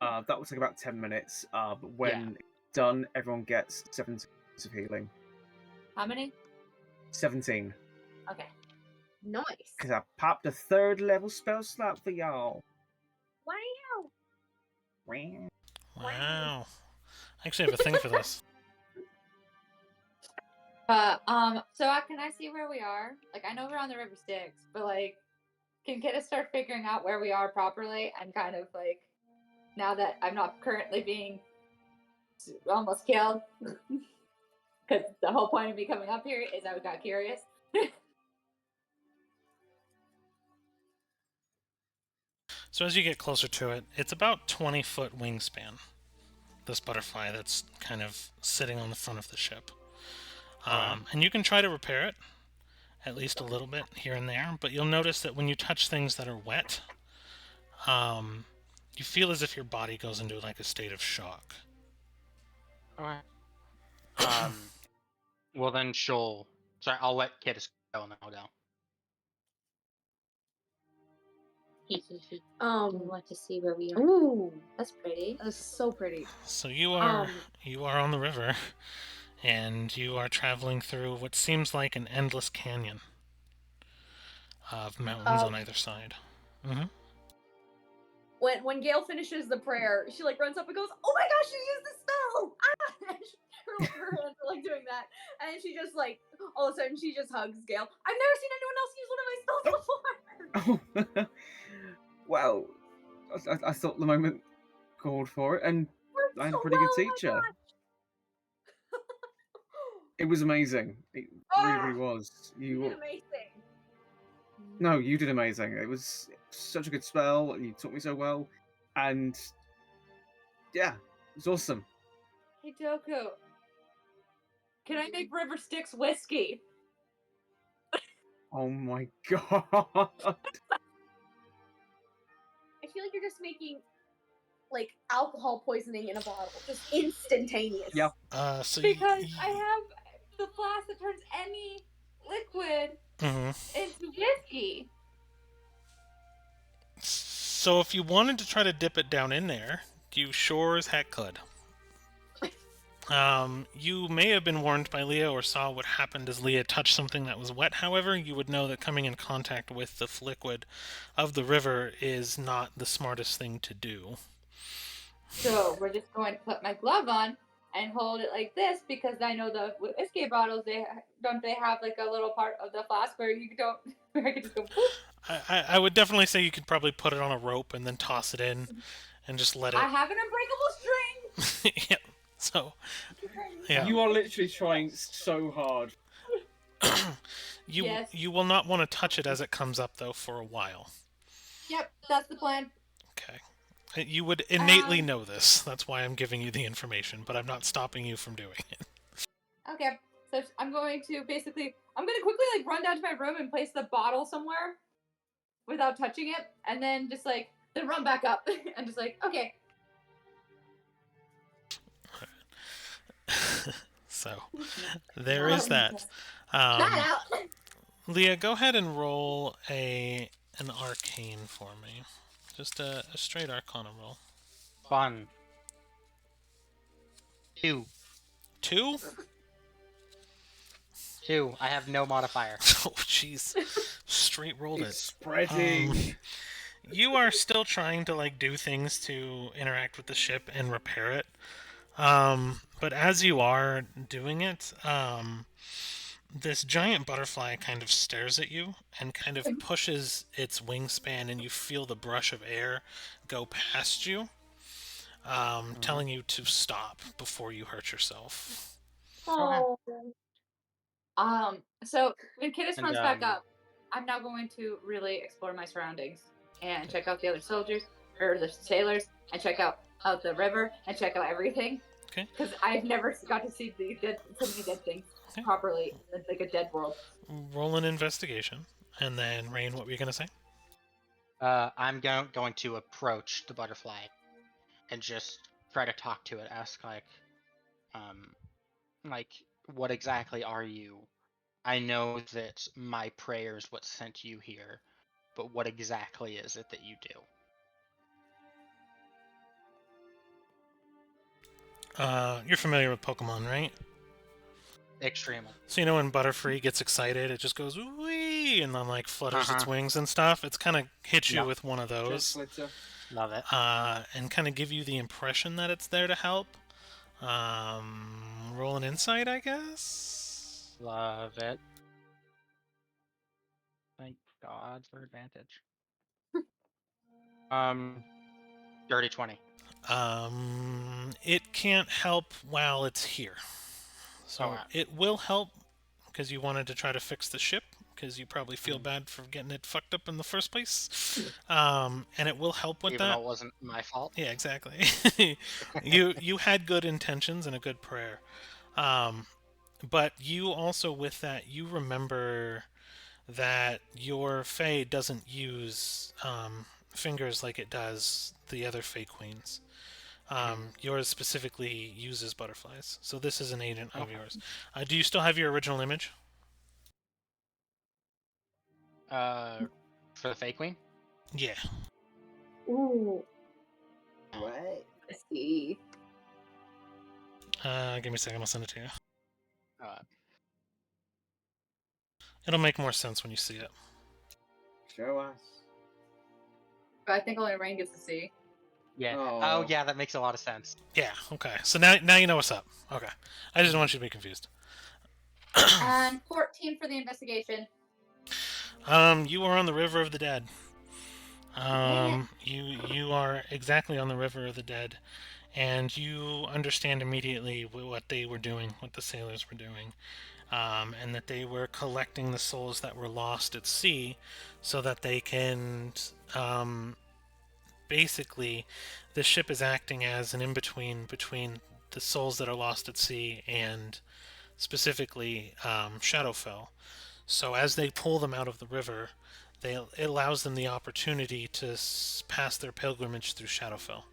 Speaker 5: That will take about 10 minutes. But when it's done, everyone gets 17 of healing.
Speaker 4: How many?
Speaker 5: 17.
Speaker 4: Okay.
Speaker 3: Nice.
Speaker 5: Because I popped a third level spell slot for y'all.
Speaker 3: Wow.
Speaker 5: Wow.
Speaker 2: Wow. I actually have a thing for this.
Speaker 4: So can I see where we are? Like, I know we're on the River Styx, but like, can Kidda start figuring out where we are properly and kind of like, now that I'm not currently being almost killed, because the whole point of me coming up here is I got curious.
Speaker 2: So as you get closer to it, it's about 20-foot wingspan, this butterfly that's kind of sitting on the front of the ship. And you can try to repair it, at least a little bit here and there, but you'll notice that when you touch things that are wet, you feel as if your body goes into like a state of shock.
Speaker 1: Okay. Well then she'll. Sorry, I'll let Kittis go now.
Speaker 6: You want to see where we are?
Speaker 3: Ooh,
Speaker 6: That's pretty.
Speaker 3: that's so pretty.
Speaker 2: So you are on the river, and you are traveling through what seems like an endless canyon of mountains on either side.
Speaker 3: when Gail finishes the prayer, she like runs up and goes, "Oh my gosh, she used the spell!" Ah! her hands are like doing that, and she just like all of a sudden she just hugs Gail. I've never seen anyone else use one of my spells before.
Speaker 5: Oh, wow. I thought the moment called for it, and
Speaker 3: Worked
Speaker 5: I had a
Speaker 3: so
Speaker 5: pretty good
Speaker 3: well, oh my
Speaker 5: teacher.
Speaker 3: gosh.
Speaker 5: It was amazing. It really, really was.
Speaker 3: You did amazing.
Speaker 5: No, you did amazing. It was such a good spell, and you taught me so well. And yeah, it was awesome.
Speaker 4: Hey, Doku. Can I make River Styx whiskey?
Speaker 5: Oh my god.
Speaker 3: I feel like you're just making like alcohol poisoning in a bottle, just instantaneous.
Speaker 5: Yeah.
Speaker 2: So
Speaker 4: Because I have the flask that turns any liquid
Speaker 2: Mhm.
Speaker 4: into whiskey.
Speaker 2: So if you wanted to try to dip it down in there, you sure as heck could. You may have been warned by Leah or saw what happened as Leah touched something that was wet. However, you would know that coming in contact with the liquid of the river is not the smartest thing to do.
Speaker 4: So we're just going to put my glove on and hold it like this because I know the whiskey bottles they have like a little part of the flask where you don't where I can just go. Poof.
Speaker 2: I would definitely say you could probably put it on a rope and then toss it in and just let it.
Speaker 4: I have an unbreakable string.
Speaker 2: Yeah. So, yeah.
Speaker 5: You are literally trying so hard.
Speaker 4: Yes.
Speaker 2: You will not want to touch it as it comes up though for a while.
Speaker 4: Yep, that's the plan.
Speaker 2: Okay. You would innately know this. That's why I'm giving you the information, but I'm not stopping you from doing it.
Speaker 4: Okay. So I'm going to quickly like run down to my room and place the bottle somewhere without touching it, and then just like then run back up and just like okay.
Speaker 2: So, there is that. Leah, go ahead and roll an arcane for me. Just a straight arcana roll.
Speaker 1: Fun. 2.
Speaker 2: 2?
Speaker 1: 2. I have no modifier.
Speaker 2: Oh, jeez. Straight rolled
Speaker 5: It's
Speaker 2: it.
Speaker 5: spreading.
Speaker 2: You are still trying to like do things to interact with the ship and repair it. But as you are doing it, this giant butterfly kind of stares at you and kind of pushes its wingspan, and you feel the brush of air go past you, telling you to stop before you hurt yourself.
Speaker 3: Oh.
Speaker 4: So when Kidus
Speaker 1: And,
Speaker 4: runs back up, I'm now going to really explore my surroundings and check out the other soldiers or the sailors and check out the river and check out everything.
Speaker 2: Okay.
Speaker 4: Because I've never got to see so many dead things properly, like a dead world.
Speaker 2: Roll an investigation, and then Rain, what were you gonna say?
Speaker 1: I'm going to approach the butterfly and just try to talk to it. Ask like, what exactly are you? I know that my prayer is what sent you here, but what exactly is it that you do?
Speaker 2: You're familiar with Pokemon, right?
Speaker 1: Extremely.
Speaker 2: So you know when Butterfree gets excited, it just goes wee and then like flutters its wings and stuff. It's kind of hit you with one of those,
Speaker 1: Love it.
Speaker 2: and kind of give you the impression that it's there to help. Roll an insight, I guess.
Speaker 1: Love it. Thank God for advantage. Dirty 20.
Speaker 2: It can't help while it's here. So it will help because you wanted to try to fix the ship because you probably feel bad for getting it fucked up in the first place. And it will help with
Speaker 1: Even
Speaker 2: that.
Speaker 1: though it wasn't my fault.
Speaker 2: Yeah, exactly. you had good intentions and a good prayer. But you also with that you remember that your Fae doesn't use fingers like it does the other Fae queens. Yours specifically uses butterflies, so this is an agent of yours. Do you still have your original image?
Speaker 1: For the fake queen?
Speaker 2: Yeah.
Speaker 3: Ooh.
Speaker 5: What?
Speaker 3: Let's see.
Speaker 2: Give me a second, I'll send it to you.
Speaker 1: Uh,
Speaker 2: It'll make more sense when you see it.
Speaker 5: Show us.
Speaker 4: But I think only Rain gets to see.
Speaker 1: Yeah.
Speaker 5: Oh.
Speaker 1: Oh yeah, that makes a lot of sense.
Speaker 2: Yeah. Okay. So now you know what's up. Okay. I just didn't want you to be confused.
Speaker 4: And 14 for the investigation.
Speaker 2: You are on the River of the Dead. You are exactly on the River of the Dead, and you understand immediately what they were doing, what the sailors were doing, and that they were collecting the souls that were lost at sea, so that they can, basically, the ship is acting as an in-between between the souls that are lost at sea and specifically Shadowfell. So as they pull them out of the river, it allows them the opportunity to pass their pilgrimage through Shadowfell.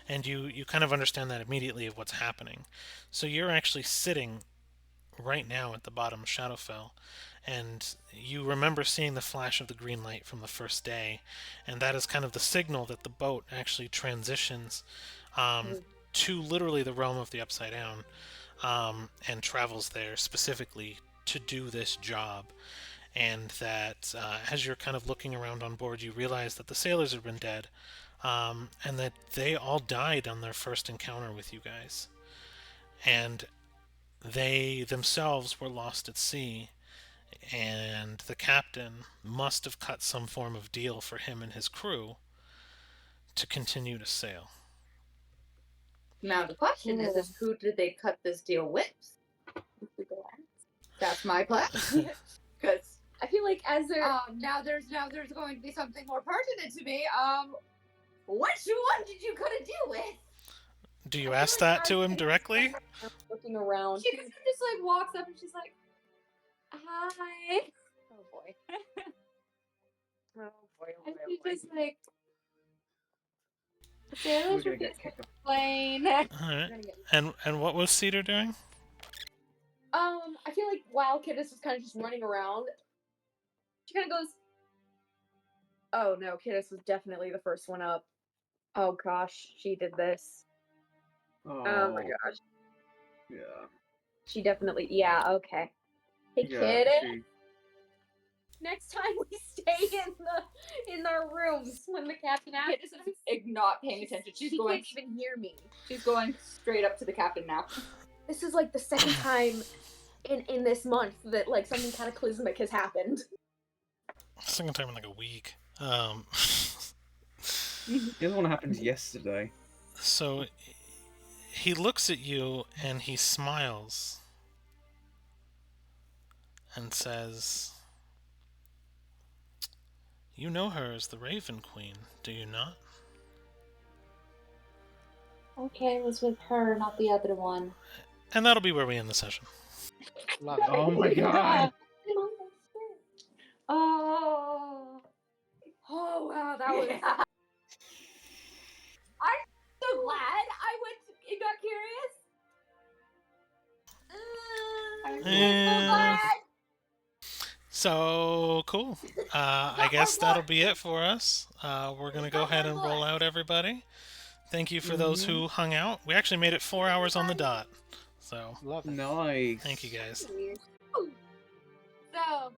Speaker 2: And you kind of understand that immediately of what's happening. So you're actually sitting right now at the bottom of Shadowfell, and you remember seeing the flash of the green light from the first day, and that is kind of the signal that the boat actually transitions to literally the realm of the Upside Down, and travels there specifically to do this job. And that as you're kind of looking around on board, you realize that the sailors have been dead, and that they all died on their first encounter with you guys. And they themselves were lost at sea, and the captain must have cut some form of deal for him and his crew to continue to sail.
Speaker 4: Now the question is who did they cut this deal with? That's my question. Because
Speaker 3: I feel like as they're
Speaker 4: now there's going to be something more pertinent to me. Which one did you cut a deal with?
Speaker 2: Do you ask that to him directly?
Speaker 3: looking around.
Speaker 4: She just like walks up and she's like, "Hi."
Speaker 3: Oh boy. Oh boy.
Speaker 4: And she's just like, "The
Speaker 5: We're
Speaker 4: sailors
Speaker 5: gonna
Speaker 4: were
Speaker 5: get kicked off.
Speaker 4: plane."
Speaker 2: Alright. And what was Cedar doing?
Speaker 3: I feel like while Kidis was kind of just running around, she kind of goes, "Oh no, Kidis was definitely the first one up. Oh gosh, she did this. Oh my gosh,
Speaker 5: Yeah.
Speaker 3: she definitely. Yeah, okay. Hey,
Speaker 5: Yeah.
Speaker 3: Kidis. Next time we stay in our rooms when the captain asks."
Speaker 4: Kidis is not paying attention. She's
Speaker 3: She
Speaker 4: going.
Speaker 3: can't even hear me.
Speaker 4: She's going straight up to the captain now.
Speaker 3: This is like the second time in this month that like something cataclysmic has happened.
Speaker 2: Second time in like a week.
Speaker 5: The other one happened yesterday.
Speaker 2: So he looks at you and he smiles and says, "You know her as the Raven Queen, do you not?"
Speaker 4: Okay, it was with her, not the other one.
Speaker 2: And that'll be where we end the session.
Speaker 1: Love it.
Speaker 5: Oh my god!
Speaker 4: Oh.
Speaker 3: Oh wow, that was.
Speaker 4: I'm so glad I went and got curious. I'm so
Speaker 2: Eh.
Speaker 4: glad.
Speaker 2: So cool. I guess that'll be it for us. We're gonna go ahead and roll out, everybody. Thank you for those who hung out. We actually made it 4 hours on the dot. So
Speaker 1: Love it.
Speaker 5: Nice.
Speaker 2: thank you guys.
Speaker 4: So